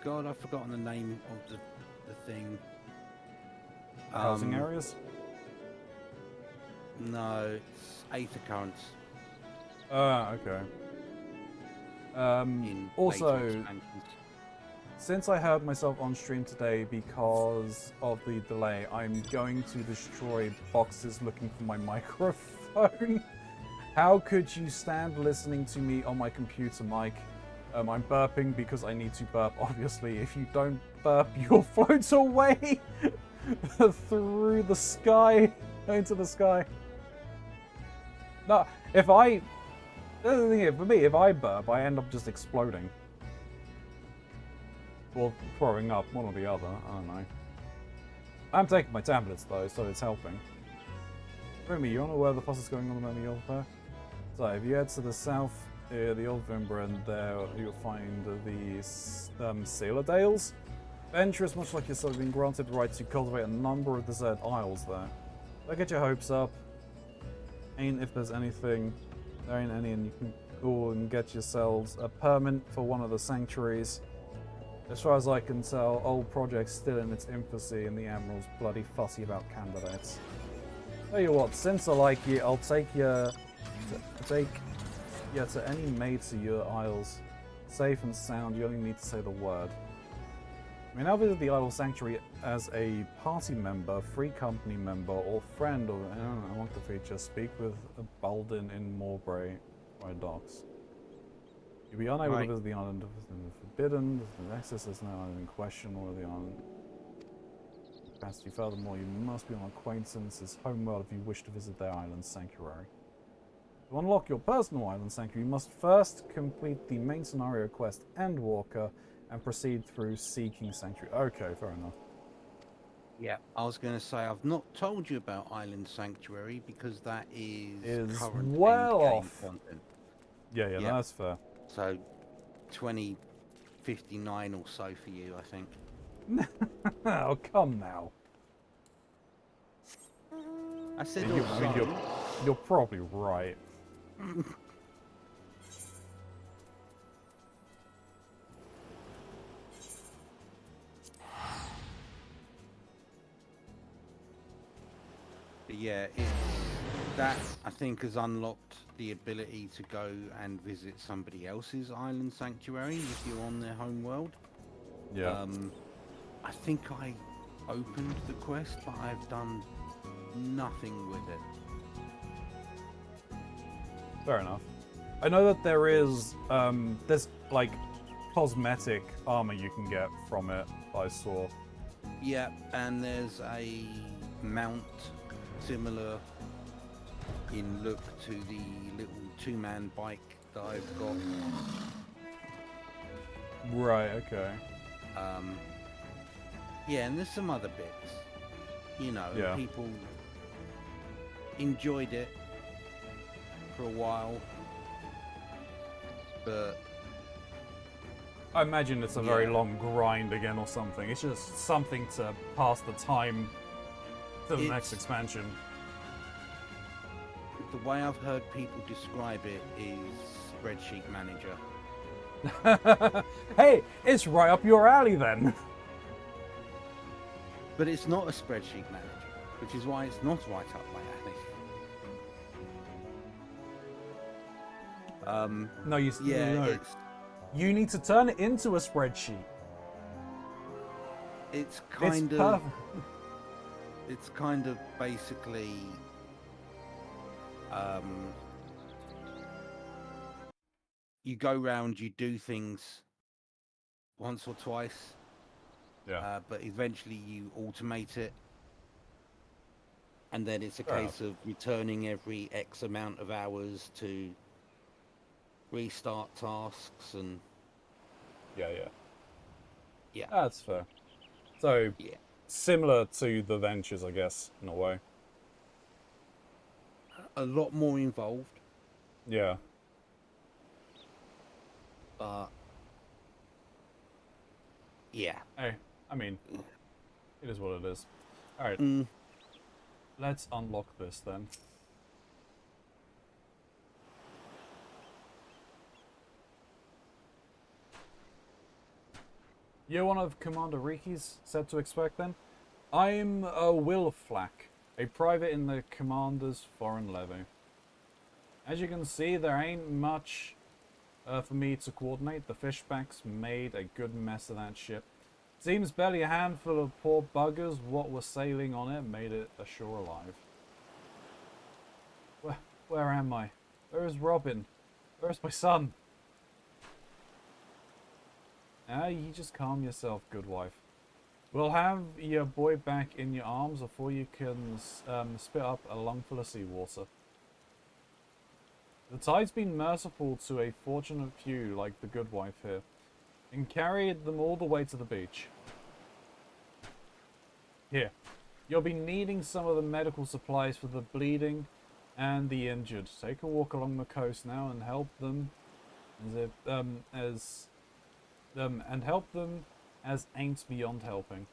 God, I've forgotten the name of the thing. Housing areas? No, it's Aether Currents. Okay. In Also, later expansions. since I heard myself on stream today because of the delay, I'm going to destroy boxes looking for my microphone. How could you stand listening to me on my computer mic? I'm burping because I need to burp, obviously. If you don't burp, you'll float away through the sky, into the sky. No, if I... The thing is, for me, if I burp, I end up just exploding. Or throwing up, one or the other, I don't know. I'm taking my tablets though, so it's helping. Remy, you wanna know where the fuss is going on about the old fair? So, if you head to the south, the old Vimbra, and there you'll find the Sailor Dales. Adventurers, much like yourself, have been granted the right to cultivate a number of desert isles there. Don't get your hopes up. Ain't if there's anything, there ain't any, and you can go and get yourselves a permit for one of the sanctuaries. As far as I can tell, old project's still in its infancy and the Admiral's bloody fussy about candidates. Tell you what, since I like you, I'll take you to any mates of your isles. Safe and sound, you only need to say the word. I mean, I'll visit the Idle Sanctuary as a party member, free company member, or friend, or I don't know, I want the feature. Speak with a Baldin in Morbray by docks. You'll be unable to visit the island if it's forbidden. The access is now in question or the island capacity. Furthermore, you must be on acquaintance's homeworld if you wish to visit their island sanctuary. To unlock your personal island sanctuary, you must first complete the main scenario quest Endwalker and proceed through Seeking Sanctuary. Okay, fair enough. Yeah, I was going to say, I've not told you about Island Sanctuary because that is current well endgame off. content. Yeah, no, that's fair. So, 2059 or so for you, I think. Oh, come now. I said you're probably right. Yeah, that I think has unlocked the ability to go and visit somebody else's island sanctuary if you're on their home world. Yeah. I think I opened the quest, but I've done nothing with it. Fair enough. I know that there is, there's like cosmetic armor you can get from it, I saw. Yeah, and there's a mount similar in look to the little two-man bike that I've got. Right, okay. Yeah, and there's some other bits. You know, Yeah. people enjoyed it for a while, but I imagine it's a very long grind again or something. It's just something to pass the time to the next expansion. The way I've heard people describe it is spreadsheet manager. Hey, it's right up your alley then. But it's not a spreadsheet manager, which is why it's not right up my alley. No, you yeah, you need to turn it into a spreadsheet. It's kind of basically you go round, you do things once or twice, but eventually you automate it, and then it's a case of returning every X amount of hours to restart tasks and yeah, that's fair. So similar to the ventures, I guess, in a way. A lot more involved. Yeah. But yeah. Hey, I mean, it is what it is. All right. Let's unlock this then. You're one of Commander Riki's said to expect then? I'm a Will Flack, a private in the Commander's Foreign Levy. As you can see, there ain't much for me to coordinate. The fishbacks made a good mess of that ship. Seems barely a handful of poor buggers what were sailing on it made it ashore alive. Where am I? Where is Robin? Where is my son? You just calm yourself, good wife. We'll have your boy back in your arms before you can spit up a lungful of seawater. The tide's been merciful to a fortunate few like the good wife here, and carried them all the way to the beach. Here, you'll be needing some of the medical supplies for the bleeding and the injured. Take a walk along the coast now and help them as ain't beyond helping.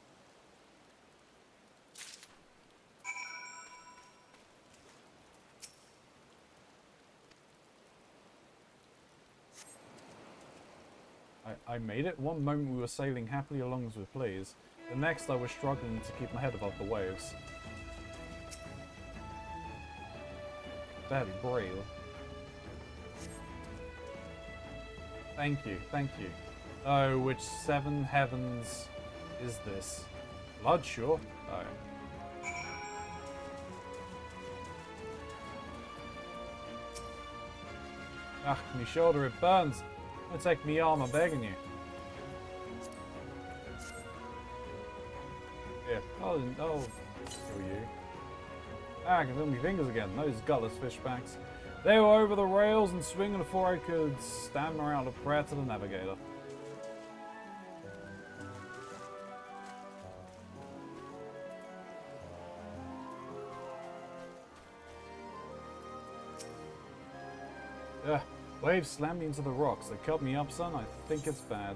I made it. One moment we were sailing happily along as we pleased. The next I was struggling to keep my head above the waves. Barely breathe. Thank you, thank you. Oh, which seven heavens is this? Blood, sure. Oh. Ah, me shoulder, it burns. Don't take me arm, I'm begging you. Here. Oh, kill you. Ah, I can feel my fingers again. Those gutless fishbacks. They were over the rails and swinging before I could stammer out a prayer to the navigator. Yeah, waves slammed me into the rocks. They cut me up, son. I think it's bad.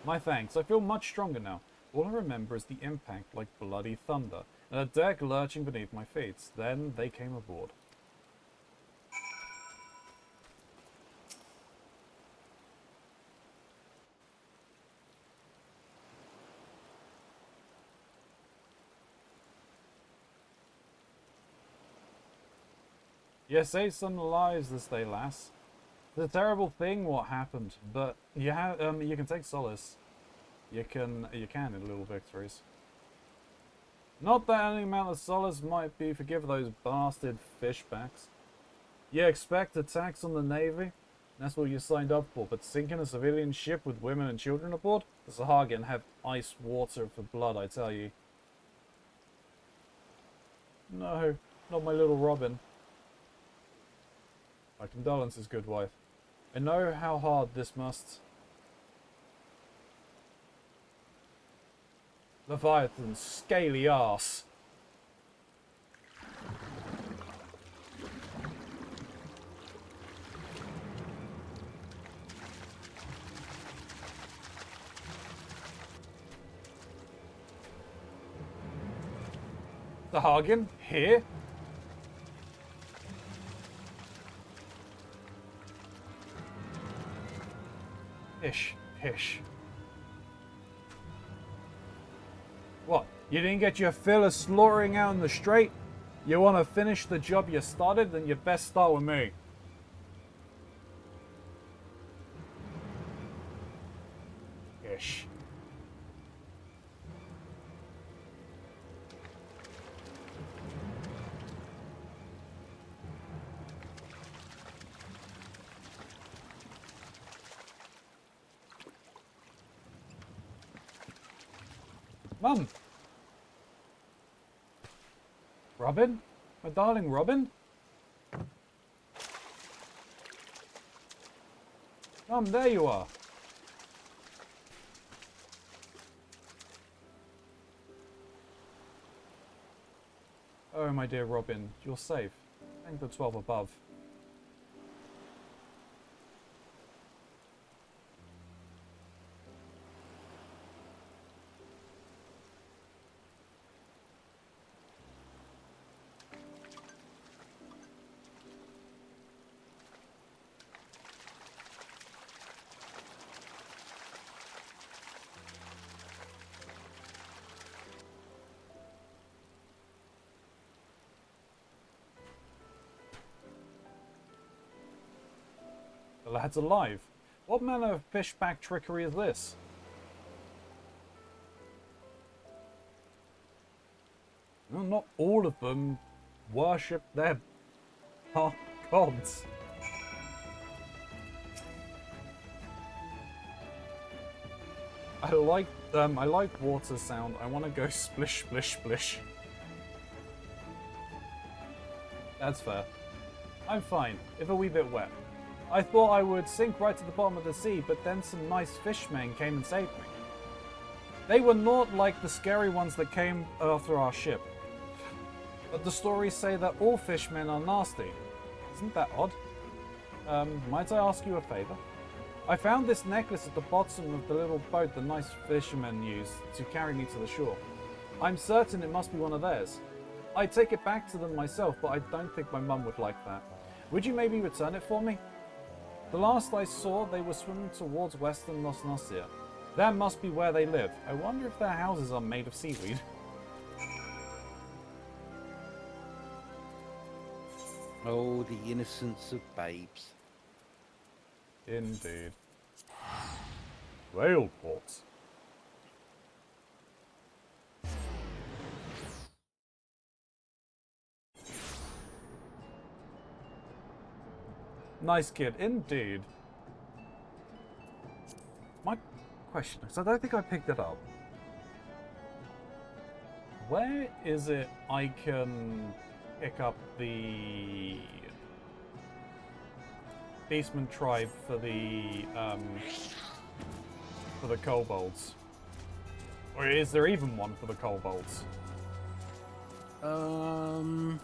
My thanks. I feel much stronger now. All I remember is the impact like bloody thunder, and a deck lurching beneath my feet. Then they came aboard. You saved some lives this day, lass. It's a terrible thing what happened, but you can take solace. You can in little victories. Not that any amount of solace might be forgive those bastard fishbacks. You expect attacks on the Navy? That's what you signed up for, but sinking a civilian ship with women and children aboard? The Sahagin have ice water for blood, I tell you. No, not my little Robin. My condolences, good wife. I know how hard this must... Leviathan's scaly arse. The Hagen here? Hish, hish. What? You didn't get your fill of slaughtering out in the straight? You want to finish the job you started? Then you best start with me. Ish. Mum! Robin? My darling Robin? Mum, there you are. Oh, my dear Robin, you're safe. Thank the 12 above. The lad's alive. What manner of fishback trickery is this? Well, not all of them worship their gods. I like water sound. I want to go splish, splish, splish. That's fair. I'm fine, if a wee bit wet. I thought I would sink right to the bottom of the sea, but then some nice fishmen came and saved me. They were not like the scary ones that came after our ship. But the stories say that all fishmen are nasty. Isn't that odd? Might I ask you a favor? I found this necklace at the bottom of the little boat the nice fishermen use to carry me to the shore. I'm certain it must be one of theirs. I'd take it back to them myself, but I don't think my mum would like that. Would you maybe return it for me? The last I saw, they were swimming towards western Nosnosia. That must be where they live. I wonder if their houses are made of seaweed. Oh, the innocence of babes. Indeed. Whale ports. Nice kid, indeed. My question is, I don't think I picked it up. Where is it I can pick up the Beastman tribe for the kobolds? Or is there even one for the kobolds? There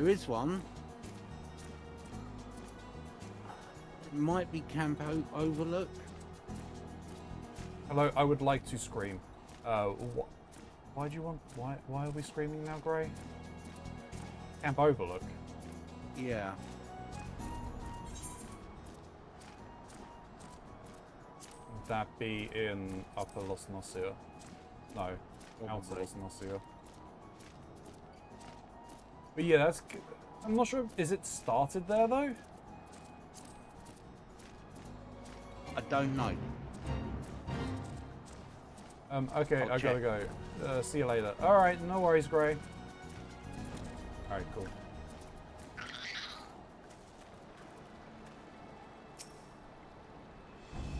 is one. It might be Camp Overlook. Hello, I would like to scream. Why do you want? Why are we screaming now, Grey? Camp Overlook. Yeah. Would that be in Upper Los Nocia? No, Outer Los Nocia. But yeah, I'm not sure. Is it started there though? I don't know. Okay, I'll I gotta check. go. See you later. Alright, no worries, Gray. Alright, cool.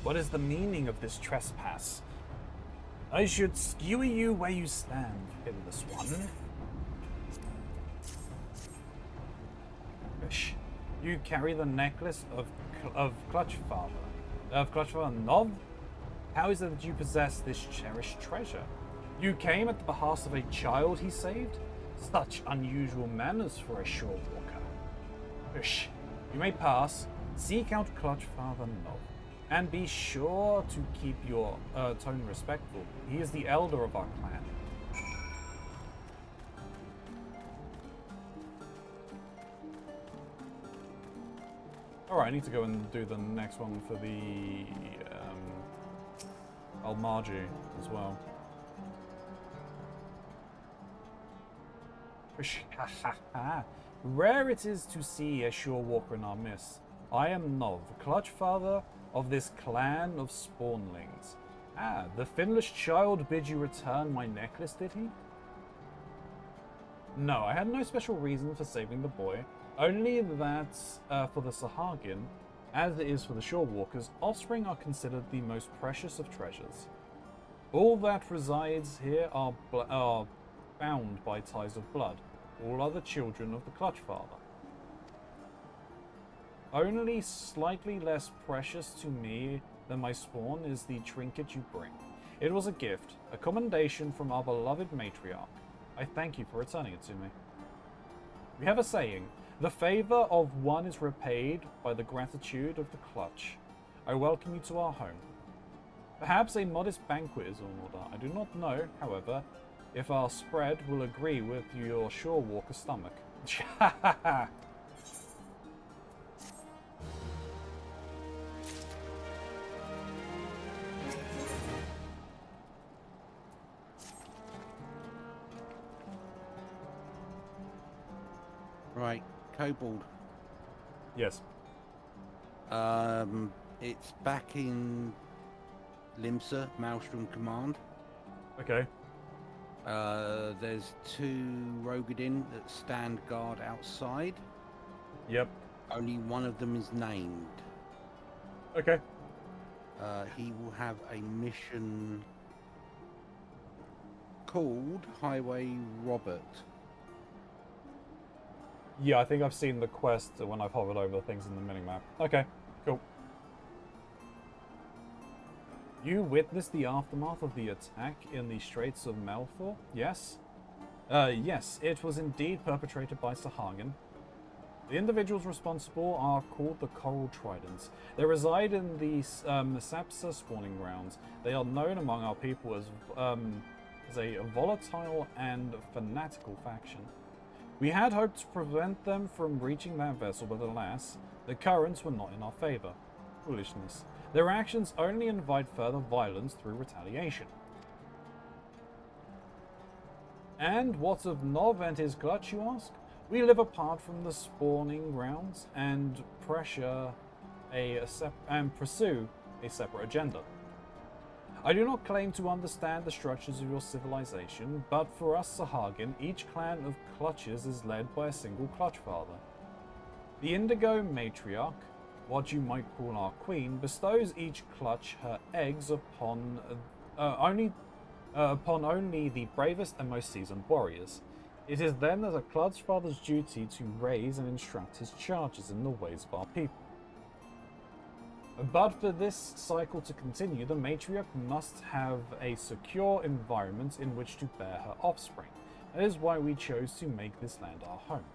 What is the meaning of this trespass? I should skewer you where you stand, Hitless One. Fish. You carry the necklace of Clutchfather. Of Clutchfather Nov? How is it that you possess this cherished treasure? You came at the behest of a child he saved? Such unusual manners for a shore walker. Fish. You may pass. Seek out Clutchfather Nov. And be sure to keep your tone respectful. He is the elder of our clan. Alright, I need to go and do the next one for the Almarji as well. Rare it is to see a shore walker in our midst. I am Nov, Clutchfather of this clan of spawnlings. Ah, the finless child bid you return my necklace, did he? No, I had no special reason for saving the boy, only that for the Sahagin, as it is for the shore walkers, offspring are considered the most precious of treasures. All that resides here are bound by ties of blood, all other children of the Clutchfather. Only slightly less precious to me than my spawn is the trinket you bring. It was a gift, a commendation from our beloved matriarch. I thank you for returning it to me. We have a saying, the favor of one is repaid by the gratitude of the clutch. I welcome you to our home. Perhaps a modest banquet is in order. I do not know, however, if our spread will agree with your shore walker stomach. Right, Kobold. Yes. It's back in Limsa, Maelstrom Command. Okay. There's 2 Rogadin that stand guard outside. Yep. Only one of them is named. Okay. He will have a mission called Highway Robert. Yeah, I think I've seen the quest when I've hovered over things in the minimap. Okay, cool. You witnessed the aftermath of the attack in the Straits of Malfor, yes? Yes, it was indeed perpetrated by Sahagin. The individuals responsible are called the Coral Tridents. They reside in the Sapsa spawning grounds. They are known among our people as a volatile and fanatical faction. We had hoped to prevent them from reaching that vessel, but alas, the currents were not in our favor. Foolishness. Their actions only invite further violence through retaliation. And what of Nov and his clutch, you ask? We live apart from the spawning grounds and pursue a separate agenda. I do not claim to understand the structures of your civilization, but for us Sahagin, each clan of clutches is led by a single Clutchfather. The Indigo Matriarch, what you might call our queen, bestows each clutch her eggs upon only the bravest and most seasoned warriors. It is then that a Clutchfather's duty to raise and instruct his charges in the ways of our people. But for this cycle to continue, the matriarch must have a secure environment in which to bear her offspring. That is why we chose to make this land our home.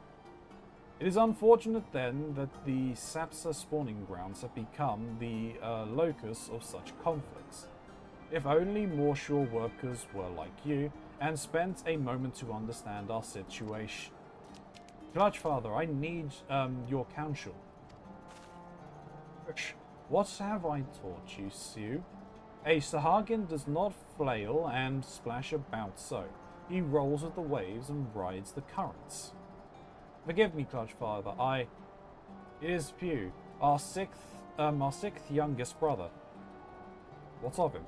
It is unfortunate then that the Sapsa spawning grounds have become the locus of such conflicts. If only more shore workers were like you, and spent a moment to understand our situation. Clutchfather, I need your counsel. What have I taught you, Sue? A Sahagin does not flail and splash about so. He rolls with the waves and rides the currents. Forgive me, Clutch Father. It is Pew, our sixth youngest brother. What of him?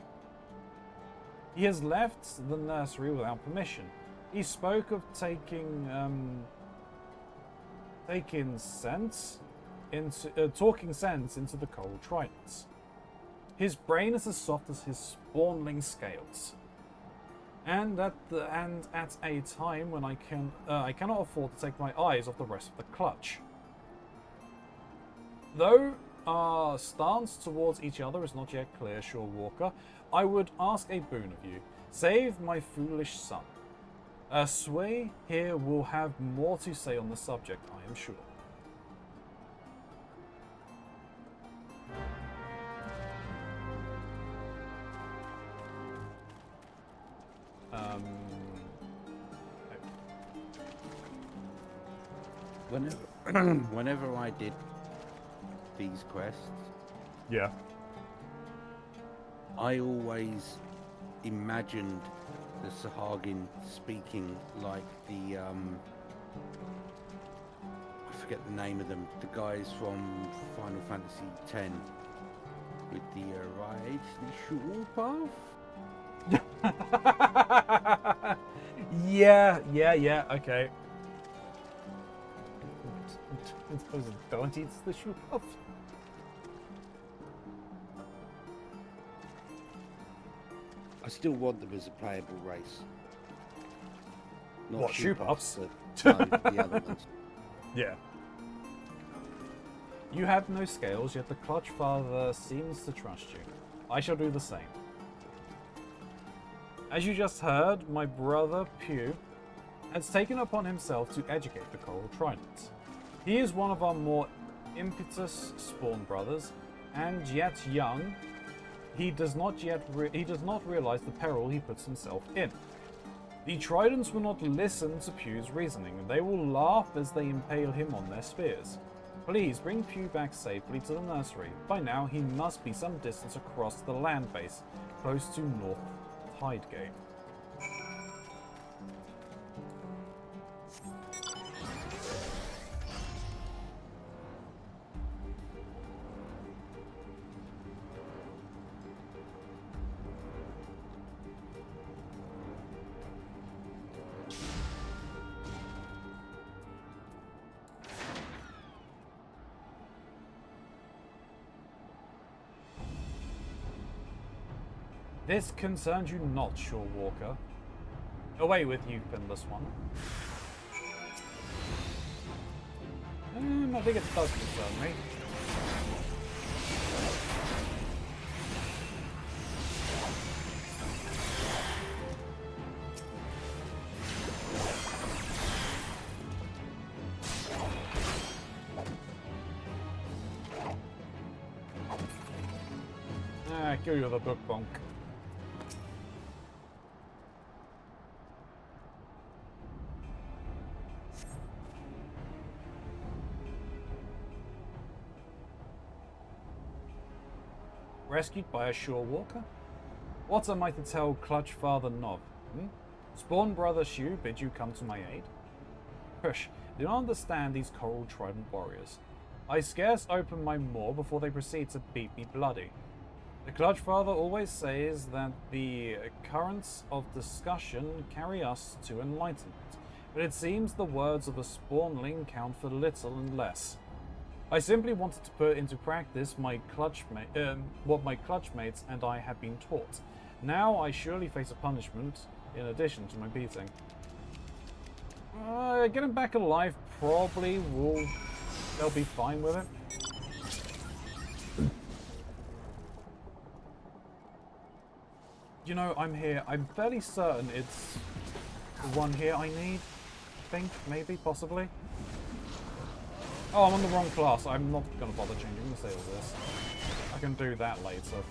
He has left the nursery without permission. He spoke of taking talking sense into the coral tridents. His brain is as soft as his spawnling scales. And at a time when I cannot afford to take my eyes off the rest of the clutch. Though our stance towards each other is not yet clear, Shaw Walker, I would ask a boon of you. Save my foolish son. Sway here will have more to say on the subject, I am sure. Whenever I did these quests, yeah, I always imagined the Sahagin speaking like the I forget the name of them, the guys from Final Fantasy X with the right short path. yeah, okay. Don't eat the shoe puff. I still want them as a playable race. Not What, shoe puffs? No, the other ones. Yeah. You have no scales, yet the Clutch Father seems to trust you. I shall do the same. As you just heard, my brother Pew has taken upon himself to educate the Coral Tridents. He is one of our more impetuous spawn brothers, and yet young. He does not realize the peril he puts himself in. The Tridents will not listen to Pew's reasoning, and they will laugh as they impale him on their spears. Please bring Pew back safely to the nursery. By now, he must be some distance across the land base, close to North Tidegate. This concerns you not, Shaw Walker. Away with you, Pinless One. I think it does concern me. Kill you with a book bonk. Rescued by a Shore Walker? What am I to tell Clutch Father Nov? Spawn Brother Shu bid you come to my aid? Push, do not understand these Coral Trident warriors. I scarce open my maw before they proceed to beat me bloody. The Clutch Father always says that the currents of discussion carry us to enlightenment, but it seems the words of a spawnling count for little and less. I simply wanted to put into practice what my clutch mates and I have been taught. Now I surely face a punishment in addition to my beating. Getting back alive probably will... they'll be fine with it. You know, I'm here. I'm fairly certain it's the one here I need. I think, maybe, possibly. Oh, I'm on the wrong class. I'm not going to bother changing the sale of this. I can do that later.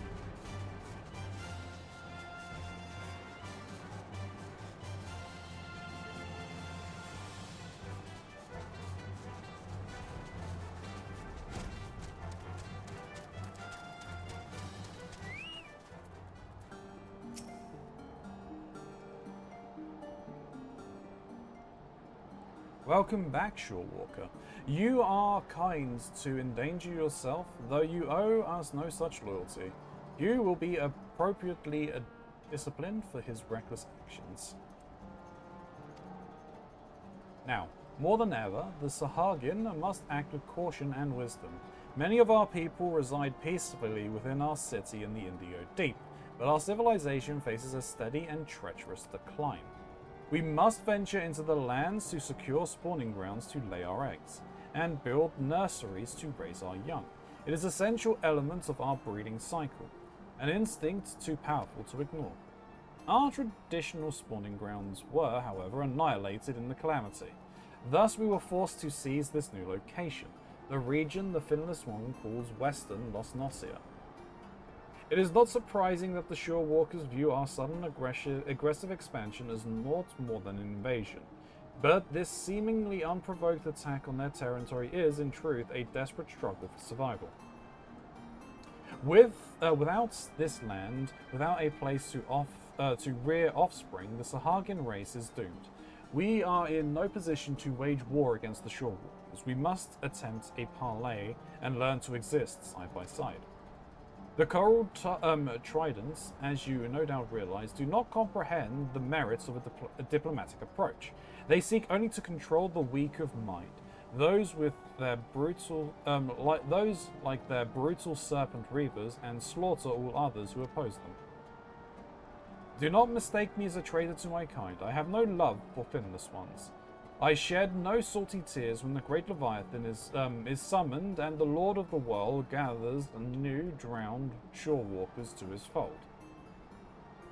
Welcome back, Shorewalker. You are kind to endanger yourself, though you owe us no such loyalty. You will be appropriately disciplined for his reckless actions. Now, more than ever, the Sahagin must act with caution and wisdom. Many of our people reside peacefully within our city in the Indigo Deep, but our civilization faces a steady and treacherous decline. We must venture into the lands to secure spawning grounds to lay our eggs, and build nurseries to raise our young. It is an essential element of our breeding cycle, an instinct too powerful to ignore. Our traditional spawning grounds were, however, annihilated in the Calamity. Thus we were forced to seize this new location, the region the Finless One calls Western Los Nocia. It is not surprising that the Shorewalkers view our sudden aggressive expansion as naught more than an invasion. But this seemingly unprovoked attack on their territory is, in truth, a desperate struggle for survival. Without this land, without a place to rear offspring, the Sahagin race is doomed. We are in no position to wage war against the Shorewalkers. We must attempt a parley and learn to exist side by side. The Coral Tridents, as you no doubt realize, do not comprehend the merits of a diplomatic approach. They seek only to control the weak of mind, those with their brutal, like their brutal serpent reavers, and slaughter all others who oppose them. Do not mistake me as a traitor to my kind. I have no love for Finless Ones. I shed no salty tears when the great Leviathan is summoned and the Lord of the World gathers new drowned Shorewalkers to his fold.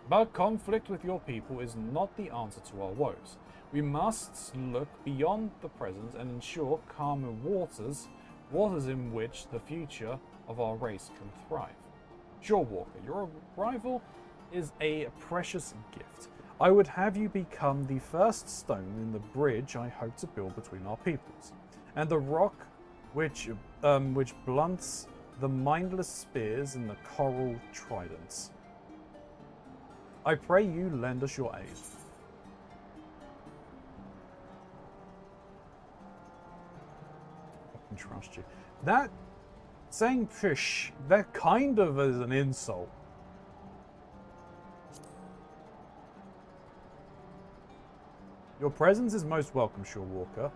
But conflict with your people is not the answer to our woes. We must look beyond the present and ensure calmer waters in which the future of our race can thrive. Shorewalker, your arrival is a precious gift. I would have you become the first stone in the bridge I hope to build between our peoples, and the rock which blunts the mindless spears in the coral tridents. I pray you lend us your aid. I can trust you. That saying "fish," that kind of is an insult. Your presence is most welcome, Shorewalker.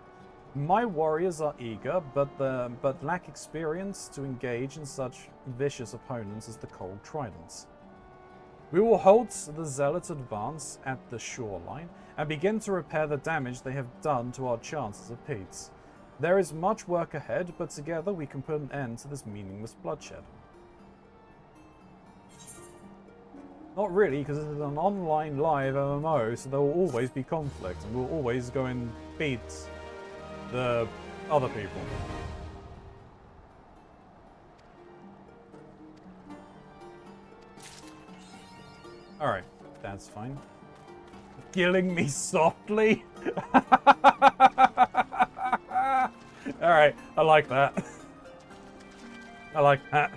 My warriors are eager, but lack experience to engage in such vicious opponents as the Coral Tridents. We will halt the Zealot's advance at the shoreline and begin to repair the damage they have done to our chances of peace. There is much work ahead, but together we can put an end to this meaningless bloodshed. Not really, because this is an online live MMO, so there will always be conflict, and we'll always go and beat the other people. Alright, that's fine. Killing me softly? Alright, I like that. I like that.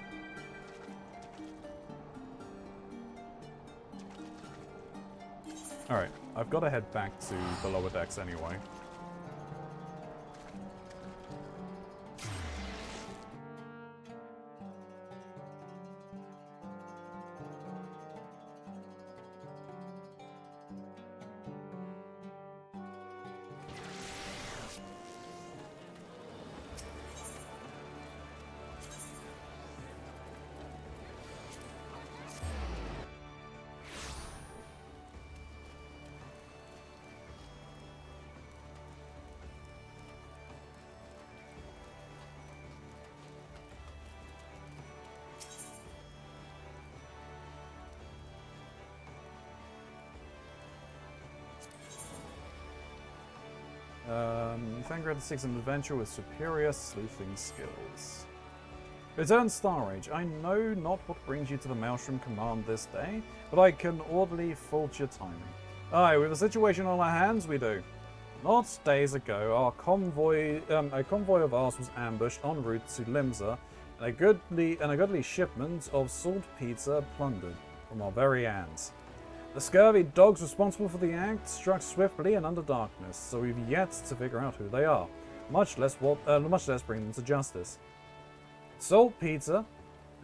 Alright, I've got to head back to the lower decks anyway. Vanguard 6 an adventure with superior sleuthing skills. Return Star Age. I know not what brings you to the Maelstrom Command this day, but I can orderly fault your timing. Aye, we have a situation on our hands, we do. Not days ago, a convoy of ours was ambushed en route to Limsa, and a goodly shipment of salt pizza plundered from our very hands. The scurvy dogs responsible for the act struck swiftly and under darkness, so we've yet to figure out who they are, much less bring them to justice. Saltpeter,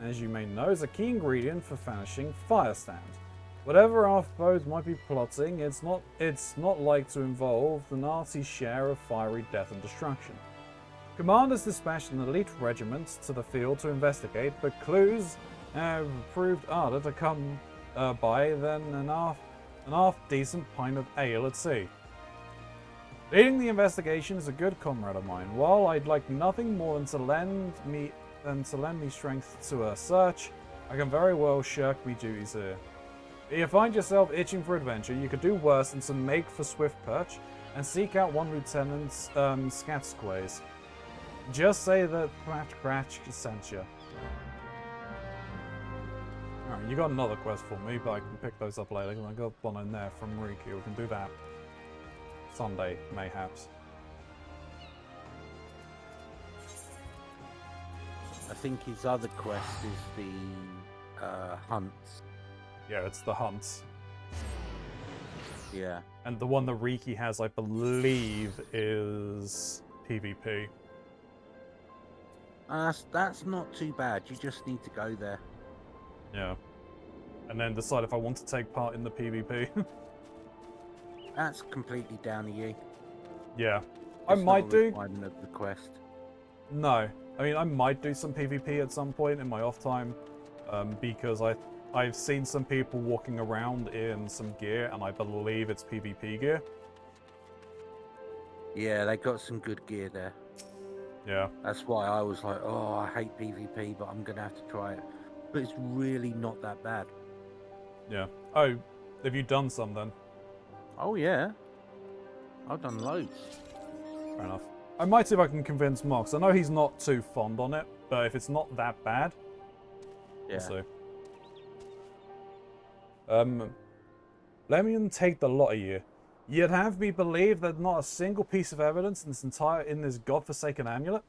as you may know, is a key ingredient for vanishing Firestand. Whatever our foes might be plotting, it's not like to involve the Nazi share of fiery death and destruction. Commanders dispatched an elite regiment to the field to investigate, but clues have proved harder to come by than an half-decent pint of ale at sea. Leading the investigation is a good comrade of mine. While I'd like nothing more than to lend me strength to a search, I can very well shirk me duties here. If you find yourself itching for adventure, you could do worse than to make for swift perch and seek out one Lieutenant Skatsquays. Just say that Cratch sent you. Alright, you got another quest for me, but I can pick those up later because I got one in there from Riki. We can do that Sunday, mayhaps. I think his other quest is the hunts. Yeah, it's the hunts. Yeah. And the one that Riki has, I believe, is PvP. That's not too bad. You just need to go there. Yeah. And then decide if I want to take part in the PvP. That's completely down to you. Yeah. It's I might not a do. requirement of the quest. No. I mean, I might do some PvP at some point in my off time. Because I've seen some people walking around in some gear, and I believe it's PvP gear. Yeah, they got some good gear there. Yeah. That's why I was like, oh, I hate PvP, but I'm going to have to try it. But it's really not that bad. Yeah. Oh, have you done some then? Oh, yeah. I've done loads. Fair enough. I might see if I can convince Mox. I know he's not too fond on it, but if it's not that bad, yeah. We'll see. Let me take the lot of you. You'd have me believe that not a single piece of evidence in this godforsaken amulet?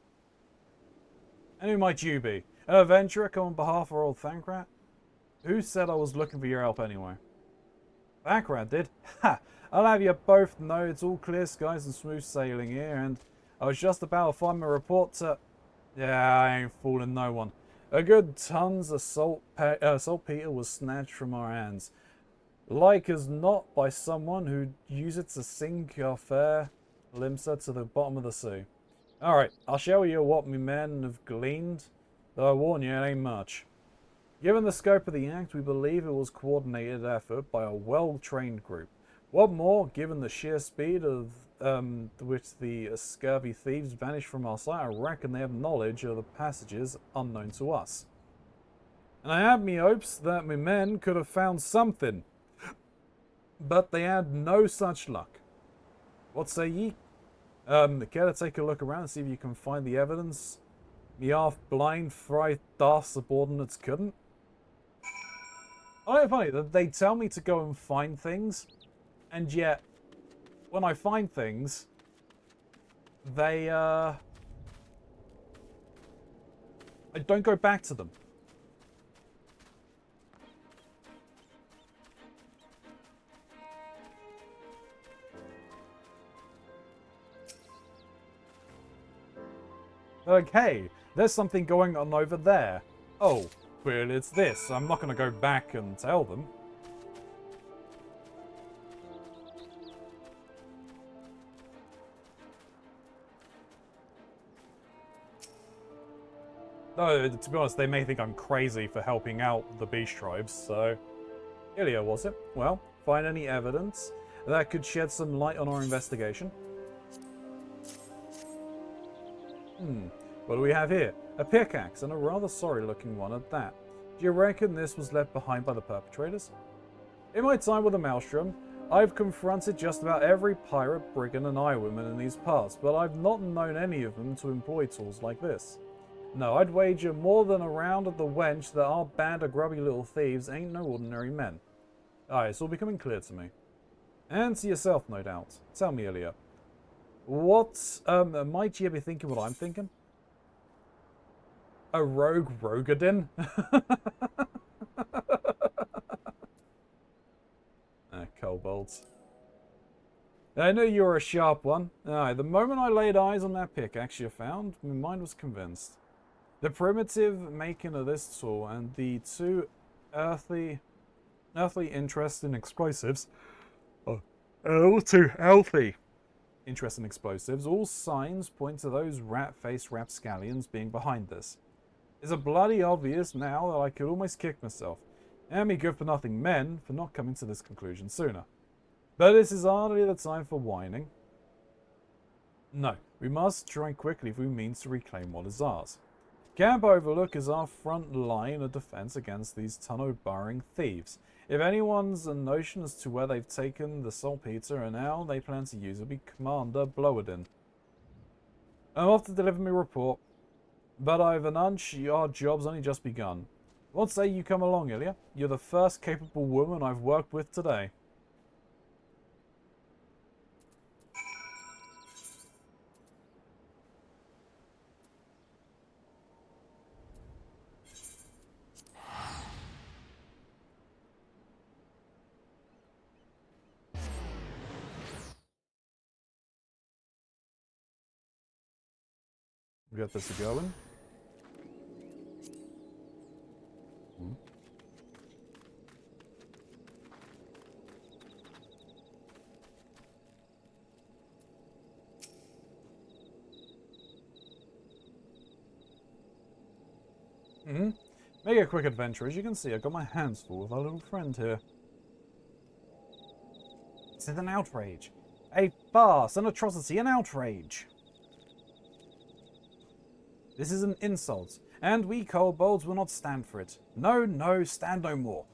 And who might you be? An adventurer come on behalf of old Thankrat? Who said I was looking for your help anyway? Thankrat did? Ha! I'll have you both know it's all clear skies and smooth sailing here, and I was just about to find my report to... Yeah, I ain't fooling no one. A good tons of saltpeter was snatched from our hands. Like as not by someone who'd use it to sink our fair Limsa to the bottom of the sea. Alright, I'll show you what me men have gleaned, though I warn you it ain't much. Given the scope of the act, we believe it was a coordinated effort by a well-trained group. What more, given the sheer speed of which the scurvy thieves vanished from our sight, I reckon they have knowledge of the passages unknown to us. And I had me hopes that me men could have found something, but they had no such luck. What say ye? Care to take a look around and see if you can find the evidence me half-blind, fright, daft subordinates couldn't? Oh, funny that they tell me to go and find things, and yet when I find things, they I don't go back to them. Okay, there's something going on over there. Oh, well, it's this. I'm not going to go back and tell them. No, to be honest, they may think I'm crazy for helping out the beast tribes, so... Ilya, was it? Well, find any evidence that could shed some light on our investigation? What do we have here? A pickaxe, and a rather sorry-looking one at that. Do you reckon this was left behind by the perpetrators? In my time with the Maelstrom, I've confronted just about every pirate, brigand, and highwayman in these parts, but I've not known any of them to employ tools like this. No, I'd wager more than a round of the wench that our band of grubby little thieves ain't no ordinary men. Aye, it's all becoming clear to me. And to yourself, no doubt. Tell me, Ilya. What, might you be thinking what I'm thinking? A rogue Rogadin? kobolds. I knew you were a sharp one. Aye, the moment I laid eyes on that pickaxe you found, my mind was convinced. The primitive making of this tool and the two earthly interest in explosives. All too healthy interest in explosives. All signs point to those rat-faced rapscallions being behind this. It's a bloody obvious now that I could almost kick myself, and me good-for-nothing men for not coming to this conclusion sooner. But this is hardly the time for whining. No, we must strike quickly if we mean to reclaim what is ours. Camp Overlook is our front line of defense against these tunnel-burrowing thieves. If anyone's a notion as to where they've taken the saltpeter and how they plan to use it, will be Commander Blowadin. I'm off to deliver my report, but I've an hunch our job's only just begun. What say you come along, Ilya? You're the first capable woman I've worked with today. We got this going. Make a quick adventure. As you can see, I've got my hands full with our little friend here. This is an outrage. A farce, an atrocity, an outrage. This is an insult, and we kobolds will not stand for it. No, no, stand no more.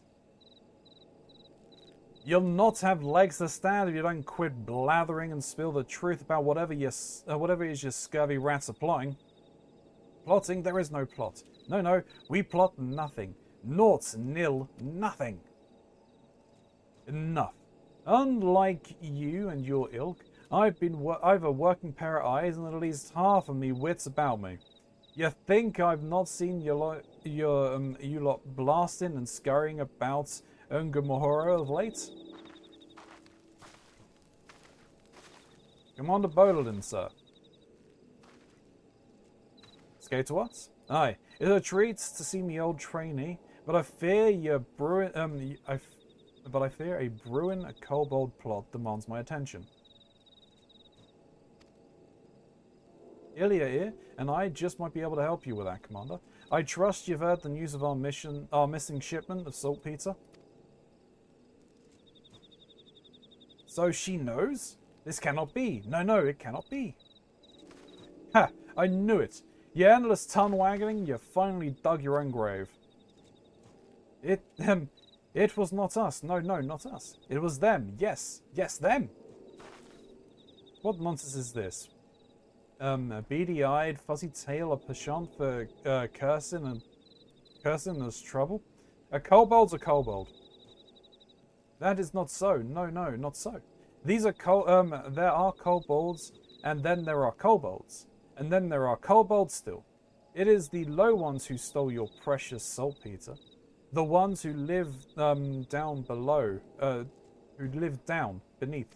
You'll not have legs to stand if you don't quit blathering and spill the truth about whatever it is your scurvy rats are plotting. Plotting? There is no plot. No, no, we plot nothing. Naught, nil, nothing. Enough. Unlike you and your ilk, I've a working pair of eyes and at least half of me wits about me. You think I've not seen you lot blasting and scurrying about Ungamahora of late? Commander Boladin, sir. Skate to what? Aye, it's a treat to see me old trainee, but I fear a brewing a kobold plot demands my attention. Ilya here, and I just might be able to help you with that, Commander. I trust you've heard the news of our missing shipment of saltpeter. So she knows? This cannot be. No, no, it cannot be. Ha! I knew it. You endless tongue-waggling, you finally dug your own grave. It was not us. No, no, not us. It was them. Yes, yes, them. What nonsense is this? A beady-eyed, fuzzy tail, a penchant for cursing as trouble? A kobold's a kobold. That is not so. No, no, not so. These are there are kobolds, and then there are kobolds, and then there are kobolds still. It is the low ones who stole your precious saltpeter, the ones who live down below, beneath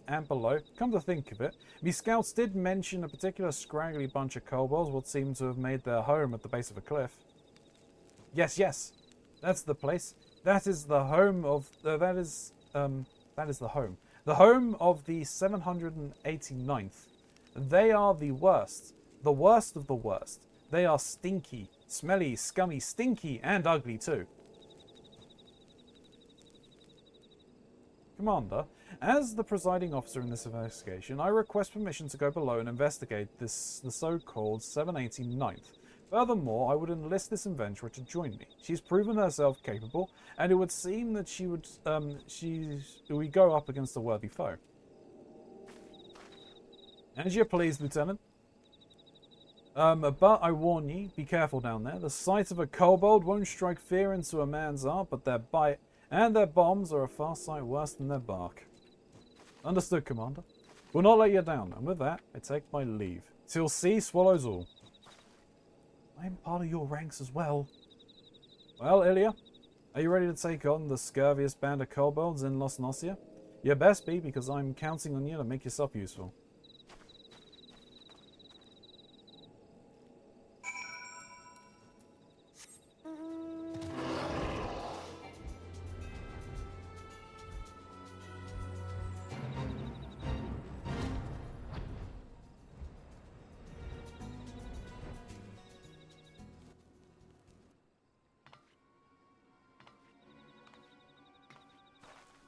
and below. Come to think of it, me scouts did mention a particular scraggly bunch of kobolds what seemed to have made their home at the base of a cliff. Yes, yes, that's the place. That is the home of that is the home. The home of the 789th. They are the worst of the worst. They are stinky, smelly, scummy, stinky, and ugly too. Commander, as the presiding officer in this investigation, I request permission to go below and investigate the so-called 789th. Furthermore, I would enlist this adventurer to join me. She's proven herself capable, and it would seem that she would go up against a worthy foe. As you please, Lieutenant. But I warn ye, be careful down there. The sight of a kobold won't strike fear into a man's heart, but their bite and their bombs are a far sight worse than their bark. Understood, Commander. We'll not let you down, and with that, I take my leave. Till sea swallows all. I am part of your ranks as well. Well, Ilya, Are you ready to take on the scurviest band of kobolds in Los Nocia? You best be, because I'm counting on you to make yourself useful.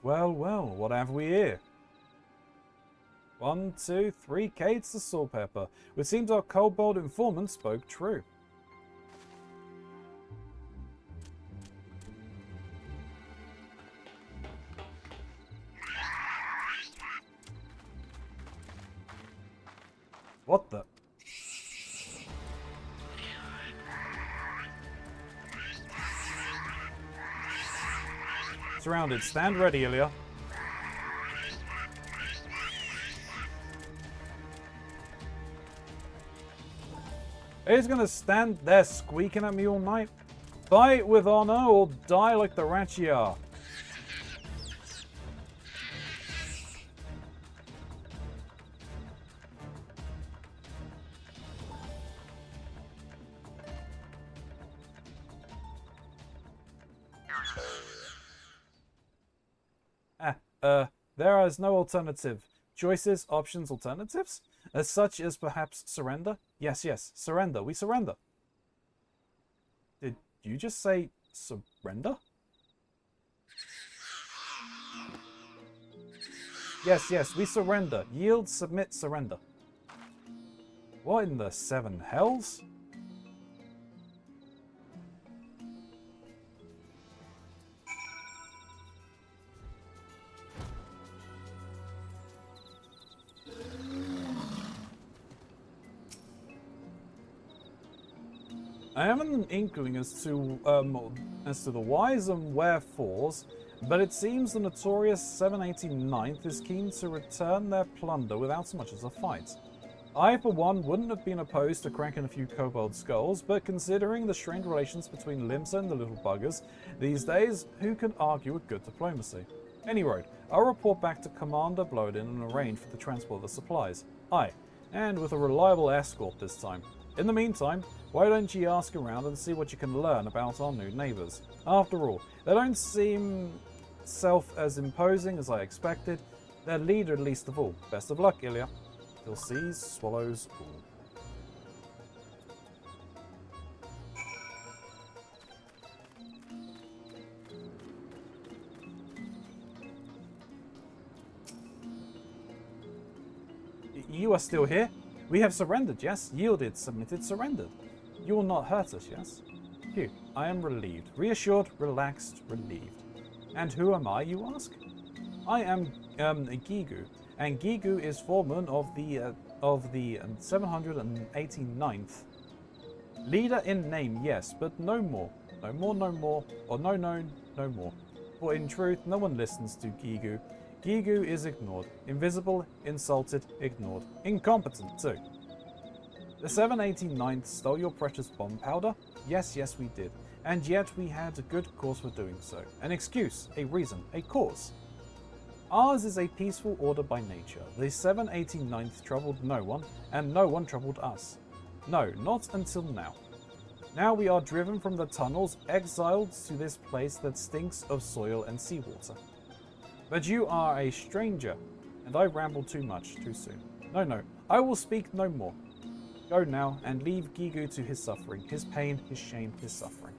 Well, well, what have we here? 1, 2, 3 Kates the Salt Pepper. It seems our kobold informant spoke true. What the? Surrounded. Stand ready, Ilya. He's gonna stand there squeaking at me all night? Fight with honor or die like the rats you are. There is no alternative. Choices, options, alternatives? As such as perhaps surrender? Yes, yes, surrender. We surrender. Did you just say surrender? Yes, yes, we surrender. Yield, submit, surrender. What in the seven hells? I haven't an inkling as to the whys and wherefores, but it seems the notorious 789th is keen to return their plunder without so much as a fight. I, for one, wouldn't have been opposed to cracking a few kobold skulls, but considering the strained relations between Limsa and the little buggers these days, who can argue with good diplomacy? Any road, I'll report back to Commander Blodin and arrange for the transport of the supplies. Aye, and with a reliable escort this time. In the meantime, why don't you ask around and see what you can learn about our new neighbours? After all, they don't seem as imposing as I expected. Their leader least of all. Best of luck, Ilya. Till seas swallows all. You are still here? We have surrendered, yes? Yielded, submitted, surrendered. You will not hurt us, yes? Phew, I am relieved. Reassured, relaxed, relieved. And who am I, you ask? I am Gigu, and Gigu is foreman of the 789th. Leader in name, yes, but no more. No more, no more, or no, no, no more. For in truth, no one listens to Gigu. Gigu is ignored. Invisible, insulted, ignored. Incompetent, too. The 789th stole your precious bomb powder? Yes, yes, we did. And yet we had a good cause for doing so. An excuse, a reason, a cause. Ours is a peaceful order by nature. The 789th troubled no one, and no one troubled us. No, not until now. Now we are driven from the tunnels, exiled to this place that stinks of soil and seawater. But you are a stranger, and I ramble too much too soon. No, no, I will speak no more. Go now, and leave Gigu to his suffering, his pain, his shame, his suffering.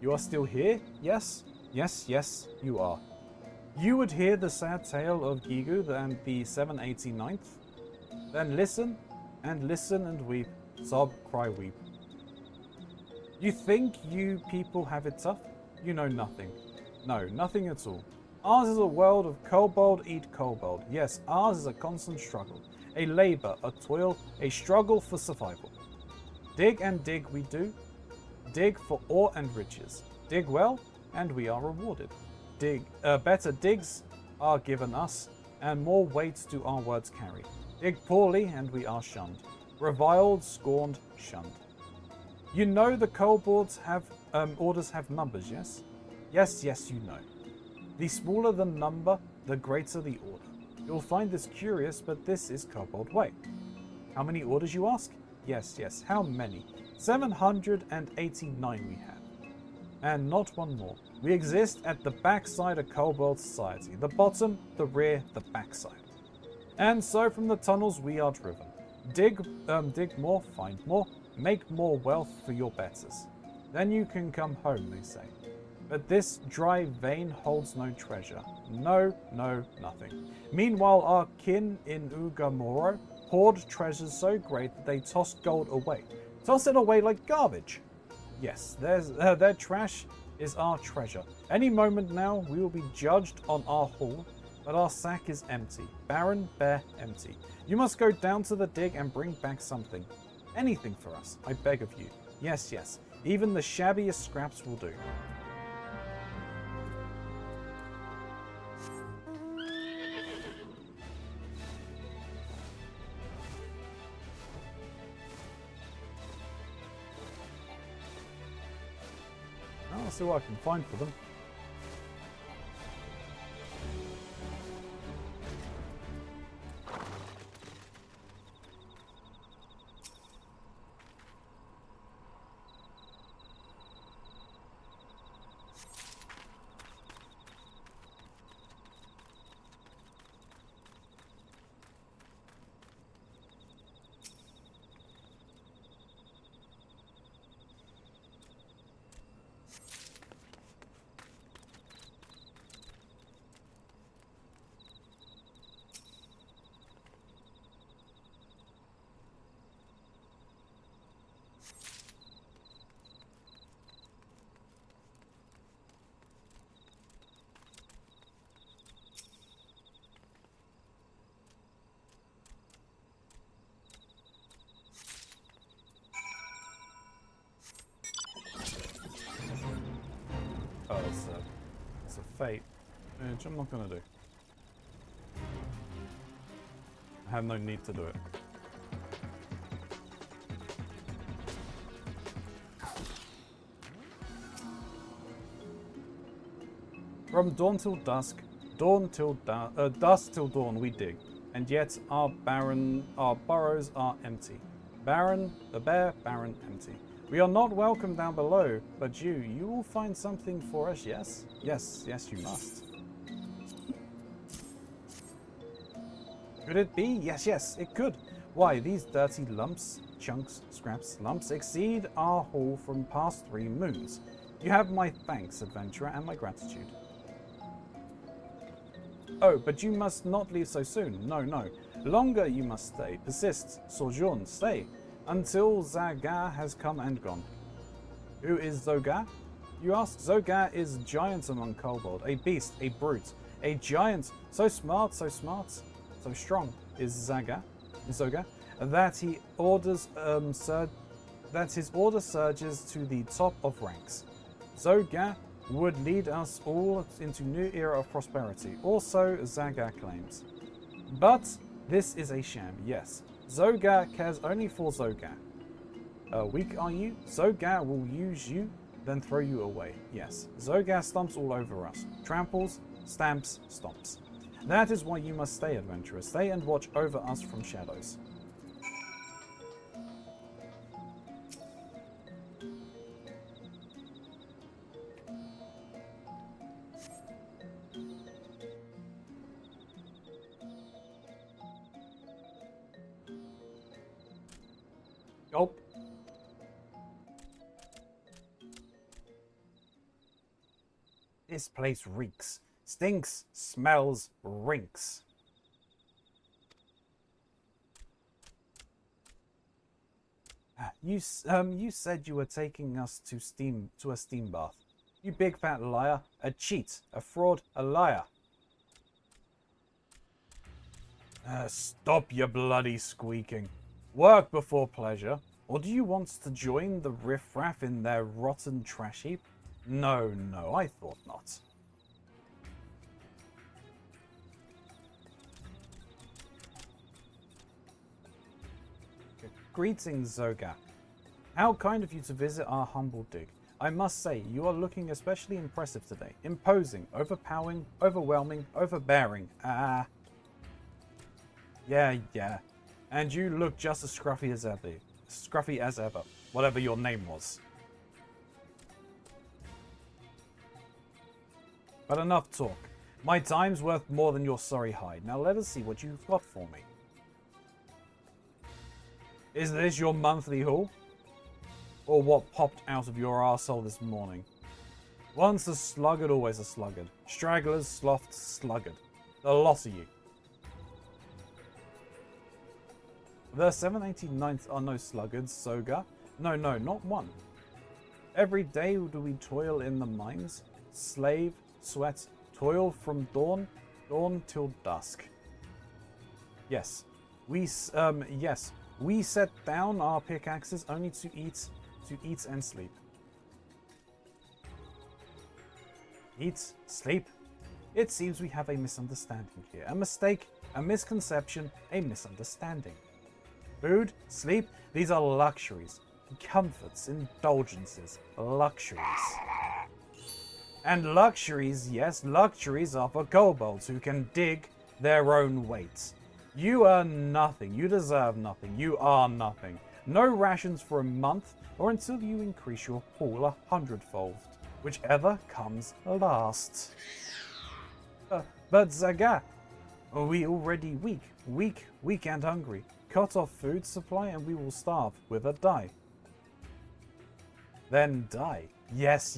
You are still here? Yes? Yes, yes, you are. You would hear the sad tale of Gigu and the 789th? Then listen, and listen and weep. Sob, cry, weep. You think you people have it tough? You know nothing. No, nothing at all. Ours is a world of kobold eat kobold. Yes, ours is a constant struggle. A labour, a toil, a struggle for survival. Dig and dig we do. Dig for ore and riches. Dig well, and we are rewarded. Better digs are given us, and more weight do our words carry. Dig poorly, and we are shunned. Reviled, scorned, shunned. You know the kobolds have orders have numbers, yes? Yes, you know. The smaller the number, the greater the order. You'll find this curious, but this is kobold way. How many orders, you ask? Yes, how many? 789 we have. And not one more. We exist at the backside of kobold society. The bottom, the rear, the backside. And so from the tunnels we are driven. Dig more, find more, make more wealth for your betters. Then you can come home, they say. But this dry vein holds no treasure. No, nothing. Meanwhile, our kin in Ugamoro hoard treasures so great that they toss gold away. Toss it away like garbage. Yes, their trash is our treasure. Any moment now, we will be judged on our haul, but our sack is empty. Barren, bare, empty. You must go down to the dig and bring back something. Anything for us, I beg of you. Yes. Even the shabbiest scraps will do. I'll see what I can find for them. Oh, it's a fate, which I'm not going to do. I have no need to do it. From dawn till dusk, dusk till dawn we dig, and yet our burrows are empty. Barren, the bare, barren, empty. We are not welcome down below, but you will find something for us, yes? Yes, you must. Could it be? Yes, it could. Why, these dirty lumps, chunks, scraps, lumps exceed our haul from past 3 moons. You have my thanks, adventurer, and my gratitude. Oh, but you must not leave so soon. No. Longer you must stay. Persist. Sojourn. Stay. Until Zagar has come and gone. Who is Zogar? You ask. Zogar is giant among kobold. A beast. A brute. A giant. So smart. So strong is Zogar. That he orders that his order surges to the top of ranks. Zogar would lead us all into new era of prosperity. Also, Zagar claims. But this is a sham, yes. Zogar cares only for Zogar. Weak are you? Zogar will use you, then throw you away. Yes. Zogar stomps all over us. Tramples, stamps, stomps. That is why you must stay, adventurer. Stay and watch over us from shadows. Gulp. This place reeks. Stinks, smells, rinks. You said you were taking us to a steam bath. You big fat liar. A cheat. A fraud. A liar. Stop your bloody squeaking. Work before pleasure. Or do you want to join the riffraff in their rotten trash heap? No, I thought not. Greetings, Zoga. How kind of you to visit our humble dig. I must say, you are looking especially impressive today. Imposing, overpowering, overwhelming, overbearing. Yeah. And you look just as scruffy as ever. Scruffy as ever. Whatever your name was. But enough talk. My time's worth more than your sorry hide. Now let us see what you've got for me. Is this your monthly haul? Or what popped out of your arsehole this morning? Once a sluggard, always a sluggard. Stragglers, sloths, sluggard. The lot of you. The 789th are no sluggards, Soga. No, not one. Every day do we toil in the mines. Slave, sweat, toil from dawn till dusk. Yes. We set down our pickaxes only to eat and sleep. Eat, sleep? It seems we have a misunderstanding here. A mistake, a misconception, a misunderstanding. Food, sleep, these are luxuries. Comforts, indulgences, luxuries. And luxuries, yes, luxuries are for kobolds who can dig their own weight. You earn nothing, you deserve nothing, you are nothing. No rations for a month, or until you increase your haul 100-fold, whichever comes last. But Zaga, are we already weak and hungry? Cut off food supply and we will starve, wither, die. Then die. Yes,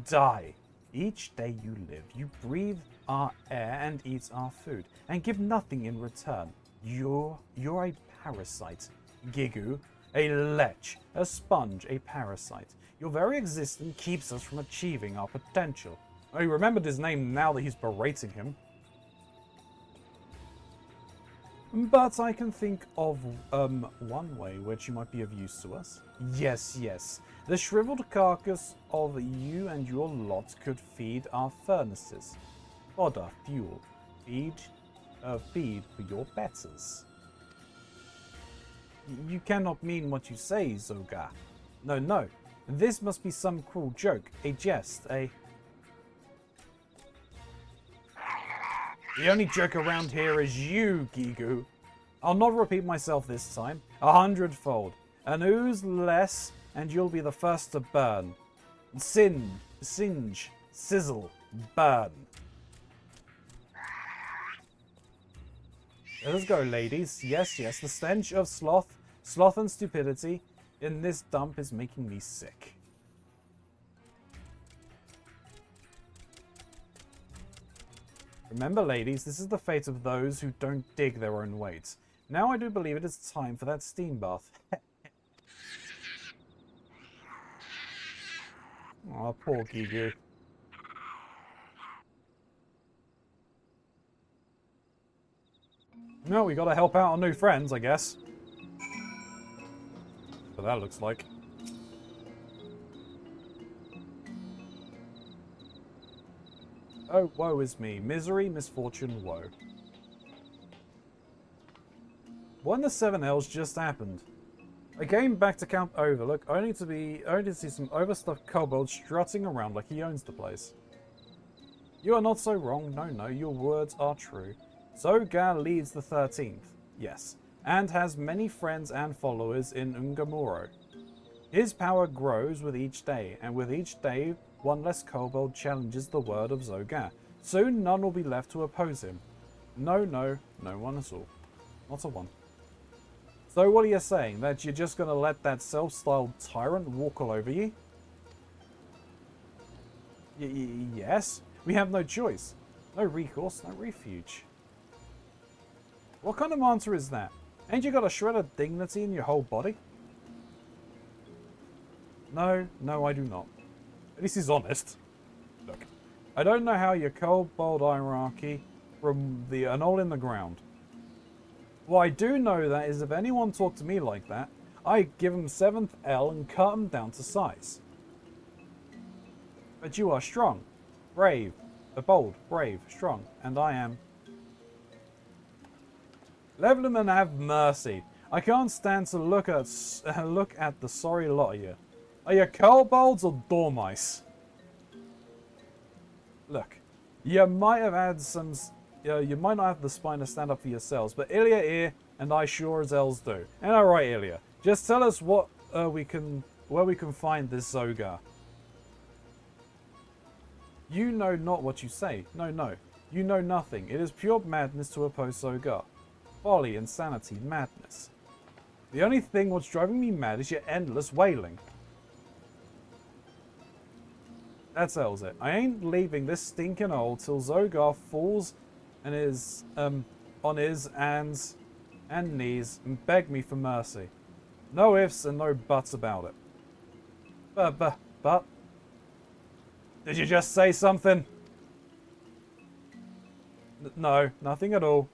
die. Each day you live, you breathe our air and eat our food, and give nothing in return. You're a parasite. Gigu, a lech, a sponge, a parasite. Your very existence keeps us from achieving our potential. Oh, he remembered his name now that he's berating him. But I can think of one way which you might be of use to us. Yes. The shriveled carcass of you and your lot could feed our furnaces. Fodder, fuel, feed for your betters. You cannot mean what you say, Zoga. No. This must be some cruel joke, a jest, a... The only joke around here is you, Gigu. I'll not repeat myself this time. 100-fold. An ooze less, and you'll be the first to burn. Singe, sizzle, burn. Let us go, ladies. Yes, the stench of sloth and stupidity in this dump is making me sick. Remember, ladies, this is the fate of those who don't dig their own weight. Now I do believe it is time for that steam bath. Aw, poor Gigu. No, we gotta help out our new friends, I guess. What that looks like. Oh, woe is me. Misery, misfortune, woe. What in the seven hells just happened? I came back to Camp Overlook only to see some overstuffed kobold strutting around like he owns the place. You are not so wrong. No, your words are true. Zogar leads the 13th, yes, and has many friends and followers in Ungamoro. His power grows with each day, and with each day, one less kobold challenges the word of Zogar. Soon none will be left to oppose him. No one at all. Not a one. So what are you saying? That you're just going to let that self-styled tyrant walk all over you? Yes. We have no choice. No recourse, no refuge. What kind of answer is that? Ain't you got a shred of dignity in your whole body? No, I do not. At least he's honest. Look, I don't know how your kobold hierarchy from an hole in the ground. What I do know that is if anyone talked to me like that, I'd give him 7th L and cut him down to size. But you are strong, brave, bold, brave, strong, and I am... Level him and have mercy. I can't stand to look at the sorry lot of you. Are you kobolds or dormice? Look, you might have had some... you might not have the spine to stand up for yourselves, but Ilya here and I sure as hells do. And alright, Ilya, just tell us what where we can find this Zogar. You know not what you say. No. You know nothing. It is pure madness to oppose Zogar. Folly, insanity, madness. The only thing what's driving me mad is your endless wailing. That settles it. I ain't leaving this stinking hole till Zogar falls and is on his hands and knees and beg me for mercy. No ifs and no buts about it. But... Did you just say something? No, nothing at all.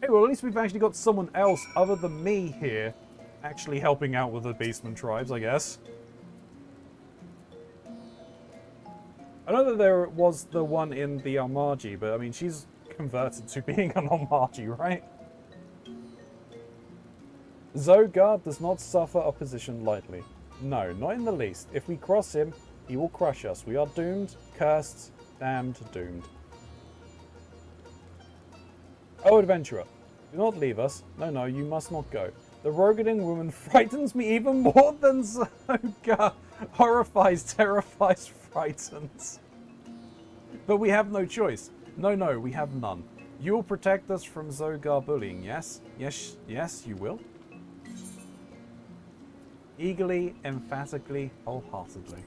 Hey, well, at least we've actually got someone else other than me here actually helping out with the Beastman tribes, I guess. I know that there was the one in the Almargi, but I mean, she's converted to being an Almargi, right? Zogar does not suffer opposition lightly. No, not in the least. If we cross him, he will crush us. We are doomed, cursed, damned, doomed. Oh, adventurer, do not leave us. No, you must not go. The Rogadin woman frightens me even more than Zogar. Horrifies, terrifies, frightens. But we have no choice. No, we have none. You will protect us from Zogar bullying, yes? Yes, you will? Eagerly, emphatically, wholeheartedly.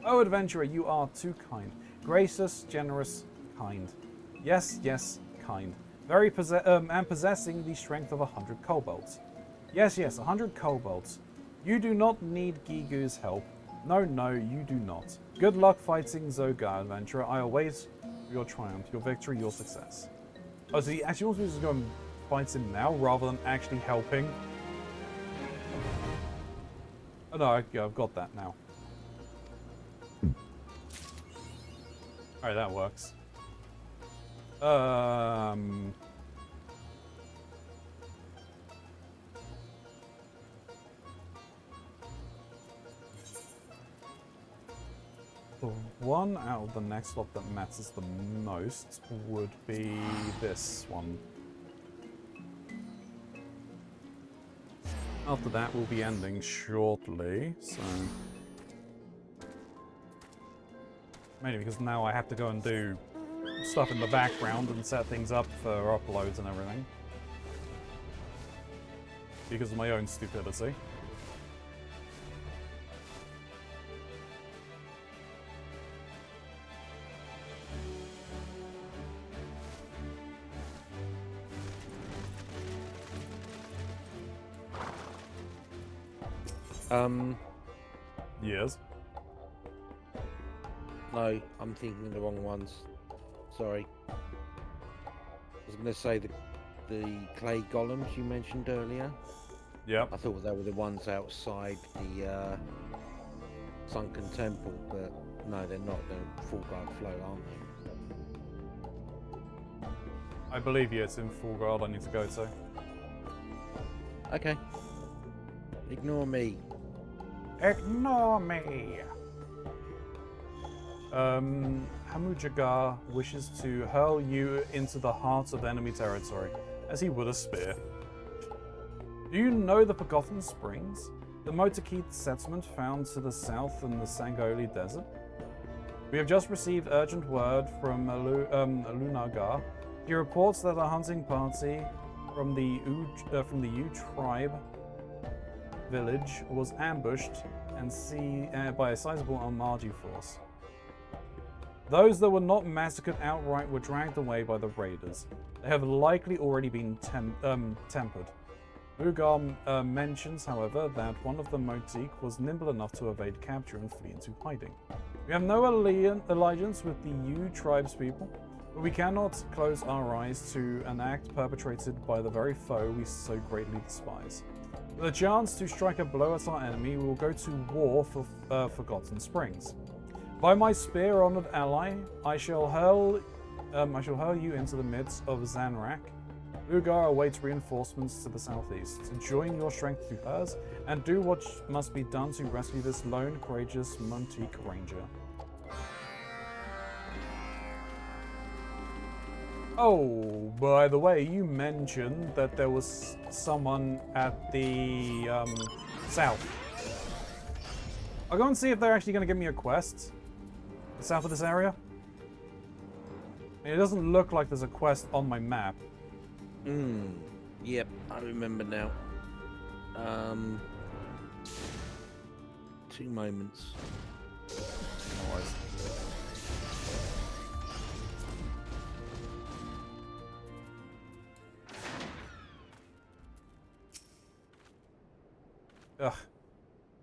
Oh, adventurer, you are too kind. Gracious, generous, kind. Yes, kind. Very and possessing the strength of 100 kobolds. Yes, 100 kobolds. You do not need Gigu's help. No, you do not. Good luck fighting Zogar, adventurer. I await your triumph, your victory, your success. Oh, so he actually wants me to just go and fight him now, rather than actually helping? Oh no, I've got that now. Alright, that works. The one out of the next lot that matters the most would be this one. After that, we'll be ending shortly, so... Mainly because now I have to go and do stuff in the background and set things up for uploads and everything. Because of my own stupidity. Yes? No, I'm thinking the wrong ones. Sorry. I was going to say the clay golems you mentioned earlier. Yep. I thought they were the ones outside the sunken temple, but no, they're not. They're full guard flow, aren't they? I believe you, it's in full guard I need to go to. Okay. Ignore me. Ignore me! Hamujagar wishes to hurl you into the heart of enemy territory, as he would a spear. Do you know the Forgotten Springs? The Motakit settlement found to the south in the Sangoli Desert? We have just received urgent word from Lunagar. He reports that a hunting party from the U tribe village was ambushed and by a sizable Almargi force. Those that were not massacred outright were dragged away by the raiders. They have likely already been tempered. Lugar mentions, however, that one of the Motik was nimble enough to evade capture and flee into hiding. We have no allegiance with the U tribespeople, but we cannot close our eyes to an act perpetrated by the very foe we so greatly despise. With a chance to strike a blow at our enemy, we will go to war for Forgotten Springs. By my spear-honored ally, I shall hurl I shall hurl you into the midst of Zanrak. Lugar awaits reinforcements to the southeast. Join your strength to hers, and do what must be done to rescue this lone, courageous Montique Ranger. Oh, by the way, you mentioned that there was someone at the south. I'll go and see if they're actually going to give me a quest. South of this area. I mean, it doesn't look like there's a quest on my map. Yep, I remember now. 2 moments. No worries. Ugh.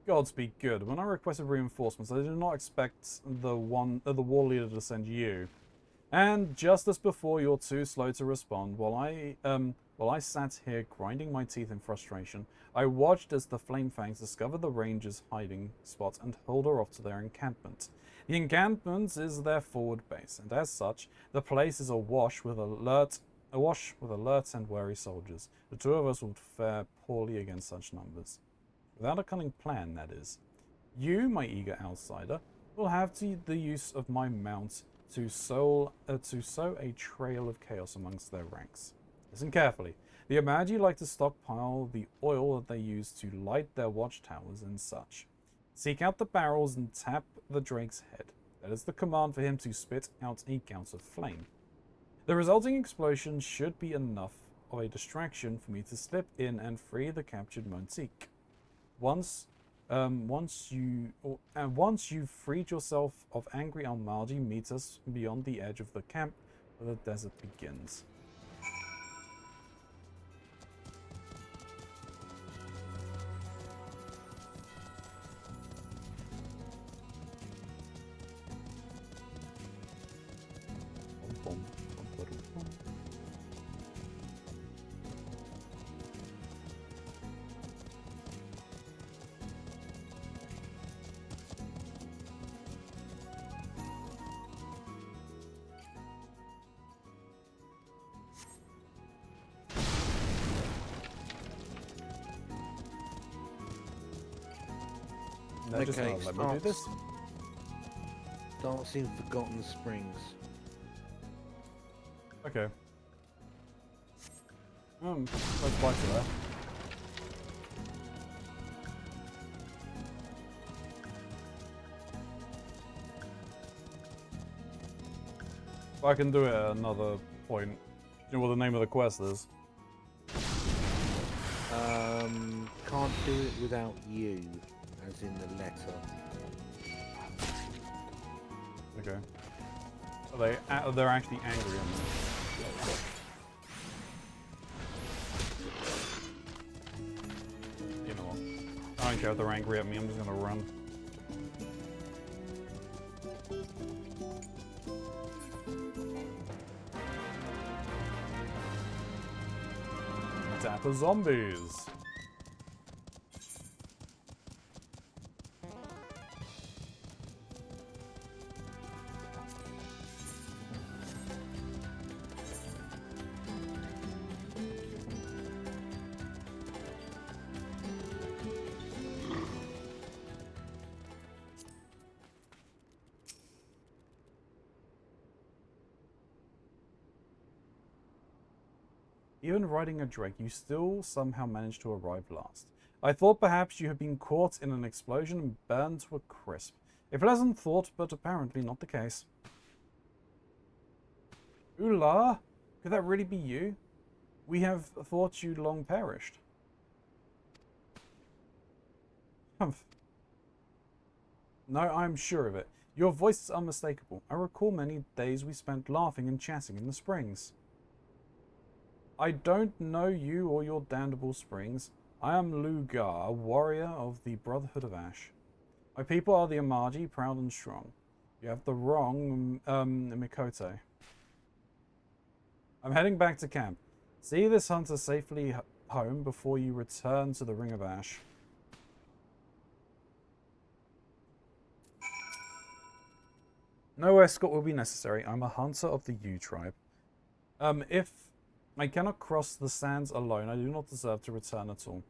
Gods be good. When I requested reinforcements, I did not expect the war leader to send you. And just as before, you're too slow to respond. While I sat here grinding my teeth in frustration, I watched as the Flamefangs discovered the Rangers' hiding spot and hurled her off to their encampment. The encampment is their forward base, and as such, the place is awash with alert and wary soldiers. The 2 of us would fare poorly against such numbers. Without a cunning plan, that is. You, my eager outsider, will have the use of my mount to sow a trail of chaos amongst their ranks. Listen carefully. The Amagi like to stockpile the oil that they use to light their watchtowers and such. Seek out the barrels and tap the Drake's head. That is the command for him to spit out a gout of flame. The resulting explosion should be enough of a distraction for me to slip in and free the captured Montique. Once you've freed yourself of angry Almaji, meet us beyond the edge of the camp where the desert begins. They're just Okay, gonna let me do this? Starts in Forgotten Springs. Okay. Let's bike to there. I can do it at another point. Do you know what the name of the quest is? Can't do it without you, as in the letter. Okay. They're actually angry at me. You know what? I don't care if they're angry at me, I'm just gonna run. Dapper zombies! Even riding a Drake, you still somehow managed to arrive last. I thought perhaps you had been caught in an explosion and burned to a crisp. A pleasant thought, but apparently not the case. Ula, could that really be you? We have thought you long perished. Humph. No, I'm sure of it. Your voice is unmistakable. I recall many days we spent laughing and chatting in the springs. I don't know you or your damnable springs. I am Lugar, a warrior of the Brotherhood of Ash. My people are the Amaji, proud and strong. You have the wrong Mikoto. I'm heading back to camp. See this hunter safely home before you return to the Ring of Ash. No escort will be necessary. I'm a hunter of the U tribe. If I cannot cross the sands alone, I do not deserve to return at all.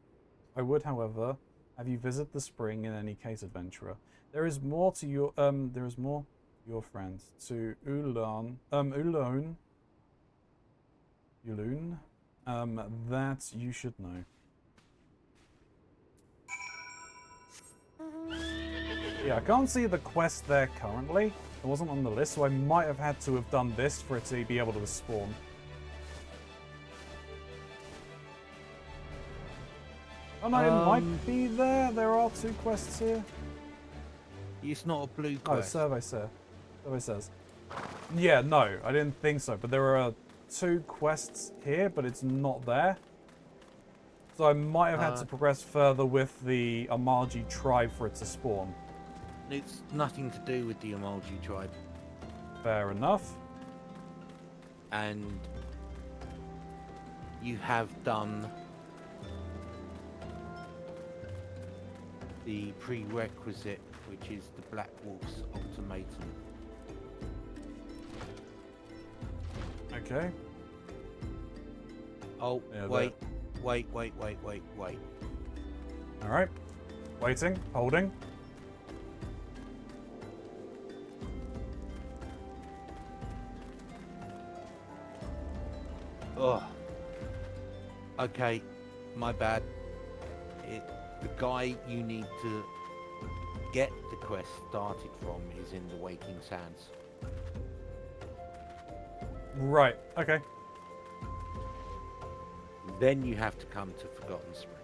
I would, however, have you visit the spring in any case, adventurer. There is more to your your friend to Ulon that you should know. Yeah, I can't see the quest there currently. It wasn't on the list, so I might have had to have done this for it to be able to spawn. Oh no, it might be there. There are 2 quests here. It's not a blue Oh, quest. survey says. Yeah, no, I didn't think so. But there are 2 quests here, but it's not there. So I might have had to progress further with the Amalji tribe for it to spawn. It's nothing to do with the Amalji tribe. Fair enough. And you have done the prerequisite, which is the Black Wolf's ultimatum. Okay. Oh, Yeah, wait. Alright. Waiting. Holding. Oh. Okay, my bad. The guy you need to get the quest started from is in the Waking Sands. Right, okay. Then you have to come to Forgotten Spring.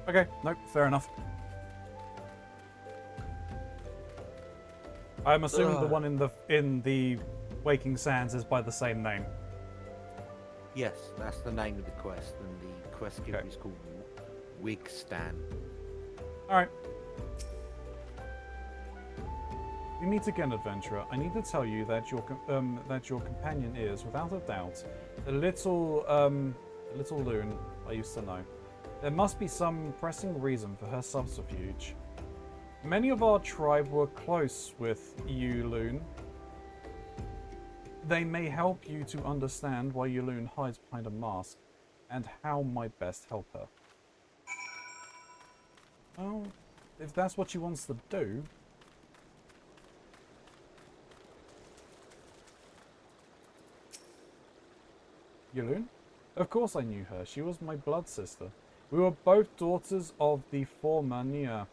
Okay, nope, fair enough. I'm assuming the one in the Waking Sands is by the same name. Yes, that's the name of the quest, and the quest giver is called Wigstan. Alright. We meet again, adventurer. I need to tell you that your companion is, without a doubt, the little loon I used to know. There must be some pressing reason for her subterfuge. Many of our tribe were close with Loon. They may help you to understand why Loon hides behind a mask, and how might best help her. Well, if that's what she wants to do. Yulun? Of course I knew her. She was my blood sister. We were both daughters of the former Nia,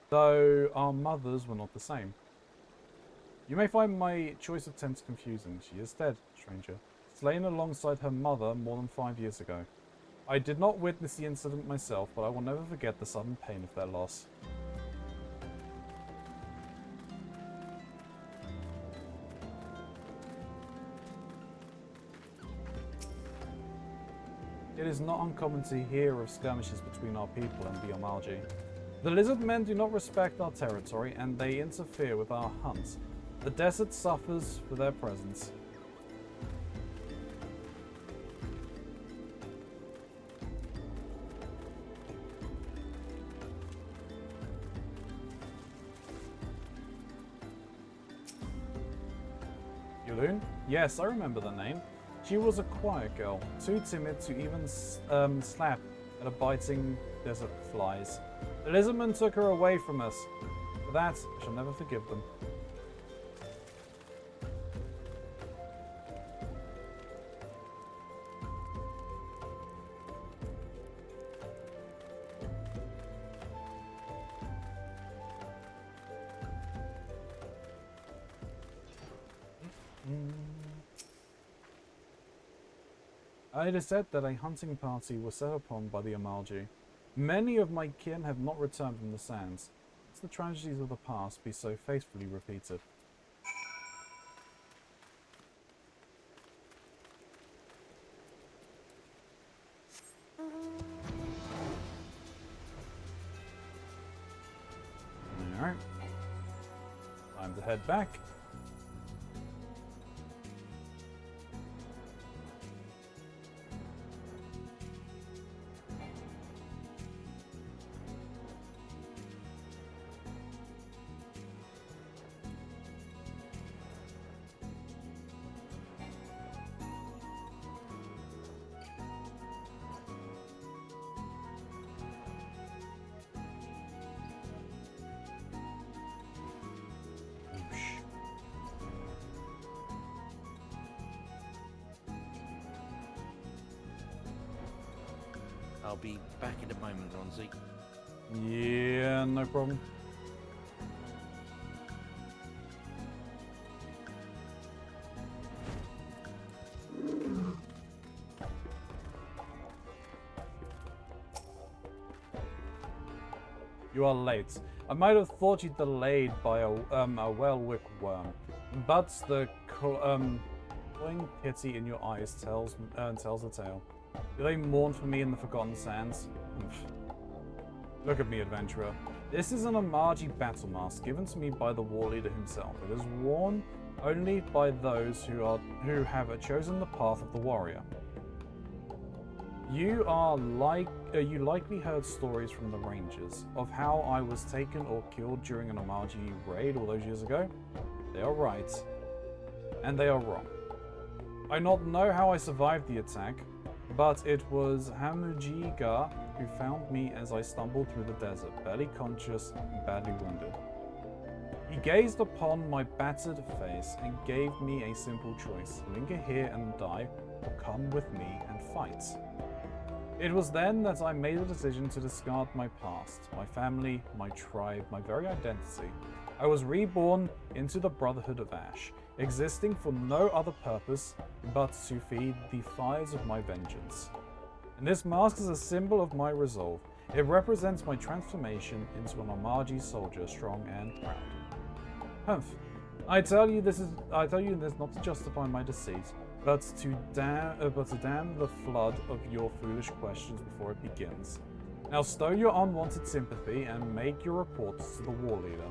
though our mothers were not the same. You may find my choice of terms confusing. She is dead, stranger, slain alongside her mother more than 5 years ago. I did not witness the incident myself, but I will never forget the sudden pain of their loss. It is not uncommon to hear of skirmishes between our people and the Amalji. The lizard men do not respect our territory, and they interfere with our hunts. The desert suffers for their presence. Yulun? Yes, I remember the name. She was a quiet girl, too timid to even slap at a biting desert flies. The lizardmen took her away from us. For that, I shall never forgive them. It is said that a hunting party was set upon by the Amalji. Many of my kin have not returned from the sands. As the tragedies of the past be so faithfully repeated. Alright. Time to head back. I'll be back in a moment, Ronzi. Yeah, no problem. You are late. I might have thought you delayed by a well-wick worm, but the glowing pity in your eyes tells the tale. Do they mourn for me in the Forgotten Sands? Look at me, adventurer. This is an Amaji battle mask given to me by the war leader himself. It is worn only by those who have chosen the path of the warrior. You likely heard stories from the Rangers of how I was taken or killed during an Amaji raid all those years ago. They are right, and they are wrong. I not know how I survived the attack, but it was Hamujiga who found me as I stumbled through the desert, barely conscious and badly wounded. He gazed upon my battered face and gave me a simple choice: linger here and die, or come with me and fight. It was then that I made a decision to discard my past, my family, my tribe, my very identity. I was reborn into the Brotherhood of Ash, existing for no other purpose but to feed the fires of my vengeance. And this mask is a symbol of my resolve. It represents my transformation into an Amaji soldier, strong and proud. Humph. I tell you this not to justify my deceit, but to dam the flood of your foolish questions before it begins. Now stow your unwanted sympathy and make your reports to the war leader.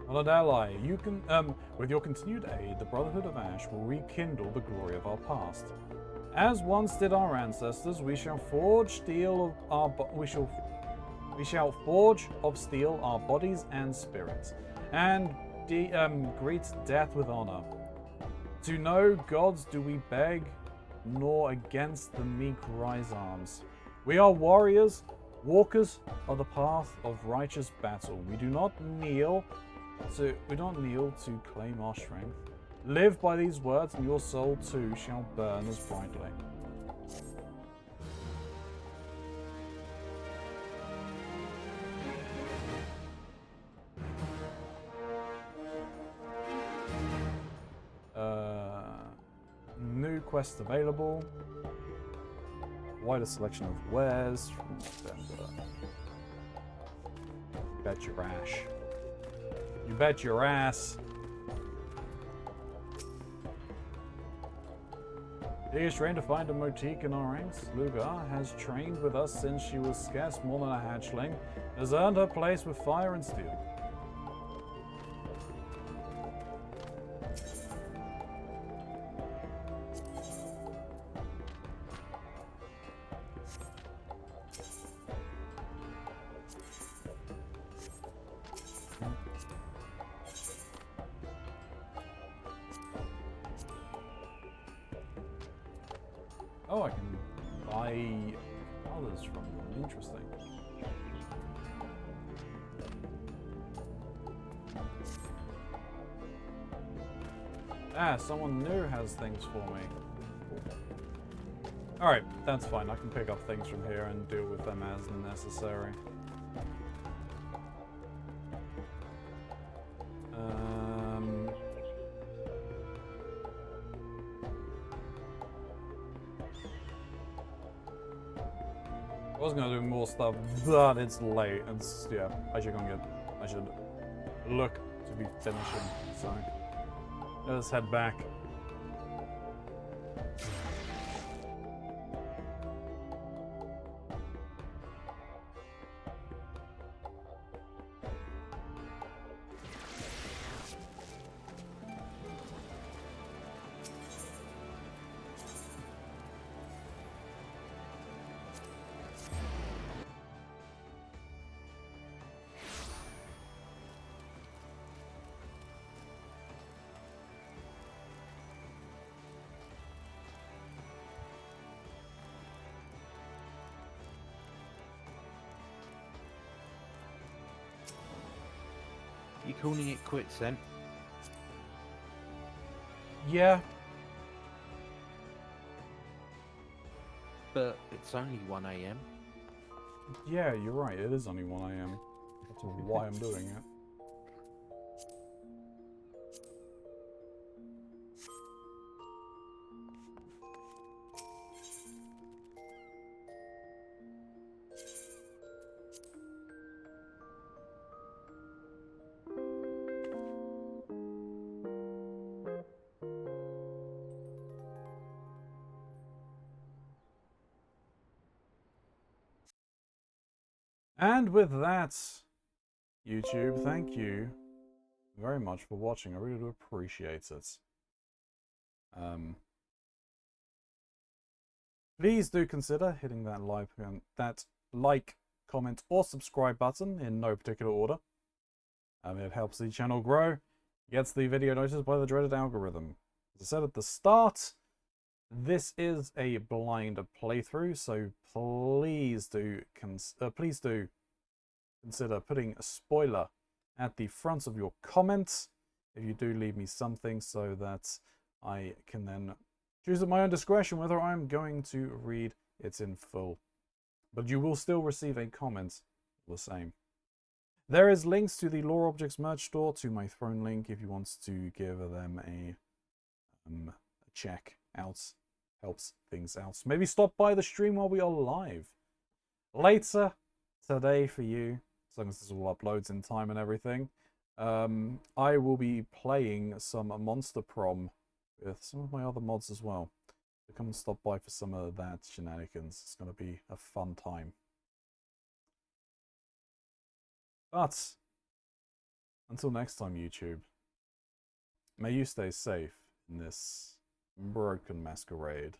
Honored ally, you can, with your continued aid, the Brotherhood of Ash will rekindle the glory of our past. As once did our ancestors, we shall forge of steel our bodies and spirits, and greet death with honor. To no gods do we beg, nor against the meek rise arms. We are warriors, walkers of the path of righteous battle. We do not kneel to claim our strength. Live by these words, and your soul too shall burn as brightly. New quest available. Wider selection of wares from November. Bet your ass. You bet your ass. He is trained to find a motique in our ranks. Lugar has trained with us since she was scarce more than a hatchling, has earned her place with fire and steel. Oh, I can buy colors from them. Interesting. Ah, someone new has things for me. Alright, that's fine. I can pick up things from here and deal with them as necessary. I was gonna do more stuff, but it's late. It's, yeah, I should look to be finishing, so let's head back. You calling it quits then? Yeah. But it's only 1 AM. Yeah, you're right. It is only 1 AM. That's why I'm doing it. And with that, YouTube, thank you very much for watching. I really do appreciate it. Please do consider hitting that like, comment, or subscribe button in no particular order. It helps the channel grow, gets the video noticed by the dreaded algorithm. As I said at the start, this is a blind playthrough, so please do consider putting a spoiler at the front of your comments if you do leave me something, so that I can then choose at my own discretion whether I'm going to read it in full. But you will still receive a comment the same. There is links to the Lore Objects merch store, to my throne link if you want to give them a check out. Helps things out. Maybe stop by the stream while we are live. Later today for you, as long as this all uploads in time and everything, I will be playing some Monster Prom with some of my other mods as well. So come and stop by for some of that shenanigans. It's going to be a fun time. But until next time, YouTube, may you stay safe in this broken masquerade.